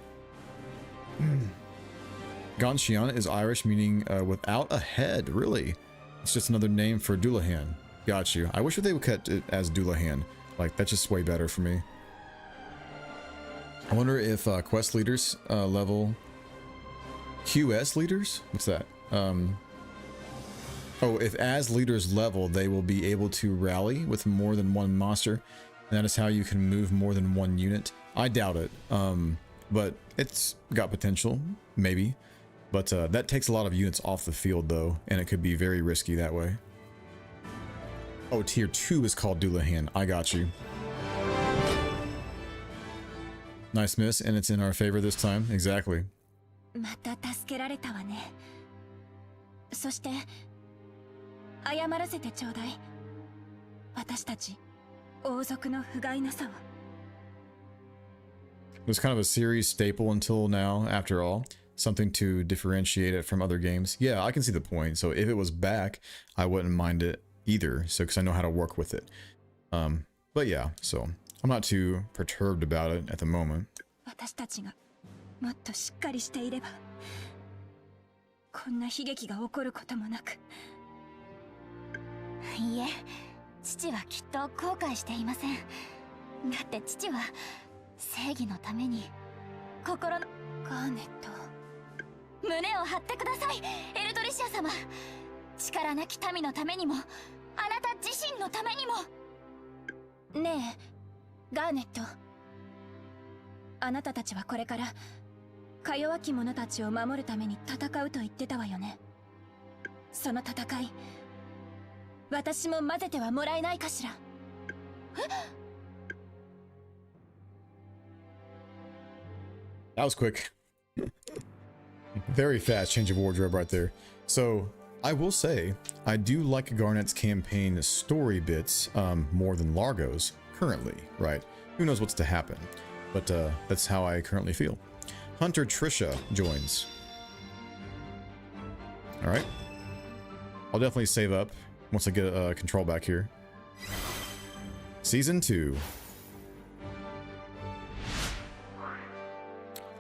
Gonshian is Irish, meaning without a head, really. It's just another name for Dullahan. Got you. I wish they would cut it as Dullahan. Like, that's just way better for me. I wonder if quest leaders level... QS leaders? What's that? Oh, if as leaders level, they will be able to rally with more than one monster. And that is how you can move more than one unit. I doubt it. But it's got potential, maybe. But that takes a lot of units off the field though, and it could be very risky that way. Oh, tier 2 is called Doulahan. I got you. Nice miss, and it's in our favor this time. Exactly. また助けられたわね。そして謝らせてちょうだい。私たち王族の不甲斐なさを。It was kind of a series staple until now, after all. Something to differentiate it from other games. Yeah, I can see the point. So if it was back, I wouldn't mind it either. So because I know how to work with it. But yeah, so I'm not too perturbed about it at the moment. 私たちがもっとしっかりしていれば、こんな悲劇が起こることもなく。いいえ、父はきっと後悔していません。だって父は正義のために心のガーネット、胸を張ってください、エルドリシア様。力なき民のためにも、あなた自身のためにも。ねえガーネット、あなたたちはこれからか弱き者たちを守るために戦うと言ってたわよね。その戦い、私も混ぜてはもらえないかしら。That was quick. Very fast change of wardrobe right there. So I will say I do like Garnet's campaign story bits more than Largo's currently, right? Who knows what's to happen, but that's how I currently feel. Hunter Trisha joins. All right, I'll definitely save up once I get control back here. Season 2.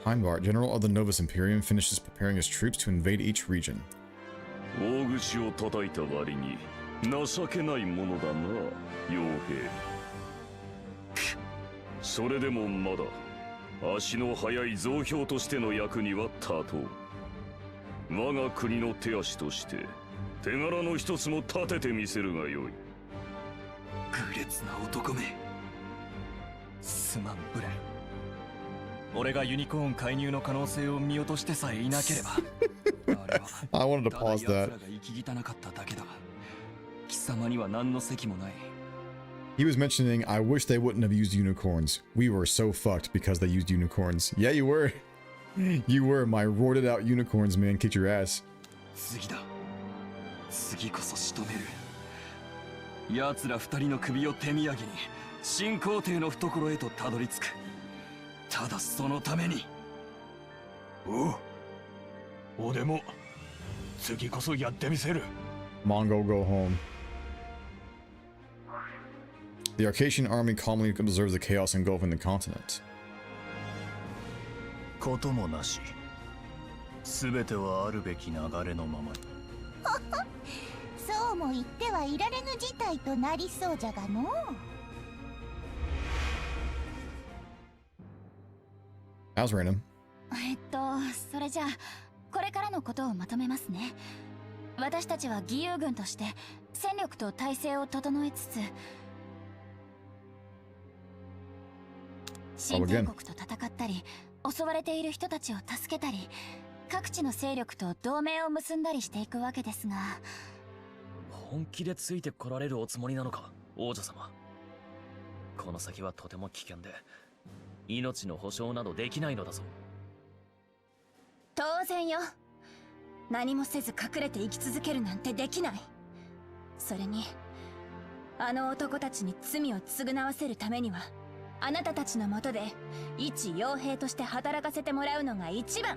Heimdall, General of the Novus Imperium, finishes preparing his troops to invade each region. 大口を叩いた割に情けないものだな、傭兵。それでもまだ足の速い増票としての役には立とう。我が国の手足として手柄の一つも立ててみせるがよい。愚劣な男め。すまんブレン。俺がユニコーン介入の可能性を見落としてさえいなければ。I wanted to pause that. He was mentioning, I wish they wouldn't have used unicorns. We were so fucked because they used unicorns. Yeah, you were. You were. My roided out unicorns, man. Kicked your ass. 次こそ仕留める。奴ら二人の首を手土産に新皇帝の懐へとたどり着く。ただそのために。おう。俺も次こそやってみせる。 Mongol go home. The Arcadian army calmly observes the chaos engulfing the continent. こともなし。すべてはあるべき流れのままに。そうも言ってはいられぬ事態となりそうじゃがの。How's random? それじゃあこれからのことをまとめますね。私たちは義勇軍として戦力と体制を整えつつ、新天国と戦ったり、襲われている人たちを助けたり、各地の勢力と同盟を結んだりしていくわけですが。本気でついてこられるおつもりなのか、王女様。この先はとても危険で、命の保証などできないのだぞ。当然よ。何もせず隠れて生き続けるなんてできない。それにあの男たちに罪を償わせるためには、あなたたちのもとで一傭兵として働かせてもらうのが一番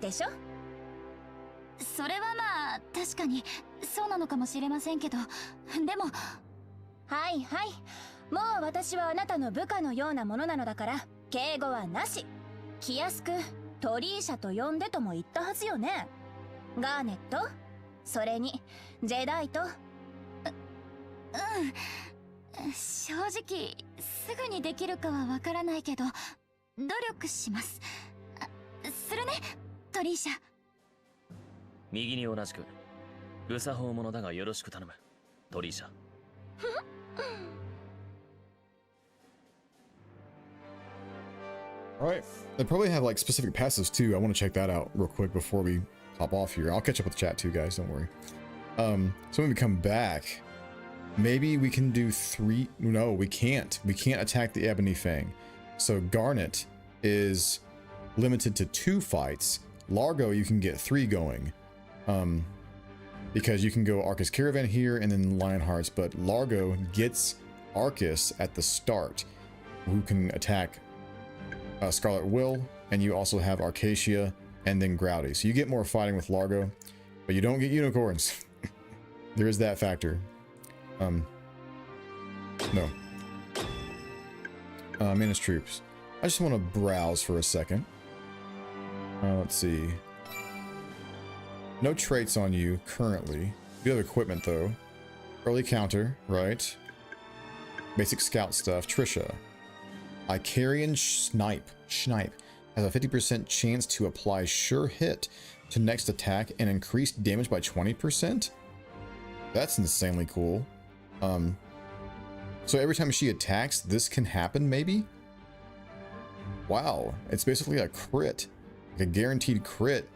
でしょ。それはまあ確かにそうなのかもしれませんけど、でもはいはい、もう私はあなたの部下のようなものなのだから敬語はなし。気安くトリーシャと呼んでとも言ったはずよね。ガーネット、それにジェダイと。正直すぐにできるかはわからないけど努力します。するねトリーシャ。右に同じく無作法者だがよろしく頼む、トリーシャ。All right, they probably have like specific passives too. I want to check that out real quick before we hop off here. I'll catch up with the chat too, guys. Don't worry. So when we come back, maybe we can do 3. No, we can't. We can't attack the Ebony Fang. So Garnet is limited to 2 fights. Largo, you can get 3 going. Because you can go Arcus Caravan here and then Lionhearts, but Largo gets Arcus at the start, who can attack Scarlet Will, and you also have Arcacia and then Grouty. So you get more fighting with Largo, but you don't get unicorns. There is that factor. No. Menace Troops. I just want to browse for a second. Let's see. No traits on you currently. You have equipment though. Early counter, right? Basic scout stuff. Trisha. Icarian Snipe has a 50% chance to apply sure hit to next attack and increase damage by 20%. That's insanely cool. So every time she attacks, this can happen maybe? Wow, it's basically a crit. Like a guaranteed crit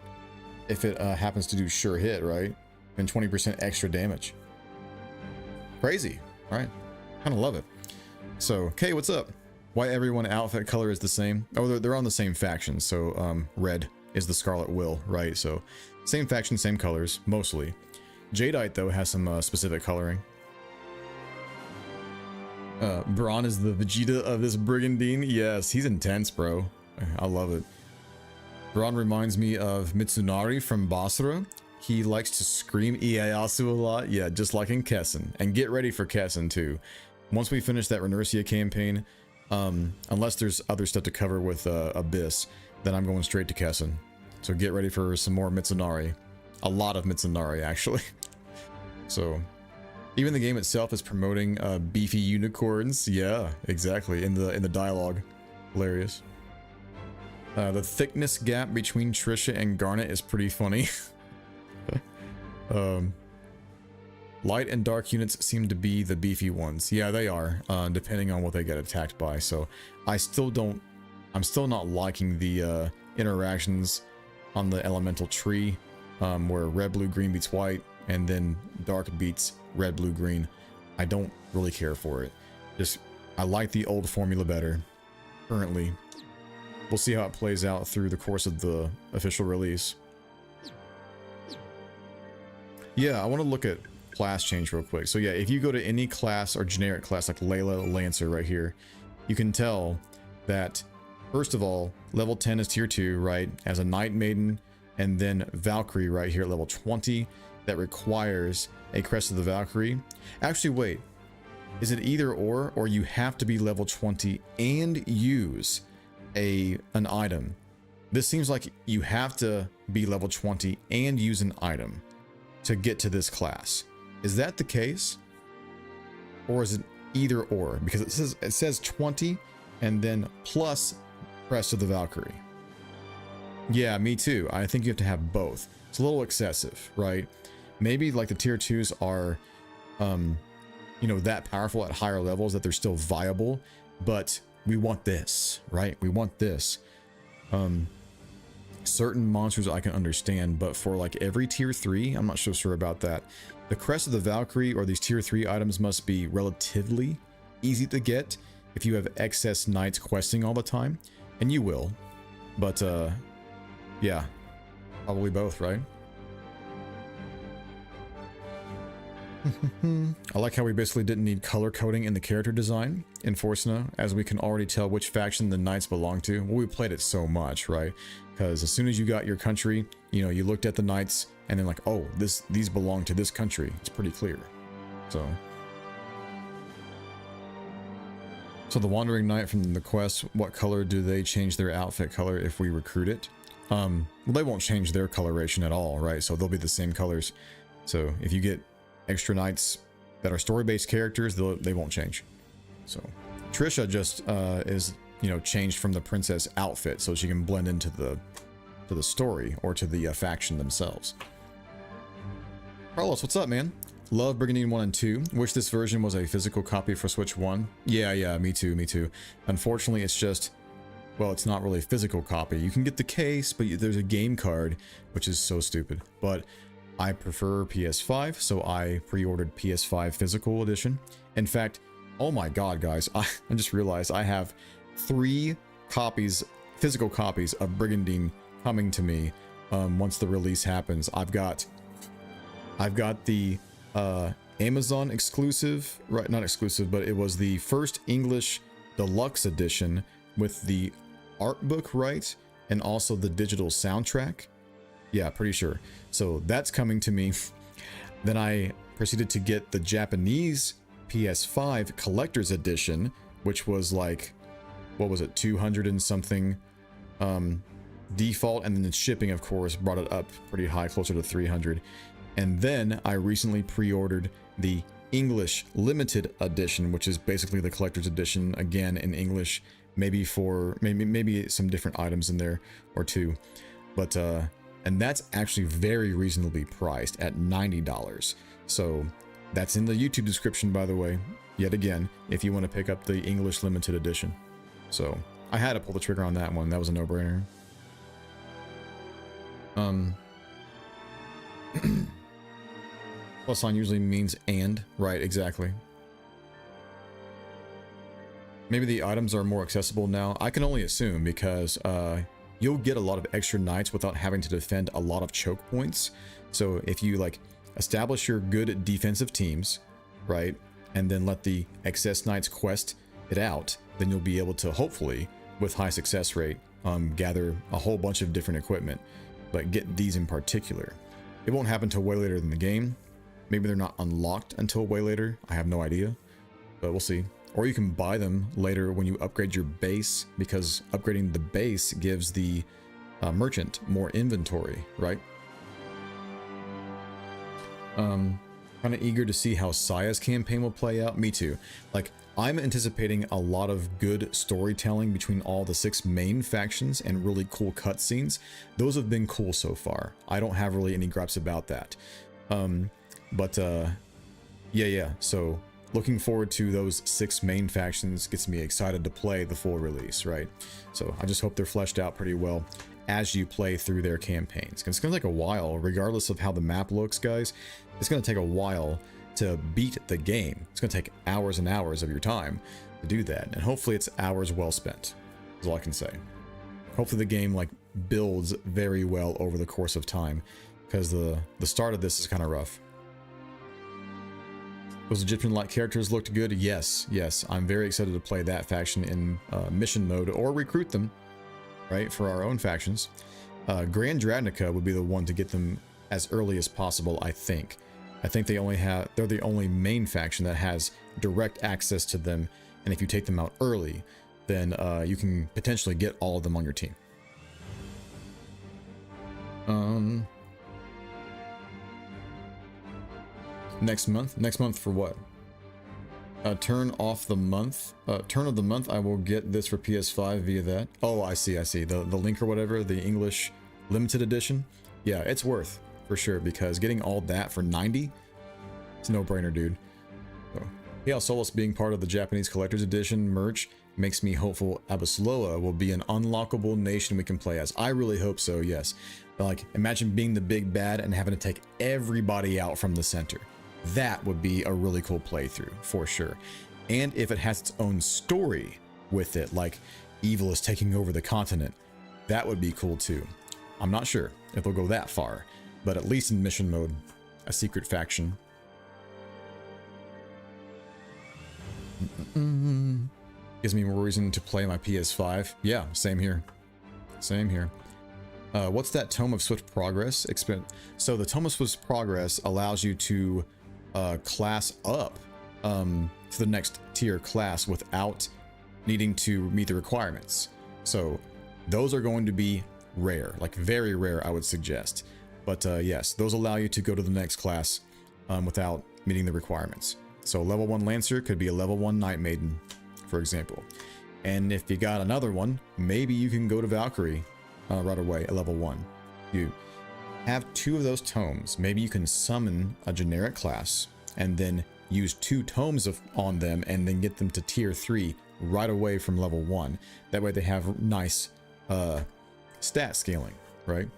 if it happens to do sure hit, right? And 20% extra damage. Crazy, right? Kind of love it. So, okay, what's up? Why everyone outfit color is the same? Oh, they're on the same faction. So, red is the Scarlet Will, right? So, same faction, same colors, mostly. Jadeite, though, has some specific coloring. Braun is the Vegeta of this Brigandine. Yes, he's intense, bro. I love it. Braun reminds me of Mitsunari from Basra. He likes to scream Ieyasu a lot. Yeah, just like in Kessen. And get ready for Kessen, too. Once we finish that Renercia campaign, unless there's other stuff to cover with Abyss, then I'm going straight to Kessen. So get ready for some more Mitsunari. A lot of Mitsunari, actually. So, even the game itself is promoting beefy unicorns. Yeah, exactly. In the dialogue. Hilarious. The thickness gap between Trisha and Garnet is pretty funny. Light and dark units seem to be the beefy ones. Yeah, they are, depending on what they get attacked by. So I'm still not liking the interactions on the elemental tree, where red, blue, green beats white, and then dark beats red, blue, green. I don't really care for it. I like the old formula better currently. We'll see how it plays out through the course of the official release. Yeah, I want to look at class change real quick. So yeah, if you go to any class or generic class like Layla Lancer right here, you can tell that, first of all, level 10 is tier 2, right? As a Knight Maiden, and then Valkyrie right here at level 20 that requires a Crest of the Valkyrie. Actually, wait. Is it either or you have to be level 20 and use an item? This seems like you have to be level 20 and use an item to get to this class. Is that the case? Or is it either or? Because it says 20 and then plus Crest of the Valkyrie. Yeah, me too. I think you have to have both. It's a little excessive, right? Maybe like the tier 2s are you know, that powerful at higher levels that they're still viable, but we want this, right? We want this. Certain monsters I can understand, but for like every tier 3, I'm not so sure about that. The Crest of the Valkyrie or these tier 3 items must be relatively easy to get if you have excess knights questing all the time, and you will. But yeah, probably both, right? I like how we basically didn't need color coding in the character design in Forcena, as we can already tell which faction the knights belong to. Well, we played it so much, right? Because as soon as you got your country, you know, you looked at the knights and then like, oh, these belong to this country. It's pretty clear. So the Wandering Knight from the quest, what color do they change their outfit color if we recruit it? Well, they won't change their coloration at all, right? So they'll be the same colors. So if you get extra knights that are story-based characters, they won't change. So Trisha just is, you know, changed from the princess outfit so she can blend into the story or to the faction themselves. Carlos, what's up, man? Love Brigandine 1 and 2. Wish this version was a physical copy for Switch 1. Yeah, me too. Unfortunately, it's just, well, it's not really a physical copy. You can get the case, but there's a game card, which is so stupid. But I prefer PS5, so I pre-ordered PS5 physical edition. In fact, oh my god, guys, I just realized I have 3 copies, physical copies of Brigandine coming to me once the release happens. I've got the Amazon exclusive, right? Not exclusive, but it was the first English deluxe edition with the art book, right? And also the digital soundtrack. Yeah, pretty sure. So that's coming to me. Then I proceeded to get the Japanese PS5 collector's edition, which was like, what was it, 200 and something default, and then the shipping, of course, brought it up pretty high, closer to 300. And then I recently pre-ordered the English limited edition, which is basically the collector's edition again in English, maybe for maybe some different items in there or two, but and that's actually very reasonably priced at $90. So that's in the YouTube description, by the way, yet again, if you want to pick up the English limited edition. So I had to pull the trigger on that one. That was a no-brainer. Plus sign usually means and, right? Exactly. Maybe the items are more accessible now. I can only assume, because you'll get a lot of extra knights without having to defend a lot of choke points. So if you like establish your good defensive teams, right, and then let the excess knights quest it out, then you'll be able to, hopefully, with high success rate, gather a whole bunch of different equipment, but get these in particular. It won't happen till way later in the game. Maybe they're not unlocked until way later. I have no idea, but we'll see. Or you can buy them later when you upgrade your base, because upgrading the base gives the merchant more inventory, right? Kind of eager to see how Saya's campaign will play out. Me too. Like, I'm anticipating a lot of good storytelling between all the 6 main factions and really cool cutscenes. Those have been cool so far. I don't have really any gripes about that. Yeah. So looking forward to those 6 main factions gets me excited to play the full release, right? So I just hope they're fleshed out pretty well as you play through their campaigns. It's going to take a while, regardless of how the map looks, guys. It's going to take a while to beat the game. It's going to take hours and hours of your time to do that, and hopefully it's hours well spent, is all I can say. Hopefully the game like builds very well over the course of time, because the start of this is kind of rough. Those Egyptian-like characters looked good. Yes, I'm very excited to play that faction in mission mode, or recruit them, right, for our own factions. Grand Dradnica would be the one to get them as early as possible, I think. They're the only main faction that has direct access to them, and if you take them out early, then you can potentially get all of them on your team. Next month for what? Turn of the month, I will get this for PS5 via that. Oh, I see. The link or whatever, the English limited edition. Yeah, it's worth for sure, because getting all that for 90, it's a no-brainer, dude. So, yeah, Solus being part of the Japanese collector's edition merch makes me hopeful Abasloa will be an unlockable nation we can play as. I really hope so, yes. But like, imagine being the big bad and having to take everybody out from the center. That would be a really cool playthrough, for sure. And if it has its own story with it, like evil is taking over the continent, that would be cool too. I'm not sure if they'll go that far, but at least in mission mode, a secret faction. Gives me more reason to play my PS5. Yeah, same here. What's that Tome of Swift Progress? So the Tome of Swift Progress allows you to class up to the next tier class without needing to meet the requirements. So those are going to be rare, like very rare, I would suggest. But yes, those allow you to go to the next class without meeting the requirements. So level 1 Lancer could be a level 1 Night Maiden, for example. And if you got another one, maybe you can go to Valkyrie right away at level 1. You have 2 of those tomes. Maybe you can summon a generic class and then use 2 tomes on them and then get them to tier 3 right away from level 1. That way they have nice stat scaling, right?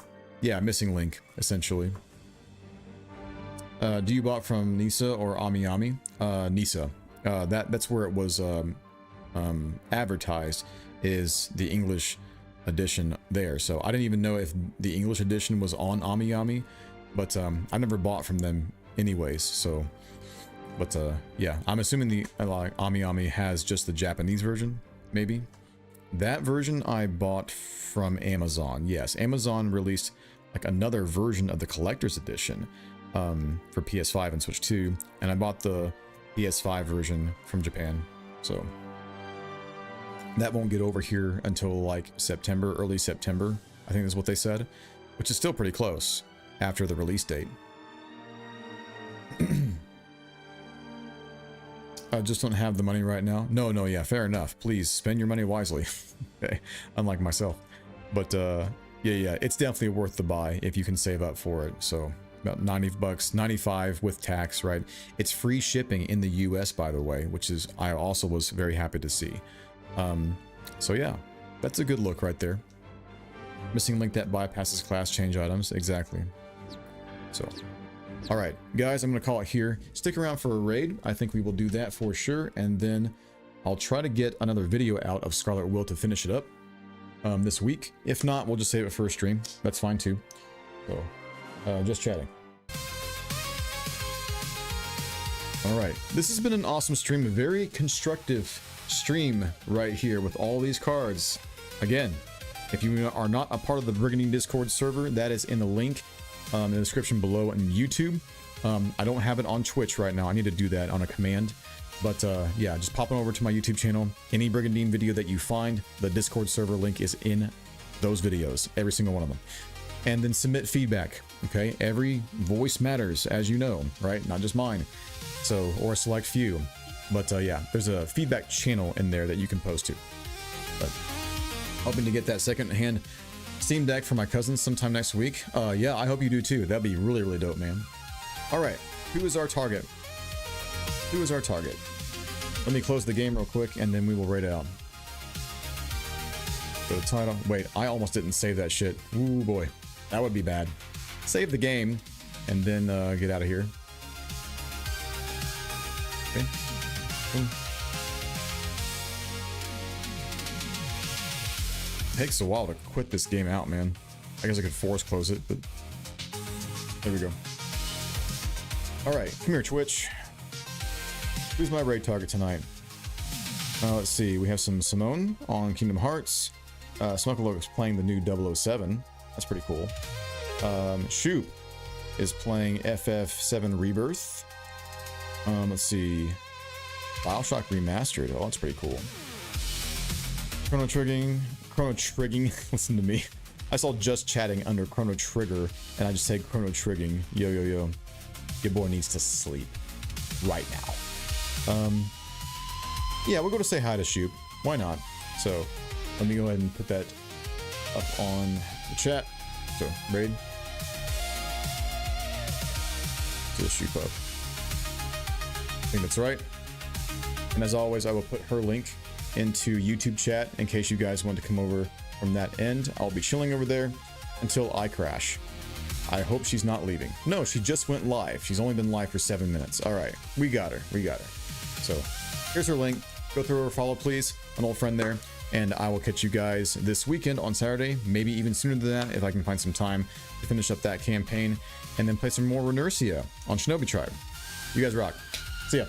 Yeah, missing link, essentially. Do you bought from Nisa or Ami? Nisa. That's where it was advertised, is the English edition there. So I didn't even know if the English edition was on Ami, but I never bought from them anyways. So, but yeah, I'm assuming the Ami has just the Japanese version, maybe. That version I bought from Amazon. Yes, Amazon released like another version of the collector's edition for PS5 and Switch 2, and I bought the PS5 version from Japan. So that won't get over here until like September, early September, I think is what they said, which is still pretty close after the release date. I just don't have the money right now. No, yeah, fair enough. Please spend your money wisely. Okay, unlike myself. But yeah, it's definitely worth the buy if you can save up for it. So about 90 bucks, 95 with tax, right? It's free shipping in the US, by the way, which is, I also was very happy to see. So yeah, that's a good look right there. Missing link that bypasses class change items. Exactly. So, all right, guys, I'm going to call it here. Stick around for a raid. I think we will do that for sure. And then I'll try to get another video out of Scarlet Will to finish it up this week. If not, we'll just save it for a stream. That's fine too. So, just chatting. All right, this has been an awesome stream, a very constructive stream right here with all these cards. Again, if you are not a part of the Brigandine Discord server, that is in the link in the description below on YouTube. I don't have it on Twitch right now. I need to do that on a command. But yeah, just pop on over to my YouTube channel. Any Brigandine video that you find, the Discord server link is in those videos, every single one of them. And then submit feedback, okay? Every voice matters, as you know, right? Not just mine. So, or a select few. But yeah, there's a feedback channel in there that you can post to. But hoping to get that second-hand Steam Deck for my cousins sometime next week. Yeah, I hope you do too. That'd be really, really dope, man. All right, who is our target? Who is our target? Let me close the game real quick, and then we will raid out. Go to title. Wait, I almost didn't save that shit. Ooh, boy. That would be bad. Save the game, and then get out of here. Okay. Takes a while to quit this game out, man. I guess I could force close it, but there we go. All right, come here, Twitch. Who's my raid target tonight? Let's see. We have some Simone on Kingdom Hearts. Smuckalow is playing the new 007. That's pretty cool. Shoop is playing FF7 Rebirth. Let's see. Bioshock Remastered. Oh, that's pretty cool. Chrono Trigging. Listen to me. I saw just chatting under Chrono Trigger, and I just said Chrono Trigging. Yo. Your boy needs to sleep right now. Yeah, we'll go to say hi to Shoop. Why not? So, let me go ahead and put that up on the chat. So, raid. To Shoop up. I think that's right. And as always, I will put her link into YouTube chat in case you guys want to come over from that end. I'll be chilling over there until I crash. I hope she's not leaving. No, she just went live. She's only been live for 7 minutes. All right, we got her. So here's her link. Go through her, follow, please. An old friend there. And I will catch you guys this weekend on Saturday, maybe even sooner than that if I can find some time to finish up that campaign and then play some more Renercia on Shinobi Tribe. You guys rock. See ya.